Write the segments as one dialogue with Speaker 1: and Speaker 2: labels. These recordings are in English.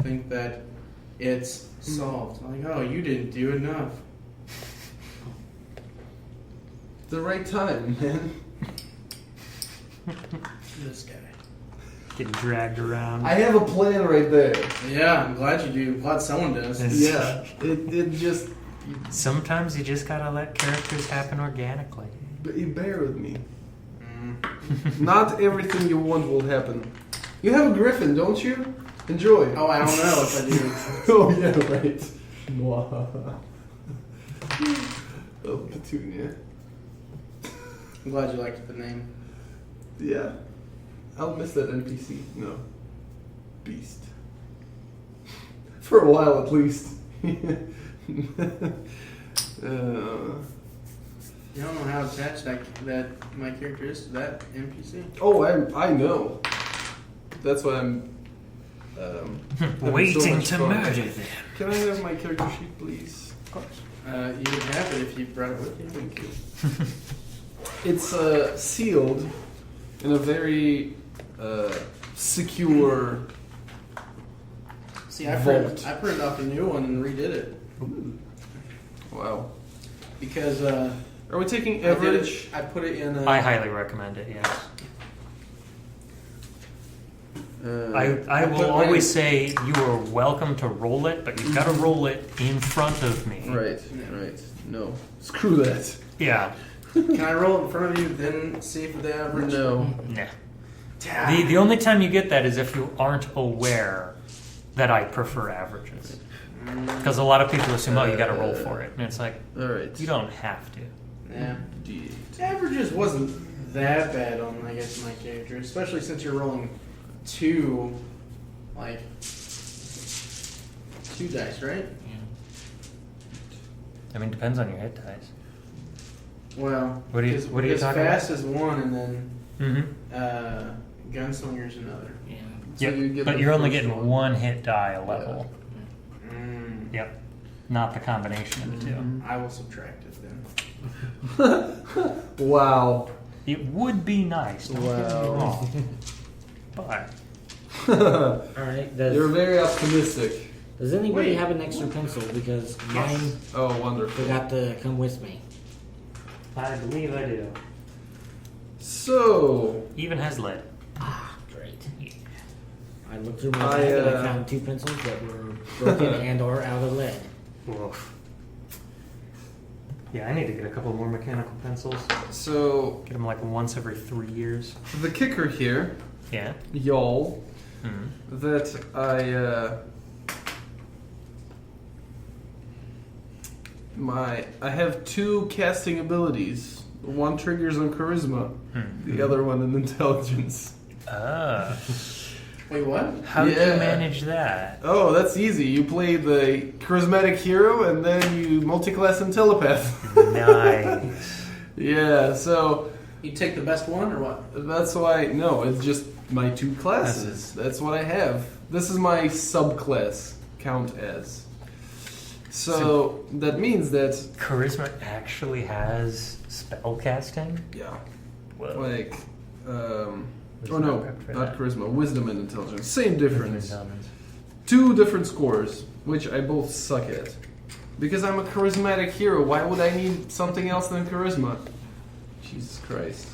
Speaker 1: think that it's solved. Like, oh, you didn't do enough.
Speaker 2: The right time, man.
Speaker 1: This guy.
Speaker 3: Getting dragged around.
Speaker 2: I have a plan right there.
Speaker 1: Yeah, I'm glad you do. Glad someone does.
Speaker 2: Yeah, it just...
Speaker 3: Sometimes you just gotta let characters happen organically.
Speaker 2: Bear with me. Not everything you want will happen. You have a griffin, don't you? Enjoy.
Speaker 1: Oh, I don't know if I do.
Speaker 2: Oh, yeah, right. Oh, Petunia.
Speaker 1: I'm glad you liked the name.
Speaker 2: Yeah. I'll miss that NPC. No. Beast. For a while, at least.
Speaker 1: You don't know how attached that my character is to that NPC.
Speaker 2: Oh, I know. That's why I'm
Speaker 3: waiting to murder them.
Speaker 2: Can I have my character sheet, please?
Speaker 1: Of course. You would have it if you brought it with you.
Speaker 2: Thank you. It's sealed in a very secure
Speaker 1: See, I
Speaker 2: vault.
Speaker 1: printed off a new one and redid it.
Speaker 2: Ooh. Wow.
Speaker 1: Because
Speaker 2: Are we taking average?
Speaker 1: I put it in.
Speaker 3: I highly recommend it, yes. I will always say you are welcome to roll it, but you've got to roll it in front of me.
Speaker 2: Right, right. No. Screw that.
Speaker 3: Yeah.
Speaker 1: Can I roll it in front of you, then see if the average?
Speaker 2: No.
Speaker 3: Nah. The only time you get that is if you aren't aware that I prefer averages. Because a lot of people assume, oh, you got to roll for it. And it's like,
Speaker 2: All right.
Speaker 3: you don't have to.
Speaker 1: Yeah.
Speaker 2: D8.
Speaker 1: Averages wasn't that bad on, I guess, my character, especially since you're rolling two dice, right?
Speaker 3: Yeah. I mean, depends on your hit dice.
Speaker 1: Well,
Speaker 3: What are you talking
Speaker 1: fast is one, and then
Speaker 3: Mm-hmm.
Speaker 1: gunslinger's another.
Speaker 3: Yeah.
Speaker 2: So
Speaker 3: Yep.
Speaker 2: you get
Speaker 3: But
Speaker 2: the
Speaker 3: you're only
Speaker 2: first
Speaker 3: getting one hit die a level.
Speaker 1: Mm.
Speaker 3: Yep. Not the combination of the two.
Speaker 1: I will subtract it then.
Speaker 2: Wow.
Speaker 3: It would be nice. Don't get me
Speaker 2: Wow.
Speaker 3: wrong. But
Speaker 4: Alright,
Speaker 2: You're very optimistic.
Speaker 4: does anybody
Speaker 1: Wait.
Speaker 4: have an extra pencil? Because mine
Speaker 2: Oh, wonderful.
Speaker 4: forgot to come with me.
Speaker 3: I believe I do.
Speaker 2: So,
Speaker 3: Even has lead.
Speaker 4: Ah, great.
Speaker 3: Yeah.
Speaker 4: I looked through my
Speaker 2: I,
Speaker 4: bag and I found two pencils that were broken and or out of lead.
Speaker 3: Oof. Yeah, I need to get a couple more mechanical pencils.
Speaker 2: so
Speaker 3: Get them like once every 3 years.
Speaker 2: the kicker here,
Speaker 3: Yeah.
Speaker 2: y'all,
Speaker 3: Mm-hmm.
Speaker 2: that I have two casting abilities. One triggers on charisma, the other one in intelligence.
Speaker 3: Ah.
Speaker 1: Wait, what?
Speaker 3: How do you
Speaker 2: Yeah.
Speaker 3: manage that?
Speaker 2: Oh, that's easy. You play the charismatic hero and then you multi-class in telepath.
Speaker 3: Nice.
Speaker 2: Yeah, so
Speaker 1: You take the best one, or what?
Speaker 2: that's why, no, it's just my two classes. That's what I have. This is my subclass, count as. So that means that,
Speaker 3: Charisma actually has spell casting?
Speaker 2: yeah,
Speaker 3: Whoa.
Speaker 2: like, oh
Speaker 3: Wisdom
Speaker 2: no,
Speaker 3: prepped for
Speaker 2: not
Speaker 3: that.
Speaker 2: charisma, wisdom and intelligence. Same difference.
Speaker 3: Intelligence.
Speaker 2: Two different scores, which I both suck at. Because I'm a charismatic hero, why would I need something else than charisma? Jesus Christ.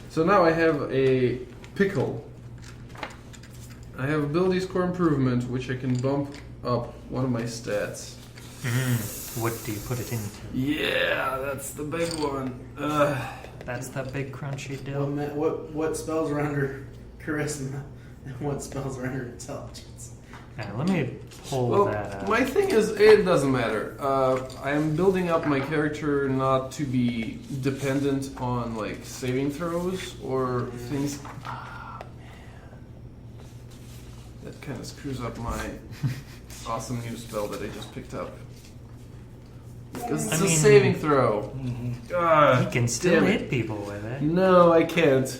Speaker 2: So now I have a pickle. I have ability score improvement, which I can bump up one of my stats.
Speaker 3: What do you put it into?
Speaker 2: Yeah, that's the big one.
Speaker 3: That's the big crunchy deal.
Speaker 1: What spells are under charisma, and what spells are under intelligence?
Speaker 3: Let me pull
Speaker 2: Well,
Speaker 3: that up.
Speaker 2: my thing is, it doesn't matter. I am building up my character not to be dependent on like saving throws or things. Ah, man, that kind of screws up my awesome new spell that I just picked up. Because it's
Speaker 3: I
Speaker 2: a
Speaker 3: mean-
Speaker 2: saving throw. Ah,
Speaker 3: He can still
Speaker 2: damn it.
Speaker 3: hit people with it.
Speaker 2: No, I can't.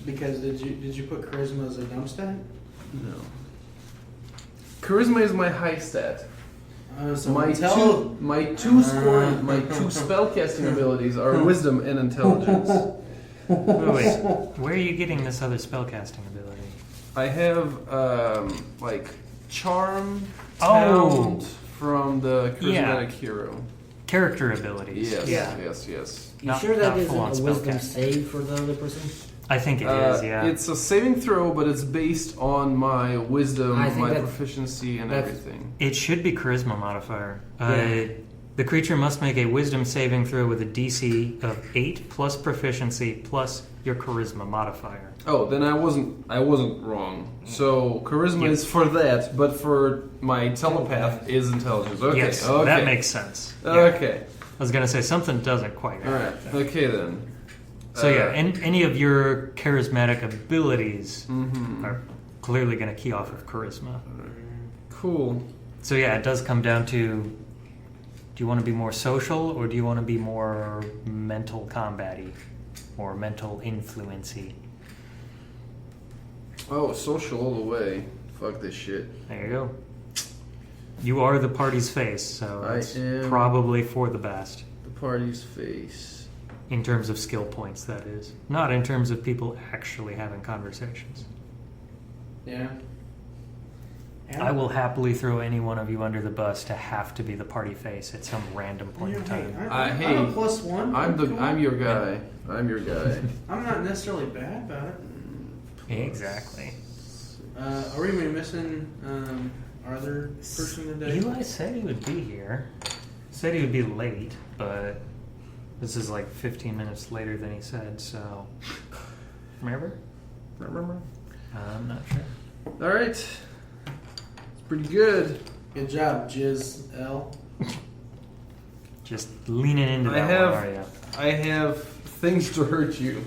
Speaker 1: Because did you put charisma as a dump stat?
Speaker 2: No. Charisma is my high stat.
Speaker 1: So
Speaker 2: My two spellcasting abilities are wisdom and intelligence.
Speaker 3: Wait, where are you getting this other spellcasting ability?
Speaker 2: I have like charm,
Speaker 3: Oh.
Speaker 2: talent from the charismatic hero.
Speaker 3: Character abilities.
Speaker 2: Yes,
Speaker 3: Yeah.
Speaker 2: yes.
Speaker 4: You
Speaker 3: Not-
Speaker 4: sure that
Speaker 3: not
Speaker 4: isn't
Speaker 3: full-on
Speaker 4: a
Speaker 3: spell
Speaker 4: wisdom
Speaker 3: cast.
Speaker 4: save for the other person?
Speaker 3: I think it is. Yeah.
Speaker 2: It's a saving throw, but it's based on my wisdom,
Speaker 4: I think
Speaker 2: my
Speaker 4: that's-
Speaker 2: proficiency, and
Speaker 4: that's-
Speaker 2: everything.
Speaker 3: It should be charisma modifier.
Speaker 4: Yeah.
Speaker 3: The creature must make a wisdom saving throw with a DC of 8 plus proficiency plus your charisma modifier.
Speaker 2: Oh, then I wasn't wrong. So charisma
Speaker 3: Yep.
Speaker 2: is for that, but for my telepath is intelligence. Okay,
Speaker 3: Yes,
Speaker 2: okay.
Speaker 3: that makes sense. Yeah.
Speaker 2: Okay.
Speaker 3: I was gonna say something doesn't quite.
Speaker 2: All
Speaker 3: add
Speaker 2: right.
Speaker 3: up there.
Speaker 2: Okay then.
Speaker 3: So yeah, any of your charismatic abilities
Speaker 2: Mm-hmm.
Speaker 3: are clearly gonna key off of charisma.
Speaker 2: Cool.
Speaker 3: So yeah, it does come down to: do you want to be more social, or do you want to be more mental combat-y, or mental influency?
Speaker 2: Oh, social all the way. Fuck this shit.
Speaker 3: There you go. You are the party's face, so
Speaker 2: I
Speaker 3: it's
Speaker 2: am-
Speaker 3: probably for the best.
Speaker 2: The party's face.
Speaker 3: In terms of skill points, that is. Not in terms of people actually having conversations.
Speaker 1: Yeah.
Speaker 3: I will happily throw any one of you under the bus to have to be the party face at some random point in time.
Speaker 1: I'm
Speaker 2: hey,
Speaker 1: a +1.
Speaker 2: I'm your guy. I'm your guy.
Speaker 1: I'm not necessarily bad about it.
Speaker 3: Exactly.
Speaker 1: Are we missing our other person today?
Speaker 3: Eli said he would be here. Said he would be late, but this is like 15 minutes later than he said, so. Remember? I'm not sure.
Speaker 2: All right. It's pretty good.
Speaker 1: Good job, Jazell.
Speaker 3: Just leaning into
Speaker 2: I
Speaker 3: that
Speaker 2: have-
Speaker 3: one, are you?
Speaker 2: I have things to hurt you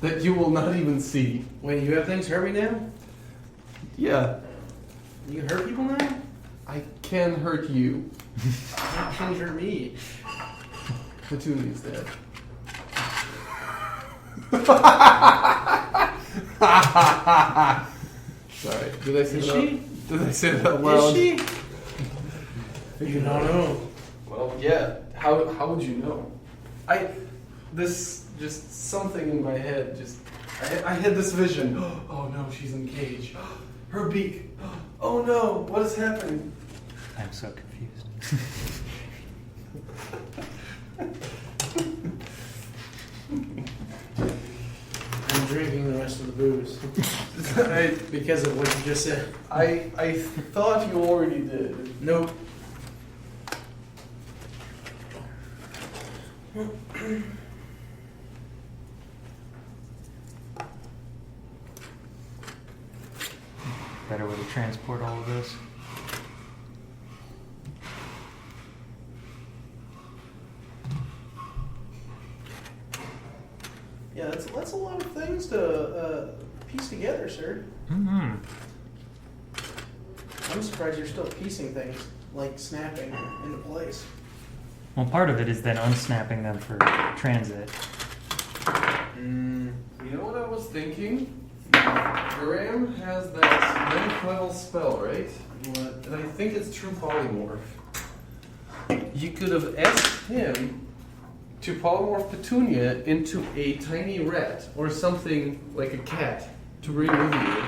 Speaker 2: that you will not even see.
Speaker 1: Wait, you have things hurt me now?
Speaker 2: Yeah,
Speaker 1: You can hurt people now?
Speaker 2: I can hurt you.
Speaker 1: How can you hurt me?
Speaker 2: Petunia's dead. Sorry, did I say
Speaker 1: Is
Speaker 2: that?
Speaker 1: she?
Speaker 2: Did I say that out loud?
Speaker 1: Is she? You don't know.
Speaker 2: Well, yeah. How would you know? This just something in my head. I had this vision. Oh no, she's in a cage. Her beak. Oh no, what is happening?
Speaker 3: I'm so confused.
Speaker 1: I'm drinking the rest of the booze because of what you just said.
Speaker 2: I thought you already did.
Speaker 1: Nope.
Speaker 3: Better way to transport all of this.
Speaker 1: Yeah, that's a lot of things to piece together, sir.
Speaker 3: Mm-hmm.
Speaker 1: I'm surprised you're still piecing things, like snapping into place.
Speaker 3: Well, part of it is then unsnapping them for transit.
Speaker 2: You know what I was thinking? Graham has that next level spell, right?
Speaker 1: What?
Speaker 2: And I think it's true polymorph. You could have asked him to polymorph Petunia into a tiny rat or something like a cat to bring with you.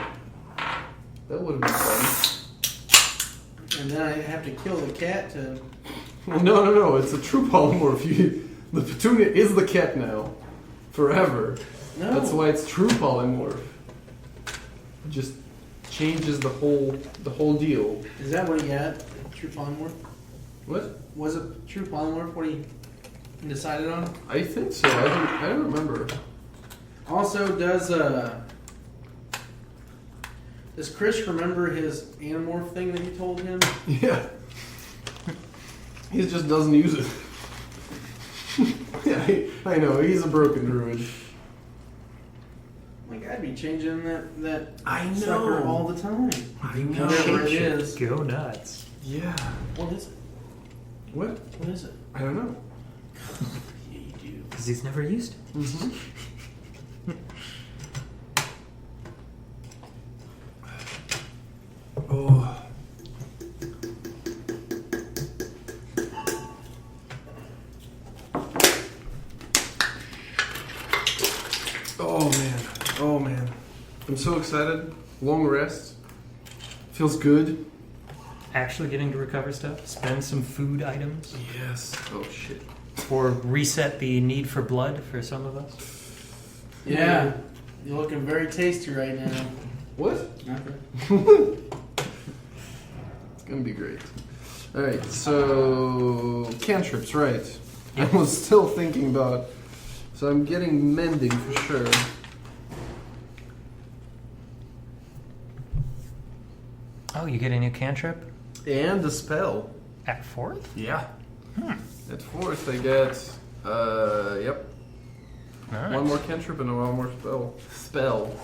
Speaker 2: That would have been fun.
Speaker 1: And then I have to kill the cat to.
Speaker 2: Well, no, it's a true polymorph. The Petunia is the cat now. Forever.
Speaker 1: No.
Speaker 2: That's why it's true polymorph. It just changes the whole deal.
Speaker 1: Is that what he got? True polymorph?
Speaker 2: What?
Speaker 1: Was it true polymorph what he decided on?
Speaker 2: I think so. I don't remember.
Speaker 1: Also, does Chris remember his animorph thing that you told him?
Speaker 2: Yeah. He just doesn't use it. Yeah, I know. He's a broken druid.
Speaker 1: Like, I'd be changing that
Speaker 2: I
Speaker 1: sucker
Speaker 2: know.
Speaker 1: all the time.
Speaker 2: I know.
Speaker 1: Whatever it is.
Speaker 3: Go nuts.
Speaker 2: Yeah.
Speaker 1: What is it?
Speaker 2: What?
Speaker 1: What is it?
Speaker 2: I don't know.
Speaker 1: Yeah, you do.
Speaker 3: Because he's never used it.
Speaker 2: Mm-hmm. Oh. Oh man. I'm so excited. long rest. Feels good.
Speaker 3: Actually getting to recover stuff. Spend some food items.
Speaker 2: Yes. Oh shit.
Speaker 3: Or reset the need for blood for some of us.
Speaker 1: Yeah. You're looking very tasty right now.
Speaker 2: What?
Speaker 1: Okay.
Speaker 2: It's gonna be great. All right. So cantrips, right?
Speaker 3: Yep.
Speaker 2: I was still thinking about. So I'm getting mending for sure.
Speaker 3: Oh, you get a new cantrip?
Speaker 2: And a spell.
Speaker 3: At 4th?
Speaker 2: Yeah. At 4th, I get. Yep.
Speaker 3: Nice.
Speaker 2: One more cantrip and one more spell.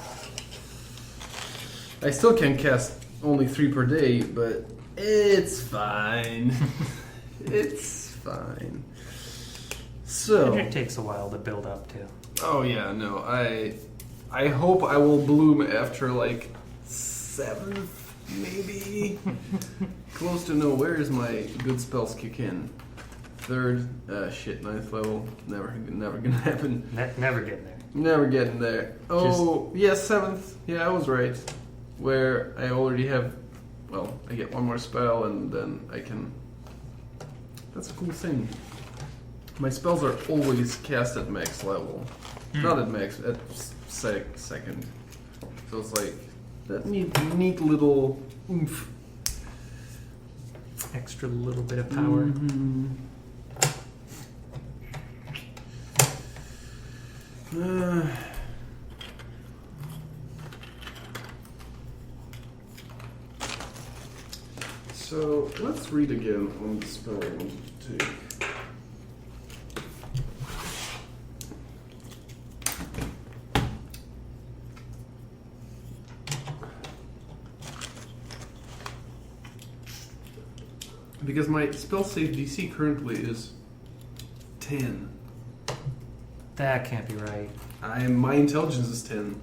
Speaker 2: I still can cast only 3 per day, but it's fine. It's fine. So.
Speaker 3: It takes a while to build up to.
Speaker 2: Oh yeah, no. I hope I will bloom after like 7th, maybe. Close to no. Where is my good spells kick in? 3rd. Shit. 9th level. Never gonna happen.
Speaker 3: Never getting there.
Speaker 2: Never getting there. Oh, yeah, 7th. Yeah, I was right. Where I already have. Well, I get one more spell and then I can. That's a cool thing. My spells are always cast at max level. Not at max, at second. So it's like that neat little oomph.
Speaker 3: Extra little bit of power.
Speaker 2: Mhm. So let's read again on the spell I wanted to take. Because my spell save DC currently is 10.
Speaker 3: That can't be right.
Speaker 2: My intelligence is 10.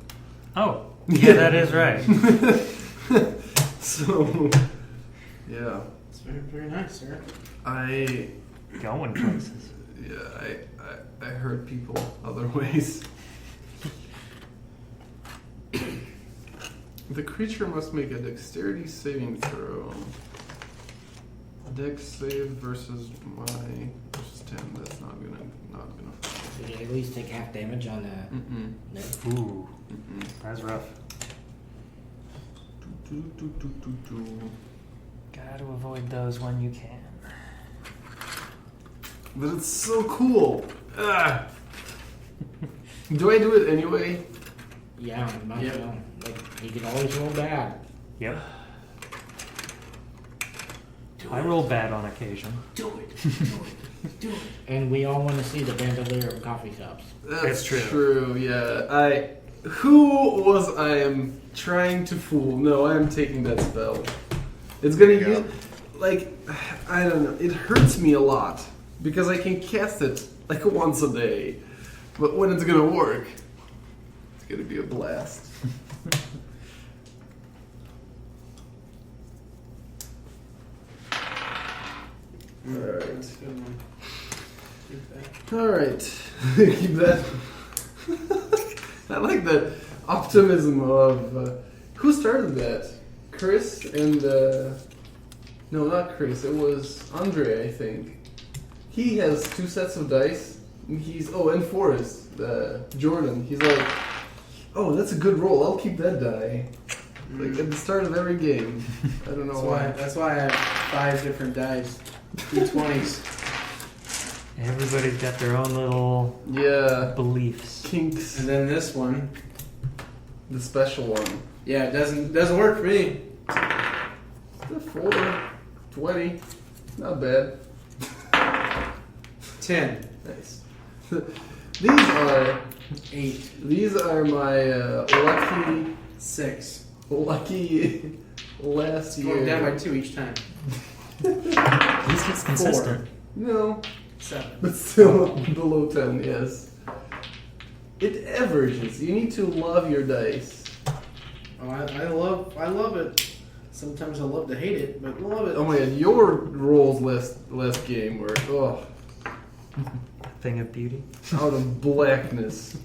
Speaker 3: Oh, yeah, that is right.
Speaker 2: So, yeah.
Speaker 1: It's very, very nice, sir.
Speaker 3: Going places.
Speaker 2: I hurt people other ways. The creature must make a dexterity saving throw. Dex save versus 10. That's not gonna.
Speaker 4: Did you at least take half damage on that? No.
Speaker 3: Ooh, that's rough. Gotta avoid those when you can.
Speaker 2: But it's so cool. Ah. Do I do it anyway?
Speaker 4: Yeah, might
Speaker 1: Yeah.
Speaker 4: as well. Like, you can always roll bad.
Speaker 3: Yep. I roll bad on occasion.
Speaker 1: Do it. Do it. Do it.
Speaker 4: And we all want to see the bandolier of coffee cups.
Speaker 2: That's
Speaker 3: true.
Speaker 2: true. Yeah. Who was I am trying to fool? No, I am taking that spell. It's gonna use, like, I don't know. It hurts me a lot because I can cast it like once a day, but when it's gonna work, it's gonna be a blast. Alright.
Speaker 1: That's a good one. Keep that.
Speaker 2: Alright. Keep that. I like that optimism of. Who started that? Chris and. No, not Chris. It was Andre, I think. He has 2 sets of dice. And and Forrest. Jordan. He's like, oh, that's a good roll. I'll keep that die. Like at the start of every game. I don't know why.
Speaker 1: That's why I have 5 different dice. 2 20s.
Speaker 3: Everybody's got their own little
Speaker 2: Yeah.
Speaker 3: beliefs.
Speaker 2: Kinks.
Speaker 1: And then this one.
Speaker 2: The special one.
Speaker 1: Yeah, it doesn't work for me.
Speaker 2: The 4, 20. Not bad.
Speaker 1: 10.
Speaker 2: Nice. These are my lucky
Speaker 1: 6.
Speaker 2: last
Speaker 1: Going
Speaker 2: year.
Speaker 1: down by 2 each time.
Speaker 3: At least it's consistent.
Speaker 2: No,
Speaker 1: 7.
Speaker 2: but still below 10. Yes. It averages. You need to love your dice.
Speaker 1: Oh, I love it. Sometimes I love to hate it, but I love it.
Speaker 2: Oh my god, your rolls last game were
Speaker 3: Thing of beauty.
Speaker 2: out of blackness.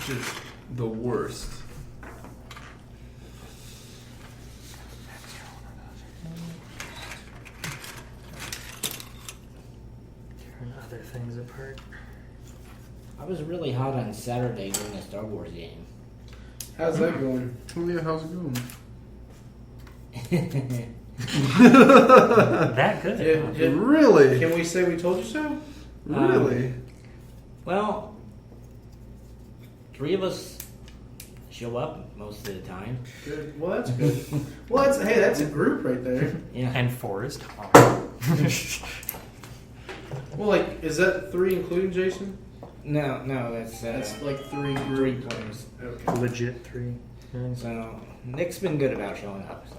Speaker 2: Just the worst.
Speaker 3: part.
Speaker 4: I was really hot on Saturday during a Star Wars game.
Speaker 1: How's that going?
Speaker 2: Oh yeah, how's it going?
Speaker 3: That good?
Speaker 1: Yeah,
Speaker 2: Really?
Speaker 1: Can we say we told you so?
Speaker 2: Really?
Speaker 4: Well, 3 of us show up most of the time.
Speaker 1: Good. Well, that's good. Well, that's a group right there.
Speaker 4: Yeah.
Speaker 3: And 4 is Tom.
Speaker 1: Well, like, is that 3 including Jason?
Speaker 4: No, that's
Speaker 1: That's like 3
Speaker 4: 3
Speaker 1: group.
Speaker 4: players.
Speaker 1: Okay.
Speaker 3: Legit 3.
Speaker 4: So Nick's been good about showing up. So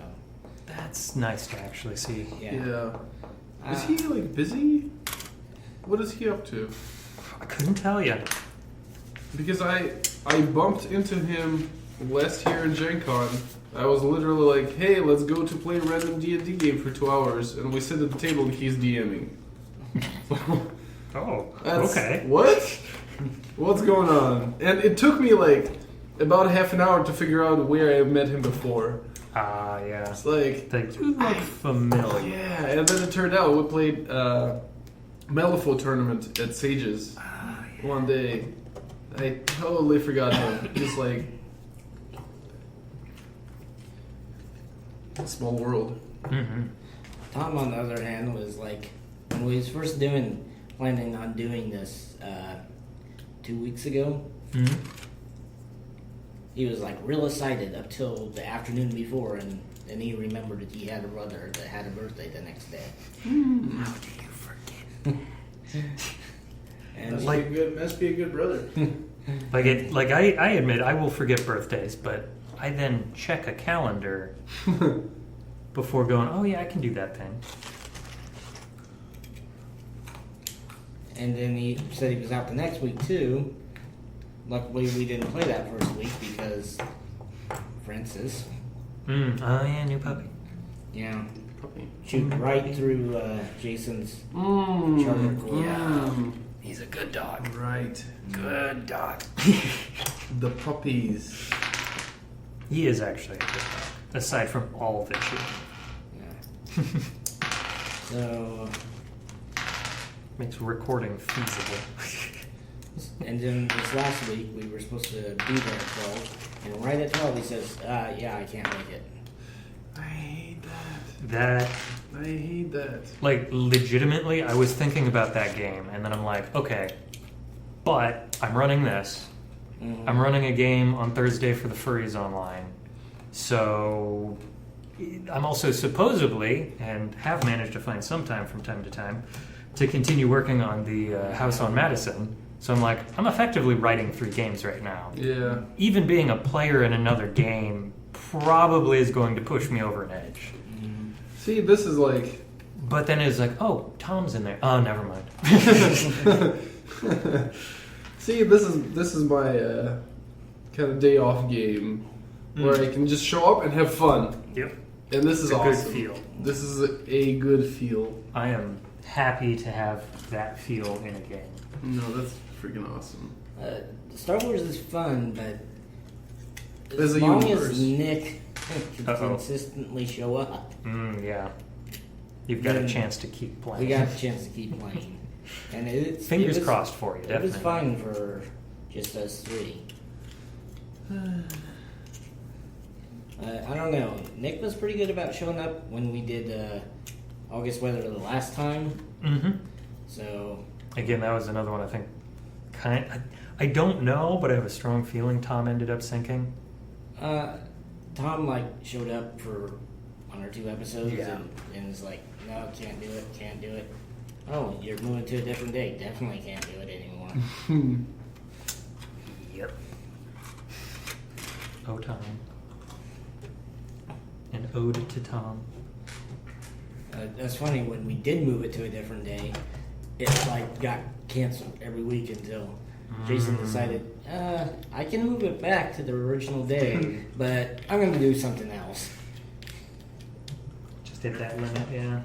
Speaker 3: That's nice to actually see.
Speaker 4: yeah.
Speaker 2: Is he like busy? What is he up to?
Speaker 3: I couldn't tell you.
Speaker 2: Because I bumped into him last year in Gen Con. I was literally like, hey, let's go to play a random D&D game for 2 hours. And we sit at the table and he's DMing.
Speaker 3: Oh,
Speaker 2: That's-
Speaker 3: okay.
Speaker 2: What? What's going on? And it took me like about half an hour to figure out where I met him before.
Speaker 3: Ah, yeah.
Speaker 2: It's like,
Speaker 3: You look familiar.
Speaker 2: yeah. And then it turned out we played Malifaux tournament at Sage's one day. I totally forgot him. Just like a small world.
Speaker 3: Mm-hmm.
Speaker 4: Tom, on the other hand, was like when we was first planning on doing this 2 weeks ago.
Speaker 3: Mm-hmm.
Speaker 4: He was like real excited up till the afternoon before, and then he remembered that he had a brother that had a birthday the next day. How did you forget? And
Speaker 1: Must be a good brother.
Speaker 3: I admit I will forget birthdays, but I then check a calendar before going, oh yeah, I can do that thing.
Speaker 4: And then he said he was out the next week too. Luckily, we didn't play that first week because Francis,
Speaker 3: Oh yeah, new puppy.
Speaker 4: yeah,
Speaker 2: Puppy.
Speaker 4: shoot right through Jason's charter cord.
Speaker 3: Yeah. He's a good dog.
Speaker 2: Right.
Speaker 3: Good dog.
Speaker 2: The puppies.
Speaker 3: He is actually a good dog, aside from all the shit.
Speaker 4: Yeah. So,
Speaker 3: Makes recording feasible.
Speaker 4: and then this last week we were supposed to be there at 12, and right at 12 he says, "Yeah, I can't make it."
Speaker 2: I hate that.
Speaker 3: That,
Speaker 2: I hate that.
Speaker 3: like, legitimately, I was thinking about that game, and then I'm like, okay, but I'm running this.
Speaker 4: Mhm.
Speaker 3: I'm running a game on Thursday for the Furries Online. So I'm also supposedly, and have managed to find some time from time to time, to continue working on the House on Madison. So I'm like, I'm effectively writing 3 games right now.
Speaker 2: Yeah.
Speaker 3: Even being a player in another game probably is going to push me over an edge.
Speaker 4: Mhm.
Speaker 2: See, this is like.
Speaker 3: But then it's like, oh, Tom's in there. Oh, never mind.
Speaker 2: See, this is my kind of day off game where I can just show up and have fun,
Speaker 3: Yep.
Speaker 2: and this is
Speaker 3: It's a good
Speaker 2: awesome.
Speaker 3: feel.
Speaker 2: This is a good feel.
Speaker 3: I am happy to have that feel in a game.
Speaker 2: No, that's freaking awesome.
Speaker 4: Star Wars is fun, but
Speaker 2: There's
Speaker 4: as
Speaker 2: a
Speaker 4: long
Speaker 2: universe.
Speaker 4: as Nick can
Speaker 3: Uh-oh.
Speaker 4: consistently show up,
Speaker 3: Yeah. You've got a
Speaker 4: Then
Speaker 3: chance to keep playing.
Speaker 4: we got a chance to keep playing. And
Speaker 3: Fingers
Speaker 4: it was,
Speaker 3: crossed for you,
Speaker 4: It
Speaker 3: definitely.
Speaker 4: was fine for just us 3. I don't know. Nick was pretty good about showing up when we did August weather the last time.
Speaker 3: Mm-hmm.
Speaker 4: So
Speaker 3: Again, that was another one I think. I don't know, but I have a strong feeling Tom ended up sinking.
Speaker 4: Tom showed up for 1 or 2 episodes
Speaker 3: Yeah.
Speaker 4: and was like, "No, can't do it." Oh, you're moving to a different date. Definitely can't do it anymore.
Speaker 3: Yep. Oh, Tom. An ode to Tom.
Speaker 4: That's funny. When we did move it to a different day, it got canceled every week until Jason decided, I can move it back to the original day, but I'm going to do something else.
Speaker 3: Just hit that limit, yeah.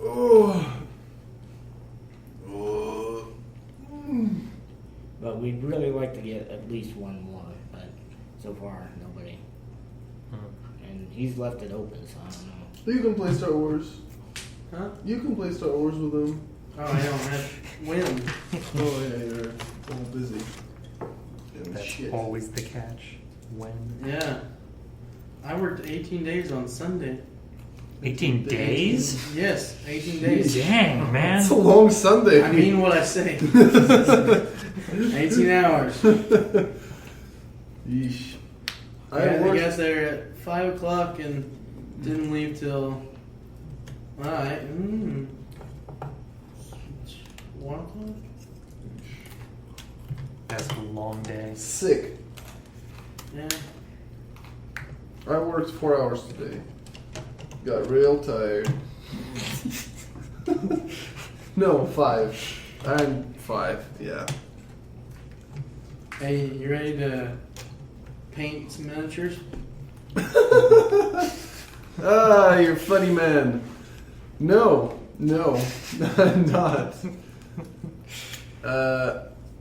Speaker 2: Oh.
Speaker 4: But we'd really like to get at least one more, but so far nobody.
Speaker 3: Hmm.
Speaker 4: And he's left it open, so I don't know.
Speaker 2: You can play Star Wars.
Speaker 1: Huh?
Speaker 2: You can play Star Wars with them.
Speaker 1: Oh, I don't have when.
Speaker 2: Oh yeah, you're all busy. And
Speaker 3: That's
Speaker 2: shit.
Speaker 3: always the catch. When?
Speaker 1: Yeah. I worked 18 days on Sunday.
Speaker 3: 18 days?
Speaker 1: Yes, 18 days.
Speaker 3: Dang, man.
Speaker 2: It's a long Sunday.
Speaker 1: I mean what I say. 18 hours.
Speaker 2: Yeesh.
Speaker 1: I got there at 5 o'clock and didn't leave till. Alright. 1 o'clock?
Speaker 3: That's a long day.
Speaker 2: Sick.
Speaker 1: Yeah.
Speaker 2: I worked 4 hours today. Got real tired. No, 5. I'm 5, yeah.
Speaker 1: Hey, you ready to paint some miniatures?
Speaker 2: Ah, you're funny man. No, I'm not.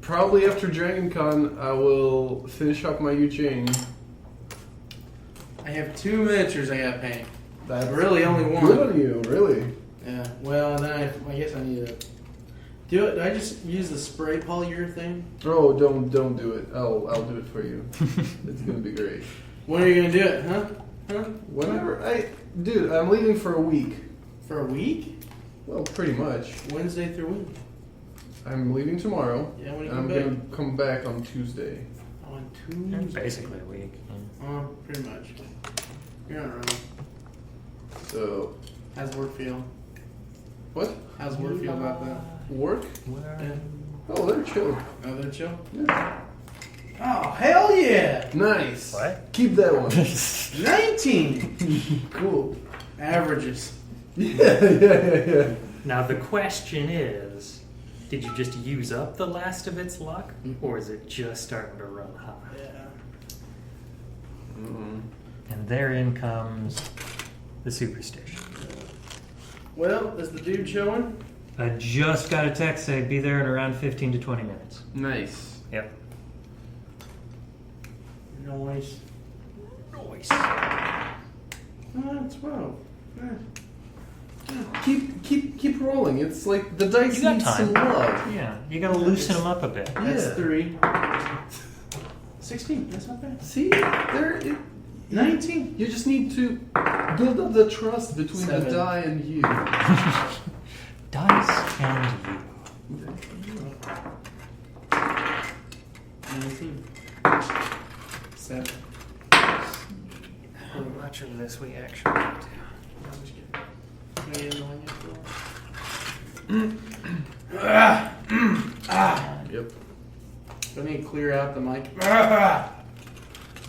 Speaker 2: Probably after Dragon Con, I will finish up my Yuchain.
Speaker 1: I have 2 miniatures I gotta paint.
Speaker 2: That's
Speaker 1: Really, only one.
Speaker 2: good on you, really.
Speaker 1: Yeah. Well, then I guess I need to do it. Do I just use the spray polyurethane?
Speaker 2: Oh, don't do it. I'll do it for you. It's gonna be great.
Speaker 1: When are you gonna do it? Huh?
Speaker 2: Whenever dude, I'm leaving for a week.
Speaker 1: For a week?
Speaker 2: Well, pretty much.
Speaker 1: Wednesday through Wednesday.
Speaker 2: I'm leaving tomorrow.
Speaker 1: Yeah, when you
Speaker 2: and I'm
Speaker 1: come back?
Speaker 2: gonna come back on Tuesday.
Speaker 1: On
Speaker 3: Yeah,
Speaker 1: Tuesday.
Speaker 3: basically a week.
Speaker 1: Pretty much. You're not wrong.
Speaker 2: So,
Speaker 1: How's work feel?
Speaker 2: what?
Speaker 1: How's work feel about that?
Speaker 2: Work?
Speaker 1: Yeah.
Speaker 2: Oh, they're chill.
Speaker 1: Oh, they're chill?
Speaker 2: Yeah.
Speaker 1: Oh, hell yeah!
Speaker 2: Nice.
Speaker 3: What?
Speaker 2: Keep that one.
Speaker 1: 19!
Speaker 2: Cool.
Speaker 1: Averages.
Speaker 2: Yeah.
Speaker 3: Now the question is, did you just use up the last of its luck, or is it just starting to run high?
Speaker 1: Yeah.
Speaker 2: Mm-hmm.
Speaker 3: And therein comes the superstition.
Speaker 1: Well, is the dude showing?
Speaker 3: I just got a text saying be there in around 15 to 20 minutes.
Speaker 2: Nice.
Speaker 3: Yep.
Speaker 1: Noise.
Speaker 3: Noise.
Speaker 1: Oh, 12. Yeah.
Speaker 2: Keep rolling. It's like the dice
Speaker 3: You got
Speaker 2: need
Speaker 3: time.
Speaker 2: some love.
Speaker 3: Yeah, you gotta loosen them up a bit.
Speaker 1: That's
Speaker 2: Yeah.
Speaker 1: 3. 16. That's not bad.
Speaker 2: See, there.
Speaker 1: 19.
Speaker 2: You just need to build up the trust between the
Speaker 1: 7.
Speaker 2: die and you.
Speaker 3: Dice and you.
Speaker 1: 19. 7.
Speaker 3: How much of this we actually do?
Speaker 1: I'm just kidding. Can I get annoying after
Speaker 2: Yep.
Speaker 1: I need to clear out the mic.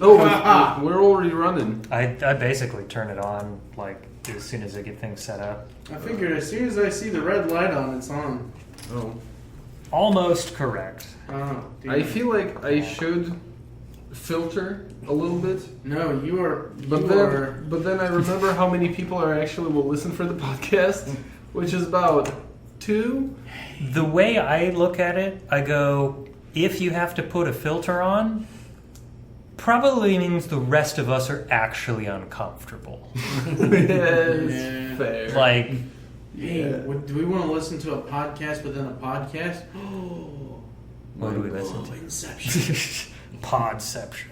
Speaker 2: Oh, we're already running.
Speaker 3: I basically turn it on like as soon as I get things set up.
Speaker 1: I figured as soon as I see the red light on, it's on.
Speaker 2: Oh.
Speaker 3: Almost correct.
Speaker 1: Oh, dude.
Speaker 2: I feel like I should filter a little bit,
Speaker 1: No, you are.
Speaker 2: but then I remember how many people are actually will listen for the podcast, which is about 2.
Speaker 3: The way I look at it, I go, if you have to put a filter on, probably means the rest of us are actually uncomfortable.
Speaker 2: Yes,
Speaker 1: Yeah.
Speaker 2: fair.
Speaker 3: Like,
Speaker 1: Hey,
Speaker 2: Yeah.
Speaker 1: do we want to listen to a podcast within a podcast?
Speaker 3: what do we listen to?
Speaker 1: Inception.
Speaker 3: Podception.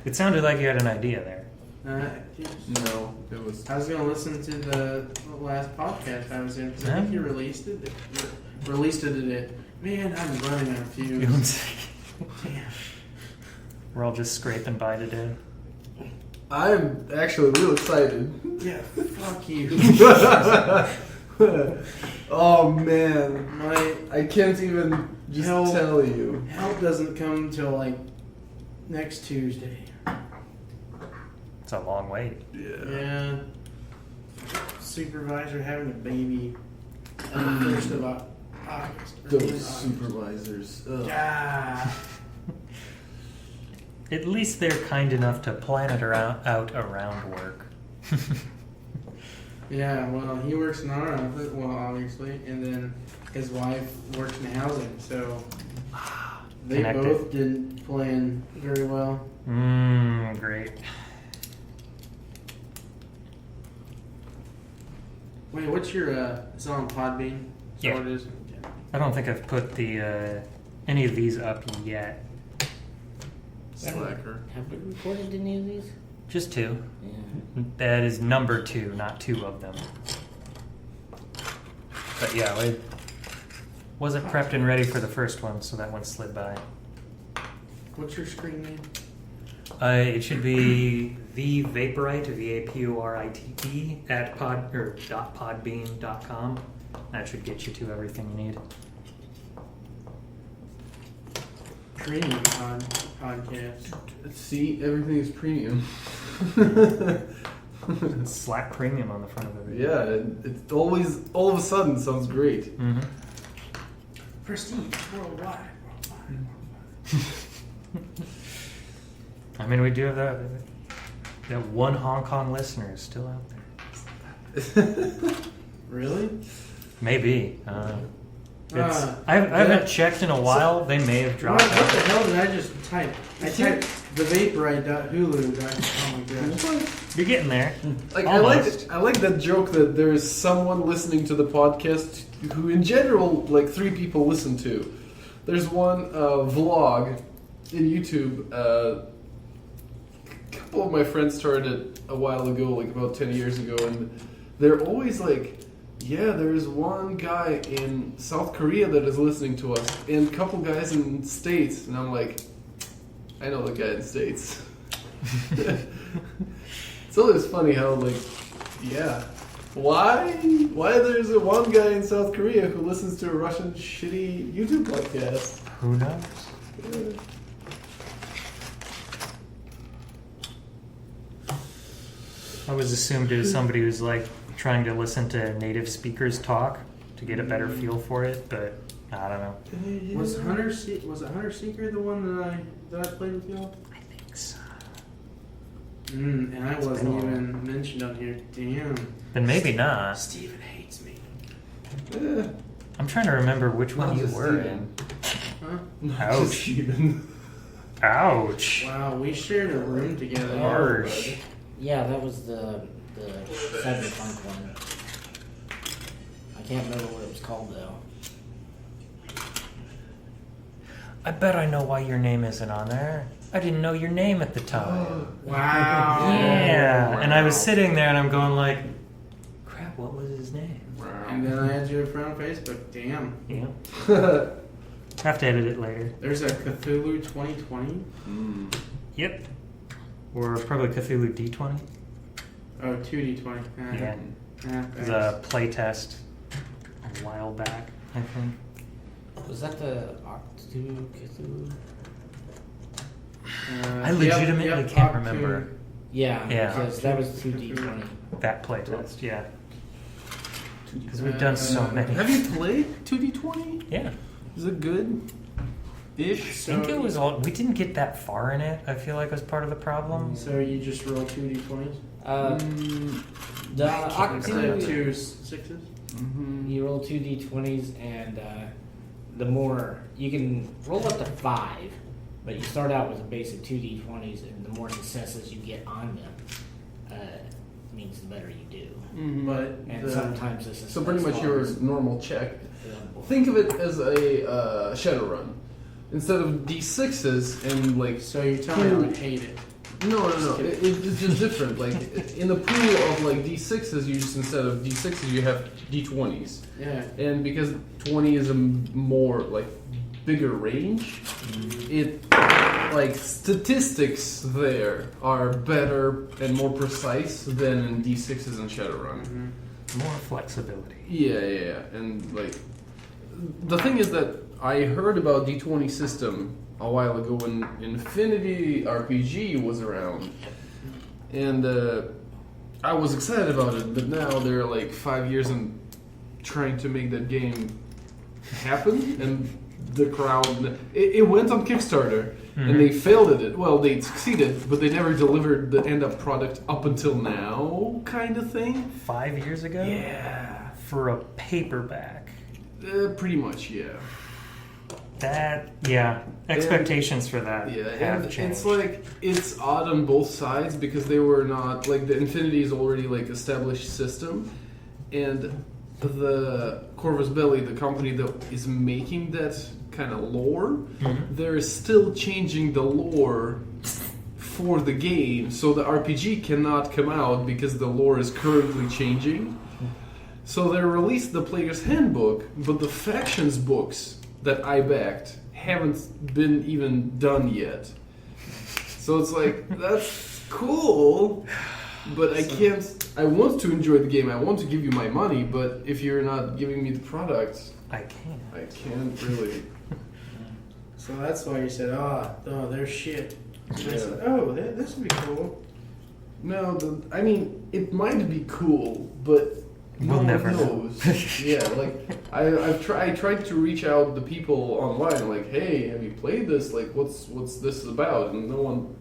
Speaker 3: It sounded like you had an idea there.
Speaker 1: Yes.
Speaker 2: No, it was.
Speaker 1: I was gonna listen to the last podcast I was in because I think you released it. Released it today. Man, I'm running out of fumes. Damn.
Speaker 3: We're all just scraping by today.
Speaker 2: I'm actually real excited.
Speaker 1: Yeah, fuck you.
Speaker 2: Oh man,
Speaker 1: My
Speaker 2: I can't even just
Speaker 1: Hell.
Speaker 2: tell you.
Speaker 1: help doesn't come until like next Tuesday.
Speaker 3: It's a long wait.
Speaker 1: Yeah. Supervisor having a baby on the 1st of August.
Speaker 2: Those supervisors. Ugh.
Speaker 1: Ah.
Speaker 3: At least they're kind enough to plan it out around work.
Speaker 1: Yeah, well, he works in our office, well, obviously, and then his wife works in housing, so They
Speaker 3: connected.
Speaker 1: both didn't plan very well.
Speaker 3: Great.
Speaker 1: Wait, what's your, it's on Podbean? Is that
Speaker 3: Yeah.
Speaker 1: what it is? Yeah.
Speaker 3: I don't think I've put the any of these up yet.
Speaker 2: Slacker.
Speaker 4: Have we recorded any of these?
Speaker 3: Just 2.
Speaker 4: Yeah.
Speaker 3: That is number 2, not 2 of them. But yeah, I wasn't prepped and ready for the first one, so that one slid by.
Speaker 1: What's your screen name?
Speaker 3: It should be the Vaporite, VAPORITE at .podbean.com. That should get you to everything you need.
Speaker 1: Premium podcast.
Speaker 2: See, everything is premium.
Speaker 3: Slack Premium on the front of everything.
Speaker 2: Yeah, it always, all of a sudden, sounds great.
Speaker 3: Mm-hmm.
Speaker 1: Prestige worldwide.
Speaker 3: I mean, we do have that one Hong Kong listener is still out there.
Speaker 1: Really?
Speaker 3: Maybe. It's,
Speaker 1: Uh,
Speaker 3: I haven't checked in a while. They may have
Speaker 1: What,
Speaker 3: dropped
Speaker 1: what the
Speaker 3: out.
Speaker 1: hell did I just type? I typed thevaporite.hulu. Oh my gosh.
Speaker 3: You're getting there.
Speaker 2: Like
Speaker 3: Almost.
Speaker 2: I like that joke that there is someone listening to the podcast who, in general, like 3 people listen to. There's one vlog in YouTube. A couple of my friends started it a while ago, like about 10 years ago, and they're always like, yeah, there's one guy in South Korea that is listening to us, and a couple guys in States, and I'm like, I know the guy in States. It's always funny how, like, yeah, why there's a one guy in South Korea who listens to a Russian shitty YouTube podcast?
Speaker 3: Who knows?
Speaker 2: Yeah.
Speaker 3: I was assumed it was somebody who's like trying to listen to native speakers talk to get a better feel for it, but I don't know.
Speaker 1: Was Hunter was it Hunter Seeker the one that I played with y'all?
Speaker 3: I think so.
Speaker 1: And I
Speaker 3: It's
Speaker 1: wasn't
Speaker 3: been a while.
Speaker 1: even mentioned on here. Damn.
Speaker 3: Then maybe not.
Speaker 1: Steven hates me.
Speaker 2: Yeah.
Speaker 3: I'm trying to remember which one
Speaker 2: Not
Speaker 3: you
Speaker 2: just
Speaker 3: were
Speaker 2: Steven.
Speaker 1: Huh?
Speaker 2: Not
Speaker 3: Ouch.
Speaker 2: just Steven.
Speaker 3: in. Ouch.
Speaker 1: Wow, we shared a room together.
Speaker 3: Harsh.
Speaker 4: Yeah, that was the cyberpunk one. I can't remember what it was called though.
Speaker 3: I bet I know why your name isn't on there. I didn't know your name at the time.
Speaker 1: Wow.
Speaker 3: Yeah, and I was sitting there and I'm going like, crap, what was his name?
Speaker 1: And then I had you a friend on Facebook. Damn.
Speaker 3: Yeah. Have to edit it later.
Speaker 1: There's a Cthulhu 2020.
Speaker 3: Yep. Or probably Cthulhu D20.
Speaker 1: Oh, 2D20.
Speaker 3: Yeah. It was a playtest a while back, I think.
Speaker 4: Was that the Octu Cthulhu?
Speaker 3: I legitimately can't remember
Speaker 4: Yeah,
Speaker 3: Yeah.
Speaker 4: because that was 2D20.
Speaker 3: that playtest, yeah. Because we've done so many.
Speaker 2: Have you played 2D20?
Speaker 3: Yeah.
Speaker 2: Is it good? Ish.
Speaker 3: I think it was all. We didn't get that far in it, I feel like was part of the problem.
Speaker 1: So you just roll 2D20s?
Speaker 4: The
Speaker 1: Instead of
Speaker 4: Octu,
Speaker 1: 2 sixes?
Speaker 2: Mm-hmm.
Speaker 4: you roll 2D20s, and the more you can roll up to 5, but you start out with a base of 2D20s, and the more successes you get on them, means the better you do.
Speaker 1: But
Speaker 4: And sometimes this is
Speaker 2: So pretty much your
Speaker 4: as
Speaker 2: normal check.
Speaker 4: long as-
Speaker 2: Think of it as a Shadowrun. Instead of D6s and like...
Speaker 1: So you're telling me I would hate it.
Speaker 2: No. It's just different. Like in the pool of like D6s, you just instead of D6s, you have D20s.
Speaker 1: Yeah.
Speaker 2: And because 20 is a more like bigger range, it like statistics there are better and more precise than in D6s and Shadowrun.
Speaker 1: Mm-hmm.
Speaker 3: More flexibility.
Speaker 2: Yeah. And like the thing is that I heard about D20 system a while ago when Infinity RPG was around, and I was excited about it. But now they're like 5 years and trying to make that game happen, and the crowd. It went on Kickstarter, and they failed at it. Well, they succeeded, but they never delivered the end up product up until now, kind of thing.
Speaker 3: 5 years ago?
Speaker 2: Yeah,
Speaker 3: For a paperback.
Speaker 2: pretty much, yeah.
Speaker 3: expectations for that
Speaker 2: Yeah,
Speaker 3: have
Speaker 2: and
Speaker 3: changed.
Speaker 2: it's like it's odd on both sides because they were not like the Infinity is already like established system, and the Corvus Belli, the company that is making that kind of lore, they're still changing the lore for the game, so the RPG cannot come out because the lore is currently changing. So they released the player's handbook, but the factions books that I backed haven't been even done yet. So it's like, that's cool, but I can't. I want to enjoy the game, I want to give you my money, but if you're not giving me the product,
Speaker 3: I can't.
Speaker 2: I can't really.
Speaker 1: So that's why you said, oh, they're shit. And I said, oh, this would be cool.
Speaker 2: No, I mean, it might be cool, but no
Speaker 3: We'll
Speaker 2: one
Speaker 3: never know.
Speaker 2: knows. Yeah, like I tried to reach out to people online, like, hey, have you played this? Like, what's this about? And no one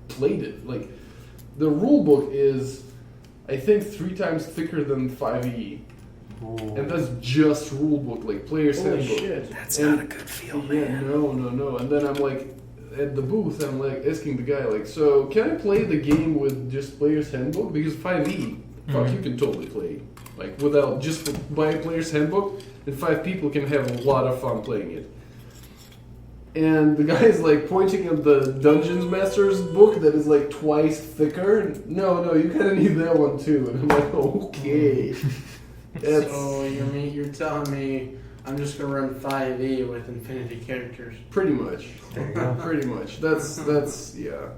Speaker 2: played it. Like, the rule book is, I think, 3 times thicker than 5e, and that's just rule book, like player's
Speaker 1: Holy
Speaker 2: handbook.
Speaker 1: shit.
Speaker 3: That's
Speaker 2: And-
Speaker 3: not a good feel,
Speaker 2: Yeah,
Speaker 3: man.
Speaker 2: no. And then I'm like, at the booth, I'm like asking the guy, like, so can I play the game with just player's handbook? Because 5e, fuck, you can totally play. Like, without just buy a player's handbook, and 5 people can have a lot of fun playing it. And the guy's like pointing at the Dungeons Master's book that is like twice thicker. No, you kind of need that one too. And I'm like, okay. That's
Speaker 1: So you're telling me I'm just gonna run 5e with infinity characters?
Speaker 2: pretty much.
Speaker 3: There you go.
Speaker 2: Pretty much. That's yeah.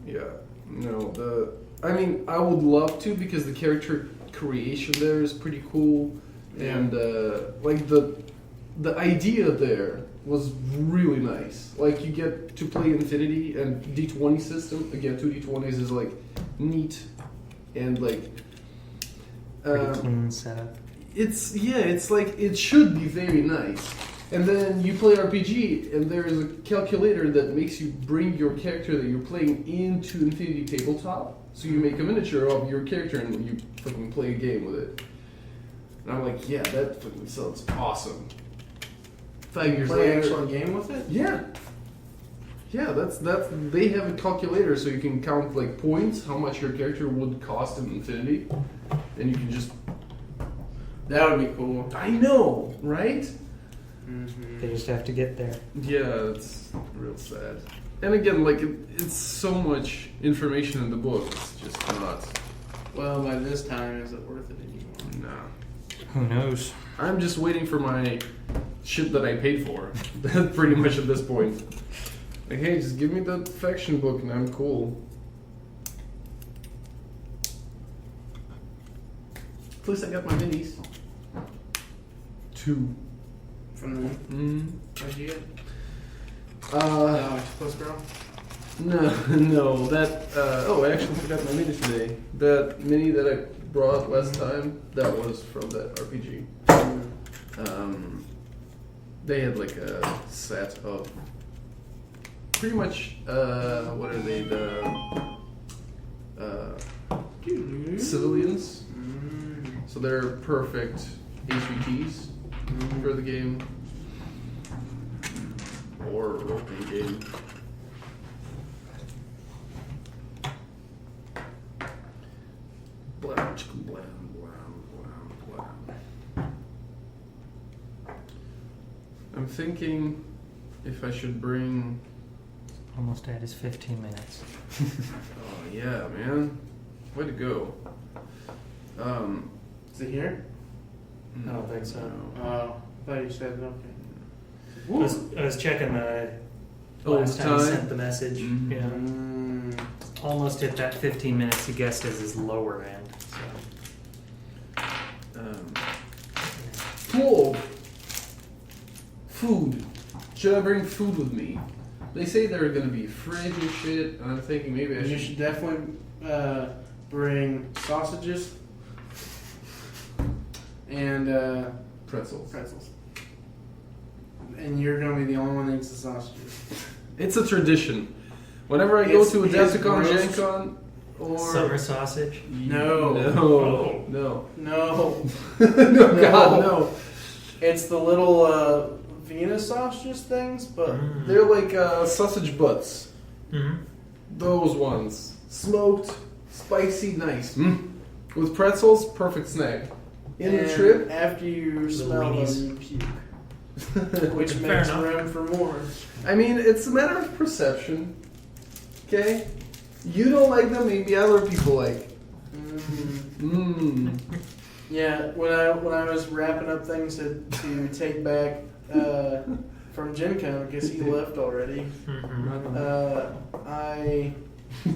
Speaker 2: Yeah. No, I mean, I would love to because the character creation there is pretty cool, and like the idea there was really nice. Like, you get to play Infinity and D20 system again. 2 D20s is like neat, and like
Speaker 3: Pretty clean setup.
Speaker 2: it's like it should be very nice. And then you play RPG, and there is a calculator that makes you bring your character that you're playing into Infinity Tabletop. So you make a miniature of your character, and you fucking play a game with it. And I'm like, yeah, that fucking sounds awesome. 5 years
Speaker 1: Play
Speaker 2: later,
Speaker 1: actual game with it?
Speaker 2: yeah, that's they have a calculator, so you can count like points, how much your character would cost in Infinity, and you can just.
Speaker 1: That would be cool.
Speaker 2: I know, right?
Speaker 1: Mm-hmm.
Speaker 3: They just have to get there.
Speaker 2: Yeah, it's real sad. And again, like, it's so much information in the book, it's just not.
Speaker 1: Well, by this time, is it worth it anymore?
Speaker 2: Nah.
Speaker 3: Who knows?
Speaker 2: I'm just waiting for my shit that I paid for. Pretty much at this point. Like, hey, just give me the faction book and I'm cool. At least I got my minis. 2.
Speaker 1: From the what'd you get? Octopus Girl?
Speaker 2: No, that, oh, I actually forgot my mini today. That mini that I brought last time, that was from that RPG. They had like a set of pretty much, what are they, civilians. So they're perfect HVTs for the game. Or role-playing game. Blam, chicka, blam, blam, blam, blam. I'm thinking if I should bring.
Speaker 3: Almost at his 15 minutes.
Speaker 2: Oh yeah, man, way to go.
Speaker 1: Is it here? I don't think so.
Speaker 2: No.
Speaker 1: Oh, I thought you said okay.
Speaker 3: I was checking the
Speaker 2: Oh,
Speaker 3: last time he
Speaker 2: time?
Speaker 3: sent the message.
Speaker 2: Mhm.
Speaker 3: Yeah. Almost hit that 15 minutes he guessed as his lower end. So.
Speaker 2: Cool. Food. Should I bring food with me? They say there are gonna be fridge and shit, and I'm thinking maybe I
Speaker 1: You
Speaker 2: should.
Speaker 1: should definitely bring sausages and
Speaker 2: Pretzels.
Speaker 1: pretzels. And you're gonna be the only one that eats the sausages.
Speaker 2: It's a tradition. Whenever I go
Speaker 1: It's
Speaker 2: to a
Speaker 1: his
Speaker 2: Adepticon,
Speaker 1: gross-
Speaker 2: Gen Con, or
Speaker 3: Summer sausage?
Speaker 1: No.
Speaker 2: no, no,
Speaker 1: No,
Speaker 2: no, God, no.
Speaker 1: it's the little Vienna sausages things, but
Speaker 2: They're like sausage butts.
Speaker 3: Mm-hmm.
Speaker 2: Those ones. Smoked, spicy, nice. With pretzels, perfect snack. In the
Speaker 1: and
Speaker 2: trip,
Speaker 1: after you smell
Speaker 3: weenies.
Speaker 1: them, you puke, which
Speaker 3: Fair
Speaker 1: makes
Speaker 3: enough.
Speaker 1: room for more.
Speaker 2: I mean, it's a matter of perception. Okay? You don't like them, maybe other people like.
Speaker 1: Yeah, when I was wrapping up things to take back from Gen Con because he left already, I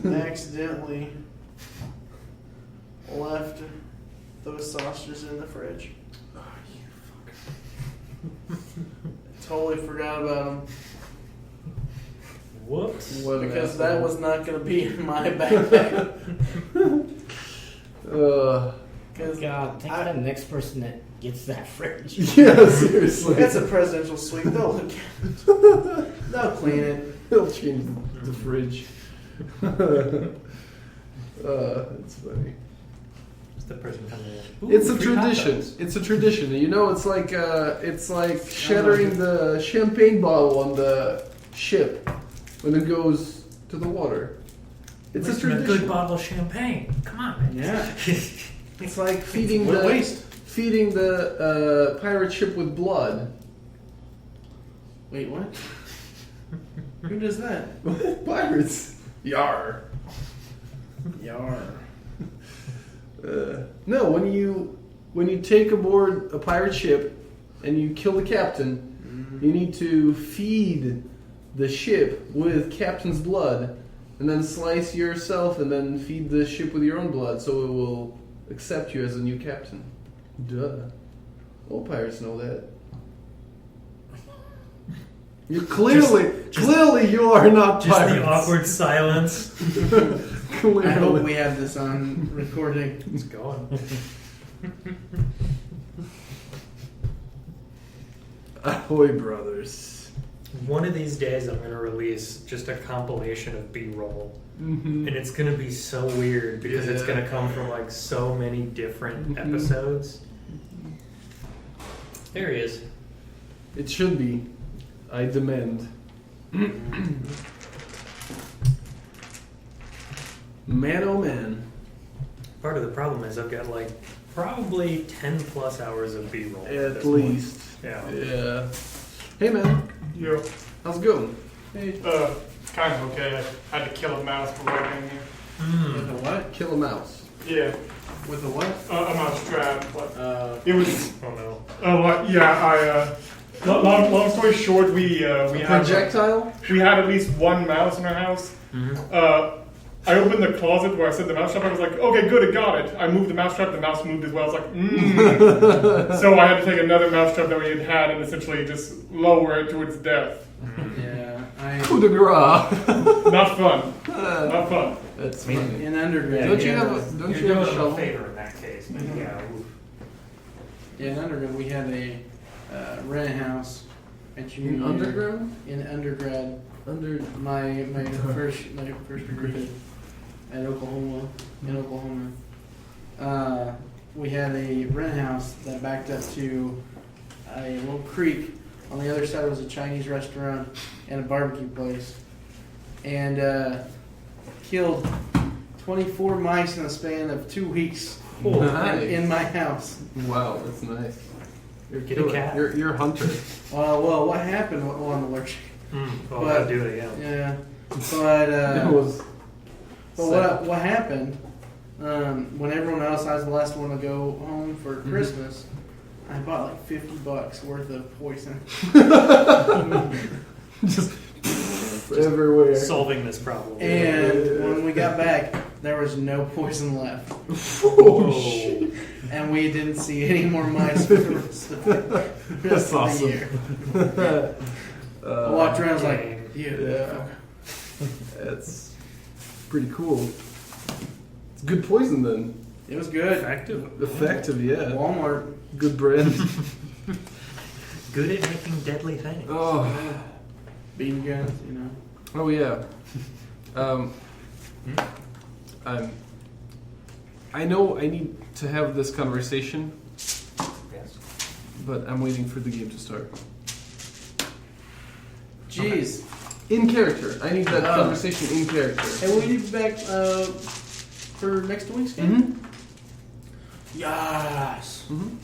Speaker 1: accidentally left those sausages in the fridge. Totally forgot about them
Speaker 3: Whoops.
Speaker 2: What an
Speaker 1: because
Speaker 2: asshole.
Speaker 1: that was not going to be in my backpack. Because
Speaker 4: God, think of the next person that gets that fridge.
Speaker 2: Yeah, seriously.
Speaker 1: it's a presidential suite. They'll look at it. They'll clean it.
Speaker 2: He'll change the fridge. It's funny.
Speaker 3: It's the person coming in. Ooh,
Speaker 2: It's a
Speaker 3: free hot
Speaker 2: tradition.
Speaker 3: dogs.
Speaker 2: It's a tradition. You know, it's like shattering the champagne bottle on the ship when it goes to the water. It's a
Speaker 3: Listen, a good
Speaker 2: tradition.
Speaker 3: bottle of champagne. Come on, man.
Speaker 1: Yeah.
Speaker 2: It's like feeding
Speaker 1: What a
Speaker 2: the
Speaker 1: waste.
Speaker 2: pirate ship with blood.
Speaker 1: Wait, what? Who does that?
Speaker 2: Pirates. Yar.
Speaker 1: Yar.
Speaker 2: No, when you take aboard a pirate ship and you kill the captain, you need to feed the ship with captain's blood, and then slice yourself, and then feed the ship with your own blood, so it will accept you as a new captain. Duh. All pirates know that. You clearly you are not
Speaker 3: Just
Speaker 2: pirates.
Speaker 3: the awkward silence.
Speaker 2: Clearly.
Speaker 1: I hope we have this on recording.
Speaker 3: It's going.
Speaker 2: Ahoy, brothers.
Speaker 3: One of these days, I'm going to release just a compilation of B-roll. And it's going to be so weird because it's
Speaker 2: Yeah.
Speaker 3: going to come from like so many different episodes. There he is.
Speaker 2: It should be. I demand. Man, oh man.
Speaker 3: Part of the problem is I've got like probably 10 plus hours of B-roll.
Speaker 2: At least.
Speaker 3: Yeah.
Speaker 2: Yeah. Hey man,
Speaker 5: Yo,
Speaker 2: how's it going?
Speaker 5: kind of okay. I had to kill a mouse before I came here.
Speaker 1: With a what?
Speaker 2: Kill a mouse.
Speaker 5: Yeah,
Speaker 1: With a what?
Speaker 5: a mouse trap. But
Speaker 1: It
Speaker 5: it was.
Speaker 3: Oh no.
Speaker 5: Yeah. Long story short, we had
Speaker 2: Projectile?
Speaker 5: we had at least one mouse in our house. I opened the closet where I set the mouse trap. I was like, okay, good, I got it. I moved the mouse trap. The mouse moved as well. I was like, So I had to take another mouse trap that we had and essentially just lower it to its death.
Speaker 1: yeah.
Speaker 2: Coup de grace.
Speaker 5: Not fun. Not fun.
Speaker 2: That's
Speaker 3: I mean,
Speaker 2: funny.
Speaker 1: In undergrad.
Speaker 2: Don't you
Speaker 1: yeah,
Speaker 2: have
Speaker 3: You're
Speaker 2: a
Speaker 3: doing him a
Speaker 2: shovel?
Speaker 3: favor in that case. But yeah. Oof.
Speaker 1: Yeah, in undergrad we had a rent house at
Speaker 2: In
Speaker 1: junior
Speaker 2: underground?
Speaker 1: In undergrad,
Speaker 2: Under.
Speaker 1: my first degree at Oklahoma, in Oklahoma. We had a rent house that backed up to a little creek. On the other side was a Chinese restaurant and a barbecue place, and killed 24 mice in a span of 2 weeks
Speaker 2: Nice.
Speaker 1: in my house.
Speaker 2: Wow, that's nice. You're
Speaker 3: Get a cat.
Speaker 2: You're a hunter.
Speaker 1: Well, what happened? Well, I'm allergic.
Speaker 3: Well,
Speaker 1: But-
Speaker 3: I'll do it again.
Speaker 1: Yeah, but
Speaker 2: It was.
Speaker 1: but what happened? When everyone else, I was the last one to go home for Christmas. I bought like $50 worth of poison.
Speaker 2: Just everywhere.
Speaker 3: Solving this problem.
Speaker 1: And when we got back, there was no poison left,
Speaker 2: Oh, shit.
Speaker 1: and we didn't see any more mice for the rest of
Speaker 2: That's awesome.
Speaker 1: the year. I walked around, I was like,
Speaker 2: Yeah. That's pretty cool. It's good poison then.
Speaker 1: It was good.
Speaker 3: Effective.
Speaker 2: Effective, yeah.
Speaker 1: Walmart.
Speaker 2: Good brand.
Speaker 3: Good at making deadly things.
Speaker 2: Oh.
Speaker 1: Bean guns, you know.
Speaker 2: Oh yeah. I know I need to have this conversation,
Speaker 3: Yes.
Speaker 2: but I'm waiting for the game to start.
Speaker 1: Jeez.
Speaker 2: In character. I need that
Speaker 1: Oh.
Speaker 2: conversation in character.
Speaker 1: Hey, will you be back for next week's game?
Speaker 2: Mm-hmm.
Speaker 1: Yes.
Speaker 2: Mm-hmm.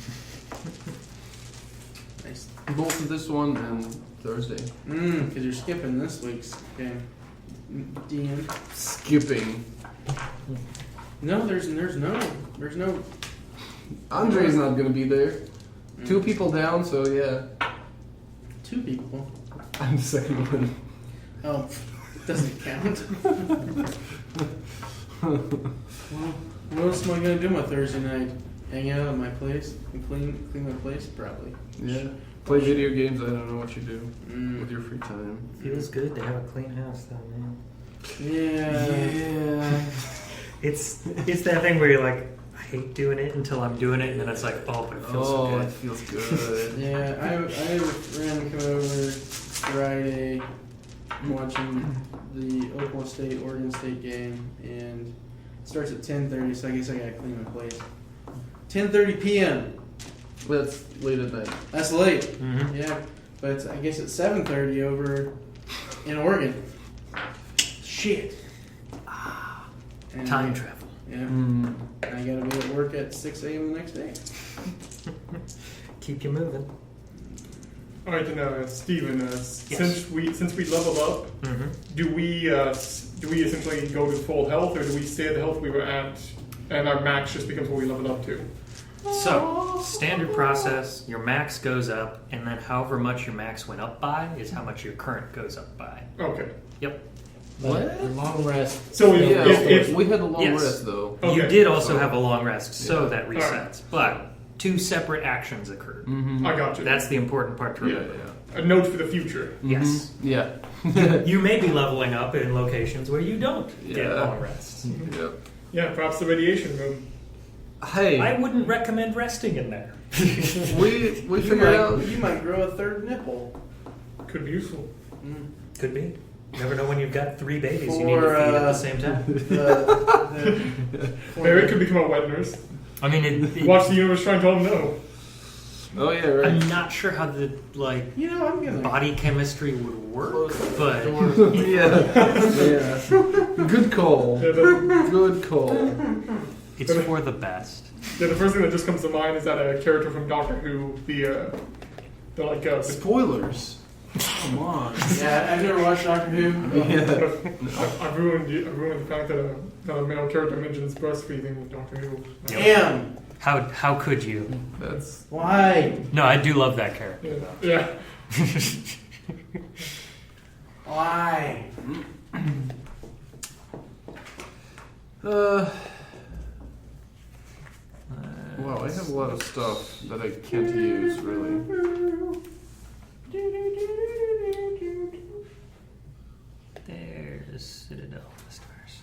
Speaker 1: Nice.
Speaker 2: Both of this one and Thursday.
Speaker 1: Because you're skipping this week's game. DM.
Speaker 2: Skipping.
Speaker 1: No, there's no.
Speaker 2: Andre's not gonna be there. 2 people down, so yeah.
Speaker 1: 2 people.
Speaker 2: I'm the second one.
Speaker 1: Oh, doesn't count. Well, what else am I gonna do my Thursday night? Hang out at my place and clean my place? Probably.
Speaker 2: Yeah. Play video games, I don't know what you do with
Speaker 1: Mm.
Speaker 2: your free time.
Speaker 3: Feels good to have a clean house, though, man.
Speaker 1: Yeah.
Speaker 3: It's that thing where you're like, I hate doing it until I'm doing it, and then it's like, oh, but it feels so
Speaker 2: Oh,
Speaker 3: good.
Speaker 2: it feels good.
Speaker 1: Yeah, I have a friend come over Friday watching the Oklahoma State Oregon State game, and it starts at 10:30. So I guess I gotta clean my place. 10:30 p.m.
Speaker 2: That's late at night.
Speaker 1: That's late.
Speaker 3: Mm-hmm.
Speaker 1: Yeah, but I guess it's 7:30 over in Oregon. Shit. And,
Speaker 3: Time travel.
Speaker 1: Yeah.
Speaker 2: Mm.
Speaker 1: I gotta be at work at 6 a.m. the next day.
Speaker 3: Keep you moving.
Speaker 5: All right, then, Steven, since we leveled up,
Speaker 3: Mm-hmm.
Speaker 5: do we essentially go to full health, or do we stay at the health we were at, and our max just becomes what we leveled up to?
Speaker 3: So, standard process, your max goes up, and then however much your max went up by is how much your current goes up by.
Speaker 5: Okay.
Speaker 3: Yep.
Speaker 1: What?
Speaker 4: A long rest.
Speaker 5: So
Speaker 2: Yeah,
Speaker 5: if
Speaker 2: we had a long
Speaker 3: Yes.
Speaker 2: rest though.
Speaker 5: Okay.
Speaker 3: You did also
Speaker 2: So-
Speaker 3: have a long rest, so
Speaker 2: Yeah.
Speaker 3: that resets. But 2 separate actions occurred.
Speaker 2: Mm-hmm.
Speaker 5: I got you.
Speaker 3: That's the important part to
Speaker 5: Yeah.
Speaker 3: remember.
Speaker 5: A note for the future.
Speaker 3: Yes.
Speaker 2: Yeah.
Speaker 3: You may be leveling up in locations where you don't get
Speaker 2: Yeah.
Speaker 3: long rests.
Speaker 2: Yep.
Speaker 5: Yeah, perhaps the radiation room.
Speaker 2: Hey,
Speaker 3: I wouldn't recommend resting in there.
Speaker 2: we figured out.
Speaker 1: You might grow a 3rd nipple.
Speaker 5: Could be useful.
Speaker 3: Could be. Never know when you've got 3 babies you need to
Speaker 1: For,
Speaker 3: feed at the same time.
Speaker 5: Maybe it could become a wet nurse.
Speaker 3: I mean,
Speaker 5: Watch the universe try and tell him no.
Speaker 2: Oh yeah, right.
Speaker 3: I'm not sure how the
Speaker 1: You know, I'm gonna.
Speaker 3: body chemistry would work, but
Speaker 2: Yeah. Yeah. Good call.
Speaker 5: Yeah,
Speaker 2: Good call.
Speaker 3: it's for the best.
Speaker 5: the first thing that just comes to mind is that a character from Doctor Who, the
Speaker 2: Spoilers. Come on.
Speaker 1: Yeah, I've never watched Doctor Who.
Speaker 2: Yeah.
Speaker 5: I've ruined the fact that a male character mentions breastfeeding in Doctor Who.
Speaker 1: Damn.
Speaker 3: How could you?
Speaker 2: That's
Speaker 1: Why?
Speaker 3: No, I do love that character.
Speaker 5: Yeah.
Speaker 1: Why?
Speaker 2: Wow, I have a lot of stuff that I can't use really.
Speaker 3: There's Citadel listeners.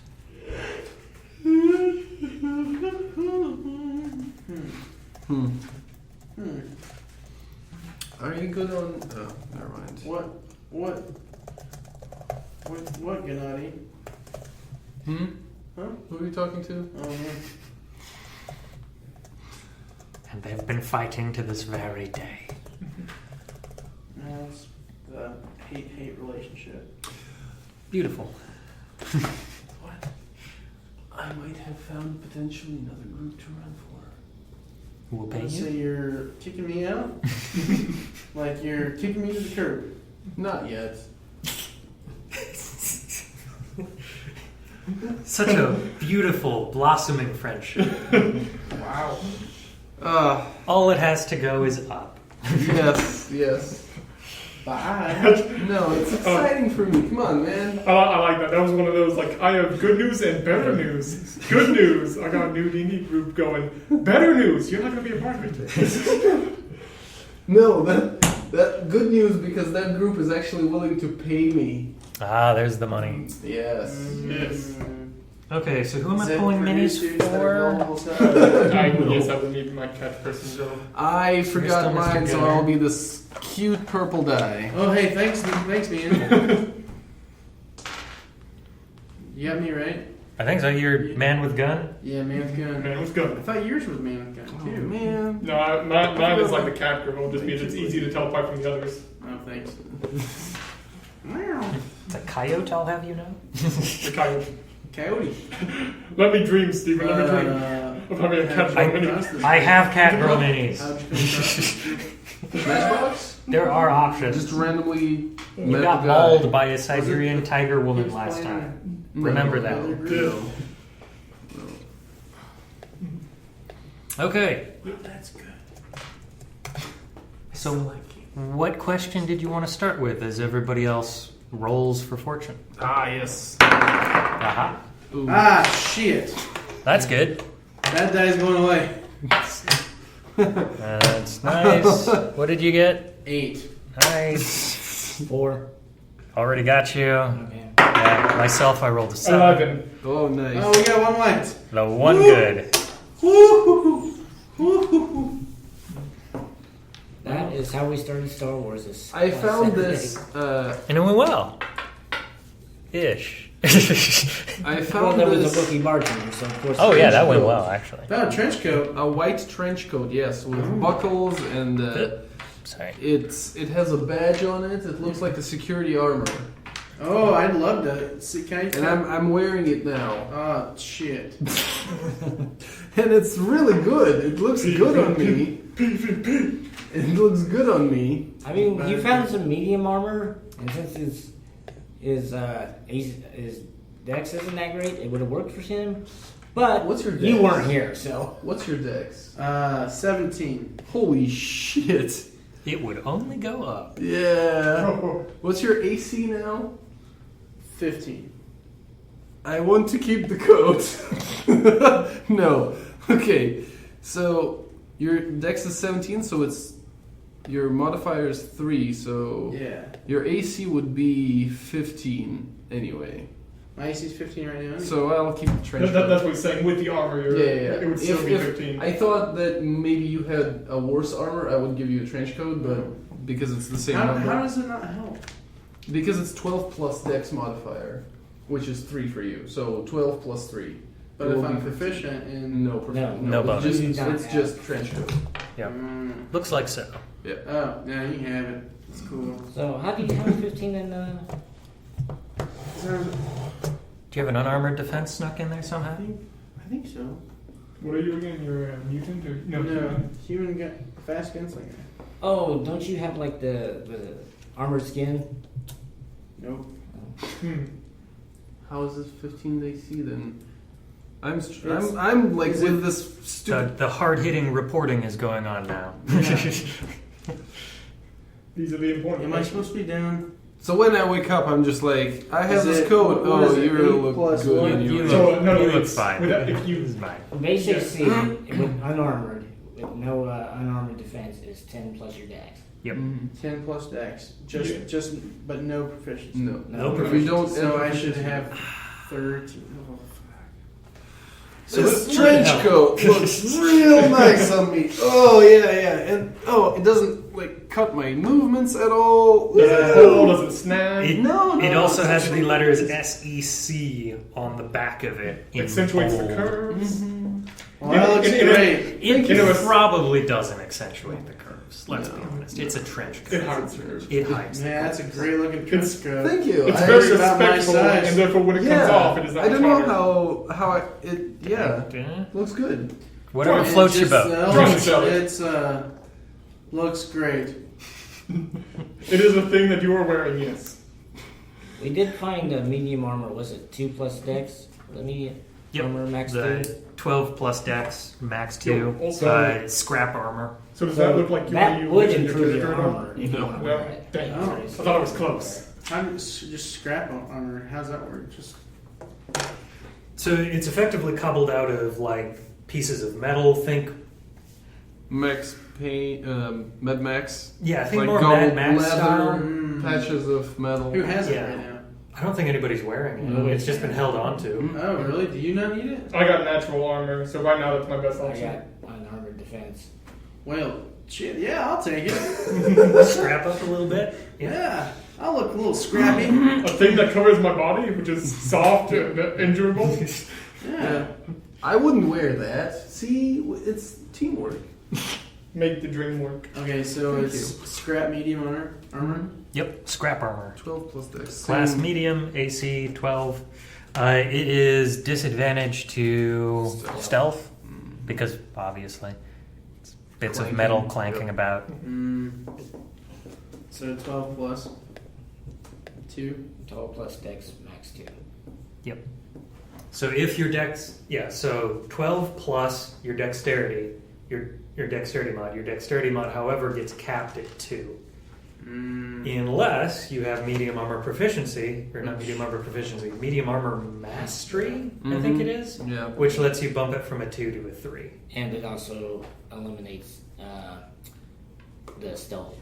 Speaker 2: Hmm. Are you good on? Oh, never mind.
Speaker 1: What, Gennady?
Speaker 2: Hmm.
Speaker 1: Huh?
Speaker 2: Who are you talking to?
Speaker 1: Oh, man.
Speaker 3: And they've been fighting to this very day.
Speaker 1: No, it's the hate relationship.
Speaker 3: Beautiful.
Speaker 2: What? I might have found potentially another group to run for.
Speaker 3: Who will pay
Speaker 1: Let's
Speaker 3: you?
Speaker 1: say you're kicking me out? Like you're kicking me to the curb?
Speaker 2: Not yet.
Speaker 3: Such a beautiful, blossoming friendship.
Speaker 1: Wow.
Speaker 3: All it has to go is up.
Speaker 2: Yes, yes.
Speaker 1: Bye.
Speaker 2: No, it's exciting for me. Come on, man.
Speaker 5: I like that. That was one of those, like, I have good news and better news. Good news. I got a new D&D group going. Better news. You're not going to be a part of it.
Speaker 2: No, that good news because that group is actually willing to pay me.
Speaker 3: Ah, there's the money.
Speaker 2: Yes.
Speaker 5: Yes.
Speaker 3: Okay, so who am
Speaker 1: Is
Speaker 3: I
Speaker 1: it
Speaker 3: pulling
Speaker 1: produce
Speaker 3: minis
Speaker 1: dudes that are
Speaker 3: for?
Speaker 1: gullible stuff?
Speaker 5: Yes, I would need my cat person job.
Speaker 2: I forgot
Speaker 3: Mr.
Speaker 2: mine, so
Speaker 3: Geller.
Speaker 2: I'll be this cute purple die.
Speaker 1: Oh, hey, thanks, man. You got me right?
Speaker 3: I think so. You're man with gun?
Speaker 1: Yeah, man with gun.
Speaker 5: Man, let's
Speaker 1: I
Speaker 5: go.
Speaker 1: thought yours was man with gun
Speaker 2: Oh
Speaker 1: too.
Speaker 2: man.
Speaker 5: No, mine is like the cat girl, just means it's easy to tell apart from the others.
Speaker 1: Oh, thanks.
Speaker 3: It's a coyote, I'll have you know.
Speaker 5: The coyote.
Speaker 1: Coyote.
Speaker 5: Let me dream, Stephen. Let me dream. Of having a cat
Speaker 1: how'd you
Speaker 5: mini.
Speaker 1: come across this?
Speaker 3: I have cat girl minis.
Speaker 1: How'd you come across this?
Speaker 2: Matchbox?
Speaker 3: There are options.
Speaker 2: Just randomly
Speaker 3: You
Speaker 2: met
Speaker 3: got
Speaker 2: the guy.
Speaker 3: mauled by a Siberian tiger woman
Speaker 1: He was
Speaker 3: last
Speaker 1: playing
Speaker 3: time.
Speaker 2: No.
Speaker 3: Remember that.
Speaker 1: Other group.
Speaker 3: Okay.
Speaker 1: That's good.
Speaker 3: So, what question did you want to start with as everybody else rolls for fortune?
Speaker 2: Ah, yes.
Speaker 3: Aha.
Speaker 2: Ooh.
Speaker 1: Ah, shit.
Speaker 3: That's good.
Speaker 1: That die's going away.
Speaker 3: That's nice. What did you get?
Speaker 1: 8.
Speaker 3: Nice.
Speaker 4: 4.
Speaker 3: Already got you.
Speaker 4: Okay.
Speaker 3: Yeah, myself, I rolled a 7.
Speaker 5: 11.
Speaker 2: Oh, nice.
Speaker 1: Oh, we got one left.
Speaker 3: The one
Speaker 1: Woo.
Speaker 3: good.
Speaker 1: Woo-hoo-hoo. Woo-hoo-hoo.
Speaker 4: That is how we started Star Wars. This
Speaker 2: I
Speaker 4: last
Speaker 2: found
Speaker 4: Saturday.
Speaker 2: this.
Speaker 3: And it went well. Ish.
Speaker 2: I
Speaker 4: Well,
Speaker 2: found
Speaker 4: there was
Speaker 2: this.
Speaker 4: a rookie bartender, so of course.
Speaker 3: Oh, yeah, that went well, actually.
Speaker 1: Found a trench coat.
Speaker 2: A white trench coat, yes, with buckles and
Speaker 3: Sorry.
Speaker 2: it has a badge on it. It looks like a security armor,
Speaker 1: Oh, I'd love to see. Can I?
Speaker 2: and I'm wearing it now,
Speaker 1: Oh, shit.
Speaker 2: and it's really good. It looks good on me. It looks good on me.
Speaker 4: I mean, you found some medium armor, and since his dex isn't that great, it would have worked for him. But
Speaker 2: What's your
Speaker 4: you
Speaker 2: dex?
Speaker 4: weren't here, so
Speaker 2: What's your dex?
Speaker 1: 17.
Speaker 2: Holy shit!
Speaker 3: It would only go up.
Speaker 2: Yeah. What's your AC now?
Speaker 1: 15.
Speaker 2: I want to keep the coat. No. Okay. So your dex is 17, so it's your modifier is 3, so
Speaker 1: Yeah.
Speaker 2: your AC would be 15 anyway.
Speaker 1: My AC's 15 right now.
Speaker 2: So I'll keep the trench
Speaker 5: That's
Speaker 2: coat.
Speaker 5: what he's saying. With the armor,
Speaker 2: Yeah, yeah, yeah.
Speaker 5: it would still be
Speaker 2: If
Speaker 5: 15.
Speaker 2: I thought that maybe you had a worse armor, I would give you a trench coat, but because it's the same
Speaker 1: how
Speaker 2: number.
Speaker 1: does it not help?
Speaker 2: Because it's 12 plus dex modifier, which is 3 for you. So 12 plus 3.
Speaker 1: But
Speaker 2: It
Speaker 1: if
Speaker 2: will
Speaker 1: I'm
Speaker 2: be 15.
Speaker 1: proficient in.
Speaker 2: No,
Speaker 3: No
Speaker 2: it's
Speaker 3: bonus.
Speaker 2: just,
Speaker 4: You do not
Speaker 2: it's
Speaker 4: have-
Speaker 2: just trench coat.
Speaker 3: Yeah.
Speaker 1: Mm.
Speaker 3: Looks like so.
Speaker 2: Yeah.
Speaker 1: Oh, yeah, you can have it. It's cool.
Speaker 4: so how do you have 15 in?
Speaker 3: Do you have an unarmored defense snuck in there somehow?
Speaker 1: I think so.
Speaker 5: What are you again? You're a mutant or no?
Speaker 1: Human gun, fast gunslinger.
Speaker 4: Oh, don't you have like the armored skin?
Speaker 1: Nope.
Speaker 5: Hmm.
Speaker 2: How is this 15 AC then? I'm
Speaker 1: It's-
Speaker 2: like
Speaker 1: is
Speaker 2: with
Speaker 1: it-
Speaker 2: this stupid.
Speaker 3: The hard-hitting reporting is going on now.
Speaker 5: These are the important.
Speaker 1: Am I
Speaker 5: ones.
Speaker 1: supposed to be down?
Speaker 2: So when I wake up, I'm just like, I have
Speaker 1: Is
Speaker 2: this
Speaker 1: it-
Speaker 2: coat.
Speaker 1: what is
Speaker 2: Oh,
Speaker 1: it,
Speaker 2: you
Speaker 1: 8
Speaker 2: look
Speaker 1: plus
Speaker 2: good.
Speaker 1: one?
Speaker 2: and
Speaker 3: You
Speaker 2: you
Speaker 5: So
Speaker 3: look-
Speaker 5: no,
Speaker 3: you look
Speaker 5: it's
Speaker 3: fine.
Speaker 5: if you
Speaker 3: This is mine.
Speaker 4: Basic C with unarmored, with no unarmored defense is 10 plus your dex.
Speaker 3: Yep.
Speaker 1: 10 plus dex. But no proficiency.
Speaker 2: No.
Speaker 3: No
Speaker 2: If you don't,
Speaker 1: So I should have 13. Oh,
Speaker 2: So
Speaker 3: This
Speaker 2: this trench coat looks real nice on me. Oh yeah, and it doesn't like cut my movements at all.
Speaker 5: doesn't pull, doesn't snag.
Speaker 3: It
Speaker 2: No,
Speaker 3: also
Speaker 2: it's
Speaker 3: has the
Speaker 2: actually-
Speaker 3: letters SEC on the back of it. In
Speaker 5: accentuates the
Speaker 3: bold.
Speaker 5: curves.
Speaker 1: Well, that looks
Speaker 5: In- in-
Speaker 1: great.
Speaker 3: It
Speaker 5: You know, it's-
Speaker 3: probably doesn't accentuate the curves. Let's be honest. It's a trench coat.
Speaker 5: It hides the curves.
Speaker 3: It hides.
Speaker 1: Man, that's a great looking
Speaker 5: It's-
Speaker 1: trench coat.
Speaker 2: Thank you.
Speaker 5: It's
Speaker 2: I-
Speaker 5: very
Speaker 1: about my
Speaker 5: respectful,
Speaker 1: size.
Speaker 5: and therefore when it comes off, it is not
Speaker 2: I don't know
Speaker 5: tattered.
Speaker 2: how it looks good.
Speaker 3: Whatever
Speaker 5: Drunk.
Speaker 3: floats your
Speaker 1: It
Speaker 3: boat.
Speaker 1: just
Speaker 5: Drunk
Speaker 1: sells-
Speaker 5: seller.
Speaker 1: It's looks great.
Speaker 5: It is a thing that you are wearing, yes.
Speaker 4: We did find a medium armor. Was it 2 plus dex? The medium
Speaker 3: Yep.
Speaker 4: armor max 2?
Speaker 3: The 12 plus dex, max 2.
Speaker 5: Also-
Speaker 3: Scrap armor.
Speaker 5: So does that look like
Speaker 4: that
Speaker 5: you
Speaker 4: would
Speaker 5: mentioned
Speaker 4: improve your
Speaker 5: character at all?
Speaker 4: armor if you
Speaker 2: No.
Speaker 4: want to
Speaker 5: Well,
Speaker 4: wear it.
Speaker 5: dang.
Speaker 1: Oh.
Speaker 5: I thought it was close.
Speaker 1: How just scrap armor? How's that work? Just
Speaker 3: So it's effectively cobbled out of like pieces of metal. Think,
Speaker 2: Max paint, Mad Max.
Speaker 3: yeah, I think
Speaker 2: Like
Speaker 3: more
Speaker 2: gold
Speaker 3: Mad Max
Speaker 2: leather.
Speaker 3: style.
Speaker 2: Patches of metal.
Speaker 1: who has
Speaker 3: Yeah.
Speaker 1: it right now?
Speaker 3: I don't think anybody's wearing it.
Speaker 2: No.
Speaker 3: It's just been held on to.
Speaker 1: Oh, really? Do you not need it?
Speaker 5: I got natural armor, so right now that's my best
Speaker 4: I
Speaker 5: option.
Speaker 4: got unarmored defense.
Speaker 1: Well, shit. Yeah, I'll take it.
Speaker 3: Scrap up a little bit.
Speaker 1: Yeah, I'll look a little scrappy.
Speaker 5: A thing that covers my body, which is soft and endurable.
Speaker 1: Yeah.
Speaker 2: I wouldn't wear that. See, it's teamwork.
Speaker 5: make the dream work.
Speaker 1: Okay, so
Speaker 2: Thank
Speaker 1: it's scrap medium armor.
Speaker 3: Yep, scrap armor.
Speaker 2: 12 plus dex.
Speaker 3: Class
Speaker 2: Same.
Speaker 3: medium, AC 12. It is disadvantage to stealth, because obviously it's bits of metal clanking about.
Speaker 1: So 12 plus 2.
Speaker 4: 12 plus dex max 2.
Speaker 3: Yep. So if your dex, so 12 plus your dexterity, your dexterity mod. Your dexterity mod, however, gets capped at 2. Unless you have medium armor proficiency, or not medium armor proficiency, medium armor mastery, I think it is,
Speaker 2: Yeah.
Speaker 3: which lets you bump it from a 2 to a 3.
Speaker 4: And it also eliminates the stealth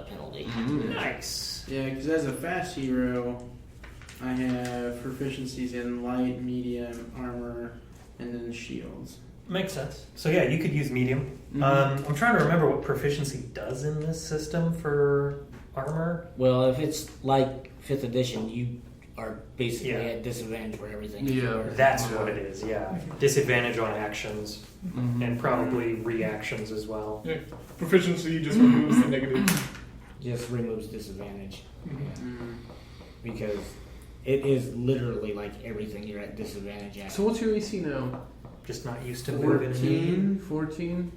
Speaker 4: penalty.
Speaker 3: Nice.
Speaker 1: Yeah, because as a fast hero, I have proficiencies in light, medium, armor, and then shields.
Speaker 3: Makes sense. So yeah, you could use medium. I'm trying to remember what proficiency does in this system for armor.
Speaker 4: Well, if it's like 5th edition, you are basically at disadvantage for everything.
Speaker 2: Yeah.
Speaker 3: That's what it is, yeah. Disadvantage on actions, and probably reactions as well.
Speaker 5: Yeah. Proficiency just removes the negative.
Speaker 4: Just removes disadvantage. Because it is literally like everything you're at disadvantage at.
Speaker 2: So what's your AC now?
Speaker 3: Just not used to moving.
Speaker 2: 14?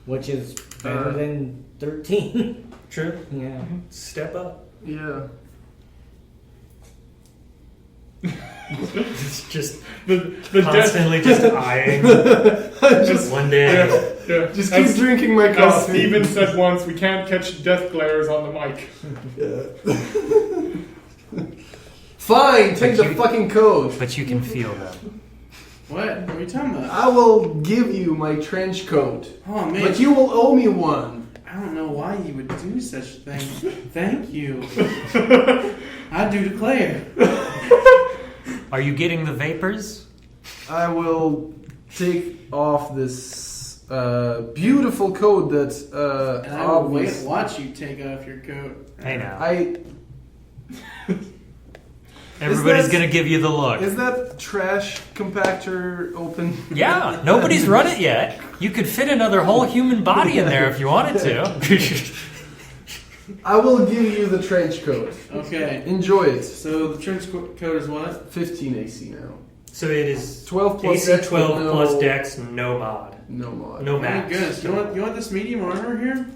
Speaker 4: Which is better than 13.
Speaker 3: True.
Speaker 4: Yeah.
Speaker 3: Step up.
Speaker 2: Yeah.
Speaker 3: It's just
Speaker 5: The
Speaker 3: constantly just eyeing. Just one day.
Speaker 5: Yeah.
Speaker 2: Just keep drinking my
Speaker 5: As
Speaker 2: coffee.
Speaker 5: Steven said once, we can't catch death glares on the mic.
Speaker 2: Fine, take
Speaker 3: But
Speaker 2: the
Speaker 3: you-
Speaker 2: fucking code.
Speaker 3: But you can feel them.
Speaker 1: What? What are you talking about?
Speaker 2: I will give you my trench coat.
Speaker 1: Oh man,
Speaker 2: But you will owe me one.
Speaker 1: I don't know why you would do such a thing. Thank you. I do declare.
Speaker 3: Are you getting the vapors?
Speaker 2: I will take off this beautiful coat that
Speaker 1: And I will
Speaker 2: obvious-
Speaker 1: watch you take off your coat.
Speaker 3: Hey now.
Speaker 2: Is
Speaker 3: Everybody's
Speaker 2: that-
Speaker 3: gonna give you the look.
Speaker 2: Is that trash compactor open?
Speaker 3: Yeah, nobody's run it yet. You could fit another whole human body in there if you wanted to.
Speaker 2: I will give you the trench coat.
Speaker 1: Okay.
Speaker 2: Enjoy it.
Speaker 1: So the trench coat is what?
Speaker 2: 15 AC now.
Speaker 3: So it is
Speaker 2: 12 plus
Speaker 3: AC
Speaker 2: dex,
Speaker 3: 12
Speaker 2: but no-
Speaker 3: plus dex, no mod.
Speaker 2: No mod.
Speaker 3: No
Speaker 1: Oh my
Speaker 3: max.
Speaker 1: goodness. You want this medium armor here?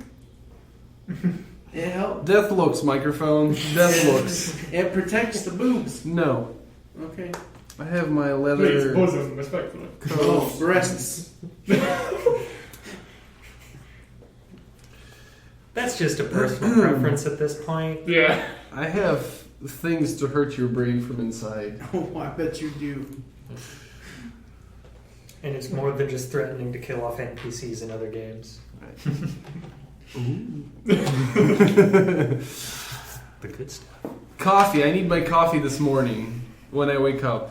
Speaker 1: It helps.
Speaker 2: Death looks, microphone. Death looks.
Speaker 1: It protects the boobs.
Speaker 2: No.
Speaker 1: Okay.
Speaker 2: I have my
Speaker 5: Please,
Speaker 2: leather
Speaker 5: bosom, respectfully.
Speaker 1: Oh, breasts.
Speaker 3: That's just a personal preference at this point.
Speaker 5: Yeah.
Speaker 2: I have things to hurt your brain from inside.
Speaker 1: Oh, I bet you do.
Speaker 3: And it's more than just threatening to kill off NPCs in other games. The good stuff.
Speaker 2: Coffee. I need my coffee this morning when I wake up.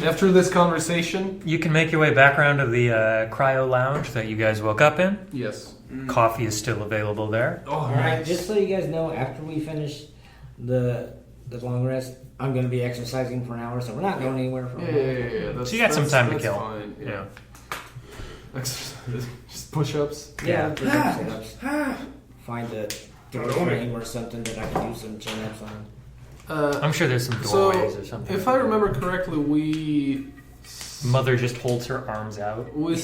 Speaker 2: After this conversation,
Speaker 3: You can make your way back around to the cryo lounge that you guys woke up in.
Speaker 2: yes.
Speaker 3: Coffee is still available there.
Speaker 2: Oh,
Speaker 4: Alright,
Speaker 2: nice.
Speaker 4: just so you guys know, after we finish the long rest, I'm going to be exercising for an hour, so we're not going anywhere for a while.
Speaker 2: Yeah. That's,
Speaker 3: So you got some time to
Speaker 2: that's
Speaker 3: kill.
Speaker 2: Fine.
Speaker 3: Yeah.
Speaker 2: Exercise. Just push-ups.
Speaker 4: Yeah,
Speaker 1: Ah.
Speaker 4: sit-ups. Find a door frame or something that I can do some chin-ups on.
Speaker 3: I'm sure there's some
Speaker 2: So,
Speaker 3: doorways or something.
Speaker 2: if I remember correctly, we
Speaker 3: Mother just holds her arms out.
Speaker 2: we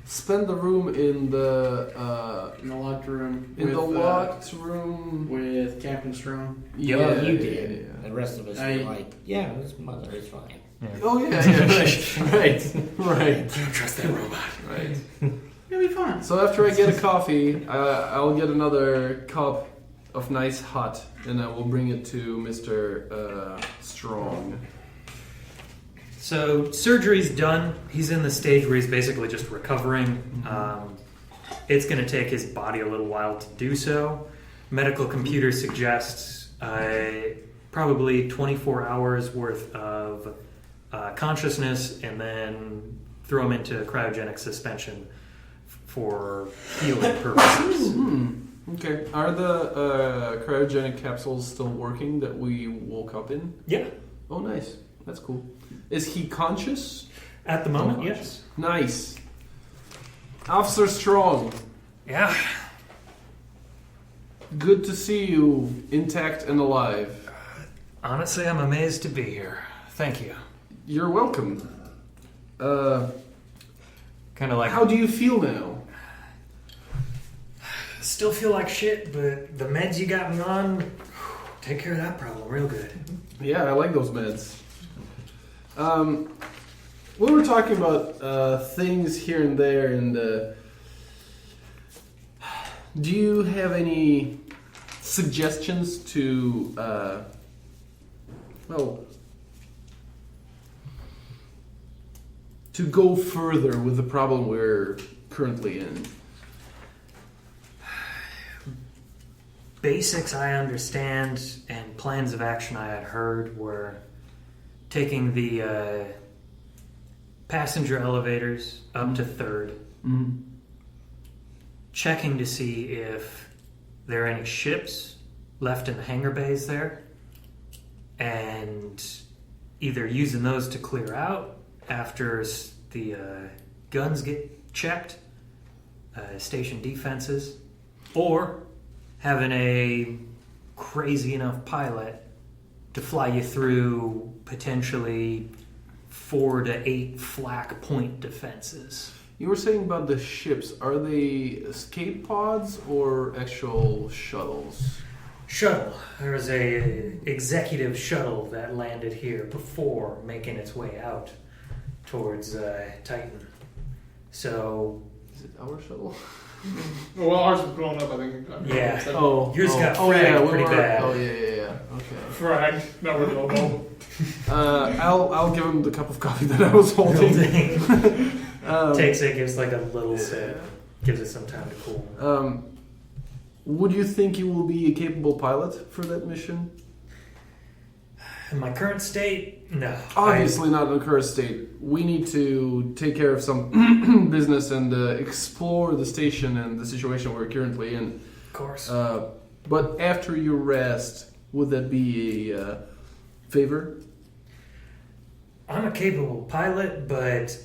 Speaker 2: spend the room in the
Speaker 1: In the locked room.
Speaker 2: in the
Speaker 1: with,
Speaker 2: locked room.
Speaker 1: with Captain Strong.
Speaker 2: Yeah,
Speaker 4: Well, you
Speaker 2: yeah,
Speaker 4: did.
Speaker 2: yeah.
Speaker 4: The rest of us
Speaker 1: I-
Speaker 4: were like, yeah, it's mother, it's fine.
Speaker 2: Oh yeah, right.
Speaker 3: Don't trust that robot.
Speaker 2: Right.
Speaker 1: It'll be fine.
Speaker 2: So after I get a coffee, I'll get another cup of nice hot, and I will bring it to Mr. Strong.
Speaker 3: So surgery's done. He's in the stage where he's basically just recovering. It's going to take his body a little while to do so. Medical computer suggests probably 24 hours worth of consciousness, and then throw him into cryogenic suspension for healing purposes.
Speaker 2: Okay. Are the cryogenic capsules still working that we woke up in?
Speaker 3: Yeah,
Speaker 2: Oh, nice. That's cool. Is he conscious?
Speaker 3: at the moment,
Speaker 2: Oh,
Speaker 3: yes.
Speaker 2: Nice. Officer Strong,
Speaker 3: Yeah.
Speaker 2: good to see you intact and alive.
Speaker 3: Honestly, I'm amazed to be here. Thank you.
Speaker 2: You're welcome.
Speaker 3: Kind of like.
Speaker 2: How do you feel now?
Speaker 3: Still feel like shit, but the meds you got me on take care of that problem real good.
Speaker 2: Yeah, I like those meds. We were talking about things here and there, and do you have any suggestions to, to go further with the problem we're currently in?
Speaker 3: Basics I understand and plans of action I had heard were taking the passenger elevators up to 3rd, checking to see if there are any ships left in the hangar bays there, and either using those to clear out after the guns get checked, station defenses, or having a crazy enough pilot to fly you through potentially 4 to 8 flak point defenses.
Speaker 2: You were saying about the ships. Are they escape pods or actual shuttles?
Speaker 3: Shuttle. There was a executive shuttle that landed here before making its way out towards Titan. So...
Speaker 2: Is it our shuttle?
Speaker 5: Well, ours was blown up, I think.
Speaker 3: Yeah.
Speaker 2: Oh,
Speaker 3: Yours got fragged pretty bad.
Speaker 2: Oh, yeah. Okay.
Speaker 5: Fragged. Now we're global.
Speaker 2: I'll give him the cup of coffee that I was holding.
Speaker 3: Takes it, gives like a little sip, gives it some time to cool.
Speaker 2: Would you think you will be a capable pilot for that mission?
Speaker 3: In my current state, no.
Speaker 2: Obviously not in the current state. We need to take care of some business and explore the station and the situation we're currently in.
Speaker 3: Of course.
Speaker 2: But after your rest, would that be a favor?
Speaker 3: I'm a capable pilot, but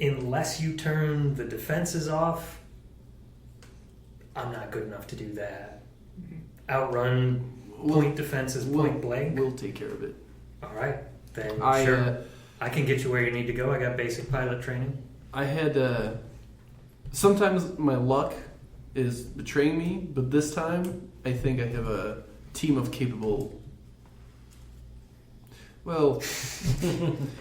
Speaker 3: unless you turn the defenses off, I'm not good enough to do that. Outrun point defenses point blank.
Speaker 2: We'll take care of it.
Speaker 3: All right, then
Speaker 2: Sure.
Speaker 3: I can get you where you need to go. I got basic pilot training.
Speaker 2: I had sometimes my luck is betraying me, but this time I think I have a team of capable. Well,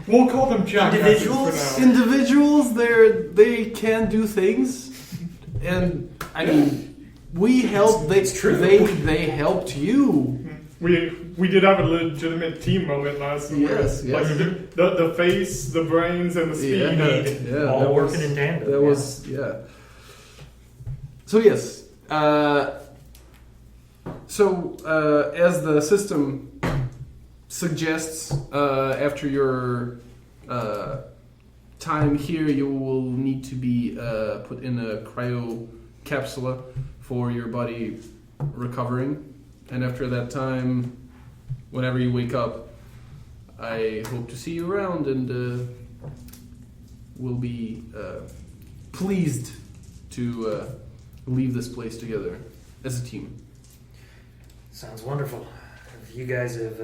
Speaker 5: We'll call them jackasses for now.
Speaker 2: individuals. They can do things, and I mean, we helped. They helped you.
Speaker 5: We did have a legitimate team moment last week.
Speaker 2: Yes.
Speaker 5: Like the face, the brains, and the speed.
Speaker 2: Yeah,
Speaker 3: all working in tandem.
Speaker 2: That was So yes. As the system suggests, after your time here, you will need to be put in a cryo capsule for your body recovering. And after that time, whenever you wake up, I hope to see you around and will be pleased to leave this place together as a team.
Speaker 3: Sounds wonderful. If you guys have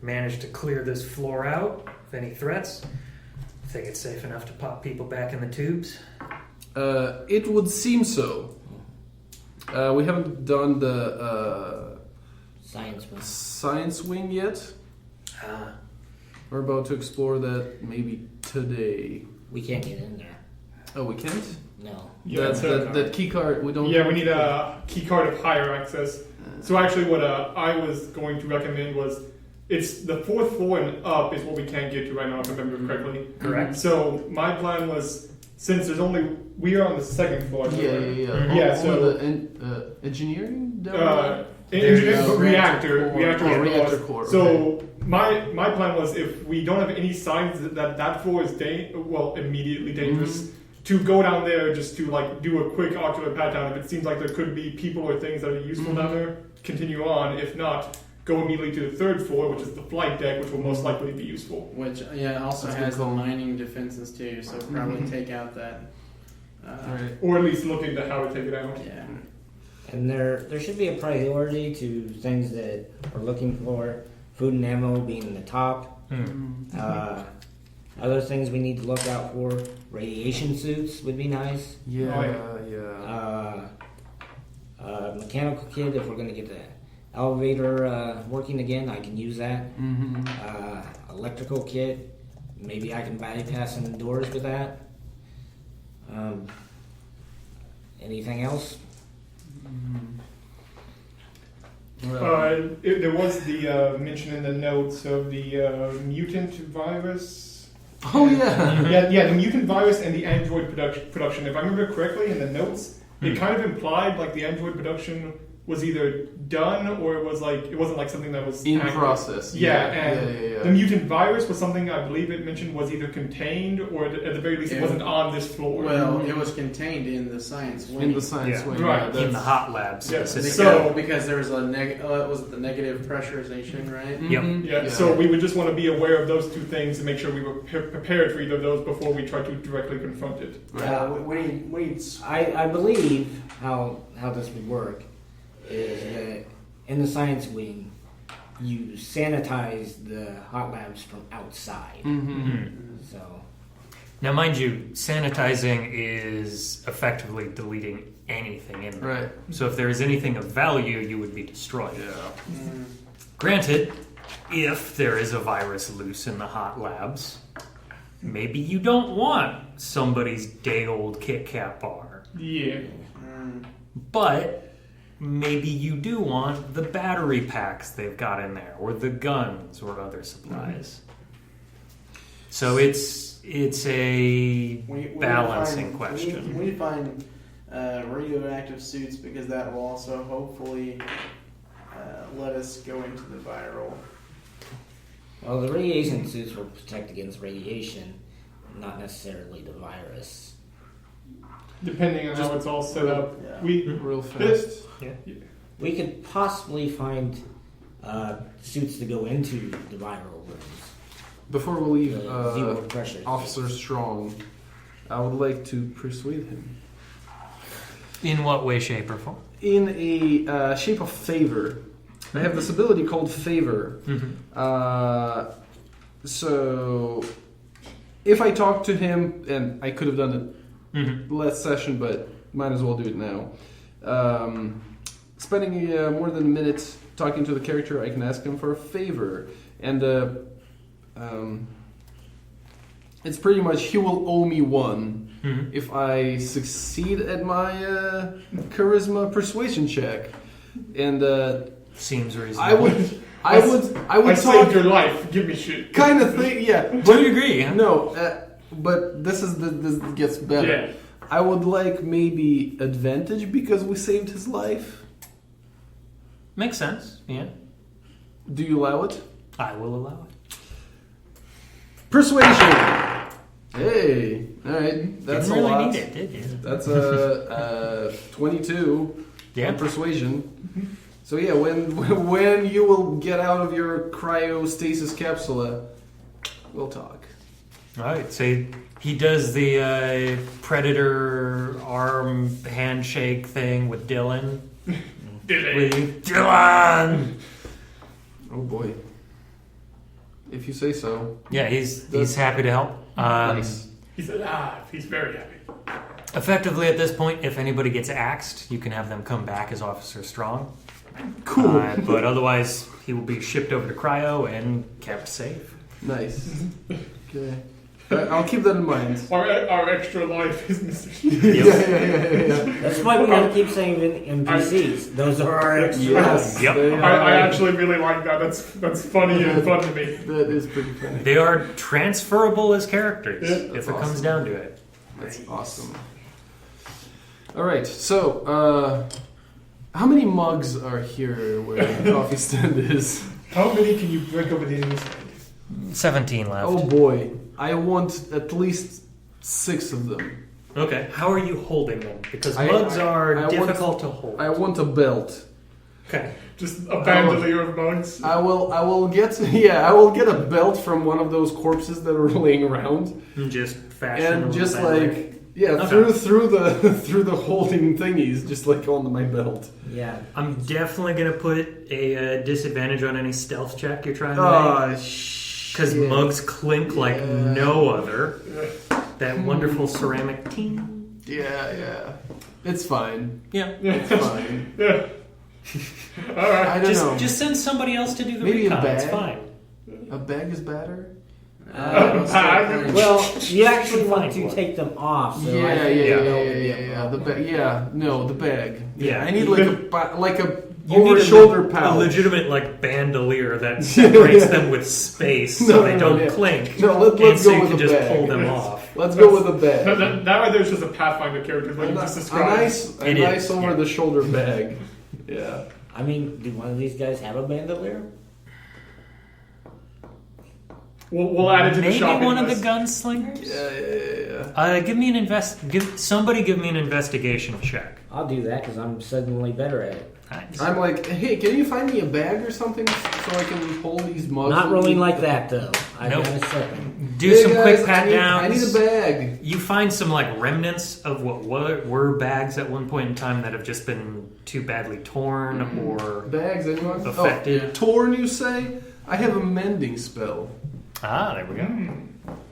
Speaker 3: managed to clear this floor out of any threats, I think it's safe enough to pop people back in the tubes.
Speaker 2: It would seem so. We haven't done the science wing yet. We're about to explore that maybe today.
Speaker 4: We can't get in there.
Speaker 2: Oh, we can't?
Speaker 4: No.
Speaker 5: Yeah,
Speaker 2: that key card, we don't...
Speaker 5: Yeah, we need a key card of higher access. So actually what I was going to recommend was, it's the 4th floor and up is what we can't get to right now, if I remember correctly.
Speaker 3: Correct.
Speaker 5: So my plan was, since we are on the 2nd floor.
Speaker 2: Yeah.
Speaker 5: Yeah, so...
Speaker 2: the engineering?
Speaker 5: Reactor
Speaker 2: core.
Speaker 5: So
Speaker 2: okay.
Speaker 5: my plan was, if we don't have any signs that floor is immediately dangerous, to go down there just to like do a quick ocular pat down. If it seems like there could be people or things that are useful down there, continue on. If not, go immediately to the third floor, which is the flight deck, which will most likely be useful.
Speaker 1: Which also
Speaker 2: That's
Speaker 1: has
Speaker 2: good
Speaker 1: the
Speaker 2: call.
Speaker 1: mining defenses too, so probably
Speaker 2: Mhm.
Speaker 1: take out that.
Speaker 2: Right.
Speaker 5: Or at least look into how to take it out.
Speaker 1: Yeah.
Speaker 4: And there should be a priority to things that we're looking for. Food and ammo being the top. Other things we need to look out for. Radiation suits would be nice.
Speaker 2: Yeah,
Speaker 4: Mechanical kit, if we're going to get the elevator working again, I can use that. Electrical kit, maybe I can bypass some doors with that. Anything else?
Speaker 5: There was the mention in the notes of the mutant virus.
Speaker 2: Oh yeah.
Speaker 5: Yeah, the mutant virus and the android production. If I remember correctly, in the notes, it kind of implied like the android production was either done or it wasn't like something that was
Speaker 2: In
Speaker 5: active.
Speaker 2: process.
Speaker 5: Yeah, and
Speaker 2: yeah.
Speaker 5: the mutant virus was something I believe it mentioned was either contained or at the very least it wasn't on this floor.
Speaker 1: Well, it was contained in the science wing.
Speaker 2: In the science
Speaker 3: Yeah.
Speaker 2: wing.
Speaker 5: Right.
Speaker 2: Yeah,
Speaker 3: In the hot labs.
Speaker 5: Yeah.
Speaker 1: because,
Speaker 5: So-
Speaker 1: because there was a was it the negative pressurization, right?
Speaker 3: Yep.
Speaker 5: Yeah, so we would just want to be aware of those two things and make sure we were prepared for either of those before we try to directly confront it.
Speaker 4: I believe how this would work is that in the science wing, you sanitize the hot labs from outside. So
Speaker 3: Now, mind you, sanitizing is effectively deleting anything in there.
Speaker 2: Right.
Speaker 3: So if there is anything of value, you would be destroyed.
Speaker 2: Yeah.
Speaker 3: Granted, if there is a virus loose in the hot labs, maybe you don't want somebody's day-old Kit Kat bar.
Speaker 5: Yeah.
Speaker 3: But maybe you do want the battery packs they've got in there, or the guns, or other supplies. So it's a balancing question.
Speaker 1: We need to find radioactive suits because that will also hopefully let us go into the viral.
Speaker 4: well, the radiation suits will protect against radiation, not necessarily the virus.
Speaker 5: Depending on how it's all set up.
Speaker 1: Yeah.
Speaker 2: Real fast.
Speaker 4: We could possibly find suits to go into the viral rooms.
Speaker 2: Before we leave,
Speaker 4: The zero pressure.
Speaker 2: Officer Strong, I would like to persuade him
Speaker 3: In what way, shape, or form?
Speaker 2: in a shape of favor. I have this ability called favor. So if I talk to him, and I could have done it last session, but might as well do it now. Spending more than a minute talking to the character, I can ask him for a favor, and it's pretty much he will owe me one if I succeed at my charisma persuasion check, and
Speaker 3: Seems reasonable.
Speaker 2: I would
Speaker 5: saved
Speaker 2: talk
Speaker 5: your life. Give me shit.
Speaker 2: kind of thing, yeah.
Speaker 3: Do you agree? Huh?
Speaker 2: No, but this gets better.
Speaker 5: Yeah.
Speaker 2: I would like maybe advantage because we saved his life.
Speaker 3: Makes sense. Yeah,
Speaker 2: Do you allow it?
Speaker 3: I will allow it.
Speaker 2: Persuasion. Hey, all right, that's
Speaker 3: Didn't
Speaker 2: a
Speaker 3: really
Speaker 2: lot.
Speaker 3: need it, did you?
Speaker 2: That's a 22
Speaker 3: Yeah.
Speaker 2: on persuasion. So yeah, when you will get out of your cryostasis capsule, we'll talk.
Speaker 3: All right. So he does the predator arm handshake thing with Dylan. Dylan.
Speaker 2: Oh boy. If you say so.
Speaker 3: Yeah, he's happy to help.
Speaker 2: Nice.
Speaker 5: He's alive. He's very happy.
Speaker 3: Effectively, at this point, if anybody gets axed, you can have them come back as Officer Strong.
Speaker 2: Cool.
Speaker 3: But otherwise, he will be shipped over to cryo and kept safe.
Speaker 2: Nice. Okay. I'll keep that in mind.
Speaker 5: Our extra life is missing.
Speaker 2: Yeah.
Speaker 4: That's why we gotta keep saying NPCs. Those are our extra
Speaker 2: Yes.
Speaker 3: Yep.
Speaker 2: they
Speaker 5: I
Speaker 2: are.
Speaker 5: actually really like that. That's funny and fun to me.
Speaker 2: That is pretty funny.
Speaker 3: They are transferable as characters
Speaker 5: Yeah,
Speaker 3: if
Speaker 2: that's
Speaker 3: it comes
Speaker 2: awesome.
Speaker 3: down to it.
Speaker 2: That's awesome. All right. So, how many mugs are here where the coffee stand is?
Speaker 5: How many can you break over the enemy's head?
Speaker 3: 17 left.
Speaker 2: Oh boy, I want at least 6 of them.
Speaker 3: Okay. How are you holding them? Because
Speaker 2: I
Speaker 3: mugs are
Speaker 2: want-
Speaker 3: difficult to hold.
Speaker 2: I want a belt.
Speaker 3: Okay.
Speaker 5: Just a bandolier of mugs.
Speaker 2: I will get a belt from one of those corpses that are laying around,
Speaker 3: And just fashion
Speaker 2: and just
Speaker 3: bandolier.
Speaker 2: like through the holding thingies, just like on my belt.
Speaker 4: Yeah.
Speaker 3: I'm definitely gonna put a disadvantage on any stealth check you're trying to make. Because mugs clink like no other. That wonderful ceramic ting.
Speaker 2: Yeah. It's fine.
Speaker 3: Yeah.
Speaker 2: It's fine.
Speaker 5: Yeah. All right.
Speaker 2: I don't know.
Speaker 3: Just send somebody else to do the
Speaker 2: Maybe a
Speaker 3: recon. It's
Speaker 2: bag?
Speaker 3: fine.
Speaker 2: A bag is better.
Speaker 4: Well, you actually want
Speaker 3: Fine.
Speaker 4: to take them off. So I
Speaker 2: Yeah.
Speaker 4: think the belt would be a
Speaker 2: The
Speaker 4: problem.
Speaker 2: bag. Yeah. No, the bag.
Speaker 3: Yeah.
Speaker 2: I need like a
Speaker 3: You need
Speaker 2: over shoulder
Speaker 3: a
Speaker 2: pouch.
Speaker 3: legitimate like bandolier that separates them with space so they don't clink.
Speaker 2: No, let's
Speaker 3: and so
Speaker 2: go
Speaker 3: you
Speaker 2: with
Speaker 3: can
Speaker 2: a
Speaker 3: just
Speaker 2: bag.
Speaker 3: pull them off.
Speaker 2: Let's go with a bag.
Speaker 5: That right there is just a Pathfinder character, like you just
Speaker 2: A
Speaker 5: described.
Speaker 2: nice
Speaker 3: It is,
Speaker 2: over the shoulder bag. Yeah.
Speaker 4: I mean, do one of these guys have a bandolier?
Speaker 5: We'll add it to the
Speaker 3: Maybe
Speaker 5: shopping
Speaker 3: one of
Speaker 5: list.
Speaker 3: the gunslingers.
Speaker 2: Yeah.
Speaker 3: Give me an somebody give me an investigation check.
Speaker 4: I'll do that because I'm suddenly better at it.
Speaker 3: Nice.
Speaker 2: I'm like, hey, can you find me a bag or something so I can hold these mugs?
Speaker 4: Not rolling like that though. I
Speaker 3: Nope.
Speaker 4: got a 7.
Speaker 3: Do
Speaker 2: Hey,
Speaker 3: some
Speaker 2: guys,
Speaker 3: quick pat downs.
Speaker 2: I need a bag.
Speaker 3: You find some like remnants of what were bags at one point in time that have just been too badly torn or
Speaker 2: Bags, anyone?
Speaker 3: affected.
Speaker 2: Oh, torn, you say? I have a mending spell.
Speaker 3: There we go.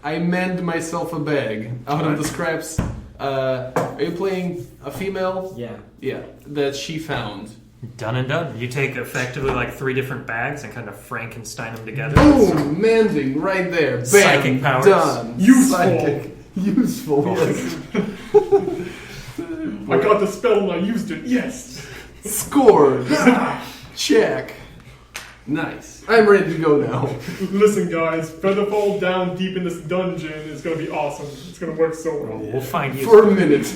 Speaker 2: I mend myself a bag out of the scraps. Are you playing a female?
Speaker 4: Yeah.
Speaker 2: Yeah, that she found.
Speaker 3: Done and done. You take effectively like 3 different bags and kind of Frankenstein them together.
Speaker 2: Boom! Mending right there. Bam!
Speaker 3: Psychic powers.
Speaker 2: Done.
Speaker 5: Useful.
Speaker 2: Psychic. Useful. Yes.
Speaker 5: I got the spell and I used it. Yes.
Speaker 2: Scored. Check. Nice. I'm ready to go now.
Speaker 5: Listen, guys, Featherfall down deep in this dungeon is going to be awesome. It's going to work so well.
Speaker 3: We'll find you.
Speaker 2: For a minute.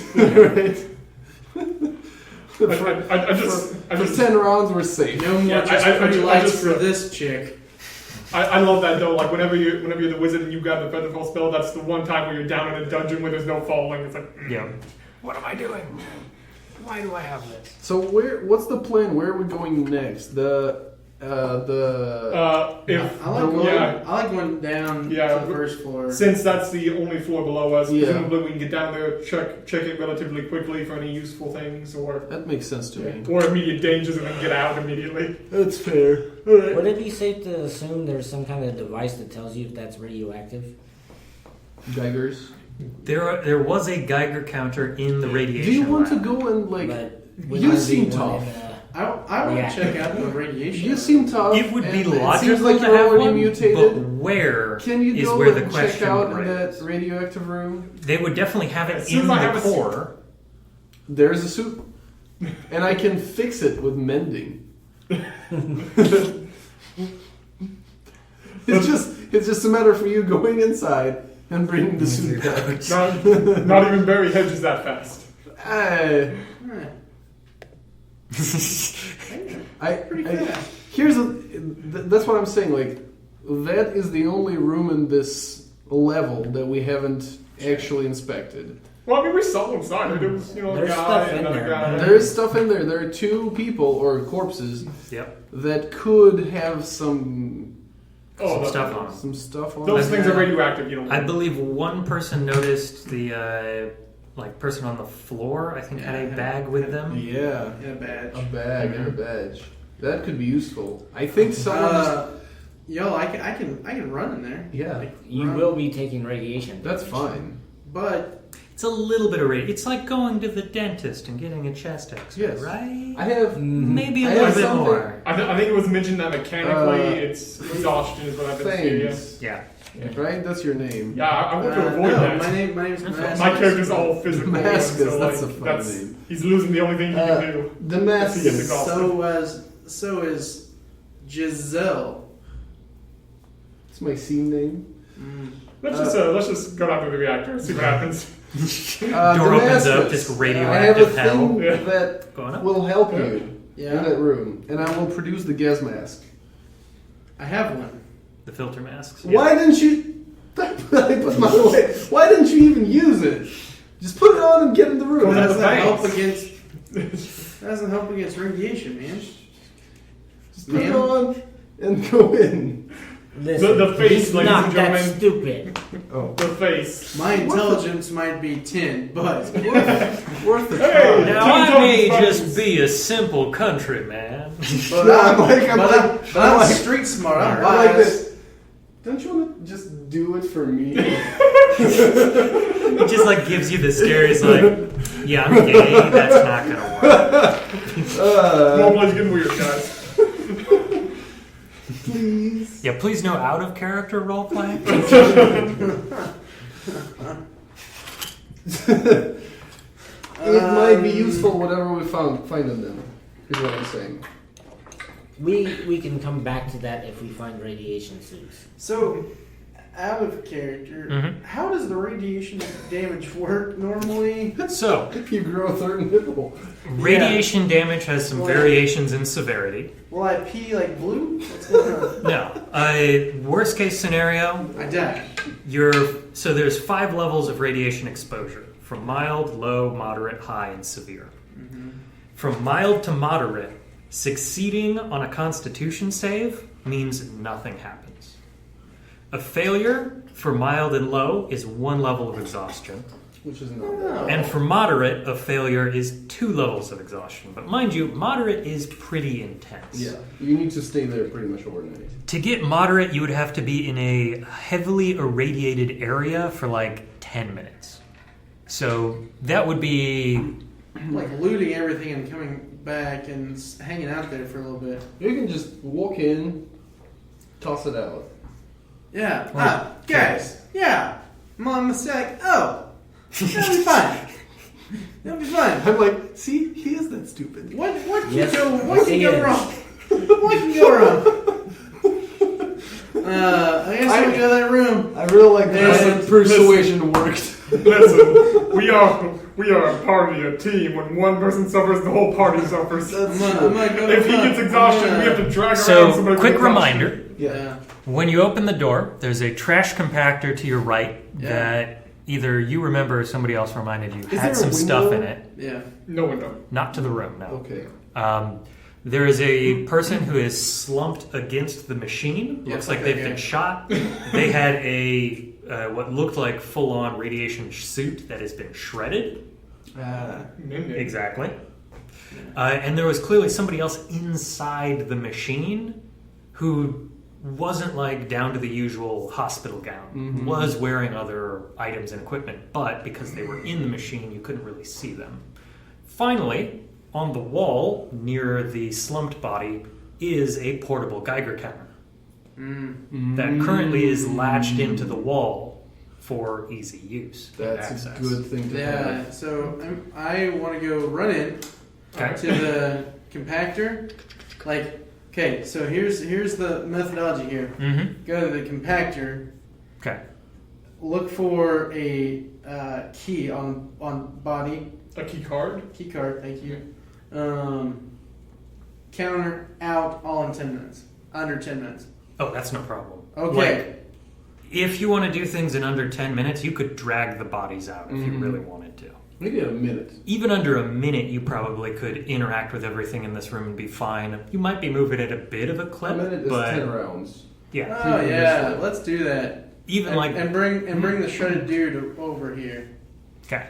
Speaker 2: Right?
Speaker 5: I just
Speaker 2: For 10 rounds, we're safe.
Speaker 1: No more
Speaker 5: Yeah,
Speaker 1: just
Speaker 5: I
Speaker 1: pretty
Speaker 5: just-
Speaker 1: lights for this chick.
Speaker 5: I love that though. Like whenever you're the wizard and you got the Featherfall spell, that's the one time where you're down in a dungeon where there's no falling. It's like,
Speaker 3: Yeah.
Speaker 5: what am I doing? Why do I have this?
Speaker 2: So what's the plan? Where are we going next?
Speaker 5: If
Speaker 1: I like going down
Speaker 5: Yeah,
Speaker 1: to the first floor.
Speaker 5: since that's the only floor below us,
Speaker 2: Yeah.
Speaker 5: presumably we can get down there, check it relatively quickly for any useful things or
Speaker 2: That makes sense to me.
Speaker 5: or immediate dangers and then get out immediately.
Speaker 2: That's fair. Alright.
Speaker 4: Would it be safe to assume there's some kind of device that tells you if that's radioactive?
Speaker 2: Geigers.
Speaker 3: There was a Geiger counter in the radiation.
Speaker 2: Do you want to
Speaker 3: lab.
Speaker 2: go and like?
Speaker 4: But
Speaker 2: You seem tough.
Speaker 1: I want
Speaker 4: Yeah.
Speaker 1: to check out the radiation.
Speaker 2: You seem tough.
Speaker 3: It would be
Speaker 2: and It
Speaker 3: logical
Speaker 2: seems like
Speaker 3: to
Speaker 2: you're
Speaker 3: have
Speaker 2: already
Speaker 3: one,
Speaker 2: mutated.
Speaker 3: but where
Speaker 2: Can you
Speaker 3: is
Speaker 2: go
Speaker 3: where the
Speaker 2: and check
Speaker 3: question
Speaker 2: out
Speaker 3: would
Speaker 2: in
Speaker 3: raise.
Speaker 2: that radioactive room?
Speaker 3: They would definitely have it
Speaker 5: As soon
Speaker 3: in
Speaker 5: as I
Speaker 3: the
Speaker 5: have a suit.
Speaker 3: core.
Speaker 2: There's a suit, and I can fix it with mending. It's just a matter for you going inside and bringing the suit back.
Speaker 5: Not even Barry hedges that fast.
Speaker 2: That's what I'm saying. Like, that is the only room in this level that we haven't actually inspected.
Speaker 5: Well, I mean, we saw inside. There was, a
Speaker 4: There's
Speaker 5: guy,
Speaker 4: stuff in
Speaker 5: another
Speaker 4: there.
Speaker 5: guy.
Speaker 2: There is stuff in there. There are 2 people or corpses
Speaker 3: Yep.
Speaker 2: that could have some
Speaker 5: Oh,
Speaker 3: Stuff on 'em.
Speaker 2: stuff on.
Speaker 5: Those
Speaker 2: them.
Speaker 5: things are radioactive. You don't.
Speaker 3: I believe one person noticed the person on the floor. I think had a bag with them.
Speaker 2: Yeah,
Speaker 1: In a badge.
Speaker 2: a bag and a badge. That could be useful. I think someone.
Speaker 1: Yo, I can run in there.
Speaker 2: Yeah,
Speaker 4: You will be taking radiation.
Speaker 2: that's fine.
Speaker 1: But
Speaker 3: It's a little bit of radiation. It's like going to the dentist and getting a chest X-ray,
Speaker 2: Yes.
Speaker 3: right?
Speaker 2: I have.
Speaker 3: Maybe a
Speaker 2: I
Speaker 3: little
Speaker 2: have
Speaker 3: bit
Speaker 2: something-
Speaker 3: more.
Speaker 5: I think it was mentioned that mechanically
Speaker 2: Uh,
Speaker 5: it's exhaustion is what I've been seeing.
Speaker 2: Things.
Speaker 3: Yeah.
Speaker 2: Right? That's your name.
Speaker 5: Yeah, I want to avoid
Speaker 1: no,
Speaker 5: that.
Speaker 1: my name's Damascus.
Speaker 5: My character's all physical.
Speaker 2: Damascus,
Speaker 5: so,
Speaker 2: that's
Speaker 5: like,
Speaker 2: a fun name.
Speaker 5: He's losing the only thing he can do. He gets
Speaker 2: Damascus.
Speaker 5: exhausted.
Speaker 1: So is Jazell.
Speaker 2: It's my scene name.
Speaker 5: Let's just go down to the reactor and see what happens.
Speaker 3: Door opens up,
Speaker 2: Damascus.
Speaker 3: just
Speaker 2: I have a
Speaker 3: radioactive
Speaker 2: thing
Speaker 3: hell.
Speaker 5: Yeah.
Speaker 2: that
Speaker 3: Going up?
Speaker 2: will help you
Speaker 1: Yeah.
Speaker 2: in that room, and I will produce the gas mask.
Speaker 1: I have one.
Speaker 3: The filter masks.
Speaker 2: Why didn't you? I put my away. Why didn't you even use it? Just put it on and get in the room.
Speaker 5: Well,
Speaker 1: That
Speaker 5: that's
Speaker 1: doesn't
Speaker 5: the
Speaker 1: help
Speaker 5: bangs.
Speaker 1: against. That doesn't help against radiation, man.
Speaker 2: Put on and go in.
Speaker 4: Listen,
Speaker 5: The face,
Speaker 4: he's
Speaker 5: ladies
Speaker 4: not
Speaker 5: and
Speaker 4: that
Speaker 5: gentlemen.
Speaker 4: stupid.
Speaker 2: Oh,
Speaker 5: The face.
Speaker 1: My intelligence might be 10, but
Speaker 2: worth the
Speaker 5: Hey!
Speaker 2: try.
Speaker 3: Now, I may just be a simple countryman.
Speaker 1: but
Speaker 2: I'm
Speaker 1: I'm
Speaker 2: like,
Speaker 1: street smart. I'm
Speaker 2: I'm like
Speaker 1: biased.
Speaker 2: this. Don't you want to just do it for me?
Speaker 3: It just like gives you the scariest like, yeah, I'm gay. That's not gonna work.
Speaker 5: Roleplay's getting weird, guys.
Speaker 2: Please.
Speaker 3: Yeah, please no out of character roleplay.
Speaker 2: It might be useful, whatever we find in them, is what I'm saying.
Speaker 4: We can come back to that if we find radiation suits.
Speaker 1: So, out of character,
Speaker 3: Mhm.
Speaker 1: how does the radiation damage work normally?
Speaker 3: So,
Speaker 2: If you grow a third nipple.
Speaker 3: radiation damage has some
Speaker 1: Well-
Speaker 3: variations in severity.
Speaker 1: Will I pee like blue? What's going on?
Speaker 3: No, worst case scenario,
Speaker 1: I die.
Speaker 3: so there's 5 levels of radiation exposure, from mild, low, moderate, high, and severe. From mild to moderate, succeeding on a constitution save means nothing happens. A failure for mild and low is 1 level of exhaustion.
Speaker 2: Which is not bad.
Speaker 3: And for moderate, a failure is 2 levels of exhaustion. But mind you, moderate is pretty intense.
Speaker 2: Yeah, you need to stay there pretty much overnight.
Speaker 3: To get moderate, you would have to be in a heavily irradiated area for like 10 minutes. So that would be...
Speaker 1: Like looting everything and coming back and hanging out there for a little bit.
Speaker 2: You can just walk in, toss it out.
Speaker 1: Yeah.
Speaker 3: Well,
Speaker 1: Guys. Yeah. Mom mistake. Oh. That'll be fine. That'll be fine.
Speaker 2: I'm like, see, he is that stupid.
Speaker 1: What can
Speaker 4: Yes,
Speaker 1: what can
Speaker 4: he
Speaker 1: go
Speaker 4: is.
Speaker 1: wrong? What can go wrong? I guess I'll go to that room.
Speaker 2: I really like
Speaker 1: Listen,
Speaker 2: that persuasion worked.
Speaker 5: Listen, we are a party, a team. When one person suffers, the whole party suffers.
Speaker 1: I'm gonna go
Speaker 5: If he gets exhaustion, we have to drag around
Speaker 3: So,
Speaker 5: somebody
Speaker 3: quick
Speaker 5: with exhaustion.
Speaker 3: reminder.
Speaker 1: Yeah.
Speaker 3: When you open the door, there's a trash compactor to your right
Speaker 1: Yeah.
Speaker 3: that either you remember or somebody else reminded you
Speaker 2: there
Speaker 3: had
Speaker 2: a
Speaker 3: some stuff in
Speaker 2: window?
Speaker 3: it.
Speaker 1: Yeah.
Speaker 5: No window.
Speaker 3: Not to the room, no.
Speaker 2: Okay.
Speaker 3: There is a person who is slumped against the machine.
Speaker 1: Yeah,
Speaker 3: Looks like
Speaker 1: okay,
Speaker 3: they've
Speaker 1: yeah.
Speaker 3: been shot. They had a what looked like full-on radiation suit that has been shredded. Exactly. And there was clearly somebody else inside the machine who wasn't like down to the usual hospital gown. Was wearing other items and equipment, but because they were in the machine, you couldn't really see them. Finally, on the wall near the slumped body is a portable Geiger counter that currently is latched into the wall for easy use. and
Speaker 2: That's
Speaker 3: access.
Speaker 2: a good thing to
Speaker 1: Yeah.
Speaker 2: have.
Speaker 1: So I want to go run in
Speaker 3: Okay.
Speaker 1: to the compactor. Like, okay, so here's the methodology here.
Speaker 3: Mm-hmm.
Speaker 1: Go to the compactor.
Speaker 3: Okay.
Speaker 1: Look for a key on body.
Speaker 5: A key card.
Speaker 1: Key card, thank you. Counter out all in 10 minutes. Under 10 minutes.
Speaker 3: Oh, that's no problem.
Speaker 1: Okay.
Speaker 3: Like, if you want to do things in under 10 minutes, you could drag the bodies out if you really wanted to.
Speaker 2: Maybe a minute.
Speaker 3: Even under a minute, you probably could interact with everything in this room and be fine. You might be moving at a bit of a clip,
Speaker 2: A minute is
Speaker 3: but
Speaker 2: 10 rounds.
Speaker 3: yeah.
Speaker 1: Oh yeah, let's do that.
Speaker 3: Even
Speaker 1: and,
Speaker 3: like
Speaker 1: and bring the shredded dude over here.
Speaker 3: okay.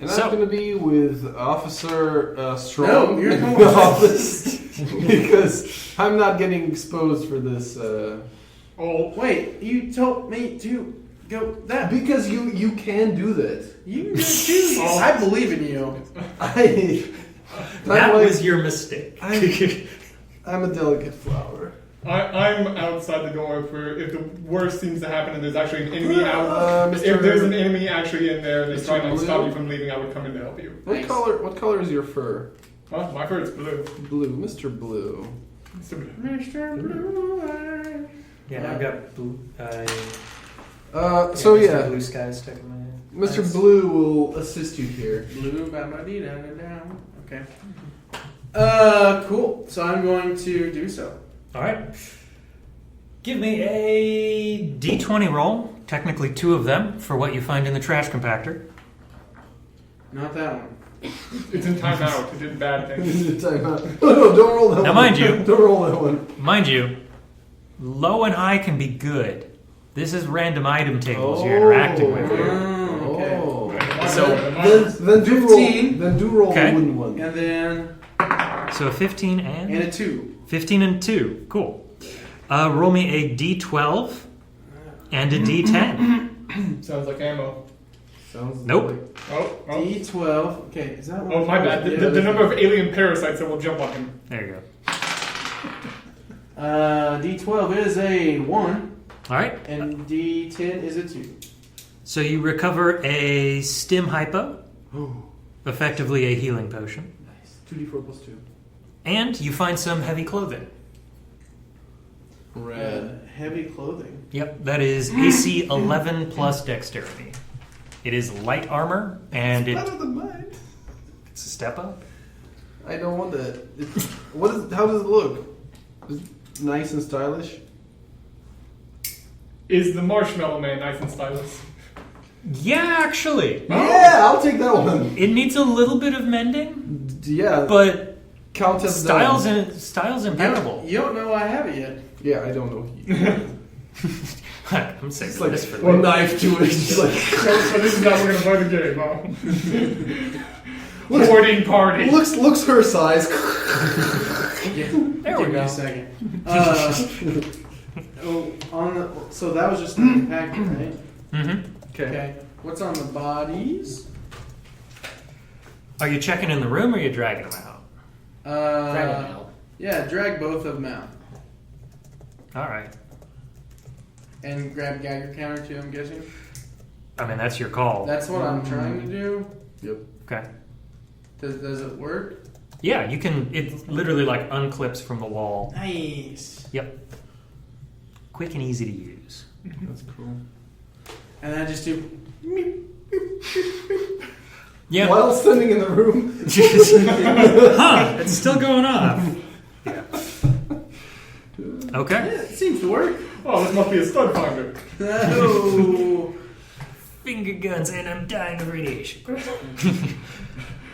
Speaker 2: And
Speaker 3: So-
Speaker 2: I'm going to be with Officer Strong
Speaker 1: No, you're
Speaker 2: in
Speaker 1: going
Speaker 2: the
Speaker 1: with-
Speaker 2: office because I'm not getting exposed for this.
Speaker 5: Oh,
Speaker 1: Wait, you told me to go that.
Speaker 2: Because you can do that.
Speaker 1: You can just do this. I believe in you.
Speaker 3: That
Speaker 2: I'm like-
Speaker 3: was your mistake.
Speaker 2: I'm a delicate flower.
Speaker 5: I'm outside the door if the worst seems to happen and there's actually an enemy out.
Speaker 2: Mr.
Speaker 5: If there's an enemy actually in there and they're
Speaker 2: Mr.
Speaker 5: trying to
Speaker 2: Blue?
Speaker 5: stop you from leaving, I would come in to help you.
Speaker 2: What
Speaker 1: Nice.
Speaker 2: color is your fur?
Speaker 5: Well, my fur is blue.
Speaker 2: Blue, Mr. Blue.
Speaker 1: Mr. Blue Eye.
Speaker 3: Yeah, I've got blue.
Speaker 2: So yeah,
Speaker 3: blue sky stuck in my head.
Speaker 2: Mr.
Speaker 3: Nice.
Speaker 2: Blue will assist you here.
Speaker 1: Blue ba ba dee da da da. Okay. Cool. So I'm going to do so.
Speaker 3: All right. Give me a d20 roll. Technically 2 of them for what you find in the trash compactor.
Speaker 1: Not that one.
Speaker 5: It's in timeout. It did bad things.
Speaker 2: No, don't roll that
Speaker 3: Now,
Speaker 2: one.
Speaker 3: mind you-
Speaker 2: Don't roll that one.
Speaker 3: Mind you, low and high can be good. This is random item tables you're interacting with here.
Speaker 1: Okay.
Speaker 2: Oh.
Speaker 3: So,
Speaker 2: Then do
Speaker 1: 15.
Speaker 2: roll
Speaker 3: Okay.
Speaker 2: the wooden one.
Speaker 1: And then
Speaker 3: So a 15
Speaker 1: and
Speaker 3: and
Speaker 1: a 2.
Speaker 3: 15 and 2. Cool. Roll me a D12 and a D10.
Speaker 5: Sounds like ammo.
Speaker 2: Sounds
Speaker 3: Nope.
Speaker 2: like-
Speaker 5: Oh.
Speaker 1: D12. Okay, is that one?
Speaker 5: Oh, my bad. The number of alien parasites that will jump on him.
Speaker 3: There you go.
Speaker 1: D12 is a 1,
Speaker 3: All right.
Speaker 1: and D10 is a 2.
Speaker 3: So you recover a stim hypo, effectively a healing potion,
Speaker 2: Nice. 2d4 plus 2.
Speaker 3: and you find some heavy clothing.
Speaker 2: Red.
Speaker 1: Heavy clothing.
Speaker 3: Yep, that is AC 11 plus dexterity. It is light armor, and
Speaker 2: Better than mine.
Speaker 3: it's a step up.
Speaker 2: I don't want that. How does it look? Is it nice and stylish?
Speaker 5: Is the Marshmallow Man nice and stylish?
Speaker 3: Yeah, actually.
Speaker 2: Yeah, I'll take that one.
Speaker 3: It needs a little bit of mending,
Speaker 2: Yeah,
Speaker 3: but
Speaker 2: count as
Speaker 3: style's
Speaker 2: done.
Speaker 3: style's impeccable.
Speaker 1: You don't know I have it yet.
Speaker 2: Yeah, I don't know.
Speaker 3: I'm saving
Speaker 2: It's like
Speaker 3: this for
Speaker 2: one
Speaker 3: later.
Speaker 2: knife to it. It's like
Speaker 5: So this is how we're gonna play the game, huh? Boarding party.
Speaker 2: looks her size.
Speaker 3: There we
Speaker 1: Give me
Speaker 3: go.
Speaker 1: a second. So that was just the packet, right?
Speaker 3: Mm-hmm.
Speaker 1: Okay. What's on the bodies?
Speaker 3: Are you checking in the room or are you dragging them out?
Speaker 4: Drag it out.
Speaker 1: Yeah, drag both of them out.
Speaker 3: All right.
Speaker 1: And grab Geiger counter too, I'm guessing.
Speaker 3: I mean, that's your call.
Speaker 1: That's what I'm trying to do.
Speaker 2: Yep.
Speaker 3: Okay.
Speaker 1: Does it work?
Speaker 3: Yeah, you can. It literally like unclips from the wall.
Speaker 1: Nice.
Speaker 3: Yep. Quick and easy to use.
Speaker 2: That's cool.
Speaker 1: And I just do.
Speaker 3: Yeah.
Speaker 2: While standing in the room.
Speaker 3: Huh? It's still going off. Yeah. Okay.
Speaker 1: Yeah, it seems to work.
Speaker 5: Oh, this must be a stud finder.
Speaker 1: No.
Speaker 3: Finger guns, and I'm dying of radiation.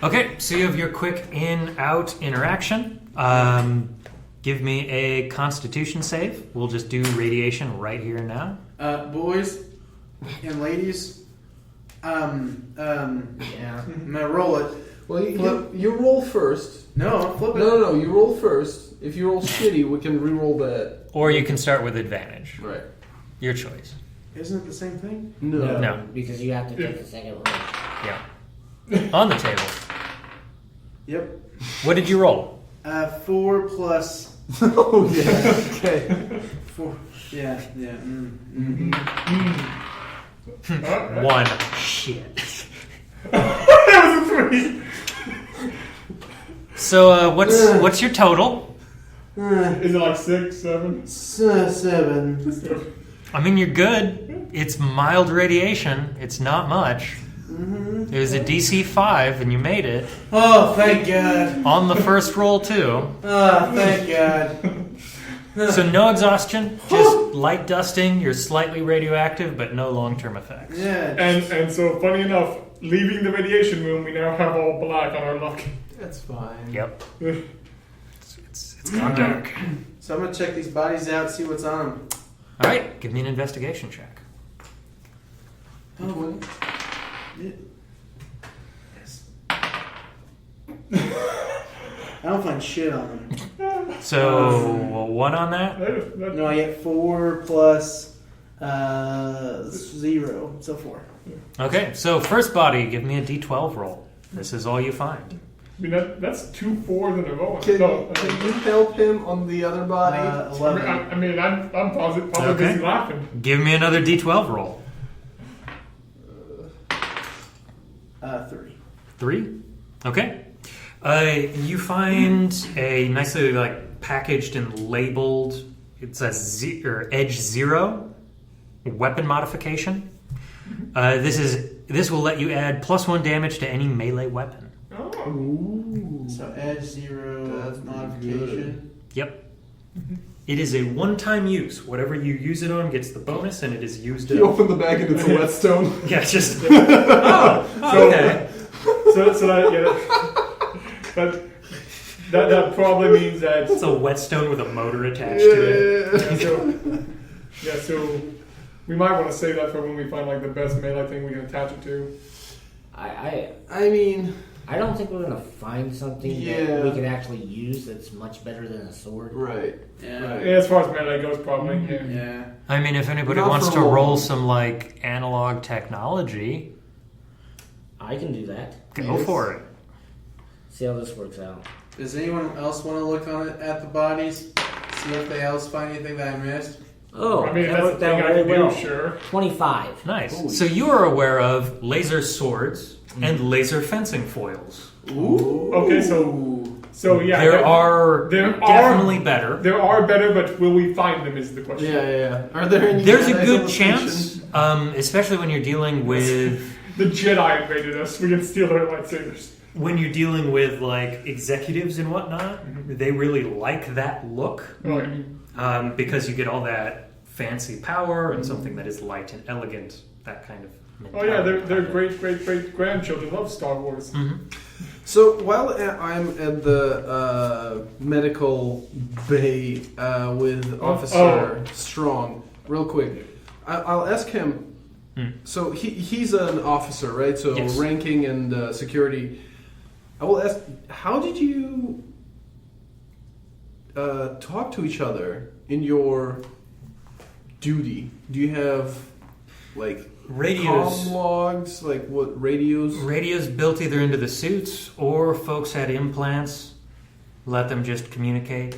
Speaker 3: Okay, so you have your quick in-out interaction. Give me a Constitution save. We'll just do radiation right here and now.
Speaker 1: Boys and ladies,
Speaker 4: Yeah.
Speaker 1: I'm gonna roll it.
Speaker 2: Well, you roll first.
Speaker 1: No, flip it.
Speaker 2: No, you roll first. If you roll shitty, we can re-roll that.
Speaker 3: Or you can start with advantage.
Speaker 2: Right.
Speaker 3: Your choice.
Speaker 1: Isn't it the same thing?
Speaker 3: No.
Speaker 4: Because you have to take a second roll.
Speaker 3: Yeah. On the table.
Speaker 1: Yep.
Speaker 3: What did you roll?
Speaker 1: 4 plus
Speaker 2: Oh yeah. Okay.
Speaker 1: 4. Yeah.
Speaker 5: Alright.
Speaker 3: 1. Shit.
Speaker 5: That was a 3.
Speaker 3: So what's your total?
Speaker 5: Is it like 6, 7?
Speaker 1: 7.
Speaker 3: I mean, you're good. It's mild radiation. It's not much.
Speaker 1: Mm-hmm.
Speaker 3: It was a DC 5, and you made it
Speaker 1: Oh, thank God.
Speaker 3: on the first roll too.
Speaker 1: Oh, thank God.
Speaker 3: So no exhaustion, just light dusting. You're slightly radioactive, but no long-term effects.
Speaker 1: Yeah.
Speaker 5: And so, funny enough, leaving the radiation room, we now have all black on our luck.
Speaker 2: That's fine.
Speaker 3: Yep. It's gone dark.
Speaker 1: So I'm gonna check these bodies out, see what's on them.
Speaker 3: All right, give me an investigation check.
Speaker 1: Oh, yes. I don't find shit on them.
Speaker 3: So 1 on that.
Speaker 1: No, I get 4 plus 0, so 4.
Speaker 3: Okay, so first body, give me a D12 roll. This is all you find.
Speaker 5: I mean, that's 2 4s in a row.
Speaker 2: Can
Speaker 5: No,
Speaker 2: you help him on the other body?
Speaker 1: 11.
Speaker 5: I mean, I'm probably
Speaker 3: Okay.
Speaker 5: busy laughing.
Speaker 3: Give me another D12 roll.
Speaker 1: 3.
Speaker 3: 3. Okay. You find a nicely packaged and labeled. It says Edge 0 weapon modification. This will let you add +1 damage to any melee weapon.
Speaker 5: Oh.
Speaker 2: Ooh.
Speaker 1: So edge 0
Speaker 2: That's
Speaker 1: modification.
Speaker 3: Yep. It is a one-time use. Whatever you use it on gets the bonus, and it is used
Speaker 2: You
Speaker 3: up.
Speaker 2: open the bag and it's a whetstone.
Speaker 3: Yeah, just. Oh, okay.
Speaker 5: So So that that probably means that.
Speaker 3: It's a whetstone with a motor attached to it.
Speaker 5: So we might want to save that for when we find like the best melee thing we can attach it to.
Speaker 4: I
Speaker 2: mean,
Speaker 4: I don't think we're gonna find something that we can actually use that's much better than a sword.
Speaker 2: right.
Speaker 1: Yeah.
Speaker 2: Right.
Speaker 5: Yeah, as far as melee goes, probably. Yeah.
Speaker 1: Yeah.
Speaker 3: I mean, if anybody
Speaker 2: Not
Speaker 3: wants
Speaker 2: for
Speaker 3: to
Speaker 2: long.
Speaker 3: roll some like analog technology,
Speaker 4: I can do that.
Speaker 3: go
Speaker 2: Yes.
Speaker 3: for it.
Speaker 4: See how this works out.
Speaker 1: Does anyone else want to look on it at the bodies? See if they else find anything that I missed?
Speaker 4: Oh,
Speaker 5: I mean, if
Speaker 4: that
Speaker 5: that's the
Speaker 4: worked
Speaker 5: thing
Speaker 4: out
Speaker 5: I
Speaker 4: very
Speaker 5: can
Speaker 4: well.
Speaker 5: do, sure.
Speaker 4: 25.
Speaker 3: Nice.
Speaker 1: Holy
Speaker 3: So you are aware of laser swords and laser fencing foils.
Speaker 1: Ooh.
Speaker 5: Okay, so yeah,
Speaker 3: there are
Speaker 5: there
Speaker 3: definitely better.
Speaker 5: There are better, but will we find them is the question.
Speaker 2: Yeah. Are there any?
Speaker 3: There's a
Speaker 2: Jedi's on
Speaker 3: good
Speaker 2: the
Speaker 3: chance,
Speaker 2: station?
Speaker 3: especially when you're dealing with
Speaker 5: The Jedi invaded us. We can steal their lightsabers.
Speaker 3: like executives and whatnot. They really like that look
Speaker 5: Oh, yeah.
Speaker 3: because you get all that fancy power and something that is light and elegant. That kind of.
Speaker 5: Oh yeah,
Speaker 3: mentality.
Speaker 5: their great grandchildren love Star Wars.
Speaker 2: So while I'm at the medical bay with Officer Strong, real quick, I'll ask him. So he's an officer, right? So
Speaker 3: Yes.
Speaker 2: ranking and security. I will ask, how did you talk to each other in your duty? Do you have like
Speaker 3: Radios.
Speaker 2: comm logs? Like what radios?
Speaker 3: Radios built either into the suits or folks had implants. Let them just communicate.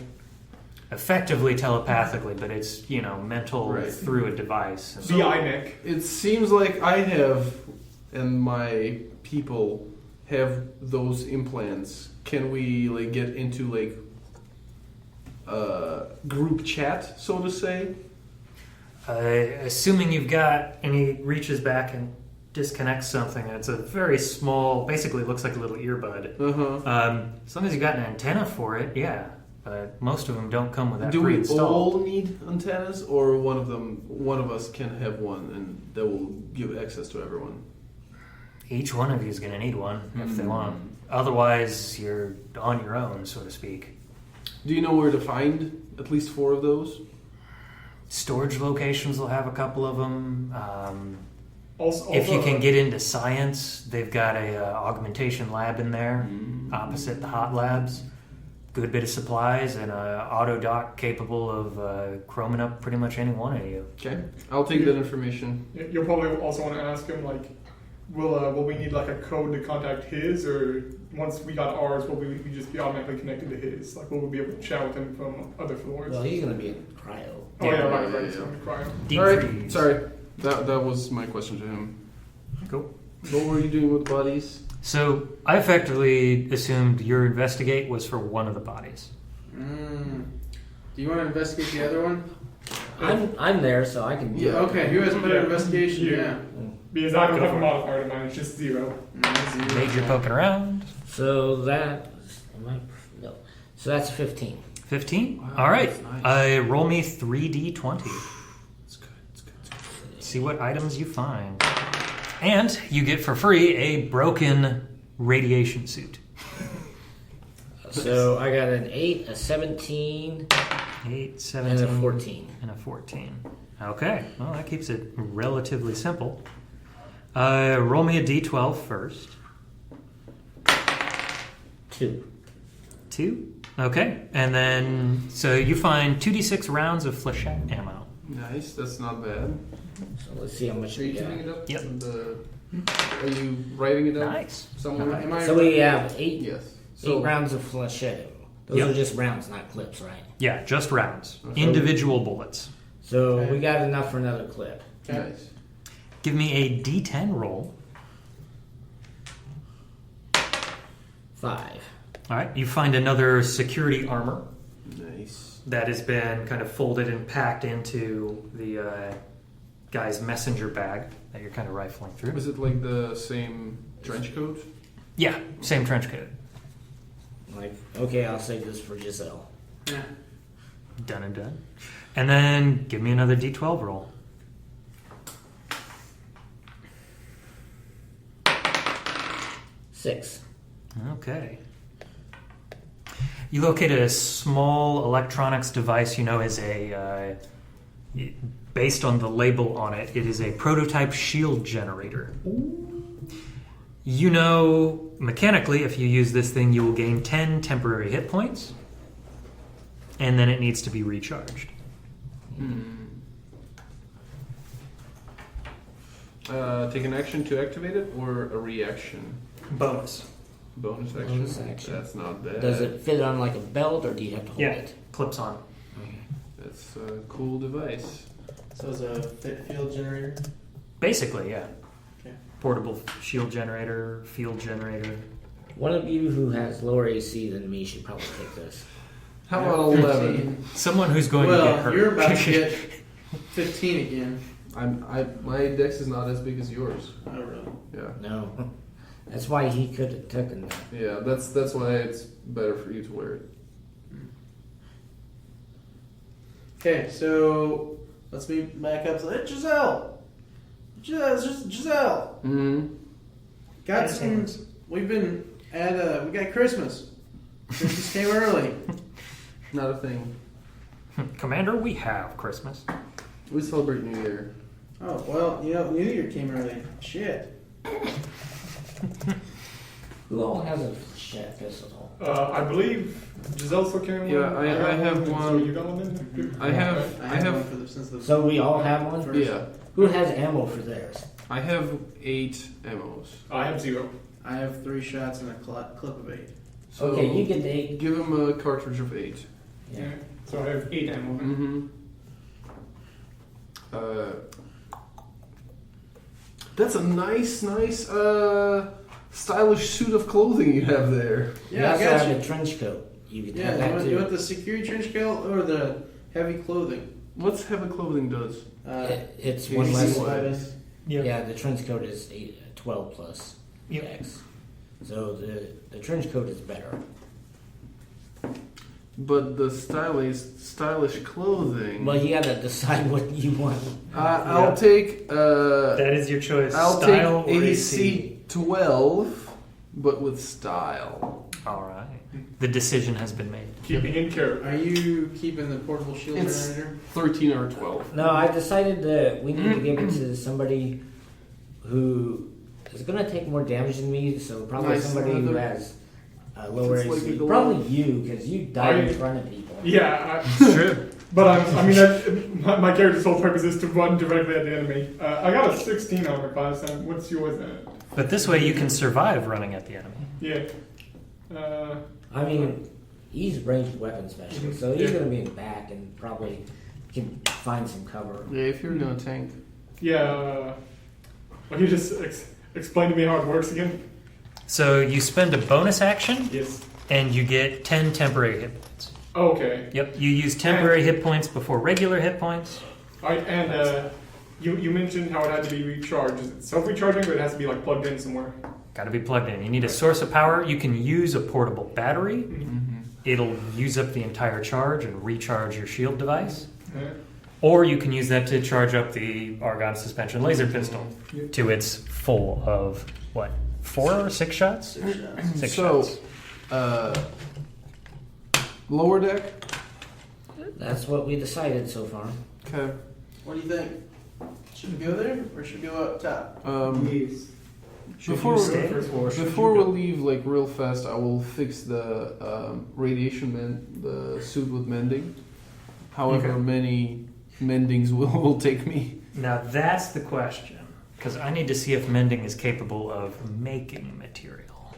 Speaker 3: Effectively telepathically, but it's, mental
Speaker 2: Right.
Speaker 3: through a device. And
Speaker 5: The INEC.
Speaker 2: It seems like I have, and my people have those implants. Can we like get into like group chat, so to say?
Speaker 3: Assuming you've got, and he reaches back and disconnects something. It's a very small, basically looks like a little earbud. As long as you've got an antenna for it, yeah. But most of them don't come with that
Speaker 2: Do we
Speaker 3: pre-installed.
Speaker 2: all need antennas, or one of us can have one, and that will give access to everyone?
Speaker 3: Each one of you is going to need one if they want. Otherwise, you're on your own, so to speak.
Speaker 2: Do you know where to find at least 4 of those?
Speaker 3: Storage locations will have a couple of them.
Speaker 5: Also,
Speaker 3: If you can get into science, they've got a augmentation lab in there opposite the hot labs. Good bit of supplies and a auto dock capable of chroming up pretty much any one of you.
Speaker 2: Okay, I'll take that information.
Speaker 5: You'll probably also want to ask him like, will we need like a code to contact his, or once we got ours, will we just be automatically connected to his? Like, will we be able to chat with him from other floors?
Speaker 4: Well, he's going to be in cryo.
Speaker 5: Oh yeah, right.
Speaker 2: yeah.
Speaker 5: So I'm crying.
Speaker 3: Deep
Speaker 2: All right,
Speaker 3: freeze.
Speaker 2: sorry. That was my question to him.
Speaker 3: Cool.
Speaker 2: What were you doing with bodies?
Speaker 3: So I effectively assumed your investigate was for one of the bodies.
Speaker 1: Do you want to investigate the other one?
Speaker 4: I'm there, so I can do
Speaker 2: Yeah,
Speaker 4: it.
Speaker 1: Okay, who has better investigation?
Speaker 5: You.
Speaker 1: Yeah.
Speaker 5: Because I don't
Speaker 3: Go
Speaker 5: have
Speaker 3: for
Speaker 5: a
Speaker 3: it.
Speaker 5: modifier to mine, it's just 0.
Speaker 3: Major poking around.
Speaker 4: So that... No. So that's a 15.
Speaker 3: 15?
Speaker 2: Wow,
Speaker 3: All right.
Speaker 2: that's nice.
Speaker 3: Roll me 3d20.
Speaker 2: It's good. It's good.
Speaker 3: See what items you find. And you get for free a broken radiation suit.
Speaker 4: So I got an 8, a 17,
Speaker 3: 8, 17,
Speaker 4: and a 14.
Speaker 3: and a 14. Okay, well that keeps it relatively simple. Roll me a d12 first.
Speaker 4: 2.
Speaker 3: 2. Okay, and then so you find 2d6 rounds of flechette ammo.
Speaker 2: Nice, that's not bad.
Speaker 4: So let's see how much
Speaker 2: Are
Speaker 4: we
Speaker 2: you
Speaker 4: got.
Speaker 2: typing it up?
Speaker 3: Yep.
Speaker 2: Are you writing it up?
Speaker 3: Nice.
Speaker 2: Somewhere?
Speaker 1: Am I
Speaker 4: So we have 8,
Speaker 2: Yes.
Speaker 4: 8 rounds of flechette. Those
Speaker 3: Yep.
Speaker 4: are just rounds, not clips, right?
Speaker 3: Yeah, just rounds.
Speaker 2: Okay.
Speaker 3: Individual bullets.
Speaker 4: So
Speaker 1: Okay.
Speaker 4: we got enough for another clip.
Speaker 2: Nice.
Speaker 3: Give me a d10 roll.
Speaker 4: 5.
Speaker 3: All right, you find another security armor
Speaker 2: Nice.
Speaker 3: that has been kind of folded and packed into the guy's messenger bag that you're kind of rifling through.
Speaker 2: Was it like the same trench coat?
Speaker 3: Yeah, same trench coat.
Speaker 4: Like, okay, I'll save this for Jazell.
Speaker 1: Yeah.
Speaker 3: Done and done. And then give me another d12 roll.
Speaker 4: 6.
Speaker 3: Okay. You locate a small electronics device you know is a, based on the label on it, it is a prototype shield generator. You know, mechanically, if you use this thing, you will gain 10 temporary hit points, and then it needs to be recharged.
Speaker 2: Take an action to activate it or a reaction?
Speaker 3: Bonus.
Speaker 2: Bonus action?
Speaker 4: Bonus action.
Speaker 2: That's not bad.
Speaker 4: Does it fit on like a belt, or do you have to hold it?
Speaker 3: Clips on.
Speaker 4: Okay.
Speaker 2: That's a cool device.
Speaker 1: So it's a field generator.
Speaker 3: Basically, yeah.
Speaker 1: Okay.
Speaker 3: Portable shield generator, field generator.
Speaker 4: One of you who has lower AC than me should probably take this.
Speaker 2: How about 11?
Speaker 3: Someone who's going to get
Speaker 1: Well,
Speaker 3: hurt.
Speaker 1: you're about to get 15 again.
Speaker 2: My dex is not as big as yours.
Speaker 1: Oh, really?
Speaker 2: Yeah.
Speaker 4: No. That's why he could have taken that.
Speaker 2: Yeah, that's why it's better for you to wear it.
Speaker 1: Okay, so let's be back up. Hey, Jazell! Jazell!
Speaker 2: Mm-hmm.
Speaker 1: Got
Speaker 3: Yes,
Speaker 1: some.
Speaker 3: Hans.
Speaker 1: We've been at. We got Christmas. Christmas came early.
Speaker 2: Not a thing.
Speaker 3: Commander, we have Christmas.
Speaker 2: We celebrate New Year.
Speaker 1: Oh, well, New Year came early. Shit.
Speaker 4: Who all has a shat pistol?
Speaker 5: I believe Jazell still carrying
Speaker 2: Yeah,
Speaker 5: one.
Speaker 2: I have
Speaker 5: So
Speaker 2: one.
Speaker 5: you got one then?
Speaker 2: I have
Speaker 1: one for since the
Speaker 4: So we all have one?
Speaker 1: first.
Speaker 2: yeah.
Speaker 4: Who has ammo for theirs?
Speaker 2: I have 8 ammos.
Speaker 5: I have 0.
Speaker 1: I have 3 shots and a clip of 8.
Speaker 2: So
Speaker 4: Okay, you get the 8.
Speaker 2: give him a cartridge of 8.
Speaker 5: Yeah. So I have 8 ammo.
Speaker 2: Mm-hmm. That's a nice, stylish suit of clothing you have there.
Speaker 4: You
Speaker 1: Yeah, I
Speaker 4: also
Speaker 1: got
Speaker 4: have
Speaker 1: you.
Speaker 4: a trench coat. You can
Speaker 1: Yeah,
Speaker 4: have that
Speaker 1: you
Speaker 4: too.
Speaker 1: want the security trench coat or the heavy clothing?
Speaker 2: What's heavy clothing does?
Speaker 4: It's
Speaker 2: you
Speaker 4: one
Speaker 2: see
Speaker 4: less.
Speaker 2: what-
Speaker 4: Yeah, the trench coat is 12 plus
Speaker 3: Yep.
Speaker 4: X. So the trench coat is better.
Speaker 2: But the stylish clothing.
Speaker 4: Well, you gotta decide what you want.
Speaker 2: I'll take.
Speaker 3: That is your choice.
Speaker 2: I'll
Speaker 3: Style
Speaker 2: take
Speaker 3: or
Speaker 2: AC 12, but with style.
Speaker 3: All right. The decision has been made.
Speaker 5: Keeping in care.
Speaker 1: Are you keeping the portable shield
Speaker 2: It's-
Speaker 1: generator?
Speaker 2: 13 or 12.
Speaker 4: No, I decided that we need to give it to somebody who is gonna take more damage than me. So probably
Speaker 2: Nice.
Speaker 4: somebody who has lower
Speaker 2: It's like
Speaker 4: AC.
Speaker 2: a glove.
Speaker 4: Probably you, because you died in front of people.
Speaker 5: Yeah,
Speaker 3: True.
Speaker 5: but my character's whole purpose is to run directly at the enemy. I got a 16 armor class, and what's yours then?
Speaker 3: But this way you can survive running at the enemy.
Speaker 5: Yeah.
Speaker 4: I mean, he's ranged weapon specialist, so he's
Speaker 5: Yeah.
Speaker 4: gonna be in the back and probably can find some cover.
Speaker 2: Yeah, if you're gonna tank.
Speaker 5: Yeah. Well, you just explain to me how it works again?
Speaker 3: So you spend a bonus action
Speaker 5: Yes.
Speaker 3: and you get 10 temporary hit points.
Speaker 5: Okay.
Speaker 3: Yep, you use temporary hit points before regular hit points.
Speaker 5: Alright, and you mentioned how it had to be recharged. Is it self-recharging, or it has to be like plugged in somewhere?
Speaker 3: Got to be plugged in. You need a source of power. You can use a portable battery. It'll use up the entire charge and recharge your shield device.
Speaker 5: Yeah.
Speaker 3: Or you can use that to charge up the Argon suspension laser pistol to its full of, what, 4 or 6 shots?
Speaker 1: 6 shots.
Speaker 3: 6
Speaker 2: So,
Speaker 3: shots.
Speaker 2: lower deck.
Speaker 4: That's what we decided so far.
Speaker 2: Okay.
Speaker 1: What do you think? Should we go there or should we go up top?
Speaker 3: Should
Speaker 2: Before
Speaker 3: you
Speaker 2: we-
Speaker 3: stay?
Speaker 2: Before we leave, like real fast, I will fix the radiation the suit with mending. However
Speaker 3: Okay.
Speaker 2: many mendings will take me.
Speaker 3: Now that's the question, because I need to see if mending is capable of making material.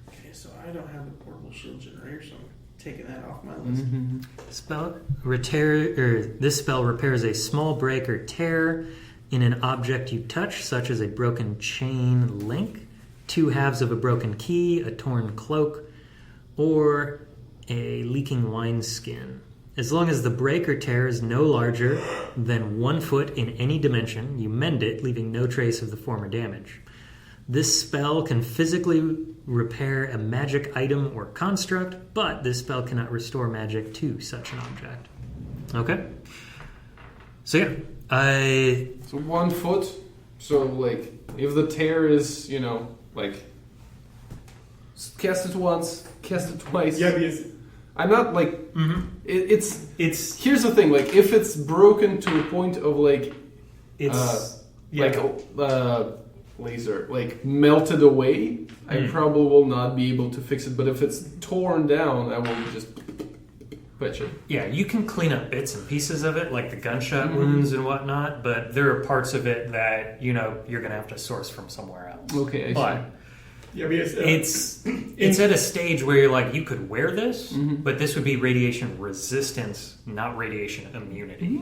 Speaker 1: Okay, so I don't have the portable shield generator, so I'm taking that off my list.
Speaker 3: This spell repairs a small break or tear in an object you touch, such as a broken chain link, 2 halves of a broken key, a torn cloak, or a leaking wineskin. As long as the break or tear is no larger than 1 foot in any dimension, you mend it, leaving no trace of the former damage. This spell can physically repair a magic item or construct, but this spell cannot restore magic to such an object. Okay? So yeah,
Speaker 2: So 1 foot. So like, if the tear is, like, cast it once, cast it twice.
Speaker 5: Yeah, because
Speaker 2: I'm not like it's.
Speaker 3: It's
Speaker 2: Here's the thing, like if it's broken to a point of like laser like melted away, I probably will not be able to fix it. But if it's torn down, I will just patch it.
Speaker 3: Yeah, you can clean up bits and pieces of it, like the gunshot wounds and whatnot, but there are parts of it that, you're going to have to source from somewhere else.
Speaker 2: Okay, I
Speaker 3: But
Speaker 5: yeah, because
Speaker 3: it's at a stage where you're like, you could wear this, but this would be radiation resistance, not radiation immunity.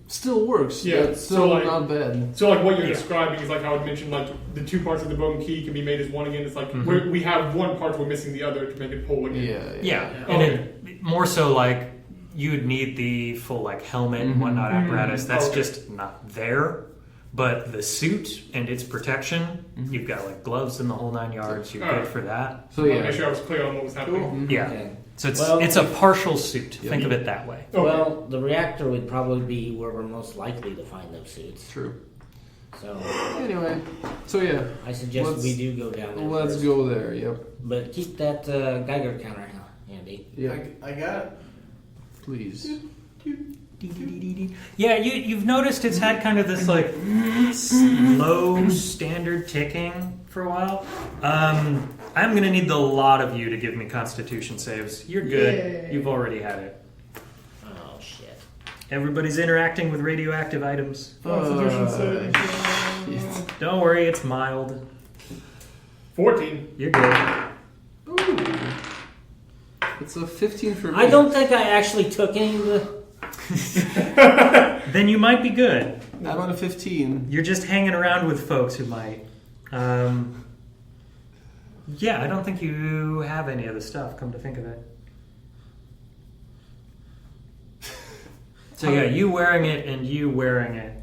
Speaker 2: Still works.
Speaker 5: Yeah,
Speaker 2: That's
Speaker 5: so,
Speaker 2: still
Speaker 5: like-
Speaker 2: not bad.
Speaker 5: So like what you're
Speaker 3: Yeah.
Speaker 5: describing is like how I mentioned like the 2 parts of the bone key can be made as one again. It's like we have one part, we're missing the other to make it whole again.
Speaker 2: Yeah.
Speaker 3: Yeah, and it, more so like you would need the full like helmet and whatnot apparatus. That's
Speaker 5: Okay.
Speaker 3: just not there. But the suit and its protection, you've got like gloves and the whole 9 yards. You're good for that.
Speaker 2: So
Speaker 5: I wanted to
Speaker 2: yeah.
Speaker 5: make sure I was clear on what was happening.
Speaker 3: Yeah.
Speaker 4: Okay.
Speaker 3: So it's
Speaker 4: Well-
Speaker 3: it's a partial suit. Think of it that way.
Speaker 5: Okay.
Speaker 4: Well, the reactor would probably be where we're most likely to find those suits.
Speaker 2: True.
Speaker 4: So
Speaker 2: Anyway, so yeah,
Speaker 4: I suggest
Speaker 2: Let's-
Speaker 4: we do go down there.
Speaker 2: let's
Speaker 4: first.
Speaker 2: go there. Yep.
Speaker 4: But keep that Geiger counter handy.
Speaker 2: Yep.
Speaker 1: I got it.
Speaker 2: Please.
Speaker 3: Yeah, you've noticed it's had kind of this like slow standard ticking for a while. I'm gonna need the lot of you to give me Constitution saves. You're good.
Speaker 1: Yay.
Speaker 3: You've already had it.
Speaker 4: Oh shit!
Speaker 3: Everybody's interacting with radioactive items.
Speaker 5: Constitution save.
Speaker 2: Yes.
Speaker 3: Don't worry, it's mild.
Speaker 5: 14.
Speaker 3: You're good.
Speaker 2: Ooh. It's a 15 for me.
Speaker 4: I don't think I actually took any of the.
Speaker 3: Then you might be good.
Speaker 2: I'm on a 15.
Speaker 3: You're just hanging around with folks who might. Yeah, I don't think you have any of the stuff, come to think of it. So yeah, you wearing it and you wearing it.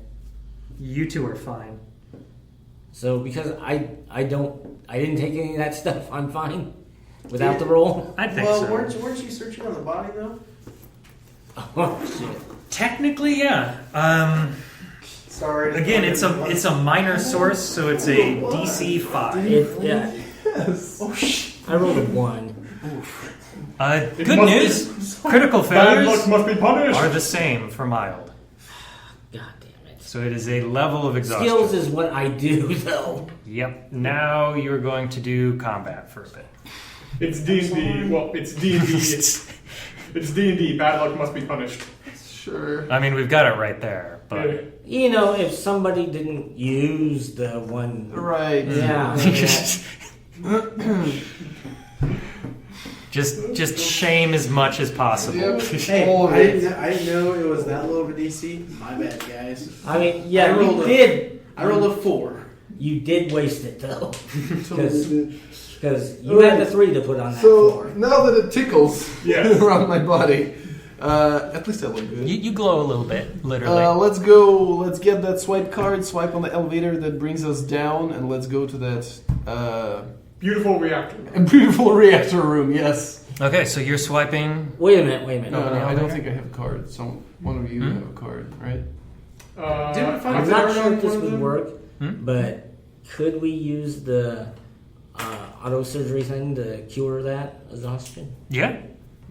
Speaker 3: You two are fine.
Speaker 4: So because I didn't take any of that stuff, I'm fine without the roll.
Speaker 3: I think
Speaker 1: Well,
Speaker 3: so.
Speaker 1: weren't you searching on the body though?
Speaker 4: Oh shit!
Speaker 3: Technically, yeah.
Speaker 1: Sorry.
Speaker 3: Again, it's a minor source, so it's a DC 5.
Speaker 4: Yeah,
Speaker 2: Yes.
Speaker 1: Oh shit.
Speaker 4: I rolled a 1.
Speaker 3: Good
Speaker 5: must
Speaker 3: news. Critical
Speaker 5: Bad luck
Speaker 3: failures
Speaker 5: must be punished.
Speaker 3: are the same for mild.
Speaker 4: God damn it!
Speaker 3: So it is a level of exhaustion.
Speaker 4: Skills is what I do, though.
Speaker 3: Yep. Now you're going to do combat for a bit.
Speaker 5: It's D&D. Well, it's D&D. It's D&D. Bad luck must be punished.
Speaker 2: Sure.
Speaker 3: I mean, we've got it right there, but
Speaker 5: Yeah.
Speaker 4: You know, if somebody didn't use the one,
Speaker 2: Right.
Speaker 4: yeah,
Speaker 3: just shame as much as possible.
Speaker 2: Yep.
Speaker 1: Hey,
Speaker 2: All of
Speaker 1: I
Speaker 2: it.
Speaker 1: didn't know it was that low of a DC. My bad, guys.
Speaker 4: I mean, yeah,
Speaker 1: I rolled
Speaker 4: you
Speaker 1: a-
Speaker 4: did.
Speaker 1: I rolled a 4.
Speaker 4: You did waste it though,
Speaker 2: Totally.
Speaker 4: because you had the 3 to put on that
Speaker 2: So
Speaker 4: 4.
Speaker 2: now that it tickles
Speaker 5: Yes.
Speaker 2: around my body, at least I look good.
Speaker 3: You glow a little bit, literally.
Speaker 2: Let's go. Let's get that swipe card. Swipe on the elevator that brings us down, and let's go to that
Speaker 5: Beautiful reactor.
Speaker 2: beautiful reactor room. Yes.
Speaker 3: Okay, so you're swiping.
Speaker 4: Wait a minute.
Speaker 2: No,
Speaker 3: the
Speaker 2: I don't
Speaker 3: elevator?
Speaker 2: think I have a card. So one of you have a card, right?
Speaker 1: Didn't we find
Speaker 4: I'm
Speaker 1: a
Speaker 4: not
Speaker 1: card
Speaker 4: sure
Speaker 1: on
Speaker 4: if this
Speaker 1: one of
Speaker 4: would
Speaker 1: them?
Speaker 4: work,
Speaker 3: Hmm?
Speaker 4: but could we use the auto surgery thing to cure that exhaustion?
Speaker 3: Yeah.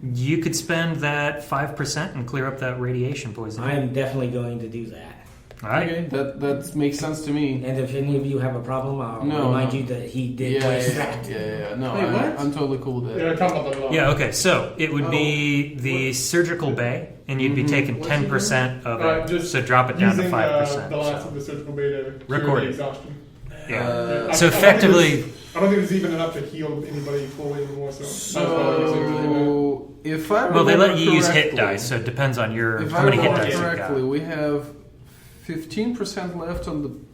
Speaker 3: You could spend that 5% and clear up that radiation poisoning.
Speaker 4: I am definitely going to do that.
Speaker 3: All right.
Speaker 2: Okay, that makes sense to me.
Speaker 4: And if any of you have a problem, I'll
Speaker 2: No,
Speaker 4: remind
Speaker 2: no.
Speaker 4: you that he did
Speaker 2: Yeah,
Speaker 4: waste
Speaker 2: yeah,
Speaker 4: that.
Speaker 2: yeah. No,
Speaker 1: Wait, what?
Speaker 2: I'm totally cool with that.
Speaker 5: Yeah, talk about that a lot.
Speaker 3: Yeah, okay, so it would
Speaker 1: Oh.
Speaker 3: be the surgical bay, and you'd be taking
Speaker 1: What's he
Speaker 3: 10% of it.
Speaker 5: Just
Speaker 3: So drop it down to
Speaker 5: Using
Speaker 3: 5%.
Speaker 5: the last
Speaker 3: so.
Speaker 5: of the surgical beta to cure
Speaker 3: Record
Speaker 5: the
Speaker 3: it.
Speaker 5: exhaustion.
Speaker 3: Yeah.
Speaker 5: I
Speaker 3: So
Speaker 5: don't think
Speaker 3: effectively,
Speaker 5: I don't think it's even enough to heal anybody fully anymore. So, that's why I'm using it.
Speaker 2: So if I
Speaker 3: well, they
Speaker 2: remember
Speaker 3: let you use hit
Speaker 2: correctly-
Speaker 3: dice, so it depends on your
Speaker 2: If
Speaker 3: how
Speaker 2: I
Speaker 3: many hit
Speaker 2: remember
Speaker 3: dice you've
Speaker 2: correctly,
Speaker 3: got.
Speaker 2: we have 15% left on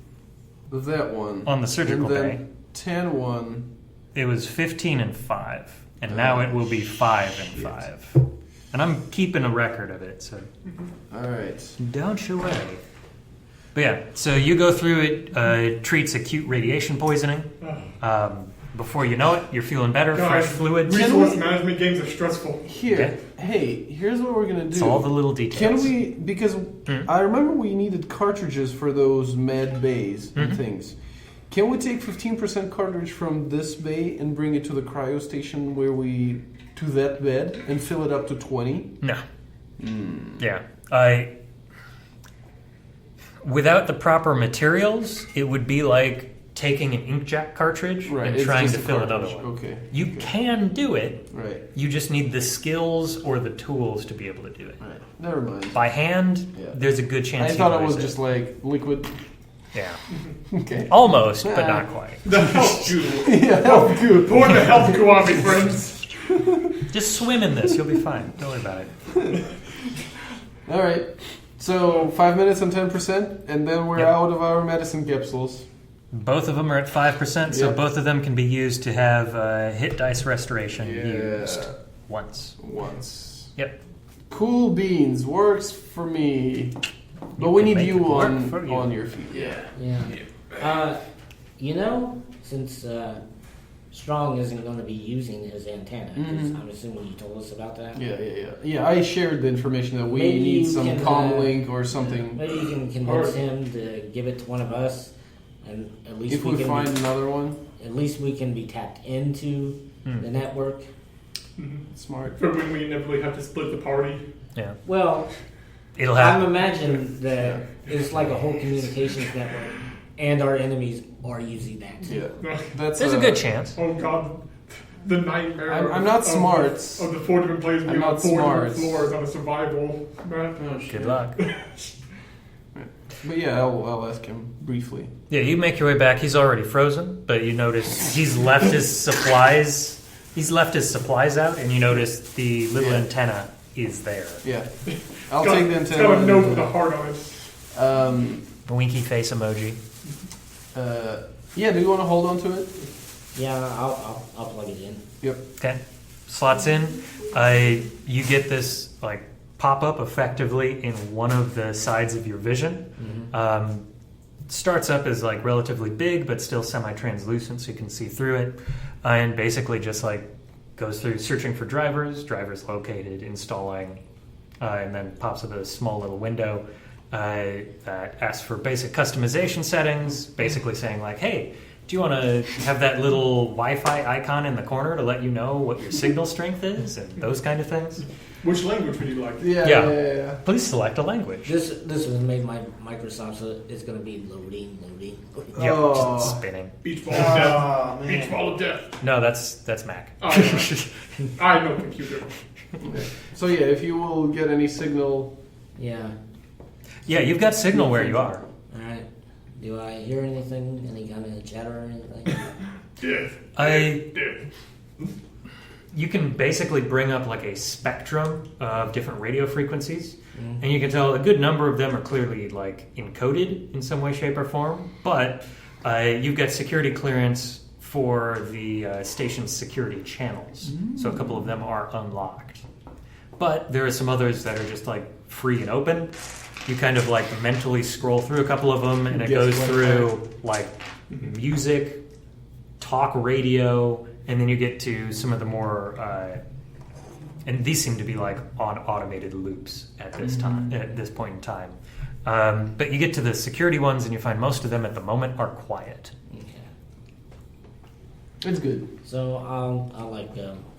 Speaker 2: that one.
Speaker 3: On the surgical
Speaker 2: and then
Speaker 3: bay,
Speaker 2: 10 one.
Speaker 3: it was 15 and 5, and now it will be 5 and 5. And I'm keeping a record of it, so
Speaker 2: All right.
Speaker 3: don't you worry. But yeah, so you go through it. It treats acute radiation poisoning. before you know it, you're feeling better,
Speaker 5: Guys,
Speaker 3: fresh fluids.
Speaker 5: Resource management games are stressful.
Speaker 2: Here, hey, here's what we're gonna do.
Speaker 3: It's all the little details.
Speaker 2: Can we? Because I remember we needed cartridges for those med bays and things. Can we take 15% cartridge from this bay and bring it to the cryo station to that bed and fill it up to 20?
Speaker 3: No. Yeah. Without the proper materials, it would be like taking an inkjet cartridge and
Speaker 2: it's
Speaker 3: trying
Speaker 2: just
Speaker 3: to
Speaker 2: a
Speaker 3: fill
Speaker 2: cartridge.
Speaker 3: another one.
Speaker 2: Okay.
Speaker 3: You can do it.
Speaker 2: Right.
Speaker 3: You just need the skills or the tools to be able to do it.
Speaker 2: Right. Never mind.
Speaker 3: By hand,
Speaker 2: Yeah.
Speaker 3: there's a good chance
Speaker 2: I
Speaker 3: you
Speaker 2: thought it
Speaker 3: lose
Speaker 2: was just like liquid.
Speaker 3: Yeah.
Speaker 2: Okay.
Speaker 3: Almost, but not quite.
Speaker 5: The health goo.
Speaker 2: Yeah, health goo.
Speaker 5: Pour the health goo on me, friends.
Speaker 3: Just swim in this. You'll be fine. Don't worry about it.
Speaker 2: All right. So 5 minutes and 10%, and then we're
Speaker 3: Yep.
Speaker 2: out of our medicine capsules.
Speaker 3: Both of them are at 5%, so
Speaker 2: Yep.
Speaker 3: both of them can be used to have hit dice restoration
Speaker 2: Yeah.
Speaker 3: used once.
Speaker 2: Once.
Speaker 3: Yep.
Speaker 2: Cool beans works for me, but
Speaker 3: You
Speaker 2: we
Speaker 3: can
Speaker 2: need
Speaker 3: make
Speaker 2: you
Speaker 3: it work
Speaker 2: on
Speaker 3: for you.
Speaker 2: on your feet.
Speaker 4: Yeah. Since Strong isn't going to be using his antenna, 'cause I'm assuming you told us about that.
Speaker 2: Yeah, I shared the information that we
Speaker 4: Maybe
Speaker 2: need
Speaker 4: you
Speaker 2: some
Speaker 4: can,
Speaker 2: comm link or something.
Speaker 4: Maybe you can convince him to give it to one of us, and at least
Speaker 2: If we
Speaker 4: can
Speaker 2: find another one,
Speaker 4: at least we can be tapped into the network.
Speaker 2: smart.
Speaker 5: For when we inevitably have to split the party.
Speaker 3: Yeah.
Speaker 4: Well,
Speaker 3: It'll
Speaker 4: I'm
Speaker 3: happen.
Speaker 4: imagining that it's like a whole communications network, and our enemies are using that.
Speaker 2: Yeah, that's
Speaker 3: There's a good chance.
Speaker 5: Oh god, the nightmare.
Speaker 2: I'm not smart.
Speaker 5: Of the 4 different players being
Speaker 2: I'm
Speaker 5: on
Speaker 2: not
Speaker 5: 4 different
Speaker 2: smart.
Speaker 5: floors on a survival map.
Speaker 1: Oh, shit.
Speaker 3: Good luck.
Speaker 2: But yeah, I'll ask him briefly.
Speaker 3: Yeah, you make your way back. He's already frozen, but you notice he's left his supplies. He's left his supplies out, and you notice the little antenna is there.
Speaker 2: Yeah, I'll
Speaker 5: Got-
Speaker 2: take the
Speaker 5: It's
Speaker 2: antenna.
Speaker 5: got a note
Speaker 2: and,
Speaker 5: with a heart on it.
Speaker 3: Winky face emoji.
Speaker 2: Yeah, do you want to hold on to it?
Speaker 4: Yeah, I'll plug it in.
Speaker 2: Yep.
Speaker 3: Okay, slots in. You get this like pop up effectively in one of the sides of your vision. Starts up as like relatively big, but still semi-translucent, so you can see through it, and basically just like goes through searching for drivers located, installing, and then pops up a small little window that asks for basic customization settings, basically saying like, hey, do you want to have that little Wi-Fi icon in the corner to let you know what your signal strength is and those kind of things?
Speaker 5: Which language would you like?
Speaker 2: Yeah.
Speaker 3: Please select a language.
Speaker 4: This was made by Microsoft, so it's going to be loading.
Speaker 3: Yep,
Speaker 2: Oh.
Speaker 3: just spinning.
Speaker 5: Beach ball of death.
Speaker 1: Oh, man.
Speaker 5: Beach ball of death.
Speaker 3: No, that's Mac.
Speaker 5: Oh, yeah. I know computer.
Speaker 2: So yeah, if you will get any signal,
Speaker 4: Yeah.
Speaker 3: Yeah, you've got signal where you are.
Speaker 4: All right. Do I hear anything? Any kind of chatter or anything?
Speaker 5: Death. Death.
Speaker 3: You can basically bring up like a spectrum of different radio frequencies, and you can tell a good number of them are clearly like encoded in some way, shape, or form. But you've got security clearance for the station's security channels, so a couple of them are unlocked. But there are some others that are just like free and open. You kind of like mentally scroll through a couple of them, and it goes through like music, talk radio, and then you get to some of the more, and these seem to be like on automated loops at this time, at this point in time. But you get to the security ones, and you find most of them at the moment are quiet.
Speaker 4: Okay.
Speaker 2: it's good.
Speaker 4: So I'll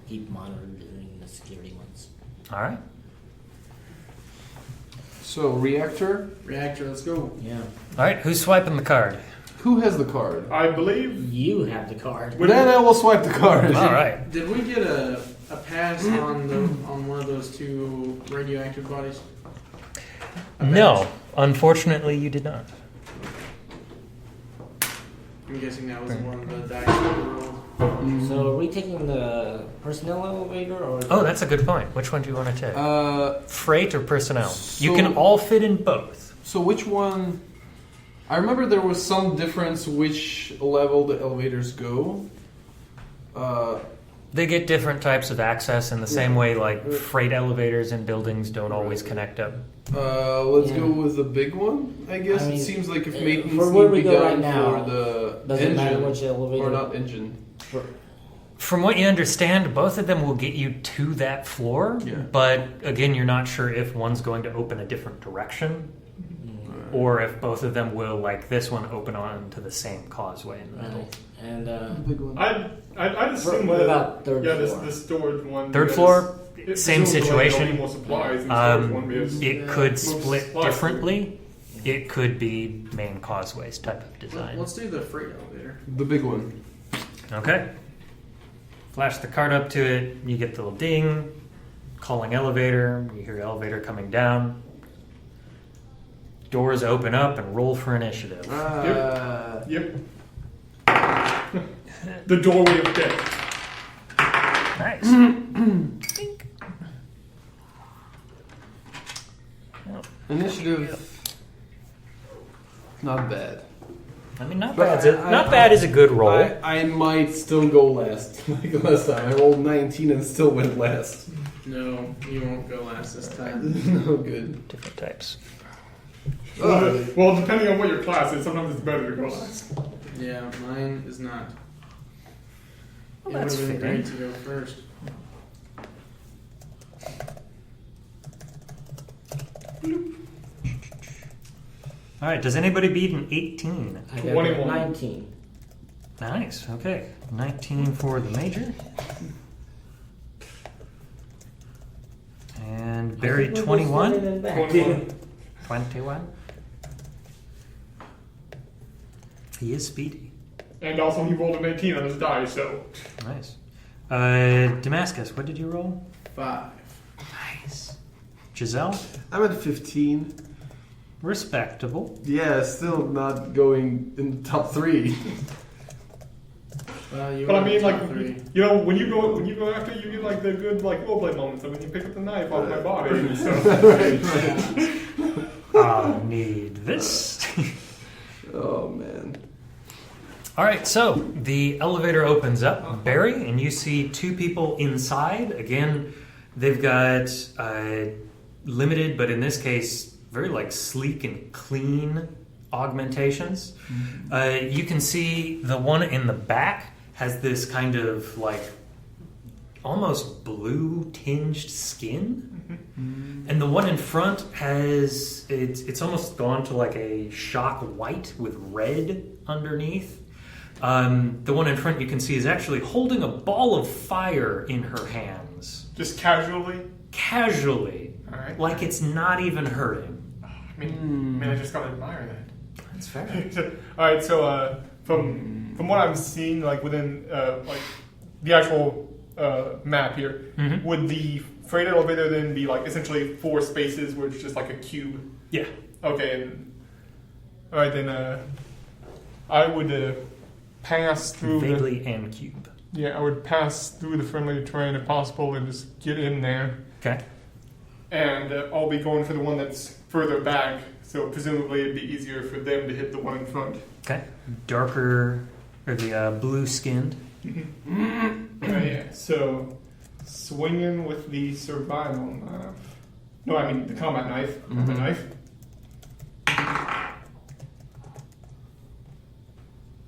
Speaker 4: keep monitoring the security ones.
Speaker 3: All right.
Speaker 2: So reactor,
Speaker 1: Let's go.
Speaker 4: Yeah.
Speaker 3: All right. Who's swiping the card?
Speaker 2: who has the card?
Speaker 5: I believe.
Speaker 4: You have the card.
Speaker 2: Then I will swipe the card.
Speaker 3: All right.
Speaker 1: Did we get a pass on one of those 2 radioactive bodies?
Speaker 3: No, unfortunately, you did not.
Speaker 1: I'm guessing that was one of the dice we rolled.
Speaker 4: So are we taking the personnel elevator or?
Speaker 3: Oh, that's a good point. Which one do you want to take? Freight or personnel? You
Speaker 2: so-
Speaker 3: can all fit in both.
Speaker 2: So which one? I remember there was some difference which level the elevators go.
Speaker 3: They get different types of access in the same way like freight elevators in buildings don't always connect up.
Speaker 2: Let's
Speaker 1: Yeah.
Speaker 2: go with the big one. I guess
Speaker 4: I mean,
Speaker 2: it seems like if
Speaker 4: for
Speaker 2: maintenance
Speaker 4: where
Speaker 2: need
Speaker 4: we
Speaker 2: be
Speaker 4: go
Speaker 2: done
Speaker 4: right now,
Speaker 2: for the
Speaker 4: doesn't matter
Speaker 2: engine,
Speaker 4: which elevator.
Speaker 2: or not engine.
Speaker 3: From what you understand, both of them will get you to that floor,
Speaker 2: Yeah.
Speaker 3: but again, you're not sure if one's going to open a different direction or if both of them will, like this one, open on to the same causeway in the middle.
Speaker 4: Right. And
Speaker 2: Big one.
Speaker 5: I'd assume
Speaker 4: what
Speaker 5: that,
Speaker 4: about third
Speaker 5: yeah,
Speaker 4: floor?
Speaker 5: the storage one.
Speaker 3: Third
Speaker 5: because
Speaker 3: floor,
Speaker 5: it
Speaker 3: same
Speaker 5: presumably there'll be
Speaker 3: situation.
Speaker 5: more supplies in the storage one because
Speaker 3: It could
Speaker 5: most
Speaker 3: split
Speaker 5: supplies
Speaker 3: differently. It could be main causeways type of design.
Speaker 1: Let's do the freight elevator.
Speaker 2: The big one.
Speaker 3: Okay. Flash the card up to it. You get the little ding. Calling elevator. You hear elevator coming down. Doors open up and roll for initiative.
Speaker 5: Yep. The doorway of death.
Speaker 3: Nice.
Speaker 2: Initiative. Not bad.
Speaker 3: I mean, not
Speaker 2: But
Speaker 3: bad. Not bad is a good roll.
Speaker 2: I might still go last. Like last time, I rolled 19 and still went last.
Speaker 1: No, you won't go last this time.
Speaker 2: No good.
Speaker 3: Different types.
Speaker 5: Well, depending on what your class is, sometimes it's better to go last.
Speaker 1: Yeah, mine is not.
Speaker 3: Well,
Speaker 1: It
Speaker 3: that's
Speaker 1: would have been
Speaker 3: fitting.
Speaker 1: great to go first.
Speaker 3: All right. Does anybody beat an 18?
Speaker 4: I got
Speaker 5: 21.
Speaker 4: 19.
Speaker 3: Nice. Okay. 19 for the major. And Barry,
Speaker 4: I think we're
Speaker 3: 21.
Speaker 4: both standing back.
Speaker 5: 21.
Speaker 3: 21. He is speedy.
Speaker 5: And also, he rolled an 18 on his die, so.
Speaker 3: Nice. Damascus, what did you roll?
Speaker 1: 5.
Speaker 3: Nice. Jazell,
Speaker 2: I'm at 15.
Speaker 3: respectable.
Speaker 2: Yeah, still not going in the top 3.
Speaker 1: Well, you
Speaker 5: But I
Speaker 1: were
Speaker 5: mean,
Speaker 1: top
Speaker 5: like,
Speaker 1: 3.
Speaker 5: you know, when you go after, you get like the good like roleplay moments. I mean, you pick up the knife off my body. So.
Speaker 3: I'll need this.
Speaker 2: Oh man.
Speaker 3: All right, so the elevator opens up, Barry, and you see two people inside. Again, they've got limited, but in this case, very like sleek and clean augmentations. You can see the one in the back has this kind of like almost blue tinged skin. And the one in front has it's almost gone to like a shock white with red underneath. The one in front you can see is actually holding a ball of fire in her hands.
Speaker 5: Just casually.
Speaker 3: Casually.
Speaker 5: All right.
Speaker 3: Like it's not even hurting.
Speaker 5: I mean, I just gotta admire that.
Speaker 3: That's fair.
Speaker 5: All right, so from what I'm seeing, like within like the actual map here,
Speaker 3: Mhm.
Speaker 5: would the freight elevator then be like essentially 4 spaces where it's just like a cube?
Speaker 3: Yeah.
Speaker 5: Okay, and all right then. I would pass through.
Speaker 3: Vaguely and cube.
Speaker 5: I would pass through the friendly terrain if possible and just get in there.
Speaker 3: Okay.
Speaker 5: And I'll be going for the one that's further back, so presumably it'd be easier for them to hit the one in front.
Speaker 3: Okay. Darker, or the blue skinned.
Speaker 5: Yeah, so swinging with the survival knife. No, I mean the combat knife. Combat knife.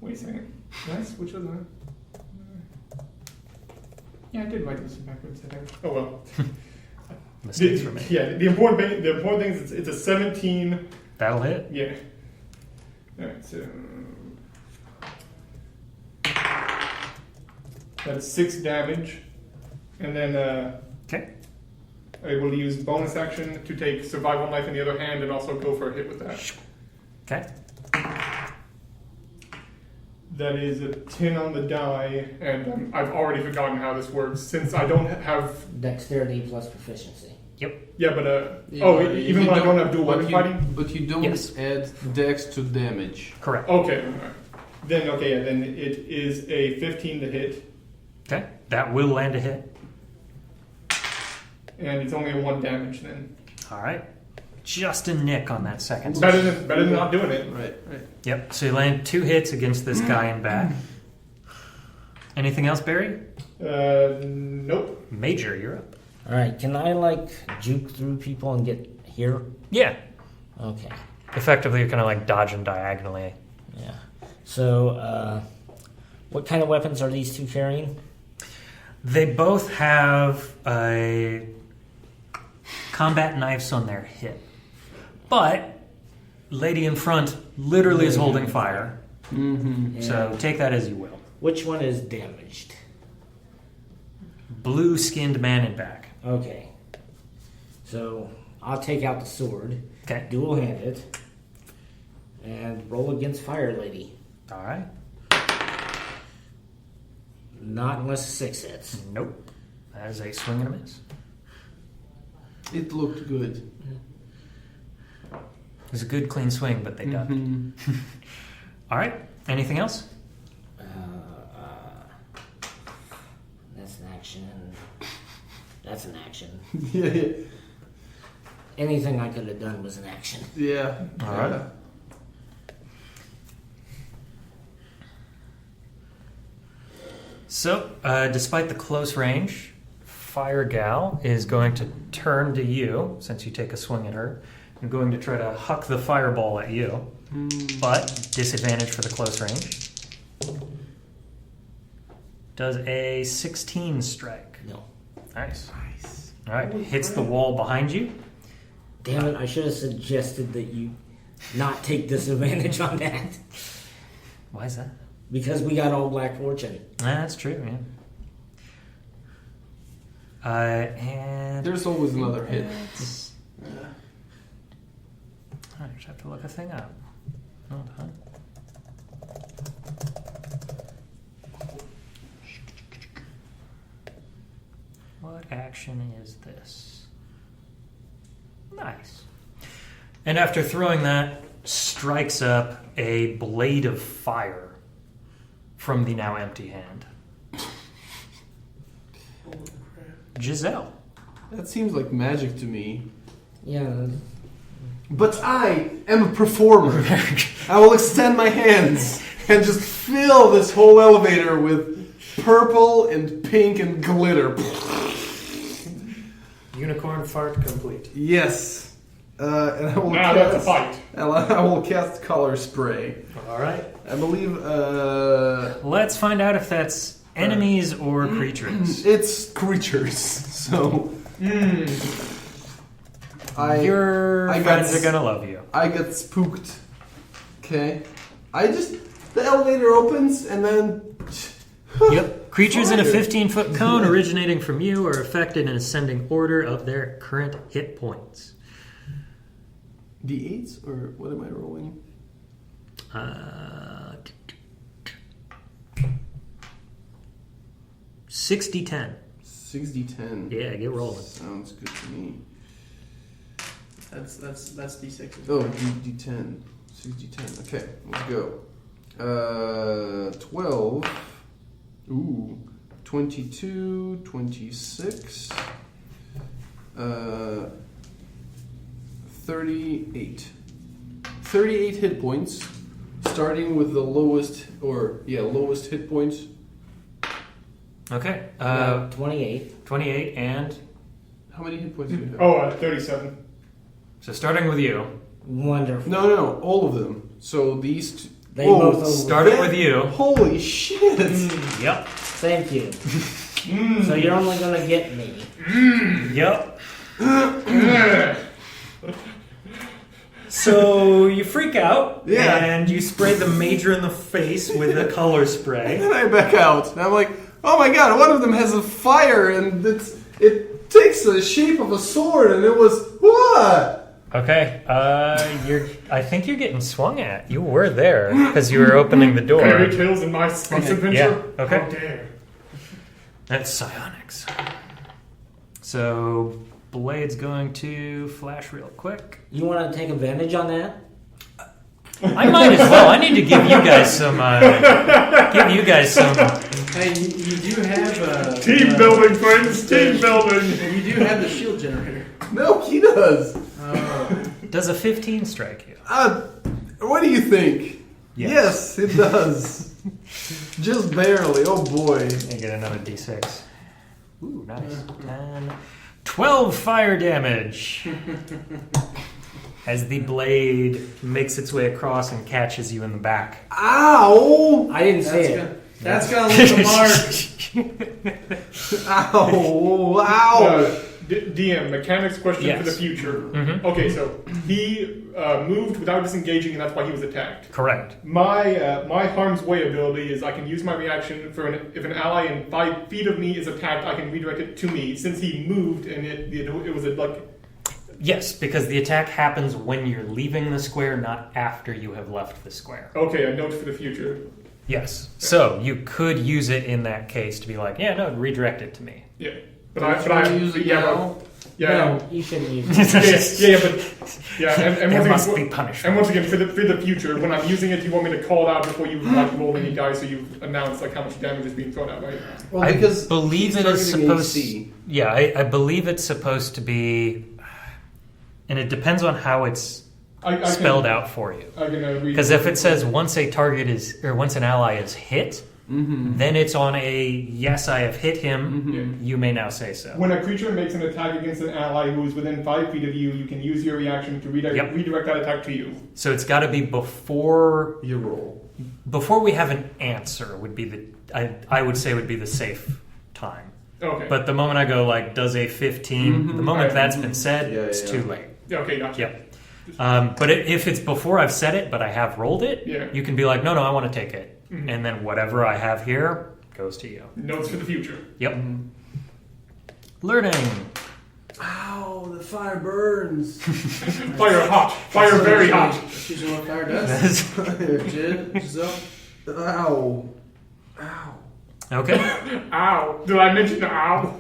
Speaker 5: Wait a second. Nice. Which was that? Yeah, I did write this backwards. Oh well.
Speaker 3: Mistakes were made.
Speaker 5: Yeah, the important thing is it's a 17.
Speaker 3: That'll hit.
Speaker 5: Yeah. All right, so that's 6 damage, and then
Speaker 3: Okay.
Speaker 5: I will use bonus action to take survival knife in the other hand and also go for a hit with that.
Speaker 3: Okay.
Speaker 5: That is a 10 on the die, and I've already forgotten how this works since I don't have.
Speaker 4: Dexterity plus proficiency.
Speaker 5: Yeah, but
Speaker 1: Yeah,
Speaker 5: even
Speaker 1: you
Speaker 5: when I don't have dual weapon fighting.
Speaker 2: But you don't
Speaker 3: Yes.
Speaker 2: add dex to damage.
Speaker 3: Correct.
Speaker 5: Okay, all right. Then then it is a 15 to hit,
Speaker 3: Okay. That will land a hit.
Speaker 5: and it's only a 1 damage then.
Speaker 3: All right. Just a nick on that second.
Speaker 5: Better than not doing it.
Speaker 2: Right.
Speaker 3: Yep. So you land 2 hits against this guy in back. Anything else, Barry?
Speaker 5: Nope.
Speaker 3: Major, you're up.
Speaker 4: All right, can I like juke through people and get here?
Speaker 3: Yeah.
Speaker 4: Okay.
Speaker 3: Effectively, you're kind of like dodging diagonally.
Speaker 4: Yeah. So, what kind of weapons are these two carrying?
Speaker 3: They both have combat knives on their hip. But lady in front literally is holding fire.
Speaker 2: Mm-hmm.
Speaker 3: So take that as you will.
Speaker 4: Which one is damaged?
Speaker 3: Blue-skinned man in back.
Speaker 4: Okay. So, I'll take out the sword,
Speaker 3: Okay.
Speaker 4: dual-handed, and roll against Fire Lady.
Speaker 3: All right.
Speaker 4: Not unless 6 hits.
Speaker 3: Nope. That is a swing and a miss.
Speaker 2: It looked good.
Speaker 3: It was a good, clean swing, but they ducked.
Speaker 2: Mm-hmm.
Speaker 3: All right. Anything else?
Speaker 4: That's an action. That's an action.
Speaker 2: Yeah.
Speaker 4: Anything I could have done was an action.
Speaker 2: Yeah.
Speaker 3: All right. So, despite the close range, Fire Gal is going to turn to you, since you take a swing at her, and going to try to huck the fireball at you, but disadvantage for the close range. Does a 16 strike.
Speaker 4: No.
Speaker 3: Nice. All right, hits the wall behind you.
Speaker 4: Damn it, I should have suggested that you not take disadvantage on that.
Speaker 3: Why is that?
Speaker 4: Because we got all Black Fortune.
Speaker 3: That's true, yeah. And
Speaker 2: There's always another hit.
Speaker 3: I just have to look a thing up. Hold on. What action is this? Nice. And after throwing that, strikes up a blade of fire from the now empty hand. Jazell.
Speaker 2: That seems like magic to me.
Speaker 4: Yeah.
Speaker 2: But I am a performer. I will extend my hands and just fill this whole elevator with purple and pink and glitter.
Speaker 3: Unicorn fart complete.
Speaker 2: Yes. And I will
Speaker 5: Now that's a fight.
Speaker 2: I will cast color spray.
Speaker 3: All right.
Speaker 2: I believe
Speaker 3: Let's find out if that's enemies or creatures.
Speaker 2: it's creatures. So
Speaker 3: Your
Speaker 2: I
Speaker 3: friends
Speaker 2: got
Speaker 3: are gonna love you.
Speaker 2: I get spooked. Okay. The elevator opens and then
Speaker 3: Yep. Creatures in a
Speaker 2: Fire.
Speaker 3: 15-foot cone originating from you are affected in ascending order of their current hit points.
Speaker 2: D8s or what am I rolling?
Speaker 3: 60-10.
Speaker 2: 6d10.
Speaker 3: Yeah, get rolling.
Speaker 2: Sounds good to me.
Speaker 1: That's D6.
Speaker 2: Oh, D10. 6d10. Okay, let's go. 12. Ooh. 22, 26. 38. 38 hit points. Starting with the lowest hit points.
Speaker 3: Okay.
Speaker 4: 28.
Speaker 3: 28 and...
Speaker 2: How many hit points do you have?
Speaker 5: Oh, 37.
Speaker 3: So starting with you.
Speaker 4: Wonderful.
Speaker 2: No, all of them. So these two.
Speaker 4: They both
Speaker 3: Starting with you.
Speaker 2: Holy shit!
Speaker 3: Yep.
Speaker 4: Thank you. So you're only gonna get me.
Speaker 3: Yep. So you freak out,
Speaker 2: Yeah.
Speaker 3: and you spray the major in the face with a color spray.
Speaker 2: And then I back out. And I'm like, oh my god, one of them has a fire and it takes the shape of a sword and it was what?
Speaker 3: Okay, I think you're getting swung at. You were there because you were opening the door.
Speaker 5: Fairy tales in my space adventure?
Speaker 3: Yeah, okay.
Speaker 5: How dare.
Speaker 3: That's psionics. So Blade's going to flash real quick.
Speaker 4: You want to take advantage on that?
Speaker 3: I might as well. I need to give you guys some.
Speaker 1: Hey, you do have
Speaker 5: Team building, friends, team building.
Speaker 1: You do have the shield generator.
Speaker 2: No, he does.
Speaker 3: Does a 15 strike you?
Speaker 2: What do you think?
Speaker 3: Yes.
Speaker 2: Yes, it does. Just barely. Oh boy.
Speaker 3: You get another d6. Ooh, nice. 10, 12 fire damage. As the blade makes its way across and catches you in the back.
Speaker 2: Ow!
Speaker 4: I didn't say it.
Speaker 1: That's gonna leave a mark.
Speaker 2: Ow! Ow!
Speaker 5: DM, mechanics question
Speaker 3: Yes.
Speaker 5: for the future.
Speaker 3: Mhm.
Speaker 5: Okay, so he moved without disengaging, and that's why he was attacked.
Speaker 3: Correct.
Speaker 5: My harm's way ability is I can use my reaction for if an ally in 5 feet of me is attacked, I can redirect it to me. Since he moved and it was like.
Speaker 3: Yes, because the attack happens when you're leaving the square, not after you have left the square.
Speaker 5: Okay, a note for the future.
Speaker 3: Yes. So you could use it in that case to be like, yeah, no, redirect it to me.
Speaker 5: Yeah,
Speaker 2: Don't you use it now?
Speaker 5: Yeah,
Speaker 4: No, you shouldn't use it.
Speaker 5: and
Speaker 3: There
Speaker 5: once
Speaker 3: must
Speaker 5: again,
Speaker 3: be punishment.
Speaker 5: and once again, for the future, when I'm using it, you want me to call it out before you roll any dice, so you announce like how much damage is being thrown out, right?
Speaker 2: Well,
Speaker 3: I
Speaker 2: because
Speaker 3: believe
Speaker 2: he's
Speaker 3: it is
Speaker 2: targeting
Speaker 3: supposed.
Speaker 2: AC.
Speaker 3: Yeah, I believe it's supposed to be, and it depends on how it's
Speaker 5: I
Speaker 3: spelled out for you.
Speaker 5: I can read.
Speaker 3: Because if it says once a target is, or once an ally is hit, then it's on a yes, I have hit him. You may now say so.
Speaker 5: When a creature makes an attack against an ally who is within 5 feet of you, you can use your reaction to redirect that attack to you.
Speaker 3: So it's got to be before
Speaker 2: You roll.
Speaker 3: we have an answer. Would be the I would say would be the safe time.
Speaker 5: Okay.
Speaker 3: But the moment I go like, does a 15? The moment
Speaker 5: Right.
Speaker 3: that's been said,
Speaker 2: Yeah,
Speaker 3: it's
Speaker 2: yeah.
Speaker 3: too late.
Speaker 5: Okay, gotcha.
Speaker 3: Yep. But if it's before I've said it, but I have rolled it,
Speaker 5: Yeah.
Speaker 3: you can be like, no, I want to take it. And then whatever I have here goes to you.
Speaker 5: Notes for the future.
Speaker 3: Yep. Learning.
Speaker 2: Ow! The fire burns.
Speaker 5: Fire hot. Fire very hot.
Speaker 1: She's the one fire does. Jazell.
Speaker 2: Ow! Ow!
Speaker 3: Okay.
Speaker 5: Ow. Did I mention the ow?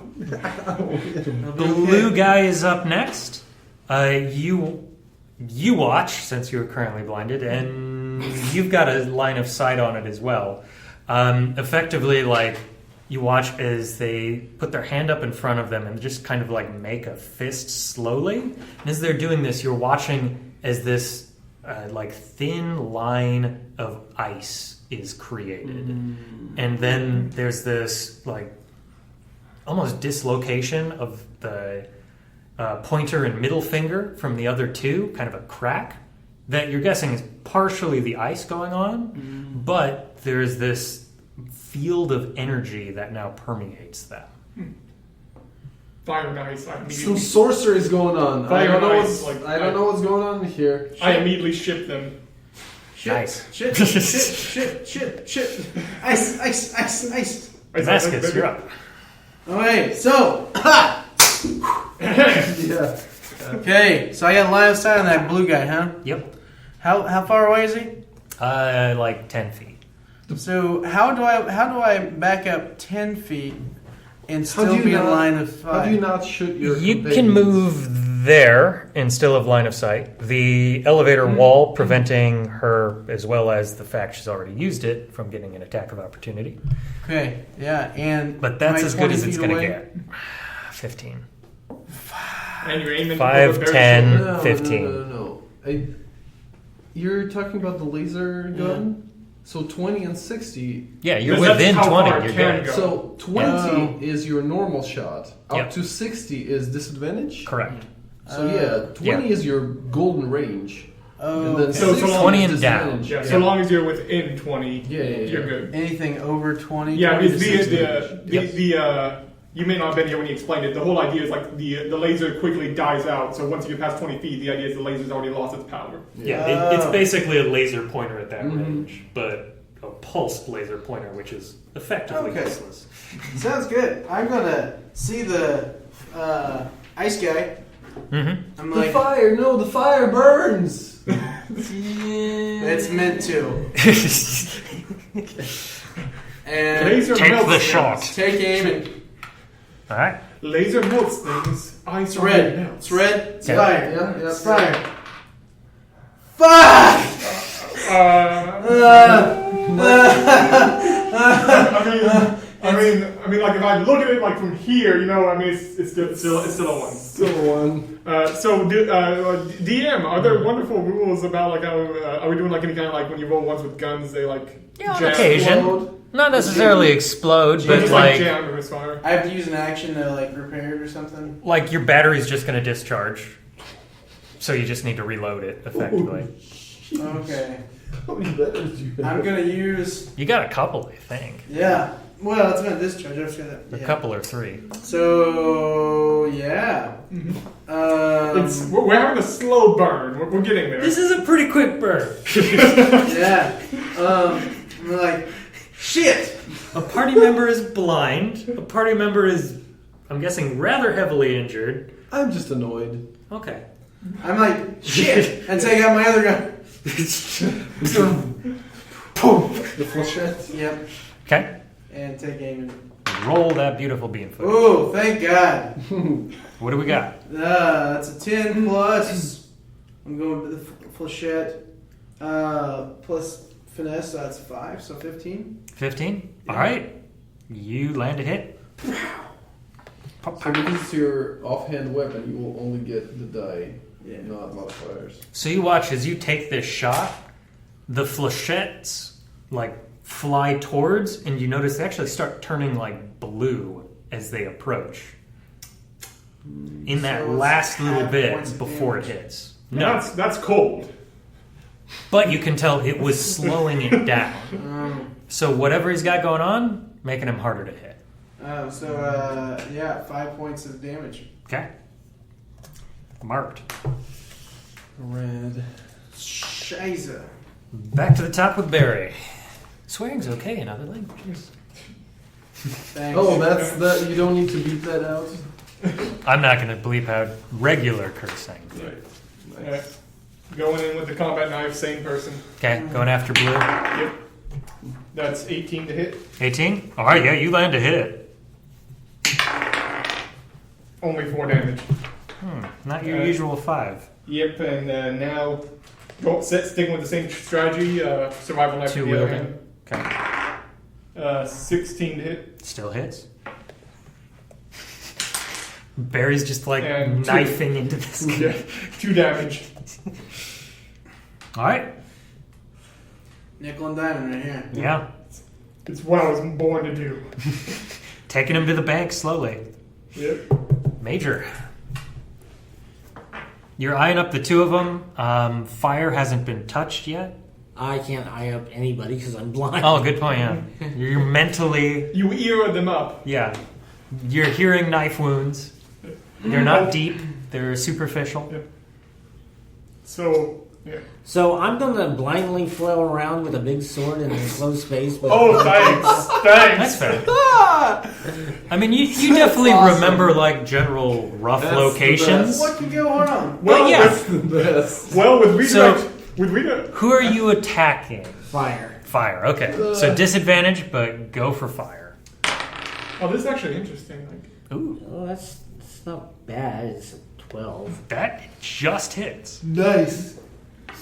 Speaker 3: Blue guy is up next. You watch, since you're currently blinded, and you've got a line of sight on it as well. Effectively, like, you watch as they put their hand up in front of them and just kind of like make a fist slowly. And as they're doing this, you're watching as this like thin line of ice is created. And then there's this like almost dislocation of the pointer and middle finger from the other two, kind of a crack that you're guessing is partially the ice going on, but there's this field of energy that now permeates them.
Speaker 5: Fire and ice.
Speaker 2: Some sorcery is going on.
Speaker 5: Fire
Speaker 2: I don't know
Speaker 5: ice,
Speaker 2: what's.
Speaker 5: like,
Speaker 2: I don't know what's going on here.
Speaker 5: I immediately ship them.
Speaker 3: Nice.
Speaker 1: Shit. Ice.
Speaker 3: Damascus, you're up.
Speaker 1: Okay, so.
Speaker 2: Yeah.
Speaker 1: Okay, so I got line of sight on that blue guy, huh?
Speaker 3: Yep.
Speaker 1: How far away is he?
Speaker 3: Like 10 feet.
Speaker 1: So how do I back up 10 feet and
Speaker 2: How
Speaker 1: still
Speaker 2: do you
Speaker 1: be in
Speaker 2: not-
Speaker 1: line of
Speaker 2: How do
Speaker 1: sight?
Speaker 2: you not shoot your?
Speaker 3: You can
Speaker 2: companions?
Speaker 3: move there and still have line of sight. The elevator wall preventing her, as well as the fact she's already used it, from getting an attack of opportunity.
Speaker 1: Okay, yeah, and
Speaker 3: But that's
Speaker 1: am I
Speaker 3: as good
Speaker 1: 20
Speaker 3: as it's
Speaker 1: feet
Speaker 3: going to
Speaker 1: away?
Speaker 3: get. 15.
Speaker 5: And you're aiming
Speaker 3: 5,
Speaker 5: for a very
Speaker 3: 10.
Speaker 5: short-
Speaker 3: 15.
Speaker 2: No. You're talking about the laser gun. So 20 and 60.
Speaker 3: Yeah, you're
Speaker 5: Because that's
Speaker 3: within
Speaker 5: how
Speaker 3: 20.
Speaker 5: far
Speaker 3: You're
Speaker 5: it can
Speaker 3: good.
Speaker 5: go.
Speaker 2: So 20
Speaker 1: Oh.
Speaker 2: is your normal shot. Up
Speaker 3: Yep.
Speaker 2: to 60 is disadvantage.
Speaker 3: Correct.
Speaker 2: So yeah, 20 is your golden range.
Speaker 1: Oh,
Speaker 2: And then
Speaker 1: okay.
Speaker 5: So
Speaker 2: 60
Speaker 5: long
Speaker 3: 20
Speaker 2: is
Speaker 3: and down.
Speaker 2: disadvantage.
Speaker 5: Yeah, so long as you're within 20,
Speaker 2: Yeah.
Speaker 5: you're good.
Speaker 1: Anything over 20?
Speaker 5: Yeah,
Speaker 1: 20
Speaker 5: because
Speaker 1: to 60.
Speaker 5: you may not have been here when he explained it. The whole idea is like the laser quickly dies out. So once you get past 20 feet, the idea is the laser's already lost its power.
Speaker 3: Yeah, it's
Speaker 1: Oh.
Speaker 3: basically a laser pointer at that
Speaker 2: Mhm.
Speaker 3: range, but a pulsed laser pointer, which is effectively
Speaker 1: Okay.
Speaker 3: useless.
Speaker 1: Sounds good. I'm gonna see the ice guy.
Speaker 3: Mm-hmm.
Speaker 1: I'm
Speaker 2: The
Speaker 1: like,
Speaker 2: fire, no, the fire burns.
Speaker 1: it's meant to. And
Speaker 5: Laser
Speaker 3: Take
Speaker 5: melts
Speaker 3: the
Speaker 5: things.
Speaker 3: shot.
Speaker 1: take aim and
Speaker 3: All right.
Speaker 5: Laser melts things. Ice
Speaker 1: it's
Speaker 5: already
Speaker 1: red.
Speaker 5: melts.
Speaker 1: It's red. It's
Speaker 3: Yeah.
Speaker 1: fire.
Speaker 2: Yeah,
Speaker 1: It's
Speaker 2: yeah.
Speaker 1: fire. Fuck!
Speaker 5: I mean, like if I look at it like from here, you know, I mean, it's still a 1.
Speaker 2: Still one.
Speaker 5: DM, are there wonderful rules about like how are we doing like any kind of like when you roll ones with guns, they like
Speaker 3: On
Speaker 5: jam?
Speaker 3: occasion. Not necessarily explode, but
Speaker 5: Just
Speaker 3: like
Speaker 5: jam or misfire.
Speaker 1: I have to use an action to like repair it or something.
Speaker 3: like your battery's just going to discharge. So you just need to reload it effectively.
Speaker 1: Okay.
Speaker 2: How many letters do you have?
Speaker 1: I'm gonna use.
Speaker 3: You got a couple, I think.
Speaker 1: Yeah. Well, it's gonna discharge. I've got that.
Speaker 3: A couple or 3.
Speaker 1: So yeah.
Speaker 5: We're having a slow burn. We're getting there.
Speaker 4: This is a pretty quick burn.
Speaker 1: Yeah. I'm like, shit.
Speaker 3: A party member is blind. A party member is, I'm guessing, rather heavily injured.
Speaker 2: I'm just annoyed.
Speaker 3: Okay.
Speaker 1: I'm like, shit, and take out my other gun.
Speaker 2: The flechette.
Speaker 1: Yep.
Speaker 3: Okay.
Speaker 1: And take aim and.
Speaker 3: Roll that beautiful beam footage.
Speaker 1: Oh, thank God.
Speaker 3: What do we got?
Speaker 1: That's a 10 plus. I'm going with the flechette. Plus finesse, so that's 5, so 15.
Speaker 3: 15?
Speaker 1: Yeah.
Speaker 3: All right. You land a hit.
Speaker 2: So because it's your offhand weapon, you will only get the die,
Speaker 1: Yeah.
Speaker 2: not modifiers.
Speaker 3: So you watch as you take this shot, the flechettes like fly towards, and you notice they actually start turning like blue as they approach. In that
Speaker 1: So it's
Speaker 3: last little
Speaker 1: half
Speaker 3: bit
Speaker 1: points of
Speaker 3: before it
Speaker 1: damage.
Speaker 3: hits. No,
Speaker 5: That's cold.
Speaker 3: but you can tell it was slowing it down. So whatever he's got going on, making him harder to hit.
Speaker 1: Yeah, 5 points of damage.
Speaker 3: Okay. Marked.
Speaker 2: Red.
Speaker 1: Scheiße.
Speaker 3: Back to the top with Barry. Swearing's okay in other languages.
Speaker 1: Thanks.
Speaker 2: Oh, that's that. You don't need to beat that out.
Speaker 3: I'm not going to bleep out regular cursing.
Speaker 2: Right.
Speaker 5: Nice. Going in with the combat knife, same person.
Speaker 3: Okay, going after blue.
Speaker 5: Yep. That's 18 to hit.
Speaker 3: 18? All right, yeah, you land a hit.
Speaker 5: Only 4 damage.
Speaker 3: Not your usual 5.
Speaker 5: Yep, and now sticking with the same strategy, survival knife
Speaker 3: Two
Speaker 5: with the other
Speaker 3: wielding.
Speaker 5: hand.
Speaker 3: Okay.
Speaker 5: 16 to hit.
Speaker 3: Still hits. Barry's just like
Speaker 5: And two.
Speaker 3: knifing into this.
Speaker 5: Yeah, 2 damage.
Speaker 3: All right.
Speaker 1: Nickel and diamond right here.
Speaker 3: Yeah.
Speaker 5: It's what I was born to do.
Speaker 3: Taking him to the bank slowly.
Speaker 5: Yep.
Speaker 3: Major. You're eyeing up the two of them. Fire hasn't been touched yet.
Speaker 4: I can't eye up anybody because I'm blind.
Speaker 3: Oh, good point, yeah. You're mentally...
Speaker 5: You era them up.
Speaker 3: Yeah. You're hearing knife wounds. They're not deep. They're superficial.
Speaker 5: Yeah. So, yeah.
Speaker 4: So I'm gonna blindly flail around with a big sword in an enclosed space. With
Speaker 5: Oh, thanks.
Speaker 3: That's
Speaker 5: Thanks.
Speaker 3: fair. I mean, you definitely
Speaker 2: awesome.
Speaker 3: remember, like, general rough
Speaker 2: That's the
Speaker 3: locations.
Speaker 1: What can go wrong?
Speaker 5: Well,
Speaker 3: yeah.
Speaker 2: That's the best.
Speaker 5: Well, with redirect,
Speaker 3: So-
Speaker 5: with redirect,
Speaker 3: Who are you attacking?
Speaker 4: fire.
Speaker 3: Fire, okay. So disadvantage, but go for fire.
Speaker 5: oh, this is actually interesting. Like,
Speaker 3: Ooh,
Speaker 4: Oh, that's not bad. It's a 12.
Speaker 3: that just hits.
Speaker 2: Nice.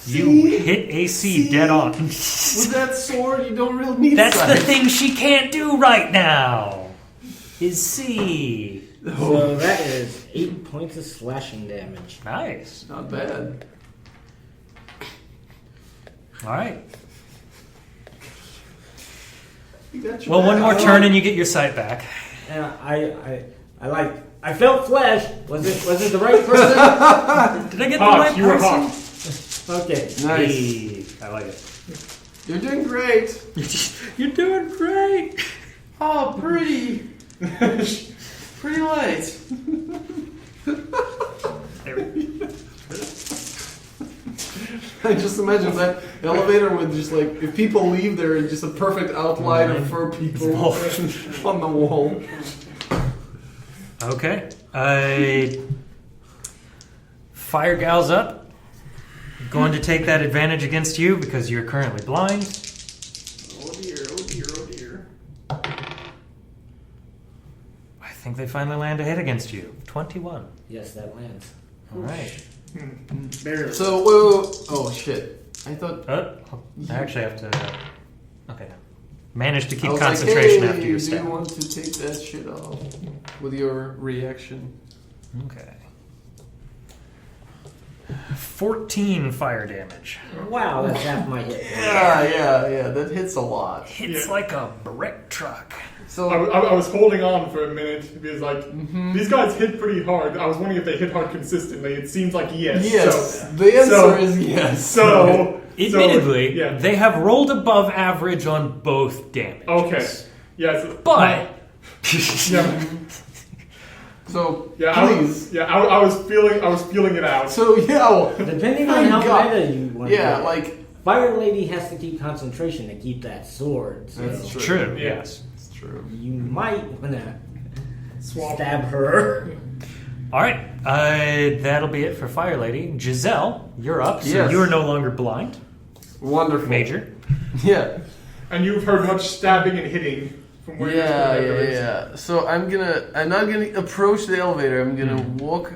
Speaker 3: You hit AC dead on.
Speaker 2: With that sword, you don't really need
Speaker 3: That's the
Speaker 2: sight.
Speaker 3: thing she can't do right now. Is see.
Speaker 4: So that is 8 points of slashing damage.
Speaker 3: Nice.
Speaker 2: Not bad.
Speaker 3: All right.
Speaker 2: You got your
Speaker 3: Well, one
Speaker 2: back.
Speaker 3: more turn and you get your sight back.
Speaker 4: And I felt flesh. Was it the right person?
Speaker 3: Did I get the
Speaker 5: Hawk,
Speaker 3: right
Speaker 5: you were
Speaker 3: person?
Speaker 5: Hawk.
Speaker 4: Okay.
Speaker 2: Nice.
Speaker 3: Hey, I like it.
Speaker 2: You're doing great.
Speaker 3: You're doing great.
Speaker 1: Oh, pretty. Pretty light.
Speaker 2: I just imagine that elevator with just like if people leave there, just a perfect outline of fur people on the wall.
Speaker 3: Okay. Fire gal's up. Going to take that advantage against you because you're currently blind.
Speaker 1: Oh dear, oh dear, oh dear.
Speaker 3: I think they finally land a hit against you. 21.
Speaker 4: Yes, that lands.
Speaker 3: All right.
Speaker 1: Barely.
Speaker 2: So whoa, oh shit! I thought
Speaker 3: I actually have to... Okay. Manage to
Speaker 2: I
Speaker 3: keep
Speaker 2: was
Speaker 3: concentration
Speaker 2: like, hey,
Speaker 3: after your
Speaker 2: do you
Speaker 3: stab.
Speaker 2: want to take that shit off with your reaction?
Speaker 3: Okay. 14 fire damage.
Speaker 4: Wow, that's half my hit.
Speaker 2: Yeah. That hits a lot.
Speaker 3: Hits like a brick truck.
Speaker 2: So
Speaker 5: I was holding on for a minute because these guys hit pretty hard. I was wondering if they hit hard consistently. It seems like yes.
Speaker 2: yes,
Speaker 5: So,
Speaker 2: the answer is yes.
Speaker 5: So
Speaker 3: Admittedly,
Speaker 5: yeah.
Speaker 3: they have rolled above average on both damages.
Speaker 5: Okay. Yes.
Speaker 3: But
Speaker 5: Yeah.
Speaker 2: So
Speaker 5: Yeah.
Speaker 2: please.
Speaker 5: I was feeling it out.
Speaker 2: So yeah.
Speaker 4: Depending on
Speaker 2: Thank
Speaker 4: how
Speaker 2: God.
Speaker 4: meta you want
Speaker 2: Yeah,
Speaker 4: to
Speaker 2: like
Speaker 4: Fire Lady has to keep concentration to keep that sword. So
Speaker 2: that's true.
Speaker 3: true,
Speaker 5: Yeah.
Speaker 3: yes.
Speaker 2: It's true.
Speaker 4: you might want to
Speaker 5: Swap.
Speaker 4: stab her.
Speaker 3: All right, that'll be it for Fire Lady. Jazell, you're up. So
Speaker 2: Yes.
Speaker 3: you are no longer blind.
Speaker 2: Wonderful.
Speaker 3: Major.
Speaker 2: Yeah.
Speaker 5: And you've heard much stabbing and hitting from where
Speaker 2: Yeah. So I'm not gonna approach the elevator. I'm gonna walk.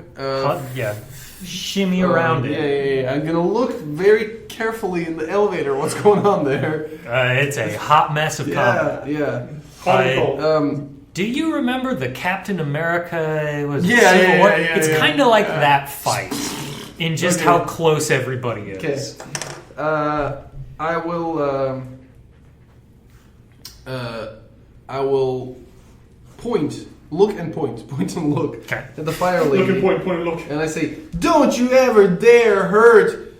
Speaker 3: Shimmy around it.
Speaker 2: Yeah. I'm gonna look very carefully in the elevator. What's going on there?
Speaker 3: It's a hot mess of combat.
Speaker 2: Yeah.
Speaker 3: Do you remember the Captain America was it
Speaker 2: Yeah,
Speaker 3: Civil
Speaker 2: yeah,
Speaker 3: War?
Speaker 2: yeah,
Speaker 3: It's
Speaker 2: yeah.
Speaker 3: kind of like that fight in just how close everybody is.
Speaker 2: Okay. I will look and look
Speaker 3: Okay.
Speaker 2: at the fire lady.
Speaker 5: Look and point and look.
Speaker 2: And I say, "Don't you ever dare hurt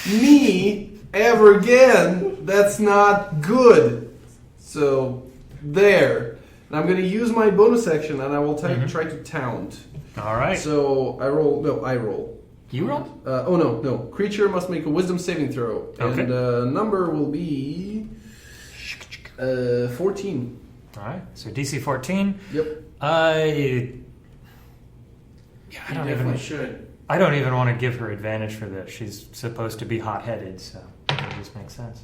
Speaker 2: me ever again. That's not good." So there. And I'm going to use my bonus action, and I will try to taunt.
Speaker 3: All right.
Speaker 2: So I roll. No, I roll.
Speaker 3: You roll?
Speaker 2: No. Creature must make a wisdom saving throw.
Speaker 3: Okay.
Speaker 2: And the number will be 14.
Speaker 3: All right. So DC 14.
Speaker 2: Yep.
Speaker 3: I
Speaker 1: should.
Speaker 3: I don't even want to give her advantage for this. She's supposed to be hot-headed, so it just makes sense.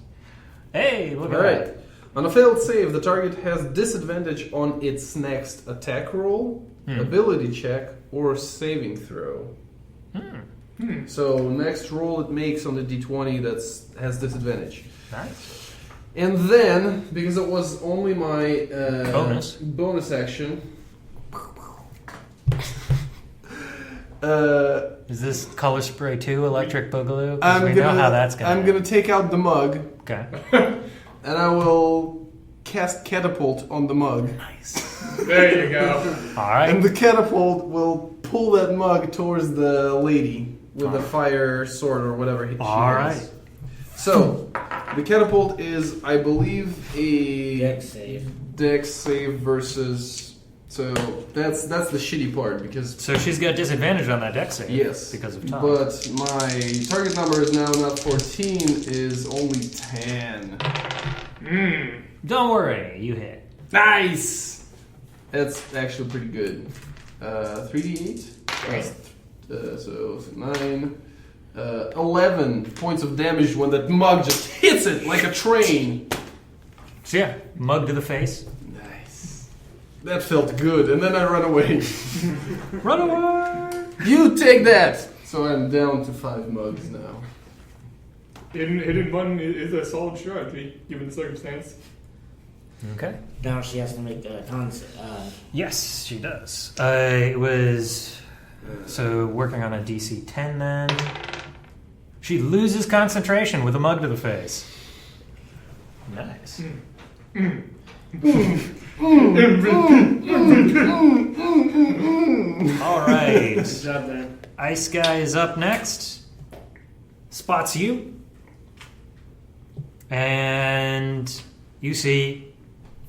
Speaker 3: Hey, look at
Speaker 2: All right.
Speaker 3: that.
Speaker 2: On a failed save, the target has disadvantage on its next attack roll, ability check, or saving throw. So next roll it makes on the d20 has disadvantage.
Speaker 3: Nice.
Speaker 2: And then, because it was only my bonus action,
Speaker 3: Is this Color Spray 2 Electric Boogaloo? 'Cause
Speaker 2: I'm
Speaker 3: we know how that's going
Speaker 2: I'm gonna take out the mug,
Speaker 3: Okay.
Speaker 2: and I will cast catapult on the mug.
Speaker 3: Nice.
Speaker 5: There you go.
Speaker 3: All right.
Speaker 2: And the catapult will pull that mug towards the lady with the fire sword or whatever she
Speaker 3: All
Speaker 2: has.
Speaker 3: right.
Speaker 2: So, the catapult is, I believe, a
Speaker 4: Dex save.
Speaker 2: save versus. So that's the shitty part because
Speaker 3: So she's got disadvantage on that dex save.
Speaker 2: yes,
Speaker 3: Because of time.
Speaker 2: but my target number is now not 14, is only 10.
Speaker 3: Don't worry, you hit.
Speaker 2: Nice. That's actually pretty good. 3d8. So 9. 11 points of damage when that mug just hits it like a train.
Speaker 3: So yeah, mug to the face.
Speaker 2: Nice. That felt good, and then I run away.
Speaker 3: Run away!
Speaker 2: You take that! So I'm down to 5 mugs now.
Speaker 5: Hidden one is a solid strategy, given the circumstance.
Speaker 3: Okay.
Speaker 4: Now she has to make the
Speaker 3: Yes, she does. It was... So working on a DC 10 then. She loses concentration with a mug to the face. Nice. All right.
Speaker 1: Good job there.
Speaker 3: Ice Guy is up next. Spots you. And you see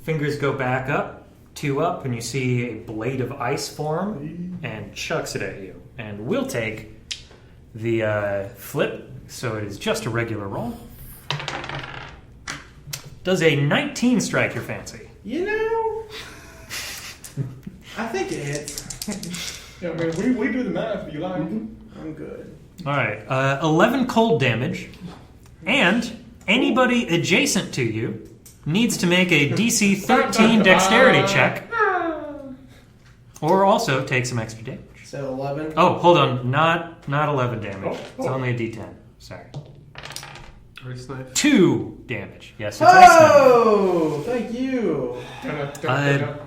Speaker 3: fingers go back up, 2 up, and you see a blade of ice form and chucks it at you. And we'll take the flip, so it is just a regular roll. Does a 19 strike your fancy?
Speaker 1: You know, I think it hits.
Speaker 5: Yeah, I mean, we do the math, if you like.
Speaker 1: I'm good.
Speaker 3: All right, 11 cold damage, and anybody adjacent to you needs to make a DC 13 dexterity check, or also take some extra damage.
Speaker 1: So 11.
Speaker 3: Oh, hold on, not 11 damage.
Speaker 5: Oh.
Speaker 3: It's only a D10. Sorry.
Speaker 2: Ice knife.
Speaker 3: 2 damage. Yes, it's ice knife.
Speaker 1: Oh, thank you.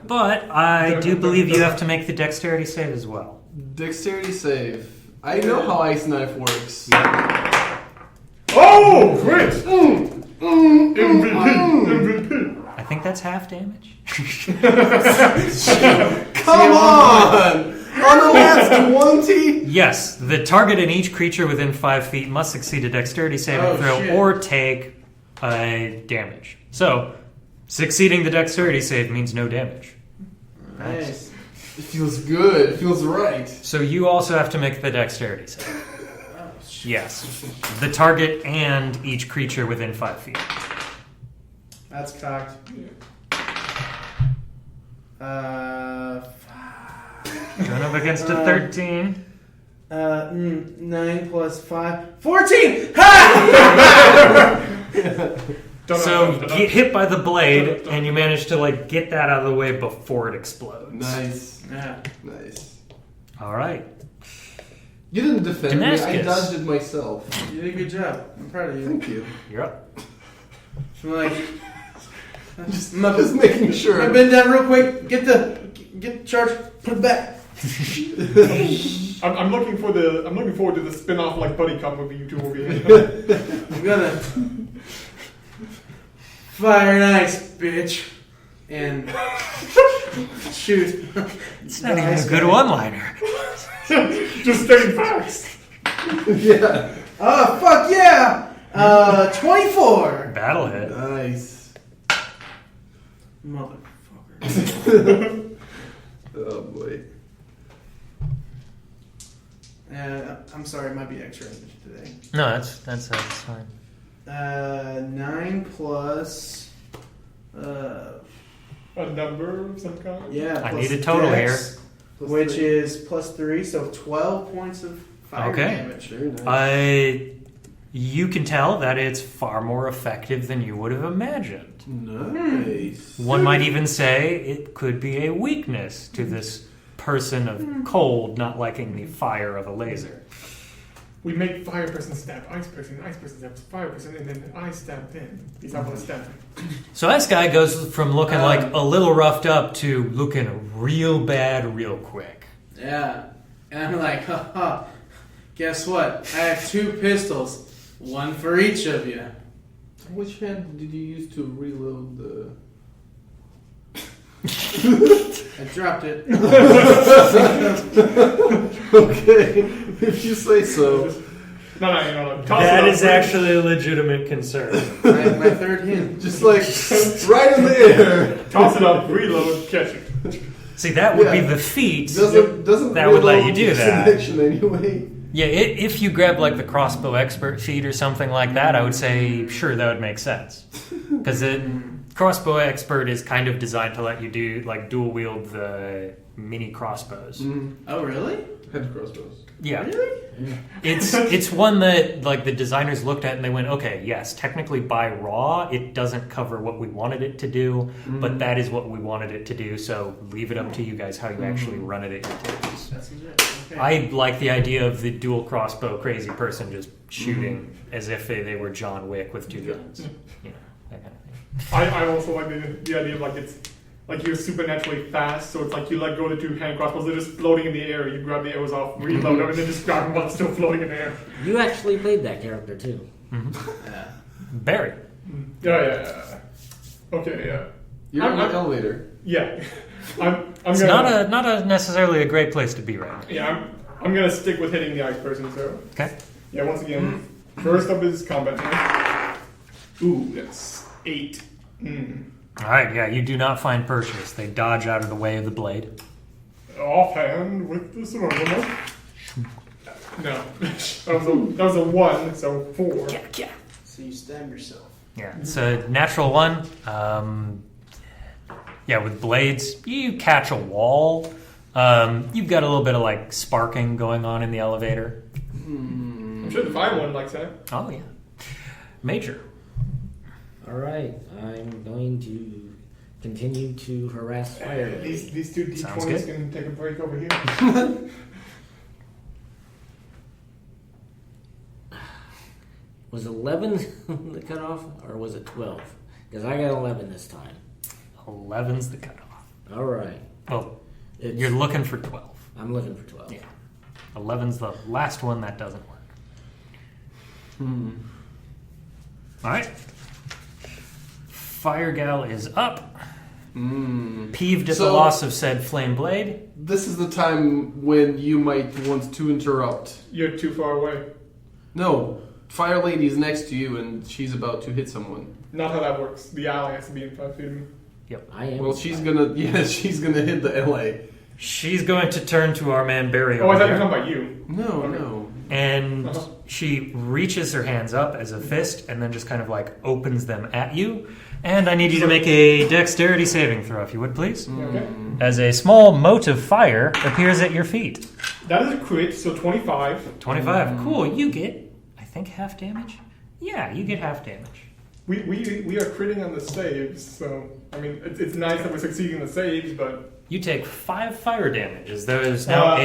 Speaker 3: But I do believe you have to make the dexterity save as well.
Speaker 2: Dexterity save. I know how ice knife works.
Speaker 5: Oh, great! MVP.
Speaker 3: I think that's half damage.
Speaker 2: Come on! On the last 20?
Speaker 3: Yes, the target and each creature within 5 feet must succeed a dexterity saving throw
Speaker 1: shit.
Speaker 3: or take damage. So, succeeding the dexterity save means no damage.
Speaker 1: Nice.
Speaker 2: It feels good. It feels right.
Speaker 3: So you also have to make the dexterity save. Yes. The target and each creature within 5 feet.
Speaker 1: That's cocked.
Speaker 3: Going up against a 13.
Speaker 1: 9 plus 5. 14! Ha!
Speaker 3: So get hit by the blade, and you manage to get that out of the way before it explodes.
Speaker 2: Nice.
Speaker 1: Yeah.
Speaker 2: Nice.
Speaker 3: All right.
Speaker 2: You didn't defend me. I
Speaker 3: Damascus.
Speaker 2: dodged it myself.
Speaker 1: You did a good job. I'm proud of you.
Speaker 2: Thank you.
Speaker 3: You're up.
Speaker 1: I'm like,
Speaker 2: Just making sure.
Speaker 1: I've been down real quick. Get the charge. Put it back.
Speaker 5: I'm looking forward to the spin-off buddy cop movie you two will be in.
Speaker 1: I'm gonna fire an ice, bitch, and shoot.
Speaker 3: It's not even a good one-liner.
Speaker 5: Just stating facts.
Speaker 2: Yeah.
Speaker 1: Oh, fuck yeah! 24.
Speaker 3: Battle hit.
Speaker 2: Nice.
Speaker 1: Motherfucker.
Speaker 2: Oh boy.
Speaker 1: I'm sorry, it might be extra damage today.
Speaker 3: No, that's fine.
Speaker 1: 9 plus.
Speaker 5: A number of some kind.
Speaker 1: Yeah.
Speaker 3: I
Speaker 1: plus
Speaker 3: need a total
Speaker 1: dex,
Speaker 2: Plus
Speaker 1: which
Speaker 2: 3.
Speaker 1: is plus 3, so 12 points of fire
Speaker 3: Okay.
Speaker 1: damage.
Speaker 2: Very nice.
Speaker 3: You can tell that it's far more effective than you would have imagined.
Speaker 2: Nice.
Speaker 3: One might even say it could be a weakness to this person of cold not liking the fire of a laser.
Speaker 5: We make fire person stab ice person stabs fire person, and then I stab them. He's not gonna stab him.
Speaker 3: So this guy goes from looking like a little roughed up to looking real bad real quick.
Speaker 1: Yeah. And I'm like, haha, guess what? I have 2 pistols. One for each of you.
Speaker 2: Which hand did you use to reload the...
Speaker 1: I dropped it.
Speaker 2: Okay, if you say so.
Speaker 5: No. Toss
Speaker 3: That
Speaker 5: it up,
Speaker 3: is
Speaker 5: please.
Speaker 3: actually a legitimate concern.
Speaker 1: my third hint.
Speaker 2: Just right in the air.
Speaker 5: Toss it up, reload, catch it.
Speaker 3: See, that would be
Speaker 2: Yeah.
Speaker 3: the feat
Speaker 2: Doesn't
Speaker 3: that would let you
Speaker 2: reload
Speaker 3: do
Speaker 2: its
Speaker 3: that.
Speaker 2: connection anyway.
Speaker 3: Yeah, if you grab the crossbow expert feat or something like that, I would say sure that would make sense. Because the crossbow expert is kind of designed to let you do dual wield the mini crossbows.
Speaker 1: Oh, really?
Speaker 2: Head crossbows.
Speaker 3: Yeah,
Speaker 1: Really?
Speaker 3: it's one that the designers looked at and they went, okay, yes, technically by raw it doesn't cover what we wanted it to do, but that is what we wanted it to do. So leave it up to you guys how you actually run it at your tables.
Speaker 1: That's legit. Okay.
Speaker 3: I like the idea of the dual crossbow crazy person just shooting as if they were John Wick with 2 guns. You know, that kind of thing.
Speaker 5: I also like the idea of it's you're supernaturally fast, so it's you let go of the 2 hand crossbows, they're just floating in the air. You grab the arrows off, reload them, and then just grab them while it's still floating in the air.
Speaker 4: You actually played that character too.
Speaker 1: Yeah.
Speaker 3: Barry.
Speaker 5: Yeah. Okay, yeah.
Speaker 2: You're in the elevator.
Speaker 5: Yeah.
Speaker 3: It's not a necessarily a great place to be right now.
Speaker 5: Yeah, I'm gonna stick with hitting the ice person, so.
Speaker 3: Okay.
Speaker 5: Yeah, once again, first up is combat damage. Ooh, that's 8.
Speaker 3: All right, yeah, you do not find Perseus. They dodge out of the way of the blade.
Speaker 5: Offhand with the sword. No. that was a 1, so 4.
Speaker 1: So you stab yourself.
Speaker 3: Yeah, it's a natural 1. Yeah, with blades, you catch a wall. You've got a little bit of sparking going on in the elevator.
Speaker 5: I'm sure the fire one likes that.
Speaker 3: Oh, yeah. Major.
Speaker 4: Alright, I'm going to continue to harass fire.
Speaker 5: These 2
Speaker 3: Sounds
Speaker 5: D20s
Speaker 3: good.
Speaker 5: can take a break over here.
Speaker 4: Was 11 the cutoff, or was it 12? Because I got 11 this time.
Speaker 3: 11's the cutoff.
Speaker 4: All right.
Speaker 3: Oh,
Speaker 4: It's-
Speaker 3: you're looking for 12.
Speaker 4: I'm looking for 12.
Speaker 3: Yeah. 11's the last one that doesn't work. All right. Fire Gal is up. Peeved at the
Speaker 2: So-
Speaker 3: loss of said flame blade.
Speaker 2: This is the time when you might want to interrupt.
Speaker 5: You're too far away.
Speaker 2: No, Fire Lady's next to you and she's about to hit someone.
Speaker 5: Not how that works. The ally has to be in 5 feet of me.
Speaker 4: I am.
Speaker 2: Well, she's gonna hit the LA.
Speaker 3: She's going to turn to our man Barry
Speaker 5: Oh, I
Speaker 3: over
Speaker 5: thought you were
Speaker 3: here.
Speaker 5: talking about you.
Speaker 2: No.
Speaker 3: And
Speaker 5: Uh-huh.
Speaker 3: she reaches her hands up as a fist and then just kind of like opens them at you. And I need you to make a dexterity saving throw, if you would, please.
Speaker 5: Okay.
Speaker 3: As a small mote of fire appears at your feet.
Speaker 5: That is a crit, so 25.
Speaker 3: 25. Cool. You get, I think, half damage? Yeah, you get half damage.
Speaker 5: We are critting on the saves, so I mean it's nice that we're succeeding the saves, but
Speaker 3: You take 5 fire damage as there is now
Speaker 5: I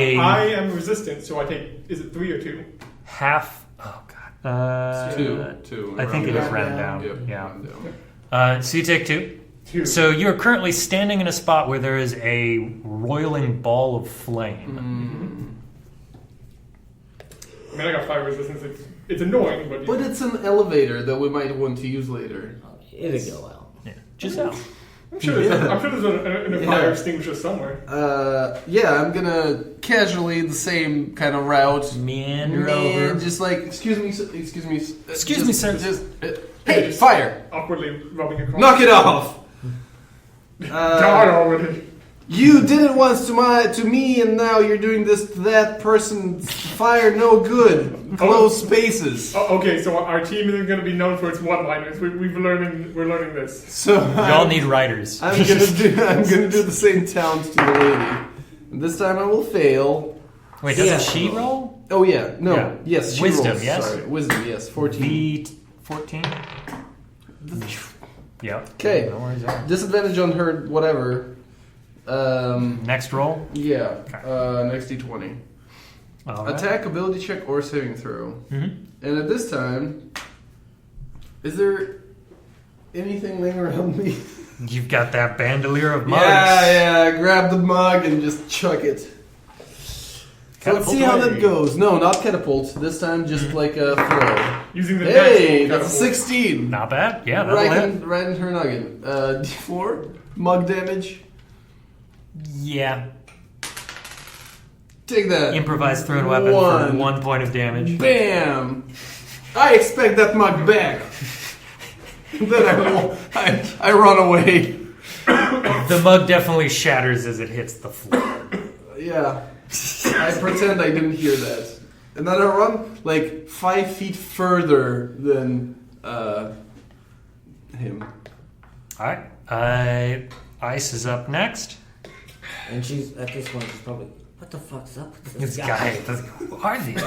Speaker 5: am resistant, so I take. Is it 3 or 2?
Speaker 3: half. Oh, God.
Speaker 2: Two.
Speaker 3: I think it is round down.
Speaker 2: Yep,
Speaker 3: Yeah.
Speaker 2: round down.
Speaker 3: So you take 2.
Speaker 5: 2.
Speaker 3: So you're currently standing in a spot where there is a roiling ball of flame.
Speaker 5: I mean, I got fire resistance. It's annoying, but
Speaker 2: But it's an elevator that we might want to use later.
Speaker 4: It'll go out.
Speaker 3: Yeah. Giselle.
Speaker 5: I'm sure there's a fire extinguisher somewhere.
Speaker 2: Yeah, I'm gonna casually the same kind of route.
Speaker 3: Meander over.
Speaker 2: Just like, excuse me,
Speaker 3: sir.
Speaker 2: Hey,
Speaker 5: Just
Speaker 2: fire!
Speaker 5: Awkwardly rubbing across.
Speaker 2: Knock it off!
Speaker 5: Die already.
Speaker 2: You did it once to me, and now you're doing this to that person. Fire no good. Close spaces.
Speaker 5: Oh, okay, so our team isn't going to be known for its one-liners. We're learning this.
Speaker 2: So
Speaker 3: Y'all need writers.
Speaker 2: I'm gonna do the same talent to the lady. And this time I will fail.
Speaker 3: Wait, doesn't
Speaker 4: Yeah.
Speaker 3: she roll?
Speaker 2: Oh yeah, no,
Speaker 3: Yeah.
Speaker 2: yes, she
Speaker 3: Wisdom,
Speaker 2: rolls.
Speaker 3: yes?
Speaker 2: Sorry, wisdom, yes, 14.
Speaker 3: V14? Yep.
Speaker 2: Okay.
Speaker 3: No worries there.
Speaker 2: Disadvantage on her, whatever.
Speaker 3: Next roll.
Speaker 2: Yeah.
Speaker 3: Okay.
Speaker 2: Next d20.
Speaker 3: All right.
Speaker 2: Attack, ability check, or saving throw.
Speaker 3: Mhm.
Speaker 2: And at this time, is there anything laying around me?
Speaker 3: You've got that bandolier of mugs.
Speaker 2: Yeah. Grab the mug and just chuck it. So let's
Speaker 3: Catapult
Speaker 2: see how
Speaker 3: away.
Speaker 2: that goes. No, not catapult. This time, just like a throw.
Speaker 5: Using the
Speaker 2: Hey,
Speaker 5: natural
Speaker 2: that's a
Speaker 5: catapult.
Speaker 2: 16.
Speaker 3: Not bad. Yeah, that'll hit.
Speaker 2: Right in her noggin. D4 mug damage.
Speaker 3: Yeah.
Speaker 2: Take that.
Speaker 3: Improvised thrown weapon for 1 point of damage.
Speaker 2: Bam! I expect that mug back. Then I run away.
Speaker 3: The mug definitely shatters as it hits the floor.
Speaker 2: Yeah. I pretend I didn't hear that. And then I run like 5 feet further than him.
Speaker 3: Alright. Ice is up next.
Speaker 4: And she's, at this point, she's probably, what the fuck's up with
Speaker 3: This
Speaker 4: this
Speaker 3: guy. Who are these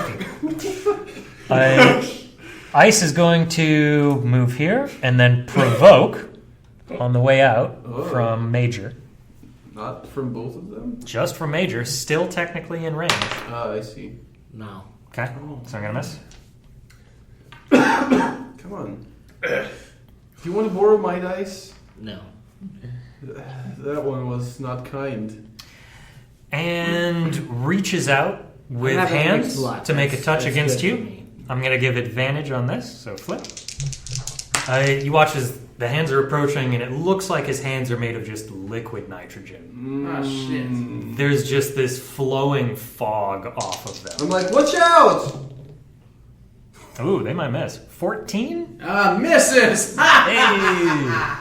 Speaker 3: people? Ice is going to move here and then provoke on the way out from Major.
Speaker 2: Not from both of them?
Speaker 3: Just from Major, still technically in range.
Speaker 2: Ah, I see.
Speaker 4: No.
Speaker 3: Okay, so I'm gonna miss.
Speaker 2: Come on. Do you want to borrow my dice?
Speaker 4: No.
Speaker 2: That one was not kind.
Speaker 3: And reaches out with
Speaker 4: I have a
Speaker 3: hands
Speaker 4: mixed lot.
Speaker 3: to make a touch
Speaker 4: That's
Speaker 3: against
Speaker 4: good
Speaker 3: you.
Speaker 4: for me.
Speaker 3: I'm gonna give advantage on this, so flip. You watch as the hands are approaching, and it looks like his hands are made of just liquid nitrogen.
Speaker 1: Ah, shit.
Speaker 3: There's just this flowing fog off of them.
Speaker 2: I'm like, watch out!
Speaker 3: Ooh, they might miss. 14?
Speaker 1: Misses!
Speaker 3: Hey!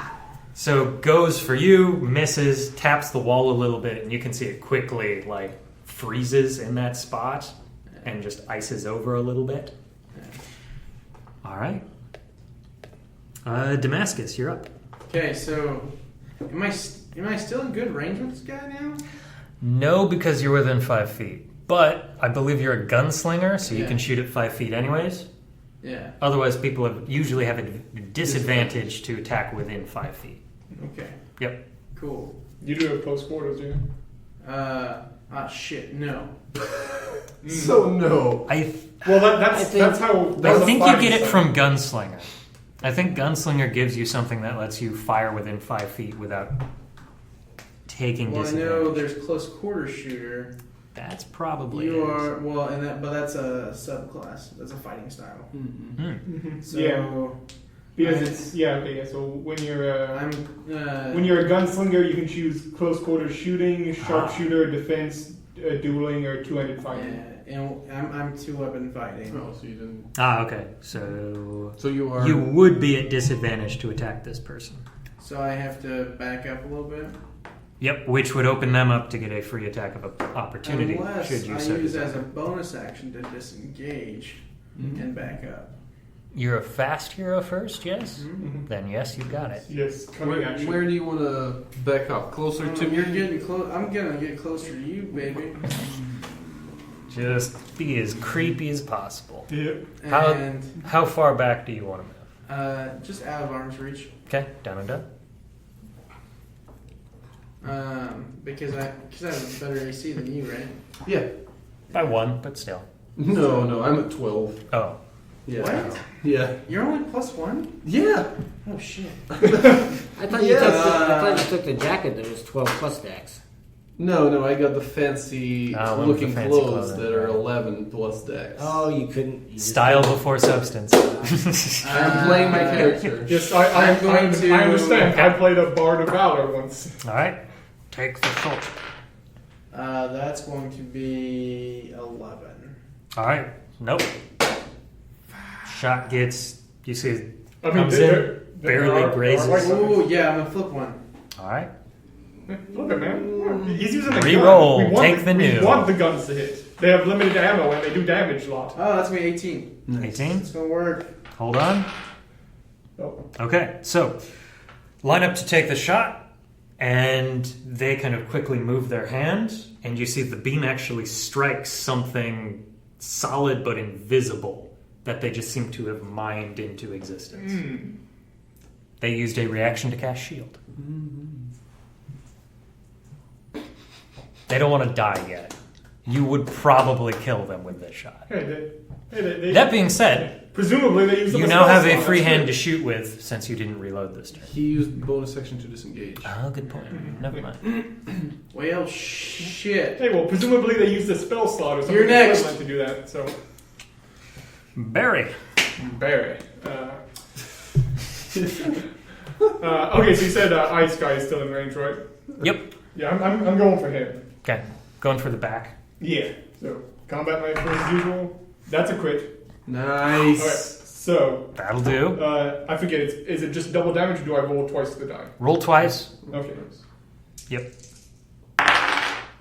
Speaker 3: So goes for you, misses, taps the wall a little bit, and you can see it quickly like freezes in that spot and just ices over a little bit. All right. Damascus, you're up.
Speaker 1: Okay, so am I still in good range with this guy now?
Speaker 3: No, because you're within 5 feet. But I believe you're a gunslinger, so you
Speaker 1: Yeah.
Speaker 3: can shoot at 5 feet anyways.
Speaker 1: Yeah.
Speaker 3: Otherwise, people usually have a disadvantage to attack within 5 feet.
Speaker 1: Okay.
Speaker 3: Yep.
Speaker 1: Cool.
Speaker 5: You do have close quarters, do you?
Speaker 1: Ah, shit, no.
Speaker 2: So no.
Speaker 5: Well, that's how.
Speaker 3: I
Speaker 5: That's
Speaker 3: think
Speaker 5: a
Speaker 3: you
Speaker 5: fighting
Speaker 3: get it
Speaker 5: style.
Speaker 3: from Gunslinger. I think Gunslinger gives you something that lets you fire within 5 feet without taking
Speaker 1: Well, I
Speaker 3: disadvantage.
Speaker 1: know there's close quarter shooter.
Speaker 3: That's probably
Speaker 1: You
Speaker 3: it.
Speaker 1: are well, but that's a subclass. That's a fighting style.
Speaker 3: Hmm.
Speaker 5: Mhm.
Speaker 1: So
Speaker 5: Yeah. Because it's okay. So when you're
Speaker 1: I'm
Speaker 5: when you're a gunslinger, you can choose close quarter shooting, sharpshooter, defense, dueling, or two-handed fighting.
Speaker 1: yeah, and I'm 2-weapon fighting.
Speaker 2: Oh, so you didn't.
Speaker 3: Okay. So
Speaker 2: So you are.
Speaker 3: you would be at disadvantage to attack this person.
Speaker 1: So I have to back up a little bit.
Speaker 3: Yep, which would open them up to get a free attack of opportunity
Speaker 1: Unless
Speaker 3: should you
Speaker 1: I
Speaker 3: so
Speaker 1: use
Speaker 3: desire.
Speaker 1: as a bonus action to disengage and back up.
Speaker 3: You're a fast hero first, yes?
Speaker 5: Mhm.
Speaker 3: Then yes, you got it.
Speaker 5: Yes, coming
Speaker 2: Where,
Speaker 5: action.
Speaker 2: where do you want to back up? Closer to
Speaker 1: You're
Speaker 2: me?
Speaker 1: getting close. I'm gonna get closer to you, baby.
Speaker 3: Just be as creepy as possible.
Speaker 5: Yeah.
Speaker 3: How-
Speaker 1: And
Speaker 3: How far back do you want to move?
Speaker 1: just out of arm's reach.
Speaker 3: Okay, down and done.
Speaker 1: Because I have a better AC than you, right?
Speaker 2: Yeah.
Speaker 3: By 1, but still.
Speaker 2: No, I'm at 12.
Speaker 3: Oh.
Speaker 2: Yeah.
Speaker 1: What?
Speaker 2: Yeah.
Speaker 1: You're only +1?
Speaker 2: Yeah.
Speaker 1: Oh shit.
Speaker 4: I thought you
Speaker 2: Yes.
Speaker 4: took the jacket that was 12 plus dex.
Speaker 2: No, I got the fancy
Speaker 3: Ah, one with the
Speaker 2: looking
Speaker 3: fancy
Speaker 2: clothes
Speaker 3: clothing,
Speaker 2: that are
Speaker 3: right.
Speaker 2: 11 plus dex.
Speaker 4: Oh, you couldn't. You just
Speaker 3: Style
Speaker 4: couldn't.
Speaker 3: before substance.
Speaker 2: I'm playing my character.
Speaker 5: Yes, I understand.
Speaker 3: Okay.
Speaker 5: I played a Bard of Valor once.
Speaker 3: All right, take the shot.
Speaker 1: That's going to be 11.
Speaker 3: All right, nope. Shot gets, you see,
Speaker 5: I mean,
Speaker 3: Comes in, barely grazes.
Speaker 1: Ooh, yeah, I'm gonna flip one.
Speaker 3: all right.
Speaker 5: Look at man. He's using a
Speaker 3: Reroll.
Speaker 5: gun. We want
Speaker 3: Take the
Speaker 5: we
Speaker 3: new.
Speaker 5: want the guns to hit. They have limited ammo and they do damage a lot.
Speaker 1: Oh, that's me 18.
Speaker 3: 18.
Speaker 1: It's gonna work.
Speaker 3: Hold on.
Speaker 5: Oh.
Speaker 3: Okay, so line up to take the shot, and they kind of quickly move their hand, and you see the beam actually strikes something solid but invisible that they just seem to have mined into existence.
Speaker 5: Mm.
Speaker 3: They used a reaction to cast shield. They don't want to die yet. You would probably kill them with this shot.
Speaker 5: They,
Speaker 3: That being said,
Speaker 5: presumably they use them
Speaker 3: you
Speaker 5: as
Speaker 3: now have
Speaker 5: spell
Speaker 3: a
Speaker 5: slots.
Speaker 3: free
Speaker 5: That's
Speaker 3: hand
Speaker 5: good.
Speaker 3: to shoot with since you didn't reload this turn.
Speaker 2: He used bonus action to disengage.
Speaker 3: Oh, good point. Never mind.
Speaker 1: Well, shit.
Speaker 5: Hey, well, presumably they use the spell slot or something
Speaker 1: You're next.
Speaker 5: equivalent to do that. So,
Speaker 3: Barry.
Speaker 5: Barry. Okay, so you said Ice Guy is still in range, right?
Speaker 3: Yep.
Speaker 5: Yeah, I'm going for him.
Speaker 3: Okay. Going for the back.
Speaker 5: Yeah. So combat knife as usual. That's a crit.
Speaker 2: Nice.
Speaker 5: All right. So
Speaker 3: That'll do.
Speaker 5: I forget. Is it just double damage, or do I roll twice the die?
Speaker 3: Roll twice.
Speaker 5: Okay.
Speaker 3: Yep.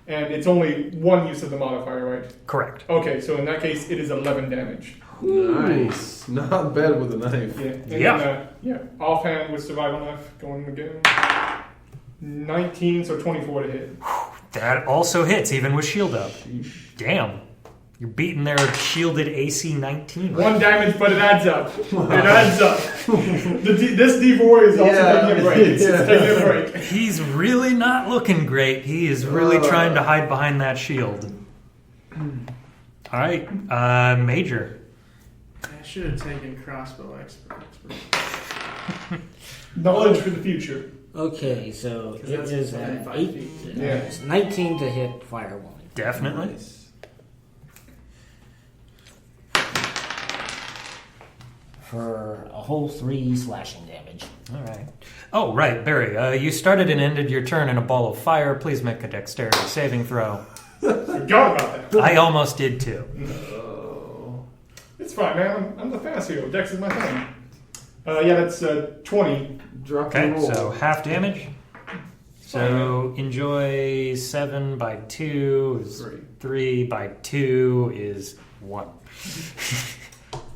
Speaker 5: And it's only one use of the modifier, right?
Speaker 3: Correct.
Speaker 5: Okay. So in that case, it is 11 damage.
Speaker 2: Nice. Not bad with a knife.
Speaker 5: Yeah. And
Speaker 3: Yeah.
Speaker 5: Then, yeah. Offhand with survival knife going again. 19, so 24 to hit.
Speaker 3: That also hits, even with shield up. Damn. You're beating their shielded AC 19.
Speaker 5: One damage, but it adds up. It adds up. This D4 is also taking a break. It's taking a break.
Speaker 3: He's really not looking great. He is really trying to hide behind that shield. All right. Major.
Speaker 1: I should have taken crossbow expert.
Speaker 5: Knowledge for the future.
Speaker 4: Okay, so
Speaker 1: 'Cause
Speaker 4: it
Speaker 1: that's
Speaker 4: is
Speaker 1: within
Speaker 4: an
Speaker 1: 5
Speaker 4: 8.
Speaker 1: feet.
Speaker 5: Yeah.
Speaker 4: It's 19 to hit fire one.
Speaker 3: Definitely.
Speaker 2: Nice.
Speaker 4: For a whole 3 slashing damage.
Speaker 3: All right. Oh, right, Barry. You started and ended your turn in a ball of fire. Please make a dexterity saving throw.
Speaker 5: Forgot about that.
Speaker 3: I almost did too.
Speaker 2: Oh.
Speaker 5: It's fine, man. I'm the fast hero. Dex is my thing. Yeah, that's 20.
Speaker 2: Drop
Speaker 3: Okay,
Speaker 2: the roll.
Speaker 3: so half damage. So enjoy 7 by 2 is 3 by 2 is 1.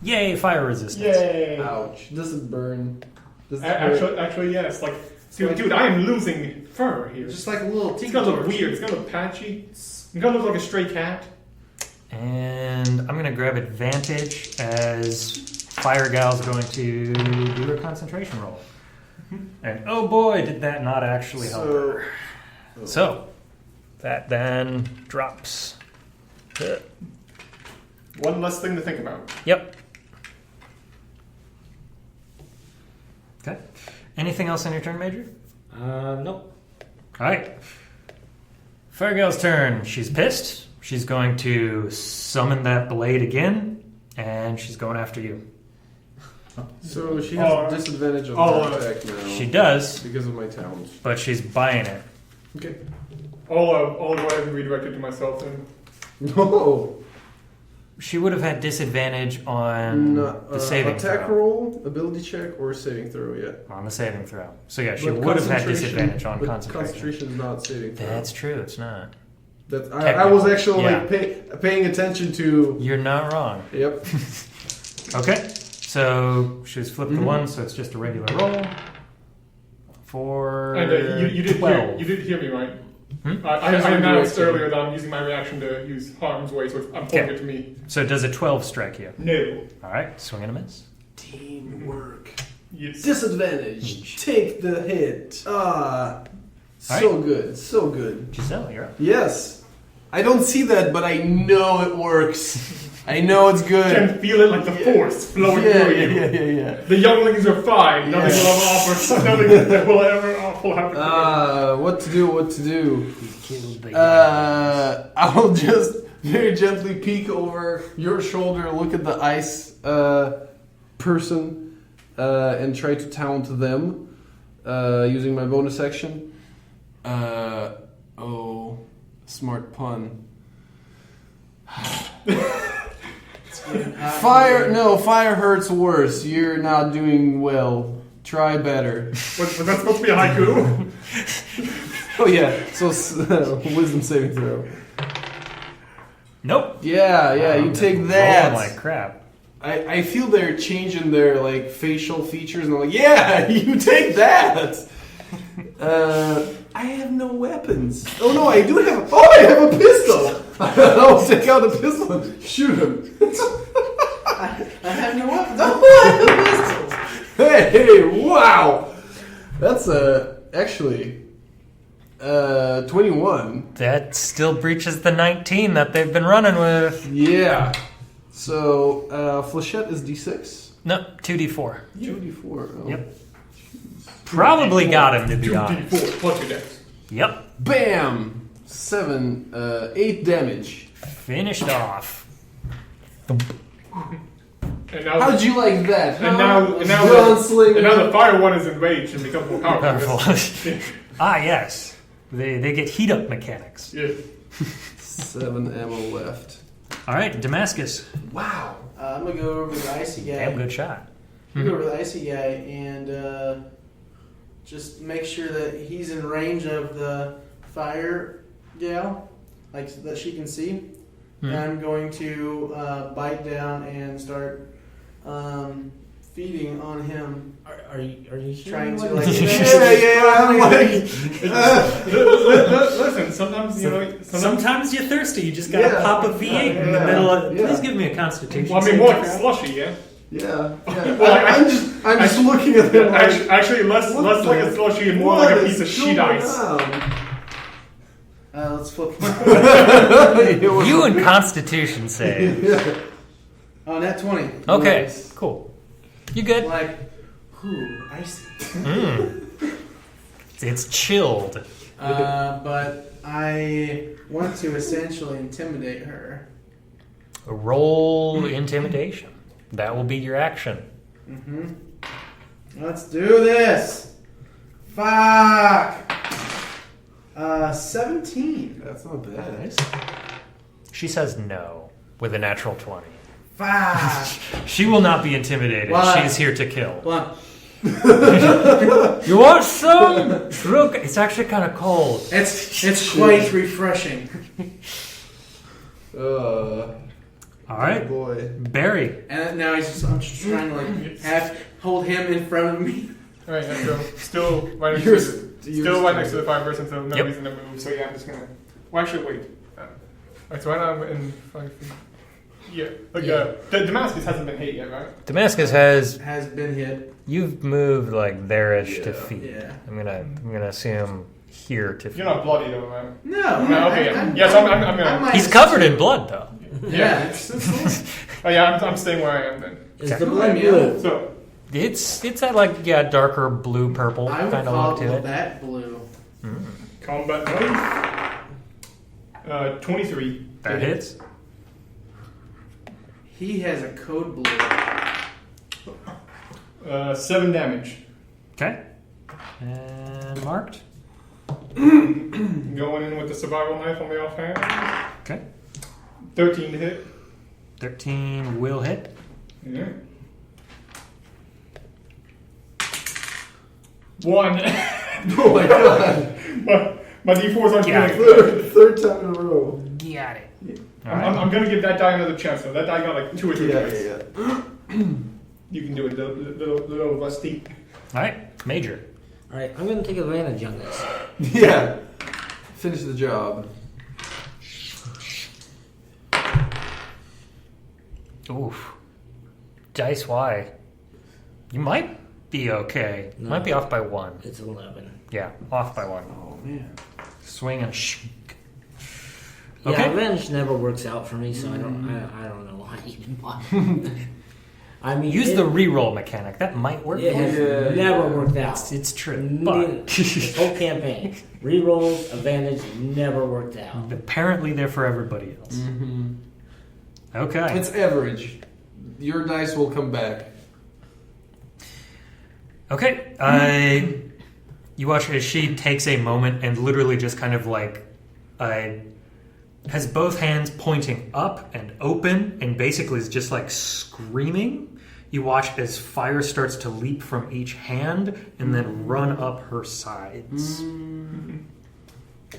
Speaker 3: Yay, fire resistance.
Speaker 5: Yay.
Speaker 2: Ouch. Does it burn? Does it hurt?
Speaker 5: Actually, yes. Like, dude, I am losing fur here.
Speaker 1: It's just like a little
Speaker 5: It's
Speaker 1: tiki
Speaker 5: gonna look
Speaker 1: torch.
Speaker 5: weird. It's gonna look patchy. It's gonna look like a stray cat.
Speaker 3: And I'm going to grab advantage as Fire Gal's going to do a concentration roll. And oh boy, did that not actually help her. So, That then drops.
Speaker 5: One less thing to think about.
Speaker 3: Yep. Okay. Anything else on your turn, Major?
Speaker 4: Nope.
Speaker 3: All right. Firegale's turn. She's pissed. She's going to summon that blade again, and she's going after you.
Speaker 2: So she has a disadvantage on her attack now.
Speaker 3: She does,
Speaker 2: because of my talents.
Speaker 3: but she's buying it.
Speaker 2: Okay.
Speaker 5: All the way redirected to myself then.
Speaker 2: No.
Speaker 3: She would have had disadvantage on the saving
Speaker 2: attack
Speaker 3: throw.
Speaker 2: roll, ability check, or saving throw yet.
Speaker 3: On the saving throw. So yeah, she
Speaker 2: But
Speaker 3: would have had
Speaker 2: concentration-
Speaker 3: disadvantage on
Speaker 2: but
Speaker 3: concentration.
Speaker 2: Concentration is not saving throw.
Speaker 3: That's true, it's not.
Speaker 2: That I was actually paying attention to.
Speaker 3: You're not wrong.
Speaker 2: Yep.
Speaker 3: Okay, so she's flipped the one, so it's just a regular roll. For
Speaker 5: And you did
Speaker 3: 12.
Speaker 5: you did hear me, right?
Speaker 3: Hmm?
Speaker 5: I announced earlier that I'm using my reaction to use harm's way, so I'm pulling it to me.
Speaker 3: So does a 12 strike you?
Speaker 5: No.
Speaker 3: Alright, swing and a miss.
Speaker 2: Teamwork.
Speaker 5: Yes.
Speaker 2: Disadvantage. Take the hit. So
Speaker 3: Alright.
Speaker 2: good. So good.
Speaker 3: Giselle, you're up.
Speaker 2: Yes. I don't see that, but I know it works. I know it's
Speaker 5: You
Speaker 2: good.
Speaker 5: can feel it like the force flowing through you.
Speaker 2: Yeah.
Speaker 5: The younglings are fine. Nothing will ever offer. Nothing that will ever happen.
Speaker 2: What to do?
Speaker 3: He killed the
Speaker 2: I'll just very gently peek over your shoulder, look at the ice person, and try to taunt them using my bonus action. Smart pun. Fire hurts worse. You're not doing well. Try better.
Speaker 5: Was that supposed to be a haiku?
Speaker 2: Oh yeah, so wisdom saving throw.
Speaker 3: Nope.
Speaker 2: Yeah, you take that.
Speaker 3: Rolling like crap.
Speaker 2: I feel they're changing their like facial features, and I'm like, yeah, you take that. I have no weapons. Oh no, I do have. I have a pistol. I'll take out a pistol and shoot him.
Speaker 1: I have no weapons. I have pistols.
Speaker 2: Hey, wow, that's actually 21.
Speaker 3: That still breaches the 19 that they've been running with.
Speaker 2: Yeah. So flechette is D6.
Speaker 3: No, 2d4.
Speaker 2: 2D4. Oh.
Speaker 3: Yep. Probably got him, to be honest.
Speaker 5: 2d4 plus your dex.
Speaker 3: Yep.
Speaker 2: Bam! 8 damage.
Speaker 3: Finished off.
Speaker 5: And now,
Speaker 2: How'd you like that?
Speaker 5: and now,
Speaker 2: Gunslinger.
Speaker 5: and now the fire one is enraged and becomes more powerful.
Speaker 3: Powerful. Yes. They get heat up mechanics.
Speaker 5: Yeah.
Speaker 2: 7 ammo left.
Speaker 3: All right, Damascus.
Speaker 2: Wow.
Speaker 1: I'm gonna go over the icy guy.
Speaker 3: Damn good shot.
Speaker 1: Go over the icy guy and just make sure that he's in range of the fire gal, like so that she can see. And I'm going to bite down and start feeding on him.
Speaker 4: Are you
Speaker 1: Trying to
Speaker 4: hearing
Speaker 1: like
Speaker 4: what-
Speaker 2: I'm like,
Speaker 5: Listen, sometimes you know.
Speaker 3: Sometimes you're thirsty. You just gotta
Speaker 2: Yeah.
Speaker 3: pop a V8 in the middle of.
Speaker 2: Yeah.
Speaker 3: Please give me a Constitution.
Speaker 5: Well, I mean, more like a slushy, yeah.
Speaker 2: yeah.
Speaker 5: Well,
Speaker 2: I'm just looking at him like,
Speaker 5: Actually, less
Speaker 2: what
Speaker 5: like
Speaker 2: the-
Speaker 5: a slushy and more
Speaker 2: what
Speaker 5: like a
Speaker 2: is
Speaker 5: piece of sheet
Speaker 2: going
Speaker 5: ice.
Speaker 2: on?
Speaker 1: let's flip.
Speaker 3: You and Constitution save.
Speaker 2: Yeah.
Speaker 1: Oh, nat 20.
Speaker 3: Okay,
Speaker 2: Nice.
Speaker 3: cool. You good?
Speaker 1: Like, icy.
Speaker 3: It's chilled.
Speaker 1: But I want to essentially intimidate her.
Speaker 3: Roll intimidation. That will be your action.
Speaker 1: Let's do this. Fuck. 17.
Speaker 2: That's not bad.
Speaker 3: She says no with a natural 20.
Speaker 1: Fuck.
Speaker 3: She will not be intimidated.
Speaker 1: Why?
Speaker 3: She is here to kill.
Speaker 1: One.
Speaker 3: You want some? Look, it's actually kind of cold.
Speaker 1: It's quite refreshing.
Speaker 3: All right,
Speaker 2: Boy.
Speaker 3: Barry.
Speaker 1: And now I'm just trying to hold him in front of me.
Speaker 5: All right, let's go. Still right next
Speaker 2: You're
Speaker 5: to the fire person, so no
Speaker 3: Yep.
Speaker 5: reason to move. So yeah, I'm just gonna. Well, actually, wait. Alright, so right now I'm in 5 feet. Yeah, the Damascus hasn't been hit yet, right?
Speaker 3: Damascus has.
Speaker 1: Has been hit.
Speaker 3: You've moved like there-ish to feet.
Speaker 1: Yeah.
Speaker 3: I'm gonna assume here to.
Speaker 5: You're not bloody though, man.
Speaker 1: No.
Speaker 5: No, okay, yeah. Yeah, so I'm gonna.
Speaker 3: He's covered in blood, though.
Speaker 1: Yeah. It's
Speaker 5: Oh yeah, I'm staying where I am then.
Speaker 4: Is
Speaker 3: Okay.
Speaker 4: the blood blue?
Speaker 5: So,
Speaker 3: It's that like darker blue purple
Speaker 1: I would
Speaker 3: kind of look
Speaker 1: call
Speaker 3: to it.
Speaker 1: that blue.
Speaker 5: combat knife. 23.
Speaker 3: That hits.
Speaker 1: He has a code blue.
Speaker 5: 7 damage.
Speaker 3: Okay. And marked.
Speaker 5: Going in with the survival knife on the offhand.
Speaker 3: Okay.
Speaker 5: 13 to hit.
Speaker 3: 13 will hit.
Speaker 5: Yeah. 1.
Speaker 2: Oh my god.
Speaker 5: my D4s aren't
Speaker 3: Yeah.
Speaker 5: doing it.
Speaker 2: Third time in a row.
Speaker 3: Got it.
Speaker 5: I'm gonna give that die another chance though. That die got like 2 or 3
Speaker 2: Yeah,
Speaker 5: dice.
Speaker 2: yeah.
Speaker 5: You can do it, little rusty.
Speaker 3: Alright, Major.
Speaker 4: Alright, I'm gonna take advantage on this.
Speaker 2: Yeah. Finish the job.
Speaker 3: Oof. Dice Y. You might be okay.
Speaker 4: No.
Speaker 3: Might be off by 1.
Speaker 4: It's 11.
Speaker 3: Yeah, off by 1.
Speaker 2: Oh man.
Speaker 3: Swing and sh.
Speaker 4: Yeah,
Speaker 3: Okay.
Speaker 4: revenge never works out for me, so I don't know why I even bother. I mean,
Speaker 3: Use the reroll mechanic. That might work
Speaker 4: It
Speaker 3: for
Speaker 4: has
Speaker 3: you.
Speaker 2: Yeah,
Speaker 4: never worked out.
Speaker 3: It's true.
Speaker 4: Neither-
Speaker 3: But
Speaker 4: This whole campaign, rerolls, advantage, never worked out.
Speaker 3: apparently they're for everybody else.
Speaker 2: Mm-hmm.
Speaker 3: Okay.
Speaker 2: It's average. Your dice will come back.
Speaker 3: Okay. You watch as she takes a moment and literally just kind of like has both hands pointing up and open and basically is just like screaming. You watch as fire starts to leap from each hand and then run up her sides.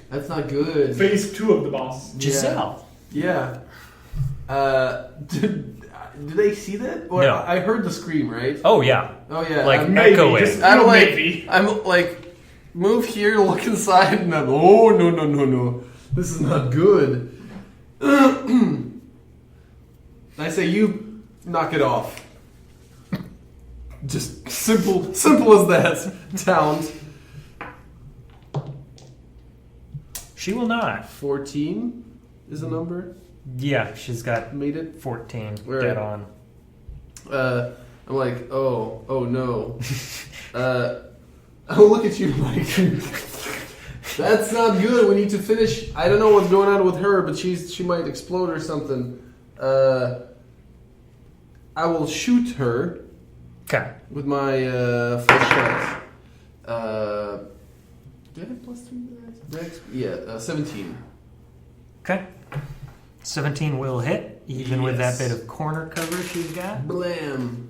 Speaker 2: That's not good.
Speaker 5: Phase 2 of the boss.
Speaker 3: Jazell.
Speaker 2: Yeah. Did they see that? Or
Speaker 3: No.
Speaker 2: I heard the scream, right?
Speaker 3: Oh yeah.
Speaker 2: Oh yeah.
Speaker 3: Like
Speaker 2: I'm,
Speaker 5: Maybe,
Speaker 3: echoing.
Speaker 5: just
Speaker 2: I'm
Speaker 5: feel
Speaker 2: like,
Speaker 5: maybe.
Speaker 2: I'm like, move here, look inside, and I'm, oh no. This is not good. I say you knock it off. Just simple as that. Towns.
Speaker 3: She will not.
Speaker 2: 14 is the number.
Speaker 3: Yeah, she's got
Speaker 2: Made it.
Speaker 3: 14
Speaker 2: Right.
Speaker 3: dead on.
Speaker 2: I'm like, oh no. Oh, look at you, Mike. That's not good. We need to finish. I don't know what's going on with her, but she might explode or something. I will shoot her
Speaker 3: Okay.
Speaker 2: with my full shot. Do I have +3 Dex? Yeah, 17.
Speaker 3: Okay. 17 will hit, even with that
Speaker 2: Yes.
Speaker 3: bit of corner cover she's got.
Speaker 2: Blam.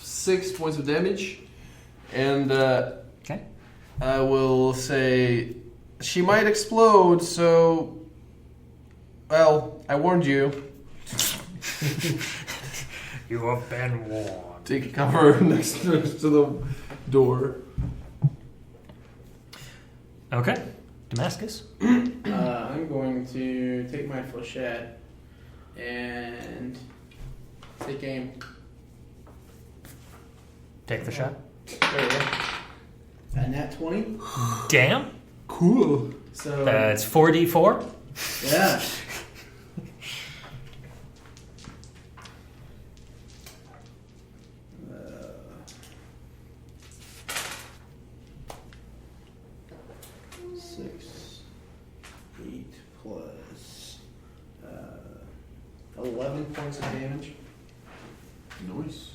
Speaker 2: 6 points of damage, and
Speaker 3: Okay.
Speaker 2: I will say she might explode. So, well, I warned you.
Speaker 3: You have been warned.
Speaker 2: Take cover next to the door.
Speaker 3: Okay. Damascus.
Speaker 1: I'm going to take my flechette and take aim.
Speaker 3: Take the shot.
Speaker 5: There we go.
Speaker 1: A nat 20.
Speaker 3: Damn.
Speaker 2: Cool.
Speaker 1: So
Speaker 3: It's 4d4.
Speaker 1: yeah. Six, 8 plus 11 points of damage,
Speaker 2: Nice.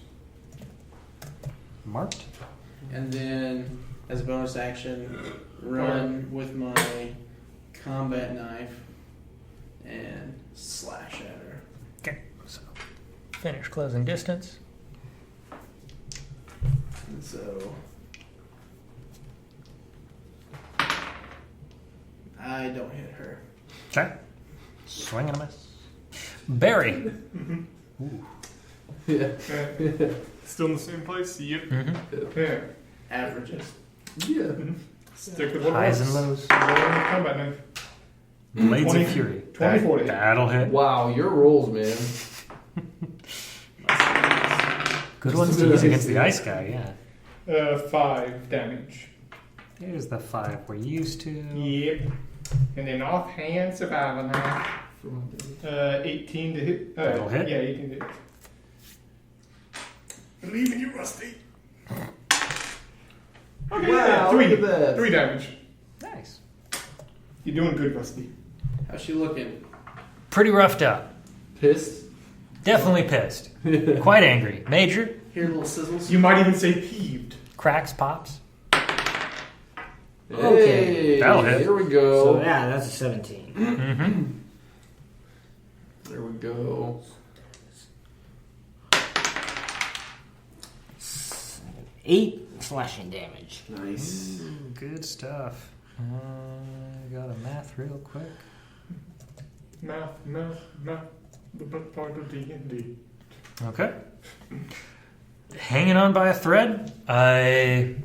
Speaker 3: Marked.
Speaker 1: and then as a bonus action, run with my combat knife and slash at her.
Speaker 3: Okay. So finish closing distance.
Speaker 1: And so I don't hit her.
Speaker 3: Okay. Swing and a miss. Barry.
Speaker 2: Yeah.
Speaker 5: Okay. Still in the same place? Yep.
Speaker 3: Mm-hmm.
Speaker 5: Yeah.
Speaker 1: Averages.
Speaker 2: Yeah.
Speaker 5: Stick with what
Speaker 3: Highs and
Speaker 5: works.
Speaker 3: lows.
Speaker 5: Combat knife.
Speaker 3: Blades
Speaker 5: 20
Speaker 3: of Fury.
Speaker 5: 20, 40.
Speaker 3: That'll hit.
Speaker 2: Wow, your rolls, man.
Speaker 3: Good ones to use against the ice guy, yeah.
Speaker 5: 5 damage.
Speaker 3: There's the 5 we're used to.
Speaker 5: Yep. And then offhand survival now. 18 to hit.
Speaker 3: That'll hit.
Speaker 5: Yeah, 18 to hit. Believe in you, Rusty. Okay,
Speaker 2: Wow,
Speaker 5: three.
Speaker 2: look at that.
Speaker 5: 3 damage.
Speaker 3: Nice.
Speaker 5: You're doing good, Rusty.
Speaker 1: How's she looking?
Speaker 3: Pretty roughed up.
Speaker 2: Pissed?
Speaker 3: Definitely pissed. Quite angry. Major?
Speaker 1: Hear little sizzles?
Speaker 5: You might even say peeved.
Speaker 3: Cracks, pops?
Speaker 2: Hey,
Speaker 3: That'll hit.
Speaker 2: Here we go.
Speaker 4: So yeah, that's a 17.
Speaker 3: Mm-hmm.
Speaker 2: There we go.
Speaker 4: 8 slashing damage.
Speaker 2: Nice.
Speaker 3: Good stuff. Got a math real quick.
Speaker 5: Math. The best part of D&D.
Speaker 3: Okay. Hanging on by a thread. I'm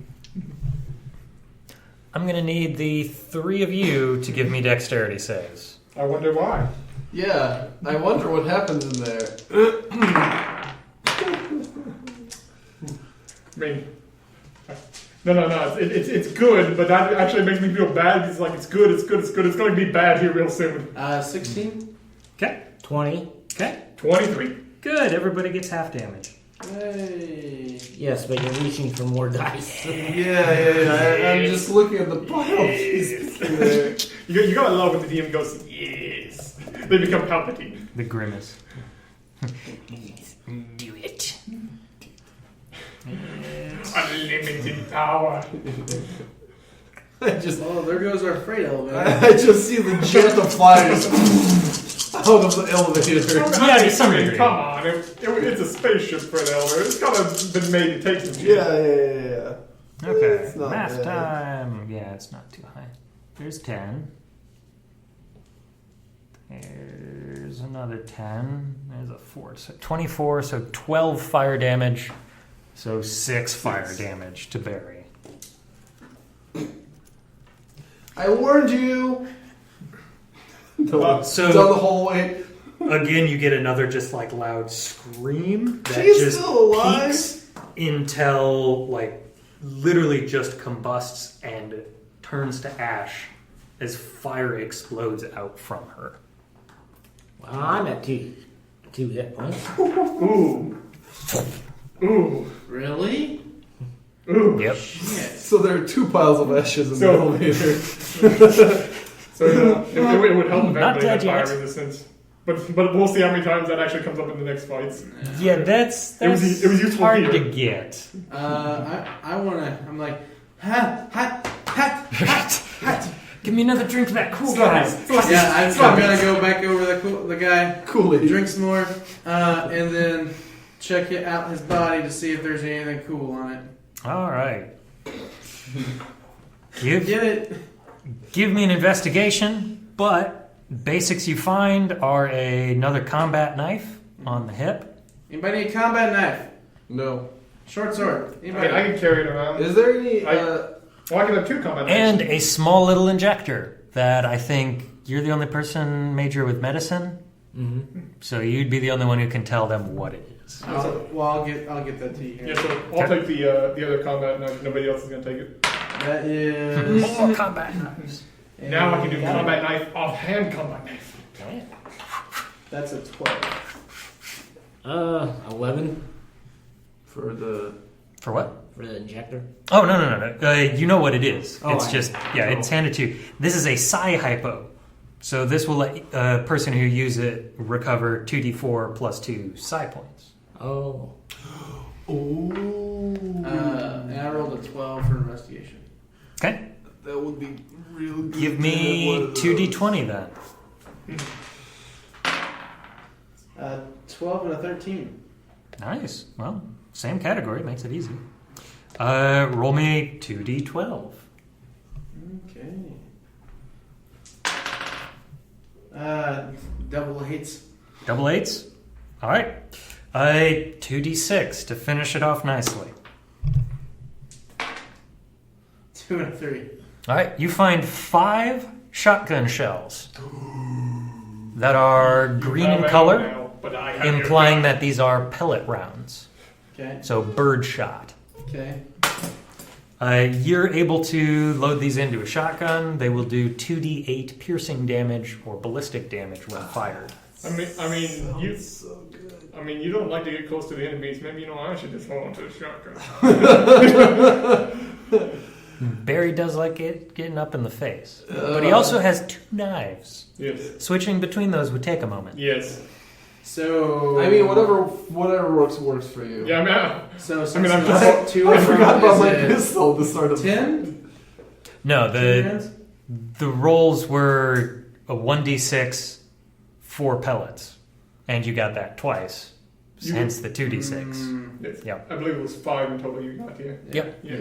Speaker 3: gonna need the 3 of you to give me dexterity saves.
Speaker 5: I wonder why.
Speaker 2: Yeah, I wonder what happens in there.
Speaker 5: I mean, no. It's good, but that actually makes me feel bad. It's like it's good. It's going to be bad here real soon.
Speaker 1: 16?
Speaker 3: Okay.
Speaker 4: 20.
Speaker 3: Okay.
Speaker 5: 23.
Speaker 3: Good. Everybody gets half damage.
Speaker 1: Hey.
Speaker 4: Yes, but you're reaching for more dice.
Speaker 2: Yeah. I'm just looking at the pile.
Speaker 5: You gotta love when the DM goes, yes. They become Palpatine.
Speaker 3: The grimace.
Speaker 4: Do it.
Speaker 5: Unlimited power.
Speaker 1: Oh, there goes our freight elevator.
Speaker 2: I just see the jet of fire just out of the elevator.
Speaker 5: I mean,
Speaker 3: some degree.
Speaker 5: come on. It's a spaceship for an elevator. It's gotta have been made to take some shit.
Speaker 2: Yeah.
Speaker 3: Okay.
Speaker 2: It's not
Speaker 3: Math
Speaker 2: bad.
Speaker 3: time. Yeah, it's not too high. There's 10. There's another 10. There's a 4. So 24, so 12 fire damage. So 6 fire damage to Barry.
Speaker 2: I warned you.
Speaker 3: So-
Speaker 2: down the hallway.
Speaker 3: Again, you get another just like loud scream that
Speaker 2: She's
Speaker 3: just
Speaker 2: still alive.
Speaker 3: peaks until like literally just combusts and turns to ash as fire explodes out from her.
Speaker 4: Well, I'm at 2 hit points.
Speaker 5: Ooh.
Speaker 1: Really?
Speaker 5: Ooh.
Speaker 3: Yep.
Speaker 1: Shit.
Speaker 2: So there are 2 piles of ashes in the
Speaker 5: So-
Speaker 2: elevator.
Speaker 5: So it would help if
Speaker 3: Not
Speaker 5: everybody
Speaker 3: dead
Speaker 5: had fire
Speaker 3: yet.
Speaker 5: resistance. But we'll see how many times that actually comes up in the next fights.
Speaker 3: Yeah, that's
Speaker 5: It was useful
Speaker 3: hard
Speaker 5: here.
Speaker 3: to get.
Speaker 1: I wanna. I'm like, hot.
Speaker 3: Give me another drink of that cool
Speaker 5: Slice.
Speaker 1: Yeah, I'm gonna go back over the guy,
Speaker 2: Kool-Aid.
Speaker 1: drink some more, and then check it out his body to see if there's anything cool on it.
Speaker 3: All right.
Speaker 1: Get it?
Speaker 3: Give me an investigation, but basics you find are another combat knife on the hip.
Speaker 1: Anybody need a combat knife?
Speaker 2: No.
Speaker 1: Short sword.
Speaker 5: I mean,
Speaker 1: Anybody?
Speaker 5: I can carry it around.
Speaker 2: Is there any?
Speaker 5: Well, I can have 2 combat
Speaker 3: And
Speaker 5: knives.
Speaker 3: a small little injector that I think you're the only person, Major, with medicine.
Speaker 4: Mm-hmm.
Speaker 3: So you'd be the only one who can tell them what it is.
Speaker 1: I'll get that to you here.
Speaker 5: Yeah, so I'll take the other combat knife. Nobody else is going to take it.
Speaker 1: That is.
Speaker 3: More combat knives.
Speaker 5: Now I can do combat knife, offhand combat knife.
Speaker 1: That's a 12.
Speaker 4: 11
Speaker 2: For the.
Speaker 3: For what?
Speaker 4: for the injector.
Speaker 3: Oh, no. You know what it is.
Speaker 4: Oh,
Speaker 3: It's just, it's handed to you. This is a psi hypo. So this will let a person who uses it recover 2d4 plus 2 psi points.
Speaker 4: Oh.
Speaker 1: And I rolled a 12 for investigation.
Speaker 3: Okay.
Speaker 2: That would be real good.
Speaker 3: Give
Speaker 2: to
Speaker 3: me
Speaker 2: have one of
Speaker 3: 2d20 then.
Speaker 1: 12 and a 13.
Speaker 3: Nice. Well, same category. Makes it easy. Roll me 2d12.
Speaker 1: Okay. Double eights.
Speaker 3: Double eights? All right. 2d6 to finish it off nicely.
Speaker 1: 2 and a 3.
Speaker 3: All right. You find 5 shotgun shells that are green in color,
Speaker 5: Now, but I have your
Speaker 3: implying
Speaker 5: gun.
Speaker 3: that these are pellet rounds.
Speaker 1: Okay.
Speaker 3: So bird shot.
Speaker 1: Okay.
Speaker 3: You're able to load these into a shotgun. They will do 2d8 piercing damage or ballistic damage when fired.
Speaker 5: You don't like to get close to the enemies. Maybe I should just hold on to the shotgun.
Speaker 3: Barry does like getting up in the face, but he also has 2 knives.
Speaker 5: Yes.
Speaker 3: Switching between those would take a moment.
Speaker 5: Yes.
Speaker 1: So
Speaker 2: I mean, whatever works for you.
Speaker 5: Yeah, man.
Speaker 1: So
Speaker 5: I'm just.
Speaker 1: two.
Speaker 2: I forgot about my
Speaker 1: is
Speaker 2: pistol at the start of
Speaker 1: 10.
Speaker 3: No, the rolls were a 1d6, 4 pellets, and you got that twice. Hence the 2d6.
Speaker 5: Yes.
Speaker 3: Yep.
Speaker 5: I believe it was 5 in total you got here.
Speaker 3: Yep.
Speaker 5: Yeah.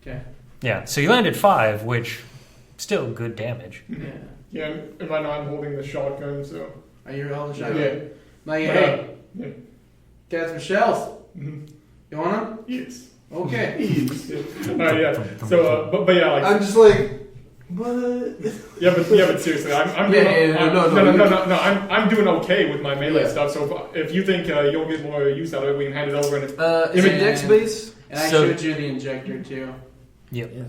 Speaker 1: Okay.
Speaker 3: Yeah. So you landed 5, which still good damage.
Speaker 1: Yeah.
Speaker 5: Yeah, and right now I'm holding the shotgun, so.
Speaker 1: Are you holding the shotgun?
Speaker 5: Yeah.
Speaker 1: Like,
Speaker 5: But,
Speaker 1: hey,
Speaker 5: yeah.
Speaker 1: got some shells.
Speaker 5: Mhm.
Speaker 1: You want them?
Speaker 5: Yes.
Speaker 1: Okay.
Speaker 5: Yeah. So, but yeah, like.
Speaker 2: I'm just like, what?
Speaker 5: Yeah, but seriously, I'm doing okay with my melee stuff. So if you think you'll get more use out of it, we can hand it over. And
Speaker 2: Is it dex base?
Speaker 1: And I
Speaker 3: So-
Speaker 1: showed you the injector too.
Speaker 3: Yep.
Speaker 4: Yeah.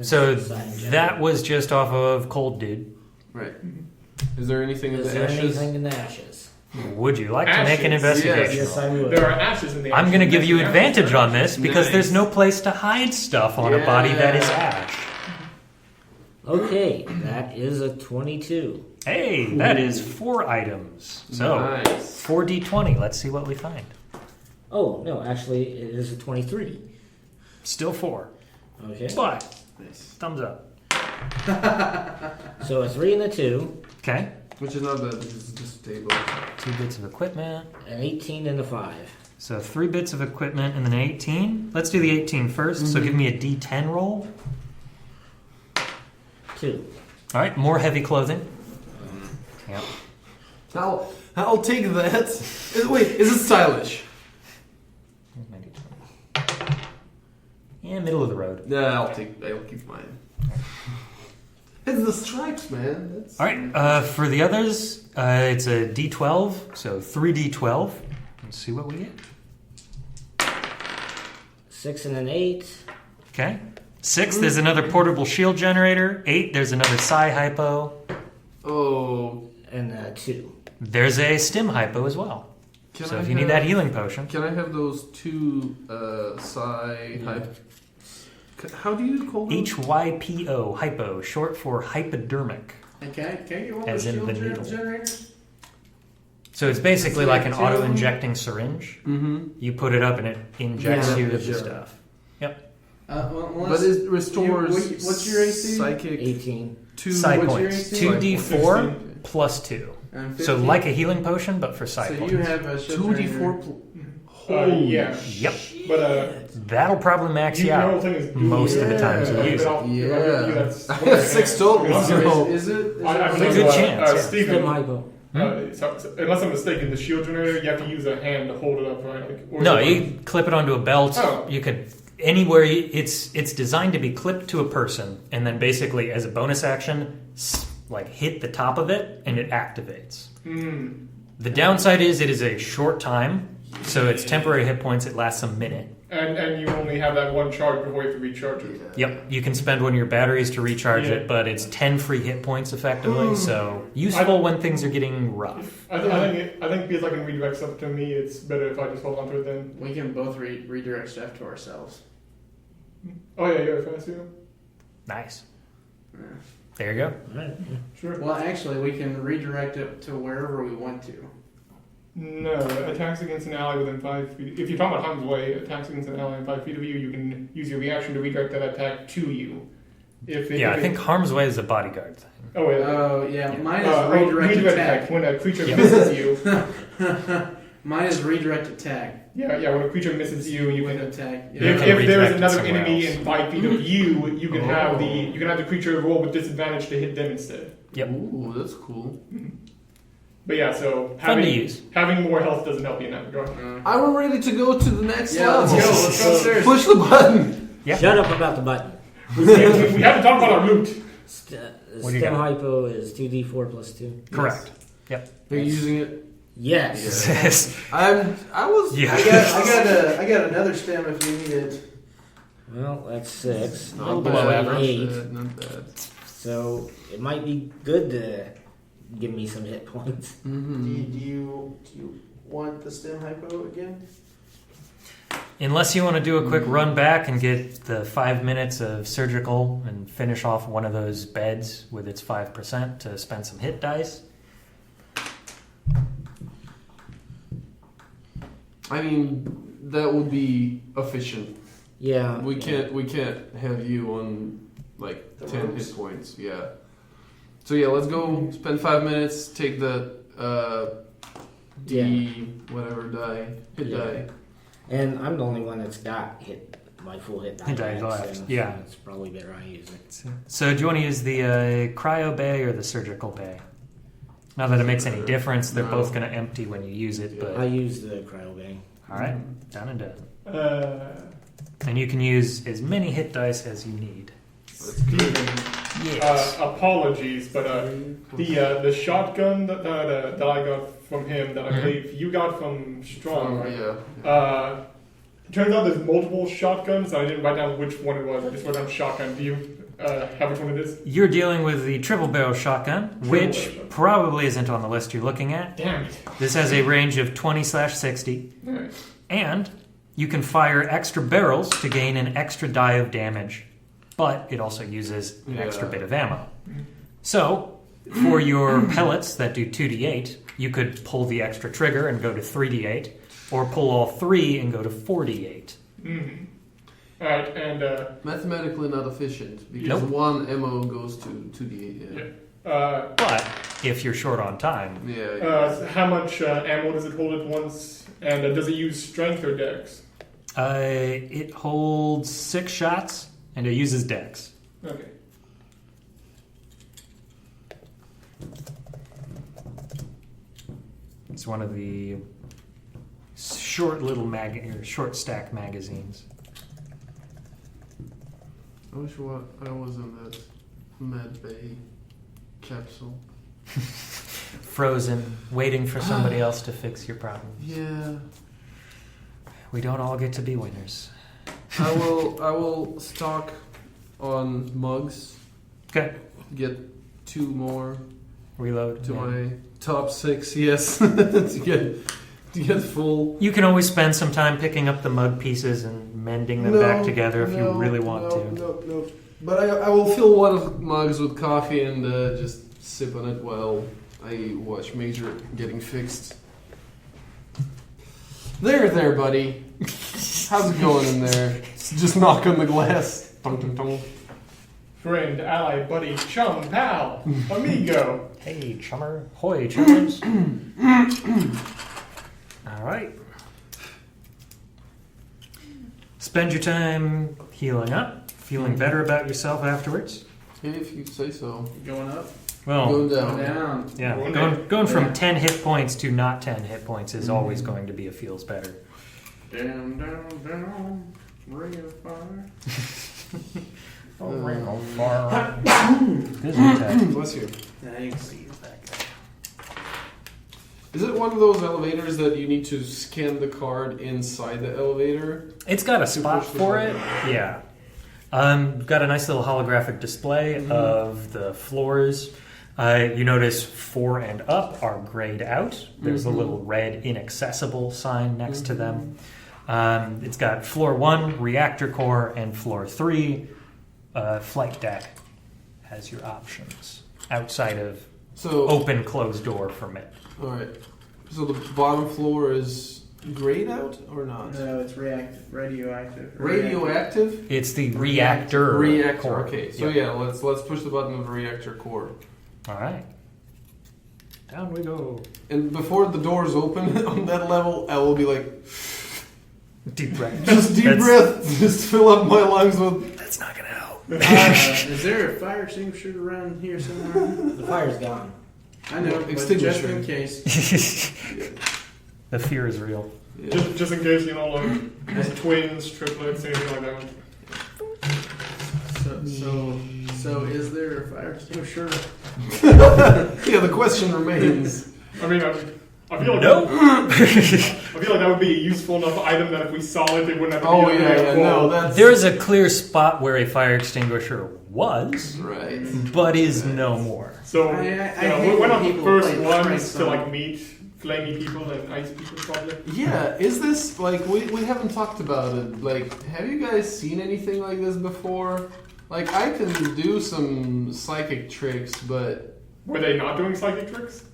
Speaker 3: So
Speaker 4: Side injector.
Speaker 3: that was just off of Cold Dude.
Speaker 2: Right. Is there anything in
Speaker 4: Is
Speaker 2: the
Speaker 4: there
Speaker 2: ashes?
Speaker 4: anything in the ashes?
Speaker 3: Would you like to make an
Speaker 5: Ashes,
Speaker 3: investigation?
Speaker 4: Yes, I would.
Speaker 5: there are ashes in the.
Speaker 3: I'm going to give you advantage on this because
Speaker 2: Nice.
Speaker 3: there's no place to hide stuff on a body that is ash.
Speaker 4: Okay, that is a 22.
Speaker 3: Hey, that is 4 items. So
Speaker 2: Nice.
Speaker 3: 4d20. Let's see what we find.
Speaker 4: Oh, no, actually, it is a 23.
Speaker 3: Still 4.
Speaker 4: Okay.
Speaker 3: But
Speaker 2: Nice.
Speaker 3: thumbs up.
Speaker 4: So a 3 and a 2,
Speaker 3: Okay.
Speaker 2: Which is not bad. It's just stable.
Speaker 3: 2 bits of equipment.
Speaker 4: an 18 and a 5.
Speaker 3: So 3 bits of equipment and then 18. Let's do the 18 first. So give me a d10 roll.
Speaker 4: 2.
Speaker 3: All right, more heavy clothing. Yep.
Speaker 2: I'll take that. Wait, is it stylish?
Speaker 3: Here's my d20. Yeah, middle of the road.
Speaker 2: Yeah, I'll keep mine. It's the stripes, man. That's...
Speaker 3: All right, for the others, it's a d12, so 3d12. Let's see what we get.
Speaker 4: 6 and an 8.
Speaker 3: Okay. 6, there's another portable shield generator. 8, there's another psi hypo.
Speaker 2: Oh.
Speaker 4: And a 2.
Speaker 3: There's a stim hypo as well. So if you need that healing potion.
Speaker 2: Can I have those 2 psi hypo? How do you call them?
Speaker 3: HYPO, hypo, short for hypodermic.
Speaker 1: Okay, can I get one of
Speaker 3: As
Speaker 1: those
Speaker 3: in the
Speaker 1: shield
Speaker 3: needle.
Speaker 1: generators?
Speaker 3: So it's basically like an auto-injecting syringe.
Speaker 2: Mm-hmm.
Speaker 3: You put it up and it injects
Speaker 2: Yeah,
Speaker 3: you with the
Speaker 2: yeah.
Speaker 3: stuff. Yep.
Speaker 2: But it restores
Speaker 1: what's your AC?
Speaker 2: psychic
Speaker 4: 18.
Speaker 2: 2
Speaker 3: Psi
Speaker 1: what's your
Speaker 3: points.
Speaker 1: AC?
Speaker 3: 2d4 plus 2.
Speaker 1: And
Speaker 3: So
Speaker 1: 15?
Speaker 3: like a healing potion, but for psi
Speaker 1: So
Speaker 3: points.
Speaker 1: you have a shield
Speaker 2: 2d4
Speaker 5: yeah.
Speaker 3: Yep.
Speaker 5: But
Speaker 3: That'll probably max you
Speaker 5: the whole
Speaker 3: out
Speaker 5: thing is
Speaker 3: most of the times you
Speaker 2: Yeah.
Speaker 3: use it.
Speaker 2: I have 6 total. So
Speaker 1: Is it?
Speaker 5: I
Speaker 3: It's a
Speaker 5: believe
Speaker 3: good chance, yeah.
Speaker 4: Stim
Speaker 5: Stephen,
Speaker 4: hypo.
Speaker 5: so unless I'm mistaken, the shield generator, you have to use a hand to hold it up, right? Or
Speaker 3: No,
Speaker 5: is it
Speaker 3: you clip it onto a belt.
Speaker 5: Oh.
Speaker 3: You could anywhere. It's designed to be clipped to a person, and then basically as a bonus action, like hit the top of it, and it activates.
Speaker 5: Mm.
Speaker 3: The downside is it is a short time, so it's temporary hit points. It lasts a minute.
Speaker 5: And you only have that one charge before you have to recharge it.
Speaker 3: Yep, you can spend one of your batteries to recharge
Speaker 5: Yeah.
Speaker 3: it, but it's 10 free hit points effectively. So useful when things are getting rough.
Speaker 5: I think because I can redirect stuff to me, it's better if I just hold on to it then.
Speaker 1: We can both redirect stuff to ourselves.
Speaker 5: Oh yeah, you're fast, yeah.
Speaker 3: Nice.
Speaker 1: Yeah.
Speaker 3: There you go.
Speaker 4: Alright.
Speaker 5: Sure.
Speaker 1: Well, actually, we can redirect it to wherever we want to.
Speaker 5: No, attacks against an ally within 5 feet. If you're talking about harm's way, attacks against an ally in 5 feet of you, you can use your reaction to redirect that attack to you.
Speaker 3: Yeah, I think harm's way is a bodyguard thing.
Speaker 5: Oh wait.
Speaker 1: Oh, yeah. Mine is
Speaker 5: redirect
Speaker 1: redirect attack.
Speaker 5: When a creature
Speaker 3: Yeah.
Speaker 5: misses you.
Speaker 1: Mine is redirect attack.
Speaker 5: Yeah. When a creature misses you, you
Speaker 1: With
Speaker 5: can.
Speaker 1: attack.
Speaker 3: You
Speaker 1: Yeah.
Speaker 3: can
Speaker 5: If there
Speaker 3: redirect
Speaker 5: is
Speaker 3: it
Speaker 5: another
Speaker 3: somewhere
Speaker 5: enemy
Speaker 3: else.
Speaker 5: in 5 feet of you, you can have the
Speaker 2: Oh.
Speaker 5: creature roll with disadvantage to hit them instead.
Speaker 3: Yep.
Speaker 2: Ooh, that's cool.
Speaker 5: But yeah, so
Speaker 3: Fun to use.
Speaker 5: having more health doesn't help you in that regard.
Speaker 2: I'm ready to go to the next
Speaker 1: Yeah,
Speaker 2: level.
Speaker 1: let's go. Let's go upstairs.
Speaker 2: Push the button.
Speaker 3: Yeah.
Speaker 4: Shut up about the button.
Speaker 5: we have to talk about our loot.
Speaker 3: What do you
Speaker 4: Stim
Speaker 3: got?
Speaker 4: hypo is 2d4 plus 2.
Speaker 3: Correct.
Speaker 2: Are you using it?
Speaker 4: Yes.
Speaker 3: Yes.
Speaker 2: I was.
Speaker 3: Yeah.
Speaker 1: I got another stem if you need it.
Speaker 4: Well, that's 6.
Speaker 3: Little
Speaker 4: I'm
Speaker 3: below
Speaker 4: at
Speaker 3: average.
Speaker 4: 8.
Speaker 2: Not bad.
Speaker 4: So it might be good to give me some hit points.
Speaker 2: Mm-hmm.
Speaker 1: Do you want the stem hypo again?
Speaker 3: Unless you want to do a quick run back and get the 5 minutes of surgical and finish off one of those beds with its 5% to spend some hit dice.
Speaker 2: I mean, that would be efficient.
Speaker 4: Yeah.
Speaker 2: We can't have you on like
Speaker 1: The
Speaker 2: 10
Speaker 1: ropes.
Speaker 2: hit points. Yeah. So yeah, let's go spend 5 minutes. Take the whatever die hit
Speaker 4: Yeah.
Speaker 2: die.
Speaker 4: And I'm the only one that's got my full hit die.
Speaker 3: left,
Speaker 4: So
Speaker 3: yeah.
Speaker 4: it's probably better I use it.
Speaker 3: So do you want to use the cryo bay or the surgical bay? Not that it makes any difference. They're
Speaker 2: No.
Speaker 3: both going to empty when you use it, but
Speaker 4: I use the cryo bay.
Speaker 3: all right, done and done.
Speaker 5: Uh,
Speaker 3: And you can use as many hit dice as you need.
Speaker 5: Steven,
Speaker 3: Yes.
Speaker 5: apologies, but the shotgun that I got from him, that I believe you got from Strong, right?
Speaker 2: Yeah.
Speaker 5: It turns out there's multiple shotguns. I didn't write down which one it was. I just wrote down shotgun. Do you have which one it is?
Speaker 3: You're dealing with the triple barrel shotgun, which
Speaker 5: barrel.
Speaker 3: probably isn't on the list you're looking at.
Speaker 5: Damn it.
Speaker 3: This has a range of 20/60,
Speaker 5: Alright.
Speaker 3: and you can fire extra barrels to gain an extra die of damage, but it also uses an extra bit of ammo. So, for your pellets that do 2d8, you could pull the extra trigger and go to 3d8, or pull all 3 and go to 4d8.
Speaker 5: Mm-hmm. Alright, and
Speaker 2: Mathematically not efficient because
Speaker 3: Nope.
Speaker 2: one ammo goes to 2d8. Yeah.
Speaker 3: But if you're short on time,
Speaker 5: how much ammo does it hold at once? And does it use strength or dex?
Speaker 3: it holds 6 shots, and it uses dex.
Speaker 5: Okay.
Speaker 3: It's one of the short little short stack magazines.
Speaker 2: I wish I was in that Med Bay capsule.
Speaker 3: Frozen, waiting for somebody else to fix your problems.
Speaker 2: Yeah.
Speaker 3: We don't all get to be winners.
Speaker 2: I will stock on mugs.
Speaker 3: Okay.
Speaker 2: Get 2 more
Speaker 3: Reload.
Speaker 2: to
Speaker 3: Yeah.
Speaker 2: my top 6. Yes, to get full.
Speaker 3: You can always spend some time picking up the mug pieces and mending them back together if you really want to.
Speaker 2: No. But I will fill one of mugs with coffee and just sip on it while I watch Major getting fixed. There, buddy. How's it going in there? Just knock on the glass. Tung, tung, tung.
Speaker 5: Friend, ally, buddy, chum, pal, amigo.
Speaker 3: Hey, chummer. Hoy, chummers. All right. Spend your time healing up, feeling better about yourself afterwards.
Speaker 2: Yeah, if you say so.
Speaker 1: Going up,
Speaker 3: Well,
Speaker 2: Going
Speaker 1: going
Speaker 2: down.
Speaker 1: down.
Speaker 3: yeah,
Speaker 5: Going
Speaker 3: going from
Speaker 1: Yeah.
Speaker 3: 10 hit points to not 10 hit points is always going to be a feels better.
Speaker 1: Down, ring of fire.
Speaker 3: Good attack.
Speaker 2: Bless you.
Speaker 1: Thanks.
Speaker 2: Is it one of those elevators that you need to scan the card inside the elevator?
Speaker 3: It's got a spot
Speaker 2: push the
Speaker 3: for it.
Speaker 2: button.
Speaker 3: Yeah. Got a nice little holographic display of the floors. You notice 4 and up are grayed out. There's a little red inaccessible sign next to them. It's got floor 1, reactor core, and floor 3, flight deck as your options outside of
Speaker 2: So,
Speaker 3: open closed door for mid.
Speaker 2: alright. So the bottom floor is grayed out or not?
Speaker 1: No, it's radioactive.
Speaker 2: Radioactive?
Speaker 3: It's the reactor core.
Speaker 2: Okay, so
Speaker 3: Yep.
Speaker 2: yeah, let's push the button of the reactor core.
Speaker 3: All right. Down we go.
Speaker 2: And before the doors open on that level, I will be like,
Speaker 3: Deep breath.
Speaker 2: just deep breath, just fill up my lungs with.
Speaker 3: That's not gonna help.
Speaker 1: Is there a fire extinguisher around here somewhere?
Speaker 4: The fire's gone.
Speaker 1: I know, but just
Speaker 2: Extinguisher.
Speaker 1: in case.
Speaker 3: The fear is real.
Speaker 2: Yeah.
Speaker 5: Just in case, like twins, triplets, anything like that.
Speaker 1: So is there a fire extinguisher?
Speaker 2: Yeah, the question remains.
Speaker 5: I feel like
Speaker 3: Nope.
Speaker 5: I feel I feel like that would be a useful enough item that if we saw it, it wouldn't have to
Speaker 2: Oh
Speaker 5: be
Speaker 2: yeah, no, that's
Speaker 3: There's a clear spot where a fire extinguisher was,
Speaker 2: right.
Speaker 3: but is no more.
Speaker 5: So,
Speaker 1: I
Speaker 5: you know,
Speaker 1: hate
Speaker 5: we're
Speaker 1: when
Speaker 5: not the
Speaker 1: people
Speaker 5: first
Speaker 1: play
Speaker 5: ones
Speaker 1: pranks
Speaker 5: to
Speaker 1: on-
Speaker 5: like meet flamey people and ice people, probably.
Speaker 2: Yeah, is this like we haven't talked about it? Like, have you guys seen anything like this before? Like, I can do some psychic tricks, but
Speaker 5: Were they not doing psychic tricks?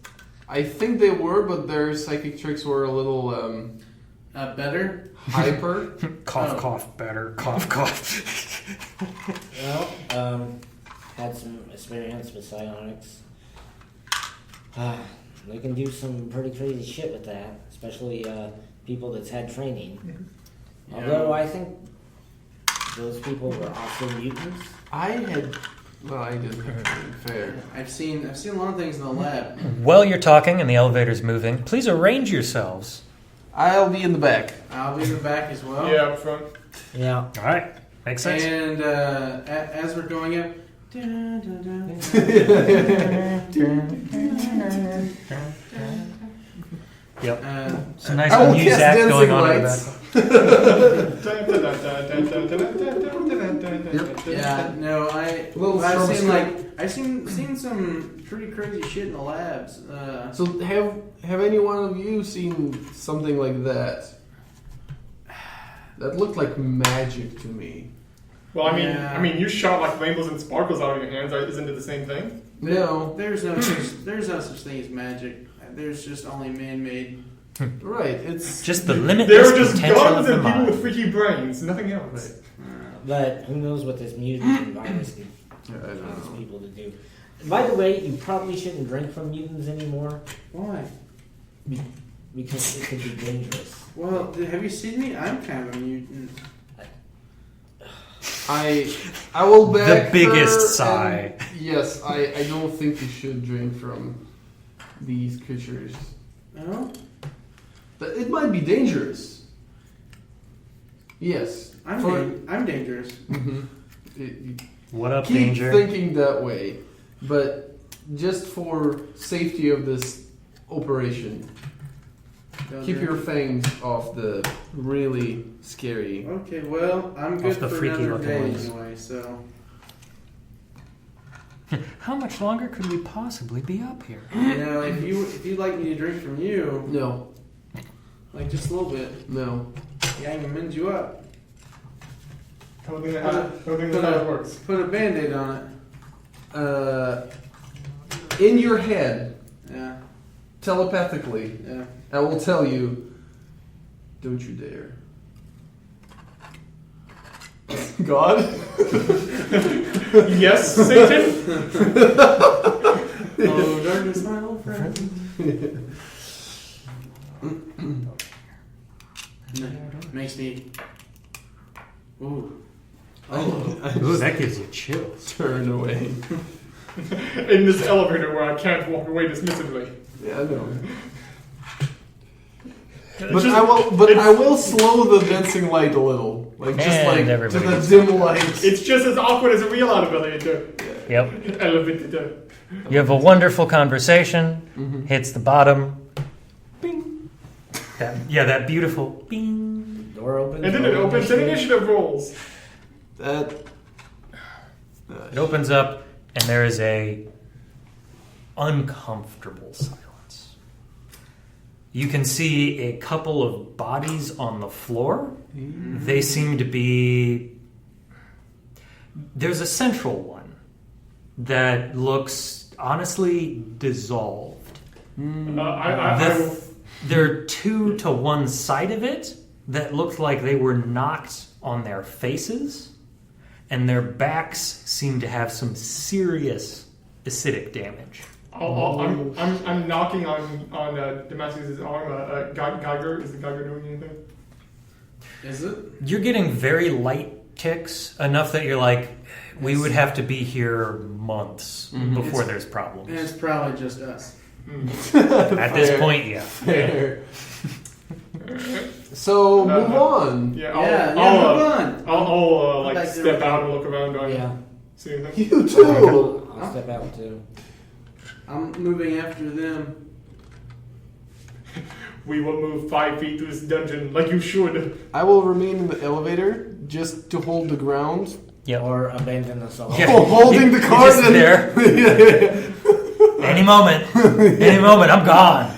Speaker 2: I think they were, but their psychic tricks were a little
Speaker 1: Better?
Speaker 2: hyper.
Speaker 3: Cough,
Speaker 1: Oh.
Speaker 3: cough, better. Cough, cough.
Speaker 4: Well, had some experience with psionics. They can do some pretty crazy shit with that, especially people that's had training.
Speaker 1: Yeah.
Speaker 4: Although I think those people were also mutants.
Speaker 2: I didn't have anything fair.
Speaker 1: I've seen a lot of things in the lab.
Speaker 3: While you're talking and the elevator's moving, please arrange yourselves.
Speaker 2: I'll be in the back.
Speaker 1: I'll be in the back as well.
Speaker 5: Yeah, up front.
Speaker 4: Yeah.
Speaker 3: All right, makes sense.
Speaker 1: And as we're going up, dun, dun, dun,
Speaker 3: Yep.
Speaker 1: dun,
Speaker 3: It's a nice
Speaker 2: I will
Speaker 3: music
Speaker 2: cast
Speaker 3: act going
Speaker 2: dancing
Speaker 3: on in the
Speaker 2: lights.
Speaker 3: background.
Speaker 1: yeah, no,
Speaker 2: Little
Speaker 1: I've
Speaker 2: strobe
Speaker 1: seen
Speaker 2: scope.
Speaker 1: I've seen some pretty crazy shit in the labs.
Speaker 2: So have any one of you seen something like that? That looked like magic to me.
Speaker 5: Well,
Speaker 1: Yeah.
Speaker 5: I mean, you shot like rainbows and sparkles out of your hands. Isn't it the same thing?
Speaker 2: No,
Speaker 1: There's no such thing as magic. There's just only man-made.
Speaker 2: right? It's
Speaker 3: Just the
Speaker 5: They
Speaker 3: limitless
Speaker 5: were just
Speaker 3: potential of
Speaker 5: guns
Speaker 3: the
Speaker 5: and people
Speaker 3: mind.
Speaker 5: with freaky brains. Nothing else.
Speaker 4: But who knows what this mutant virus can
Speaker 2: I don't
Speaker 4: cause
Speaker 2: know.
Speaker 4: people to do. By the way, you probably shouldn't drink from mutants anymore
Speaker 1: Why?
Speaker 4: because it could be dangerous.
Speaker 1: Well, have you seen me? I'm kind of a mutant.
Speaker 2: I will back
Speaker 3: The biggest
Speaker 2: her,
Speaker 3: sigh.
Speaker 2: and yes, I don't think you should drink from these creatures.
Speaker 1: No,
Speaker 2: But it might be dangerous. Yes.
Speaker 1: I'm dangerous.
Speaker 3: What up,
Speaker 2: Keep
Speaker 3: danger?
Speaker 2: thinking that way, but just for safety of this operation,
Speaker 1: Don't
Speaker 2: keep
Speaker 1: drink.
Speaker 2: your fangs off the really scary.
Speaker 1: Okay, well, I'm good
Speaker 3: Off the
Speaker 1: for
Speaker 3: freaky
Speaker 1: another
Speaker 3: looking
Speaker 1: day
Speaker 3: ones.
Speaker 1: anyway. So
Speaker 3: How much longer could we possibly be up here?
Speaker 1: if you'd like me to drink from you,
Speaker 2: No,
Speaker 1: like just a little bit,
Speaker 2: no.
Speaker 1: yeah, I can mend you up.
Speaker 5: I don't think that's how it works.
Speaker 1: Put a band-aid on
Speaker 2: In your head,
Speaker 1: it. Yeah,
Speaker 2: telepathically,
Speaker 1: yeah.
Speaker 2: I will tell you, don't you dare. God?
Speaker 5: Yes, Satan.
Speaker 1: Oh, darkness, my old friend. Makes me. Ooh. Oh.
Speaker 3: Ooh, that gives you chills.
Speaker 2: Turn away.
Speaker 5: In this elevator where I can't walk away dismissively.
Speaker 2: Yeah, I know.
Speaker 5: It's
Speaker 2: But
Speaker 5: just-
Speaker 2: I will slow the dancing light a little, like just
Speaker 3: And
Speaker 2: like to
Speaker 3: everybody
Speaker 2: the
Speaker 3: gets
Speaker 2: dim light.
Speaker 5: It's just as awkward as a real elevator.
Speaker 3: Yep.
Speaker 5: Elevator.
Speaker 3: You have a wonderful conversation,
Speaker 2: Mhm.
Speaker 3: hits the bottom. Bing. That beautiful bing.
Speaker 4: Door opens.
Speaker 5: And then it opens and initiative rolls.
Speaker 2: That.
Speaker 3: It opens up, and there is a uncomfortable silence. You can see a couple of bodies on the floor. They seem to be... There's a central one that looks honestly dissolved. There are two to one side of it that looked like they were knocked on their faces, and their backs seem to have some serious acidic damage.
Speaker 5: I'm knocking on Damascus' arm. Geiger, is the Geiger doing anything?
Speaker 1: Is it?
Speaker 3: You're getting very light ticks, enough that you're like, we would have to be here months before there's problems.
Speaker 1: And it's probably just us.
Speaker 3: At this point, yeah.
Speaker 2: Fair. So move on.
Speaker 5: Yeah,
Speaker 1: Move on.
Speaker 5: I'll like
Speaker 1: Back
Speaker 5: step
Speaker 1: there.
Speaker 5: out and look around. Do I
Speaker 4: Yeah.
Speaker 5: see anything?
Speaker 2: You too.
Speaker 4: I'll step out too.
Speaker 1: I'm moving after them.
Speaker 5: we will move 5 feet through this dungeon like you should.
Speaker 2: I will remain in the elevator just to hold the ground.
Speaker 3: Yep.
Speaker 4: Or abandon us all.
Speaker 3: Yeah.
Speaker 2: Oh, holding the card
Speaker 3: just
Speaker 2: and-
Speaker 3: there. Any moment, I'm gone.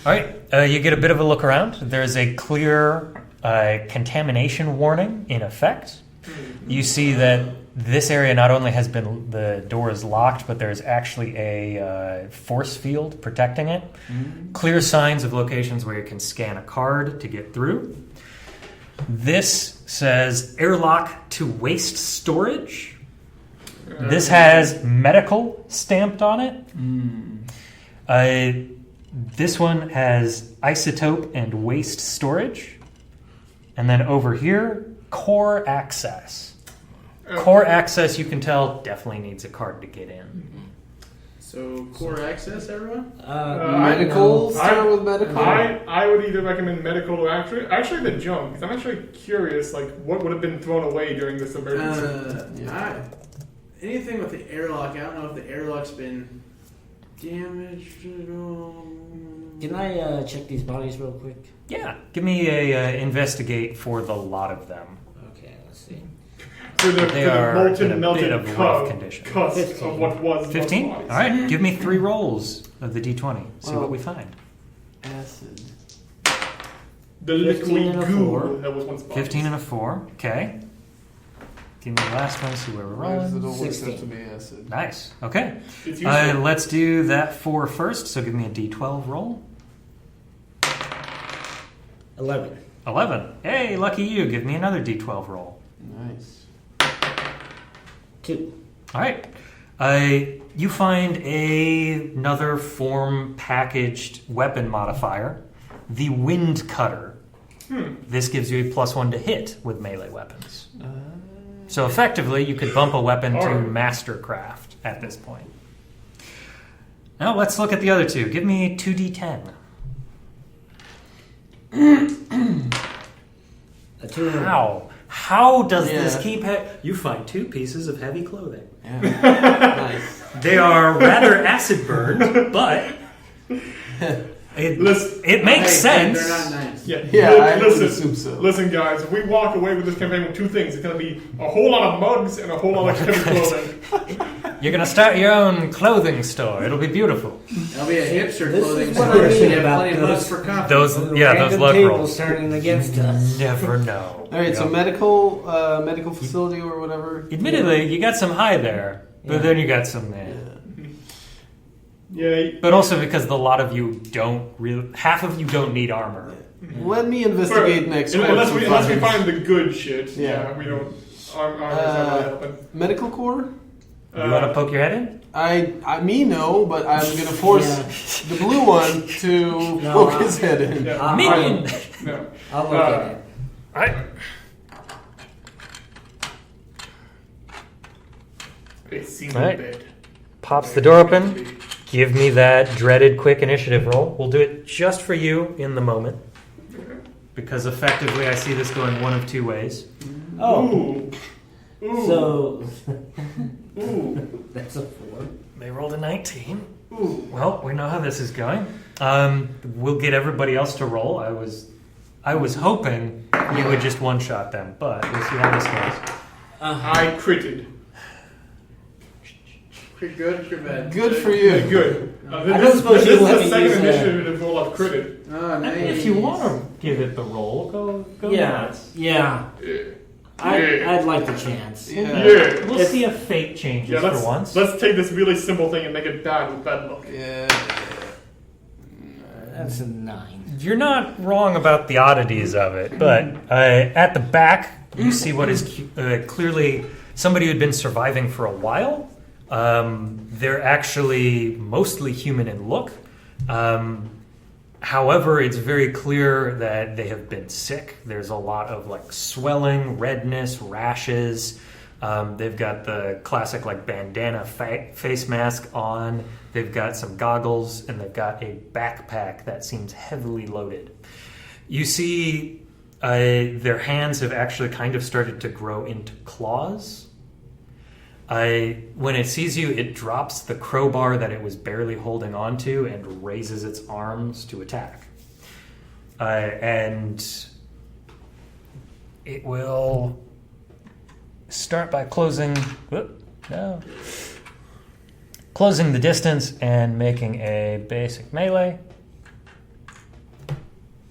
Speaker 3: All right, you get a bit of a look around. There's a clear contamination warning in effect. You see that this area not only has been, the door is locked, but there's actually a force field protecting it. Clear signs of locations where you can scan a card to get through. This says airlock to waste storage. This has medical stamped on it. This one has isotope and waste storage. And then over here, core access. Core access, you can tell, definitely needs a card to get in.
Speaker 1: So core access, everyone.
Speaker 2: Medical? Start with medical.
Speaker 5: I would either recommend medical or actually the junk, because I'm actually curious, like, what would have been thrown away during this emergency.
Speaker 1: Anything with the airlock, I don't know if the airlock's been damaged at all.
Speaker 4: Can I check these bodies real quick?
Speaker 3: Yeah, give me a investigate for the lot of them.
Speaker 4: Okay, let's see.
Speaker 5: For the
Speaker 3: They are
Speaker 5: molten,
Speaker 3: in a bit
Speaker 5: melted
Speaker 3: of rough condition.
Speaker 5: Cusp
Speaker 4: 15.
Speaker 5: of what was
Speaker 3: 15?
Speaker 5: those
Speaker 3: All
Speaker 5: bodies.
Speaker 3: right, give me 3 rolls of the d20. See
Speaker 2: Well,
Speaker 3: what we find.
Speaker 2: Acid.
Speaker 5: The
Speaker 4: 15
Speaker 5: liquid
Speaker 4: and a
Speaker 5: goo
Speaker 4: 4.
Speaker 5: that was once bodies.
Speaker 3: 15 and a 4. Okay. Give me the last one, see where we're
Speaker 2: Why does it
Speaker 3: rolling.
Speaker 2: always
Speaker 4: 16.
Speaker 2: have to be acid?
Speaker 3: Nice. Okay.
Speaker 5: It's useful.
Speaker 3: Let's do that 4 first. So give me a d12 roll.
Speaker 4: 11.
Speaker 3: 11. Hey, lucky you. Give me another d12 roll.
Speaker 2: Nice.
Speaker 4: 2.
Speaker 3: All right. You find another form packaged weapon modifier, the Wind Cutter. This gives you a +1 to hit with melee weapons. So effectively, you could bump a weapon to Mastercraft at this point. Now let's look at the other two. Give me 2d10.
Speaker 4: A 2 and a
Speaker 3: How does
Speaker 2: Yeah.
Speaker 3: this keep... You find 2 pieces of heavy clothing.
Speaker 2: Yeah. Nice.
Speaker 3: They are rather acid burned, but it makes sense.
Speaker 1: They're not nice.
Speaker 5: Yeah,
Speaker 2: Yeah, I would
Speaker 5: listen,
Speaker 2: assume so.
Speaker 5: listen, guys. If we walk away with this campaign with 2 things, it's going to be a whole lot of mugs and a whole lot of heavy clothing.
Speaker 3: You're gonna start your own clothing store. It'll be beautiful.
Speaker 1: It'll be a hipster
Speaker 4: This
Speaker 1: clothing
Speaker 4: is what
Speaker 1: store.
Speaker 4: I mean
Speaker 1: You have
Speaker 4: about
Speaker 1: plenty of
Speaker 4: those-
Speaker 1: bucks for coffee.
Speaker 3: Those
Speaker 4: Random
Speaker 3: luck
Speaker 4: tables
Speaker 3: rolls.
Speaker 4: turning against us.
Speaker 3: Never know.
Speaker 2: All right, so
Speaker 3: Yep.
Speaker 2: medical facility or whatever.
Speaker 3: Admittedly, you got some high there, but
Speaker 4: Yeah.
Speaker 3: then you got some there.
Speaker 5: Yeah,
Speaker 3: But also because the lot of you don't really, half of you don't need armor.
Speaker 2: Let me investigate next.
Speaker 5: unless we
Speaker 2: find
Speaker 5: find the good shit.
Speaker 2: Yeah.
Speaker 5: Yeah, we don't. Armor's not really helping.
Speaker 2: medical core.
Speaker 3: You want to poke your head in?
Speaker 2: Me no, but I'm gonna force the blue one to
Speaker 4: No,
Speaker 2: poke his head in.
Speaker 5: Yeah.
Speaker 3: Minion.
Speaker 5: No.
Speaker 4: I'll look at it.
Speaker 3: Alright.
Speaker 5: A single
Speaker 3: Alright.
Speaker 5: bed.
Speaker 3: Pops the door open. Give me that dreaded quick initiative roll. We'll do it just for you in the moment. Because effectively I see this going one of 2 ways.
Speaker 4: Oh,
Speaker 5: Ooh. Ooh.
Speaker 4: so
Speaker 5: Ooh.
Speaker 4: that's a 4.
Speaker 3: They rolled a 19.
Speaker 5: Ooh.
Speaker 3: Well, we know how this is going. We'll get everybody else to roll. I was hoping you would just one-shot them, but we'll see how this goes.
Speaker 5: I critted.
Speaker 1: You're good, you're bad.
Speaker 2: Good for
Speaker 5: Yeah,
Speaker 2: you.
Speaker 5: good.
Speaker 4: I don't suppose
Speaker 5: this
Speaker 4: you
Speaker 5: is
Speaker 4: let
Speaker 5: the
Speaker 4: me
Speaker 5: second
Speaker 4: use that.
Speaker 5: initiative roll I've critted.
Speaker 1: Oh, nice.
Speaker 3: If you want to give it the roll, go
Speaker 4: Yeah,
Speaker 3: nuts.
Speaker 4: yeah.
Speaker 5: Yeah.
Speaker 4: I'd like the chance.
Speaker 2: Yeah.
Speaker 5: Yeah.
Speaker 3: We'll see if fate changes
Speaker 5: Yeah,
Speaker 3: for once.
Speaker 5: let's take this really simple thing and make it bad with bad luck.
Speaker 2: Yeah.
Speaker 4: That's a 9.
Speaker 3: You're not wrong about the oddities of it, but at the back, you see what is clearly somebody who had been surviving for a while. They're actually mostly human in look. However, it's very clear that they have been sick. There's a lot of like swelling, redness, rashes. They've got the classic like bandana face mask on. They've got some goggles, and they've got a backpack that seems heavily loaded. You see their hands have actually kind of started to grow into claws. When it sees you, it drops the crowbar that it was barely holding onto and raises its arms to attack. And it will start by closing the distance and making a basic melee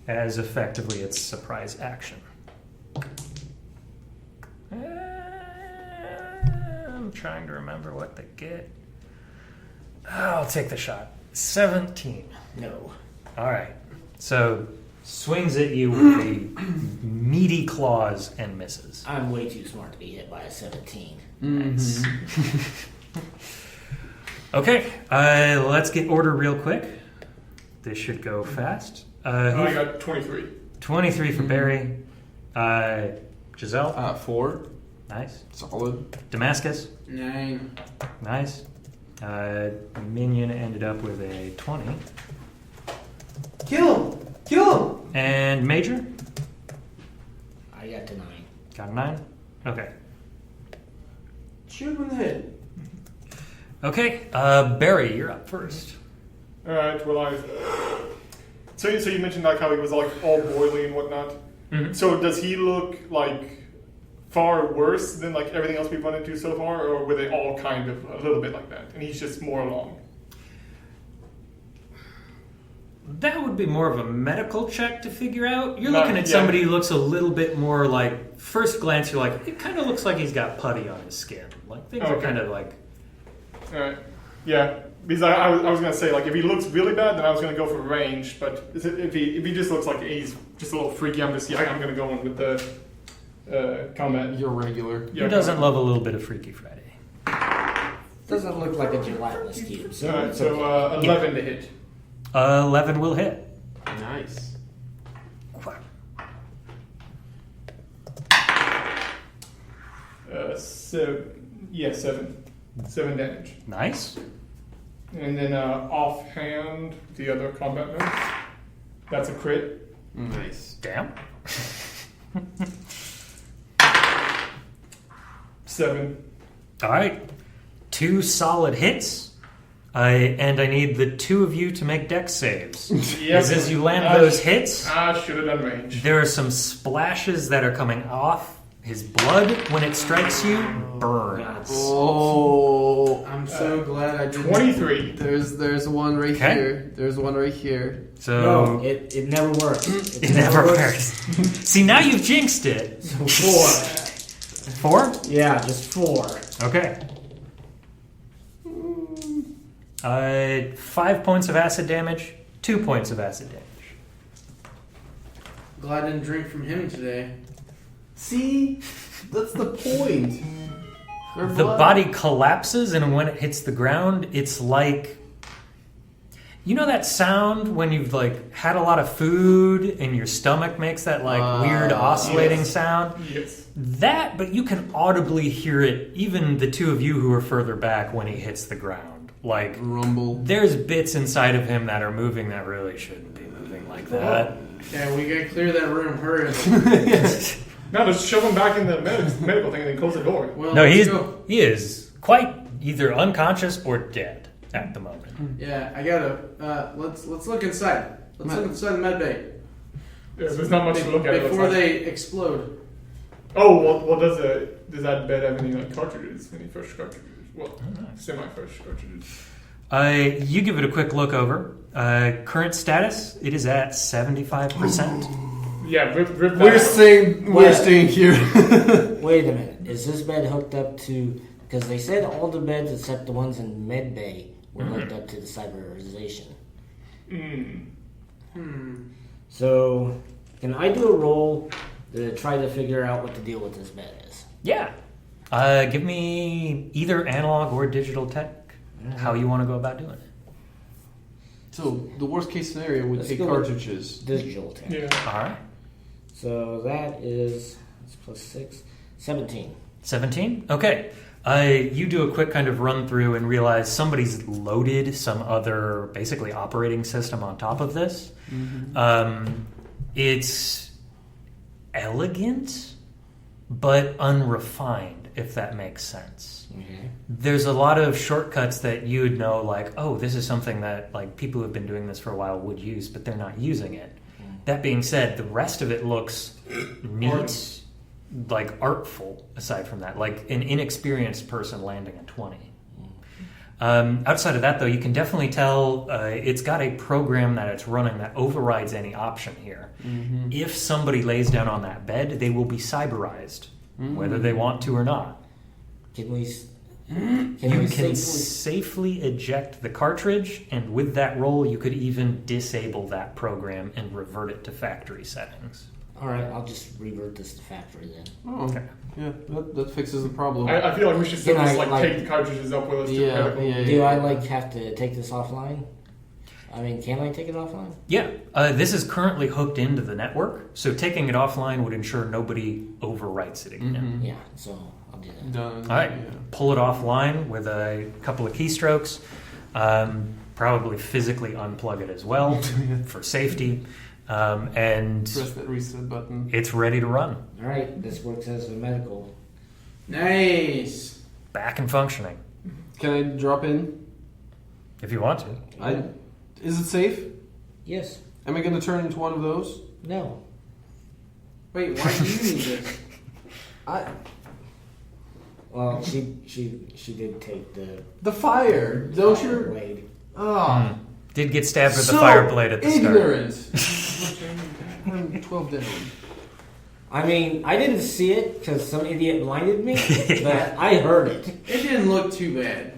Speaker 3: as effectively its surprise action. I'm trying to remember what they get. I'll take the shot. 17.
Speaker 4: No.
Speaker 3: All right. So swings at you with the meaty claws and misses.
Speaker 4: I'm way too smart to be hit by a 17.
Speaker 3: Nice. Okay. Let's get order real quick. This should go fast.
Speaker 5: I got 23.
Speaker 3: 23 for Barry. Jazell.
Speaker 2: 4.
Speaker 3: Nice.
Speaker 2: Solid.
Speaker 3: Damascus.
Speaker 1: 9.
Speaker 3: Nice. Minion ended up with a 20.
Speaker 1: Kill him! Kill him!
Speaker 3: And Major.
Speaker 4: I got to 9.
Speaker 3: Got a 9. Okay.
Speaker 1: Shoot him in the head.
Speaker 3: Okay. Barry, you're up first.
Speaker 5: All right. Well, So you mentioned like how he was like all boily and whatnot.
Speaker 3: Mm-hmm.
Speaker 5: So does he look like far worse than like everything else we've run into so far, or were they all kind of a little bit like that, and he's just more along?
Speaker 3: That would be more of a medical check to figure out. You're
Speaker 5: No,
Speaker 3: looking at
Speaker 5: yeah.
Speaker 3: somebody who looks a little bit more like, first glance, you're like, it kind of looks like he's got putty on his skin. Like, things are
Speaker 5: Okay.
Speaker 3: kind of like...
Speaker 5: All right. Yeah. Because I was gonna say like if he looks really bad, then I was gonna go for range. But if he just looks like he's just a little freaky, I'm gonna go in with the combat.
Speaker 2: You're regular.
Speaker 5: Yeah,
Speaker 3: Who doesn't love a little bit of Freaky Friday?
Speaker 4: Doesn't look like a gelatinous cube. So,
Speaker 5: All right.
Speaker 4: it's
Speaker 5: So
Speaker 4: okay.
Speaker 5: 11 to hit.
Speaker 3: 11 will hit.
Speaker 2: Nice.
Speaker 5: 7. Yeah, 7. 7 damage.
Speaker 3: Nice.
Speaker 5: And then offhand, the other combat move. That's a crit.
Speaker 2: Nice.
Speaker 3: Damn.
Speaker 5: 7.
Speaker 3: All right. 2 solid hits. And I need the 2 of you to make dex saves.
Speaker 5: Yep.
Speaker 3: As you land those hits,
Speaker 5: I should have done range.
Speaker 3: there are some splashes that are coming off. His blood, when it strikes you, burns.
Speaker 2: Oh.
Speaker 1: I'm so glad I did
Speaker 5: 23.
Speaker 2: There's one right
Speaker 3: Okay.
Speaker 2: here. There's one right here.
Speaker 3: So
Speaker 4: No, it never works.
Speaker 3: it never works. See, now you've jinxed it.
Speaker 4: So 4.
Speaker 3: 4?
Speaker 4: Yeah, just 4.
Speaker 3: Okay. 5 points of acid damage, 2 points of acid damage.
Speaker 1: Glad I didn't drink from him today.
Speaker 2: See? That's the point.
Speaker 3: The body collapses, and when it hits the ground, it's like... You know that sound when you've like had a lot of food and your stomach makes that like weird oscillating
Speaker 5: yes.
Speaker 3: sound?
Speaker 5: Yes.
Speaker 3: That, but you can audibly hear it, even the 2 of you who are further back, when he hits the ground. Like,
Speaker 2: Rumble.
Speaker 3: there's bits inside of him that are moving that really shouldn't be moving like that.
Speaker 1: Yeah, we gotta clear that room. Hurry up.
Speaker 5: Now just shove him back in the medical thing and then close the door.
Speaker 1: Well,
Speaker 3: No,
Speaker 1: let's
Speaker 3: he
Speaker 1: go.
Speaker 3: is quite either unconscious or dead at the moment.
Speaker 1: Yeah, I gotta. Let's look inside. Let's look inside the med bay
Speaker 5: Yeah, there's not much to look at.
Speaker 1: before they explode.
Speaker 5: Oh, well does that bed have any like cartridges? Any fresh cartridges? Well, semi-fresh cartridges.
Speaker 3: You give it a quick look over. Current status, it is at 75%.
Speaker 5: Yeah, rip that
Speaker 2: We're
Speaker 5: out.
Speaker 2: staying here.
Speaker 4: Wait a minute. Is this bed hooked up to... Because they said all the beds except the ones in med bay were hooked up to the cyberization. So, can I do a roll to try to figure out what the deal with this bed is?
Speaker 3: Yeah. Give me either analog or digital tech, how you want to go about doing it.
Speaker 2: So the worst case scenario would
Speaker 4: Let's
Speaker 2: take
Speaker 4: go with
Speaker 2: cartridges.
Speaker 4: Digital tech.
Speaker 5: Yeah.
Speaker 3: All right.
Speaker 4: So that is... That's plus 6. 17.
Speaker 3: 17? Okay. You do a quick kind of run through and realize somebody's loaded some other basically operating system on top of this. It's elegant, but unrefined, if that makes sense.
Speaker 4: Okay.
Speaker 3: There's a lot of shortcuts that you would know, like, oh, this is something that like people who have been doing this for a while would use, but they're not using it. That being said, the rest of it looks neat, like artful. Aside from that, like an inexperienced person landing a 20. Outside of that, though, you can definitely tell it's got a program that it's running that overrides any option here.
Speaker 2: Mm-hmm.
Speaker 3: If somebody lays down on that bed, they will be cyberized, whether they want to or not.
Speaker 4: Can we
Speaker 3: You can safely eject the cartridge, and with that roll, you could even disable that program and revert it to factory settings.
Speaker 4: All right, I'll just revert this to factory then.
Speaker 2: Oh,
Speaker 3: Okay.
Speaker 2: yeah, that fixes the problem.
Speaker 5: I feel like we should still
Speaker 4: Can I,
Speaker 5: just
Speaker 4: like-
Speaker 5: take the cartridges up with us to
Speaker 2: Yeah,
Speaker 5: medical.
Speaker 2: yeah,
Speaker 4: Do I have to take this offline? I mean, can I take it offline?
Speaker 3: Yeah, this is currently hooked into the network, so taking it offline would ensure nobody overwrites it again.
Speaker 4: Yeah, so I'll do that.
Speaker 2: Done.
Speaker 3: All right,
Speaker 2: Yeah.
Speaker 3: pull it offline with a couple of keystrokes. Probably physically unplug it as well for safety, and
Speaker 2: Press that reset button.
Speaker 3: it's ready to run.
Speaker 4: All right, this works as a medical.
Speaker 1: Nice.
Speaker 3: Back and functioning,
Speaker 2: Can I drop in?
Speaker 3: if you want to.
Speaker 2: Is it safe?
Speaker 4: Yes.
Speaker 2: Am I going to turn into one of those?
Speaker 4: No.
Speaker 1: Wait, why do you need this?
Speaker 4: Well, she did take
Speaker 2: The fire. Don't you?
Speaker 4: blade.
Speaker 2: Oh,
Speaker 3: Did get stabbed with
Speaker 2: so
Speaker 3: the fire blade at the
Speaker 2: ignorant. I'm 12 down.
Speaker 4: I mean, I didn't see it because some idiot blinded me, but I heard it.
Speaker 1: It didn't look too bad.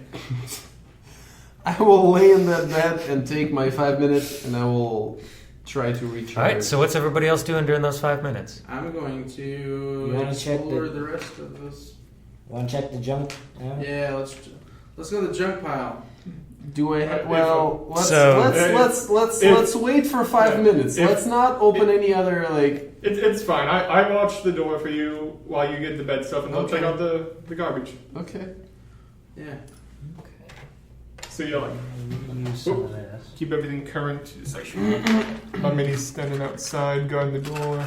Speaker 2: I will lay in that bed and take my 5 minutes, and I will try to recharge.
Speaker 3: All right, so what's everybody else doing during those 5 minutes?
Speaker 1: I'm going to
Speaker 4: You wanna check
Speaker 1: explore
Speaker 4: the-
Speaker 1: the rest of this.
Speaker 4: Want to check the junk?
Speaker 1: Yeah, let's go to the junk pile.
Speaker 2: Do I?
Speaker 5: Right,
Speaker 2: Well,
Speaker 3: So-
Speaker 2: let's wait for 5 minutes. Let's not open any other like.
Speaker 5: It's fine. I watch the door for you while you get the bed stuff, and I'll
Speaker 2: Okay.
Speaker 5: take out the garbage.
Speaker 2: Okay.
Speaker 1: Yeah.
Speaker 5: So you like
Speaker 3: Use some of this.
Speaker 5: keep everything current. It's like my mini's standing outside guarding the door.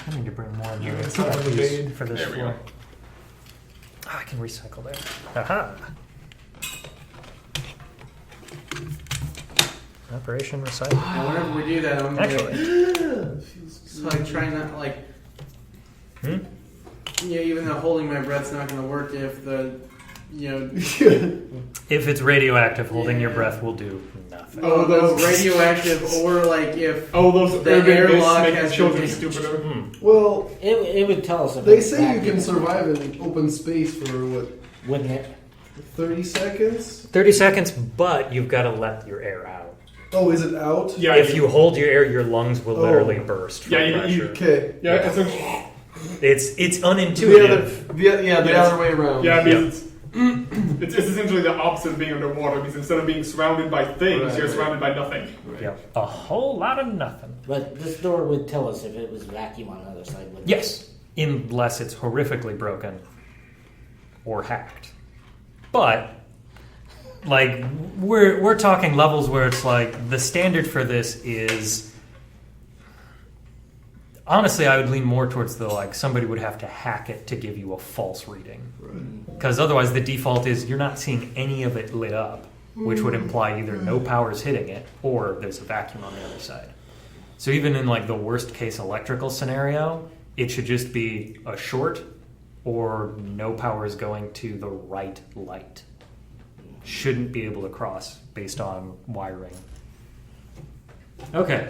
Speaker 3: I need to bring more of
Speaker 5: You
Speaker 3: the
Speaker 5: can sit on the bed.
Speaker 3: for this
Speaker 5: There we
Speaker 3: floor.
Speaker 5: go.
Speaker 3: I can recycle there. Aha! Operation Recycle.
Speaker 1: And whenever we do that, I'm gonna
Speaker 3: Actually.
Speaker 1: so like try not like
Speaker 3: Hmm?
Speaker 1: yeah, even though holding my breath's not gonna work if the
Speaker 3: If it's radioactive, holding your
Speaker 1: Yeah.
Speaker 3: breath will do nothing.
Speaker 5: Oh, those-
Speaker 1: radioactive or like if
Speaker 5: Those
Speaker 1: The
Speaker 5: urban myths
Speaker 1: airlock
Speaker 5: making
Speaker 1: has
Speaker 5: children
Speaker 1: been-
Speaker 5: stupider.
Speaker 3: Hmm.
Speaker 2: Well,
Speaker 4: It would tell us. If
Speaker 2: they
Speaker 4: it's
Speaker 2: say you
Speaker 4: vacuum,
Speaker 2: can survive in open space for what,
Speaker 4: wouldn't it?
Speaker 2: 30 seconds?
Speaker 3: 30 seconds, but you've got to let your air out.
Speaker 2: Oh, is it out?
Speaker 5: Yeah,
Speaker 3: If you hold your air, your lungs will
Speaker 2: Oh.
Speaker 3: literally burst from
Speaker 5: Yeah, you-
Speaker 3: pressure.
Speaker 2: Okay.
Speaker 5: yeah, it's
Speaker 3: It's
Speaker 2: The
Speaker 3: unintuitive.
Speaker 2: other way around.
Speaker 5: yeah, because it's essentially the opposite of being underwater. Because instead of being surrounded by things,
Speaker 2: Right,
Speaker 5: you're
Speaker 2: right.
Speaker 5: surrounded by nothing.
Speaker 3: Yeah, a whole lot of nothing.
Speaker 4: But this door would tell us if it was vacuum on the other side. Wouldn't it?
Speaker 3: Yes, unless it's horrifically broken or hacked. But like we're talking levels where it's like the standard for this is honestly I would lean more towards the like somebody would have to hack it to give you a false reading. Because otherwise the default is you're not seeing any of it lit up, which would imply either no power's hitting it or there's a vacuum on the other side. So even in like the worst case electrical scenario, it should just be a short or no power is going to the right light. Shouldn't be able to cross based on wiring. Okay.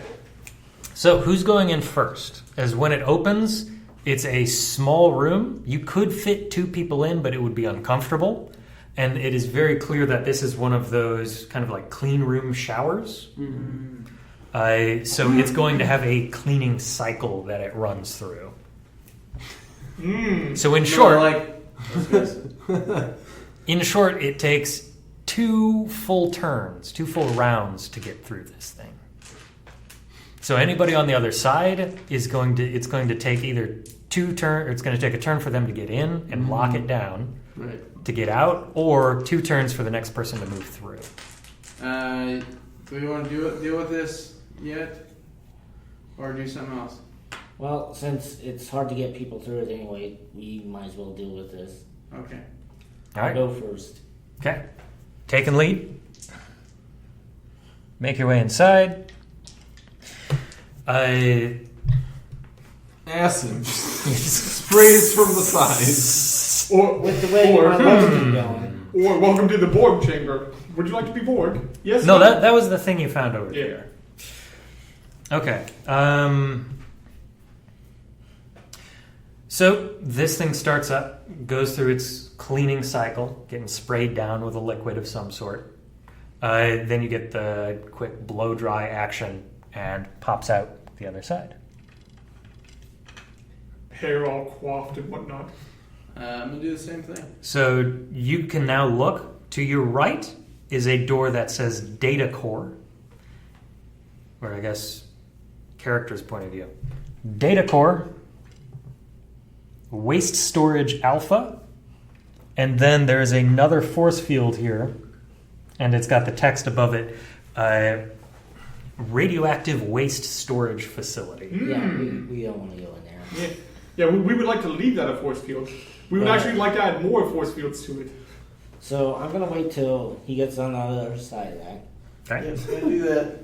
Speaker 3: So who's going in first? As when it opens, it's a small room. You could fit 2 people in, but it would be uncomfortable. And it is very clear that this is one of those kind of like clean room showers. So it's going to have a cleaning cycle that it runs through. So in short, it takes 2 full turns, 2 full rounds to get through this thing. So anybody on the other side is going to take either 2 turns, or it's going to take a turn for them to get in and lock it down to get out, or 2 turns for the next person to move through.
Speaker 1: do we want to deal with this yet, or do something else?
Speaker 4: Well, since it's hard to get people through it anyway, we might as well deal with this.
Speaker 1: Okay.
Speaker 3: All right.
Speaker 4: I'll go first.
Speaker 3: Okay. Taking lead. Make your way inside.
Speaker 2: Acid. Sprays from the sides.
Speaker 5: Or
Speaker 4: With the way
Speaker 5: or,
Speaker 4: my life's been going.
Speaker 5: or welcome to the Borg chamber. Would you like to be Borg? Yes.
Speaker 3: No, that was the thing you found over
Speaker 5: Yeah.
Speaker 3: there. Okay. So this thing starts up, goes through its cleaning cycle, getting sprayed down with a liquid of some sort. Then you get the quick blow dry action and pops out the other side.
Speaker 5: Hair all coiffed and whatnot.
Speaker 1: I'm gonna do the same thing.
Speaker 3: So you can now look. To your right is a door that says Data Core, or I guess character's point of view. Data Core, Waste Storage Alpha, and then there's another force field here, and it's got the text above it, Radioactive Waste Storage Facility.
Speaker 4: Yeah, we don't want to go in there.
Speaker 5: Yeah, we would like to leave that a force field. We would actually like to add more force fields to it.
Speaker 4: So I'm going to wait till he gets on the other side of that.
Speaker 3: Okay.
Speaker 1: Yes, gonna do that.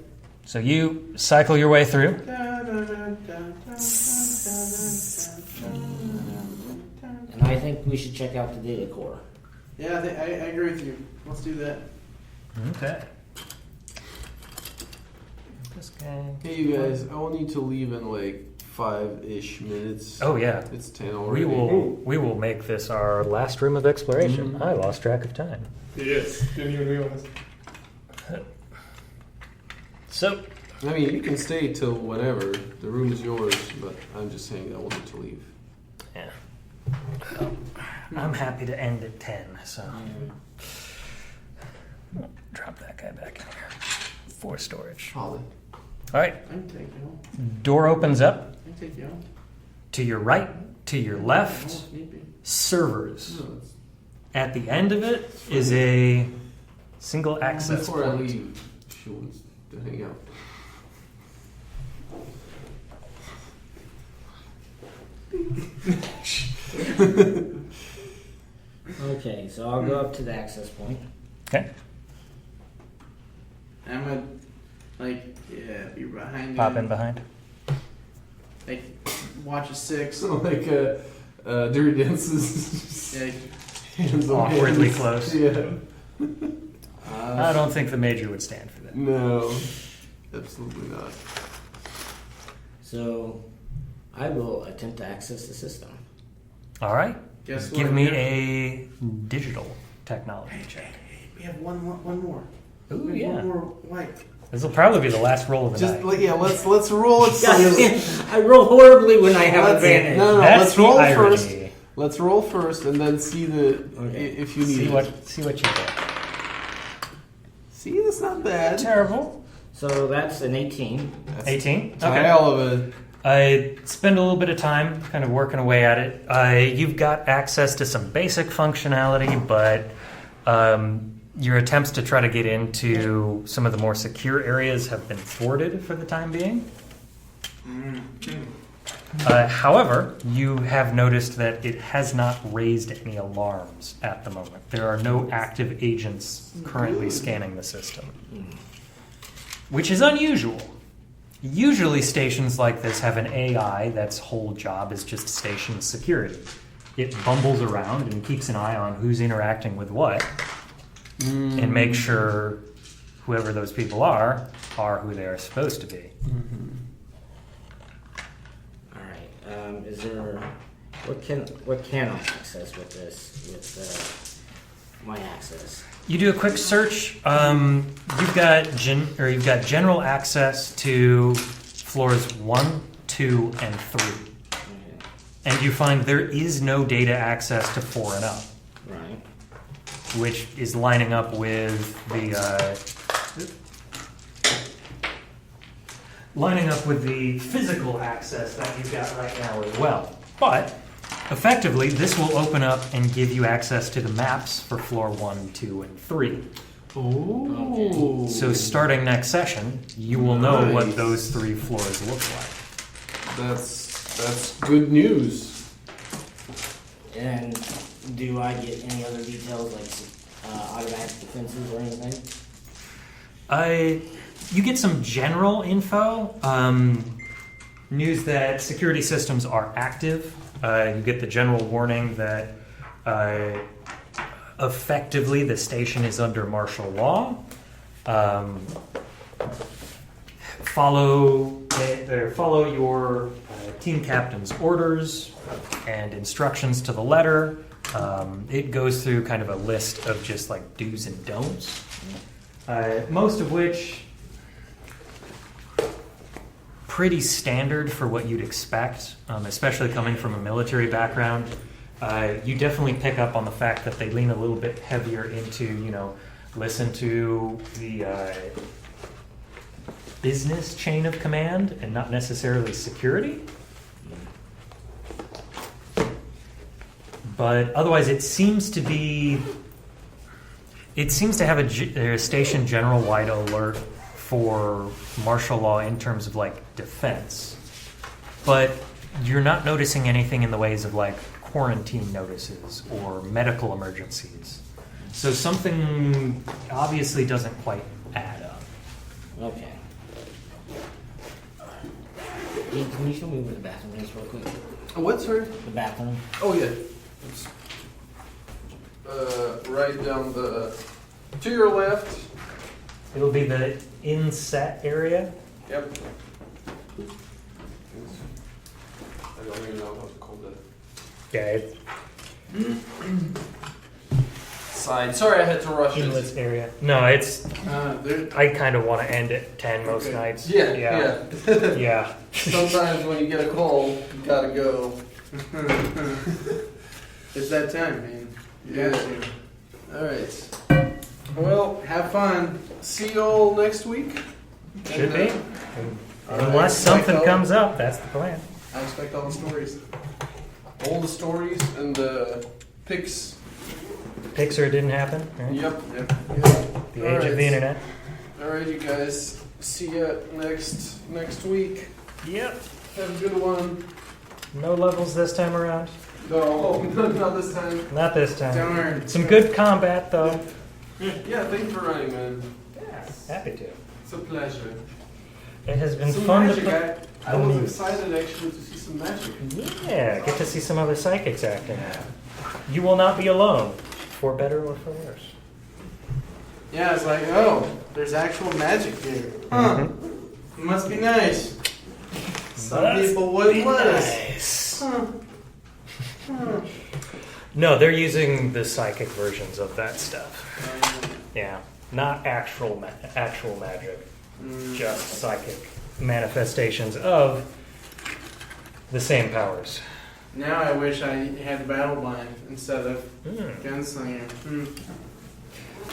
Speaker 3: So you cycle your way through.
Speaker 4: And I think we should check out the data core.
Speaker 1: Yeah, I agree with you. Let's do that.
Speaker 3: Okay. This guy.
Speaker 2: Hey, you guys, I will need to leave in like 5-ish minutes.
Speaker 3: Oh yeah.
Speaker 2: It's 10 already.
Speaker 3: We will make this our last room of exploration.
Speaker 2: Mhm.
Speaker 3: I lost track of time.
Speaker 5: Yes, didn't even realize.
Speaker 3: So
Speaker 2: I mean, you can stay till whenever. The room is yours, but I'm just saying I will need to leave.
Speaker 3: yeah. I'm happy to end at 10, so drop that guy back in here for storage.
Speaker 2: Holly.
Speaker 3: Alright.
Speaker 1: I can take you home.
Speaker 3: Door opens up.
Speaker 1: I can take you home.
Speaker 3: To your right, to your left,
Speaker 1: Almost need be.
Speaker 3: servers.
Speaker 2: No, it's-
Speaker 3: At the end of it is a single access
Speaker 2: Before I
Speaker 3: point.
Speaker 2: leave, she wants to hang out.
Speaker 4: Okay, so I'll go up to the access point.
Speaker 3: Okay.
Speaker 1: I'm gonna, be behind you.
Speaker 3: Pop in behind.
Speaker 1: Like, watch a 6.
Speaker 2: So like dirty dances.
Speaker 1: Yeah,
Speaker 2: Hands on
Speaker 3: Awkwardly
Speaker 2: hands.
Speaker 3: close.
Speaker 2: Yeah.
Speaker 3: I don't think the major would stand for that.
Speaker 2: No, absolutely not.
Speaker 4: So I will attempt to access the system.
Speaker 3: All right.
Speaker 1: guess what?
Speaker 3: Give me
Speaker 1: Yeah.
Speaker 3: a digital technology check.
Speaker 1: Hey, we have one more.
Speaker 3: Ooh,
Speaker 1: We have
Speaker 3: yeah.
Speaker 1: one more white.
Speaker 3: This will probably be the last roll of the
Speaker 2: Just
Speaker 3: night.
Speaker 2: like let's roll it.
Speaker 4: I roll horribly when I have
Speaker 2: Let's-
Speaker 4: advantage.
Speaker 2: no,
Speaker 3: That's
Speaker 2: let's
Speaker 3: the
Speaker 2: roll
Speaker 3: irony.
Speaker 2: first. Let's roll first and then see if you need
Speaker 3: See
Speaker 2: it.
Speaker 3: what you get.
Speaker 2: See, that's not bad.
Speaker 3: Terrible.
Speaker 4: So that's an 18.
Speaker 2: That's
Speaker 3: 18.
Speaker 2: a
Speaker 3: Okay.
Speaker 2: hell of a.
Speaker 3: I spend a little bit of time kind of working away at it. You've got access to some basic functionality, but your attempts to try to get into some of the more secure areas have been thwarted for the time being. However, you have noticed that it has not raised any alarms at the moment. There are no active agents currently scanning the system, which is unusual. Usually stations like this have an AI that's whole job is just station security. It bumbles around and keeps an eye on who's interacting with what and makes sure whoever those people are who they are supposed to be.
Speaker 4: All right. Is there what can I access with this my access?
Speaker 3: You do a quick search. You've got general access to floors 1, 2, and 3,
Speaker 4: Okay.
Speaker 3: and you find there is no data access to 4 and up,
Speaker 4: Right.
Speaker 3: which is lining up with the physical access that you've got right now as well. But effectively, this will open up and give you access to the maps for floor 1, 2, and 3.
Speaker 2: Oh.
Speaker 3: So starting next session, you will know what
Speaker 2: Nice.
Speaker 3: those 3 floors look like.
Speaker 2: That's good news.
Speaker 4: And do I get any other details like automatic defenses or anything?
Speaker 3: You get some general info. news that security systems are active. You get the general warning that effectively the station is under martial law. Follow your team captain's orders and instructions to the letter. It goes through kind of a list of just like do's and don'ts, most of which pretty standard for what you'd expect, especially coming from a military background. You definitely pick up on the fact that they lean a little bit heavier into, listen to the business chain of command and not necessarily security. But otherwise, it seems to have a station general-wide alert for martial law in terms of like defense. But you're not noticing anything in the ways of like quarantine notices or medical emergencies. So something obviously doesn't quite add up.
Speaker 4: Okay. Hey, can you show me where the bathroom is real quick?
Speaker 2: What, sir?
Speaker 4: The bathroom.
Speaker 2: Oh yeah. It's, right down to your left.
Speaker 3: It'll be the inset area.
Speaker 2: Yep. I don't even know how to call that.
Speaker 3: Okay.
Speaker 2: Side. Sorry, I had to rush
Speaker 3: Inlets
Speaker 2: it.
Speaker 3: area. No, it's.
Speaker 2: There.
Speaker 3: I kind of want to end at 10 most nights.
Speaker 2: Yeah.
Speaker 3: Yeah.
Speaker 2: Sometimes when you get a call, you gotta go.
Speaker 1: It's that time, man.
Speaker 2: Yeah. All right. Well, have fun. See you all next week.
Speaker 3: Should
Speaker 2: And,
Speaker 3: be. Unless
Speaker 2: I expect
Speaker 3: something
Speaker 2: all-
Speaker 3: comes up, that's the plan.
Speaker 2: I expect all the stories. All the stories and the pics.
Speaker 3: Pixar didn't happen. Right?
Speaker 2: Yep.
Speaker 3: The age of the internet.
Speaker 2: All right, you guys. See ya next week.
Speaker 3: Yep.
Speaker 2: Have a good one.
Speaker 3: No levels this time around.
Speaker 2: No, not this time.
Speaker 3: Not this time.
Speaker 1: Don't worry.
Speaker 3: Some good combat though.
Speaker 2: Yeah, thanks for running, man.
Speaker 3: Yes. Happy to.
Speaker 2: It's a pleasure.
Speaker 3: It has been
Speaker 2: Some
Speaker 3: fun
Speaker 2: magic.
Speaker 3: to
Speaker 2: I was excited actually to see some magic.
Speaker 3: Yeah, get to see some other psychics acting. You will not be alone, for better or for worse.
Speaker 1: Yeah, it's like, oh, there's actual magic here. Huh. Must be nice. Some
Speaker 3: Must
Speaker 1: people wouldn't
Speaker 3: be
Speaker 1: let
Speaker 3: nice.
Speaker 1: us. Huh. Huh.
Speaker 3: No, they're using the psychic versions of that stuff. Yeah, not actual magic, just psychic manifestations of the same powers.
Speaker 1: Now I wish I had battle blind instead of
Speaker 3: Hmm.
Speaker 1: gunslinger.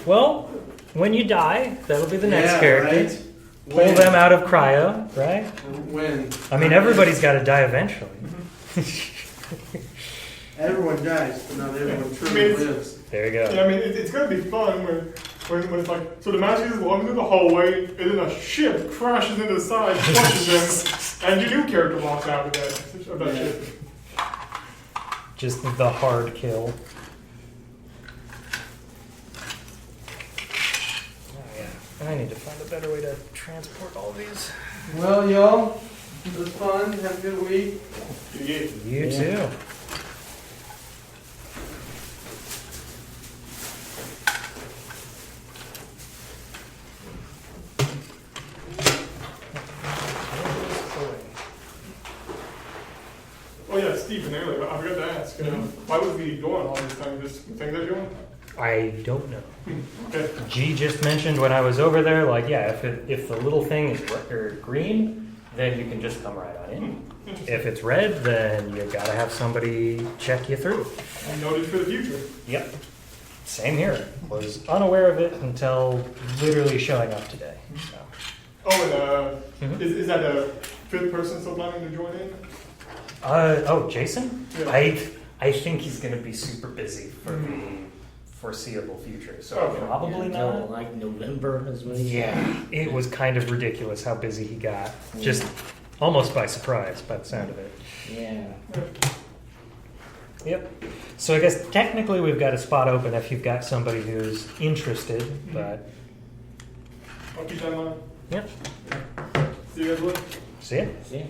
Speaker 3: Well, when you die, that'll be the next
Speaker 1: Yeah,
Speaker 3: character.
Speaker 1: right?
Speaker 3: Pull
Speaker 1: When?
Speaker 3: them out of cryo, right?
Speaker 1: When?
Speaker 3: I mean, everybody's got to die eventually.
Speaker 1: Everyone dies, but not everyone
Speaker 5: I
Speaker 1: truly
Speaker 5: mean, it's-
Speaker 1: lives.
Speaker 3: There you go.
Speaker 5: Yeah, I mean, it's gonna be fun when it's like, so the magic is walking through the hallway, and then a ship crashes into the side, crushes them, and your new character walks out of that ship.
Speaker 3: Just the hard kill. Oh yeah. I need to find a better way to transport all these.
Speaker 1: Well, y'all, it was fun. Have a good week.
Speaker 3: You too.
Speaker 5: Oh yeah, Stephen, earlier, I forgot to ask, why was he doing all this time, just things they're doing?
Speaker 3: I don't know.
Speaker 5: Okay.
Speaker 3: G just mentioned when I was over there, like, yeah, if the little thing is green, then you can just come right on in. If it's red, then you gotta have somebody check you through.
Speaker 5: Noted for the future.
Speaker 3: Yep. Same here. Was unaware of it until literally showing up today. So.
Speaker 5: Oh, and
Speaker 3: Mhm.
Speaker 5: is that a fifth person still planning to join in?
Speaker 3: Jason?
Speaker 5: Yeah.
Speaker 3: I think he's gonna be super busy for the foreseeable future. So
Speaker 5: Okay.
Speaker 3: probably
Speaker 4: Until,
Speaker 3: not.
Speaker 4: like November is when he
Speaker 3: Yeah, it was kind of ridiculous how busy he got. Just almost by surprise by the sound of it.
Speaker 4: Yeah.
Speaker 3: Yep. So I guess technically we've got a spot open if you've got somebody who's interested, but
Speaker 5: I'll keep that in mind.
Speaker 3: yep.
Speaker 5: See you guys later.
Speaker 3: See ya.
Speaker 4: See?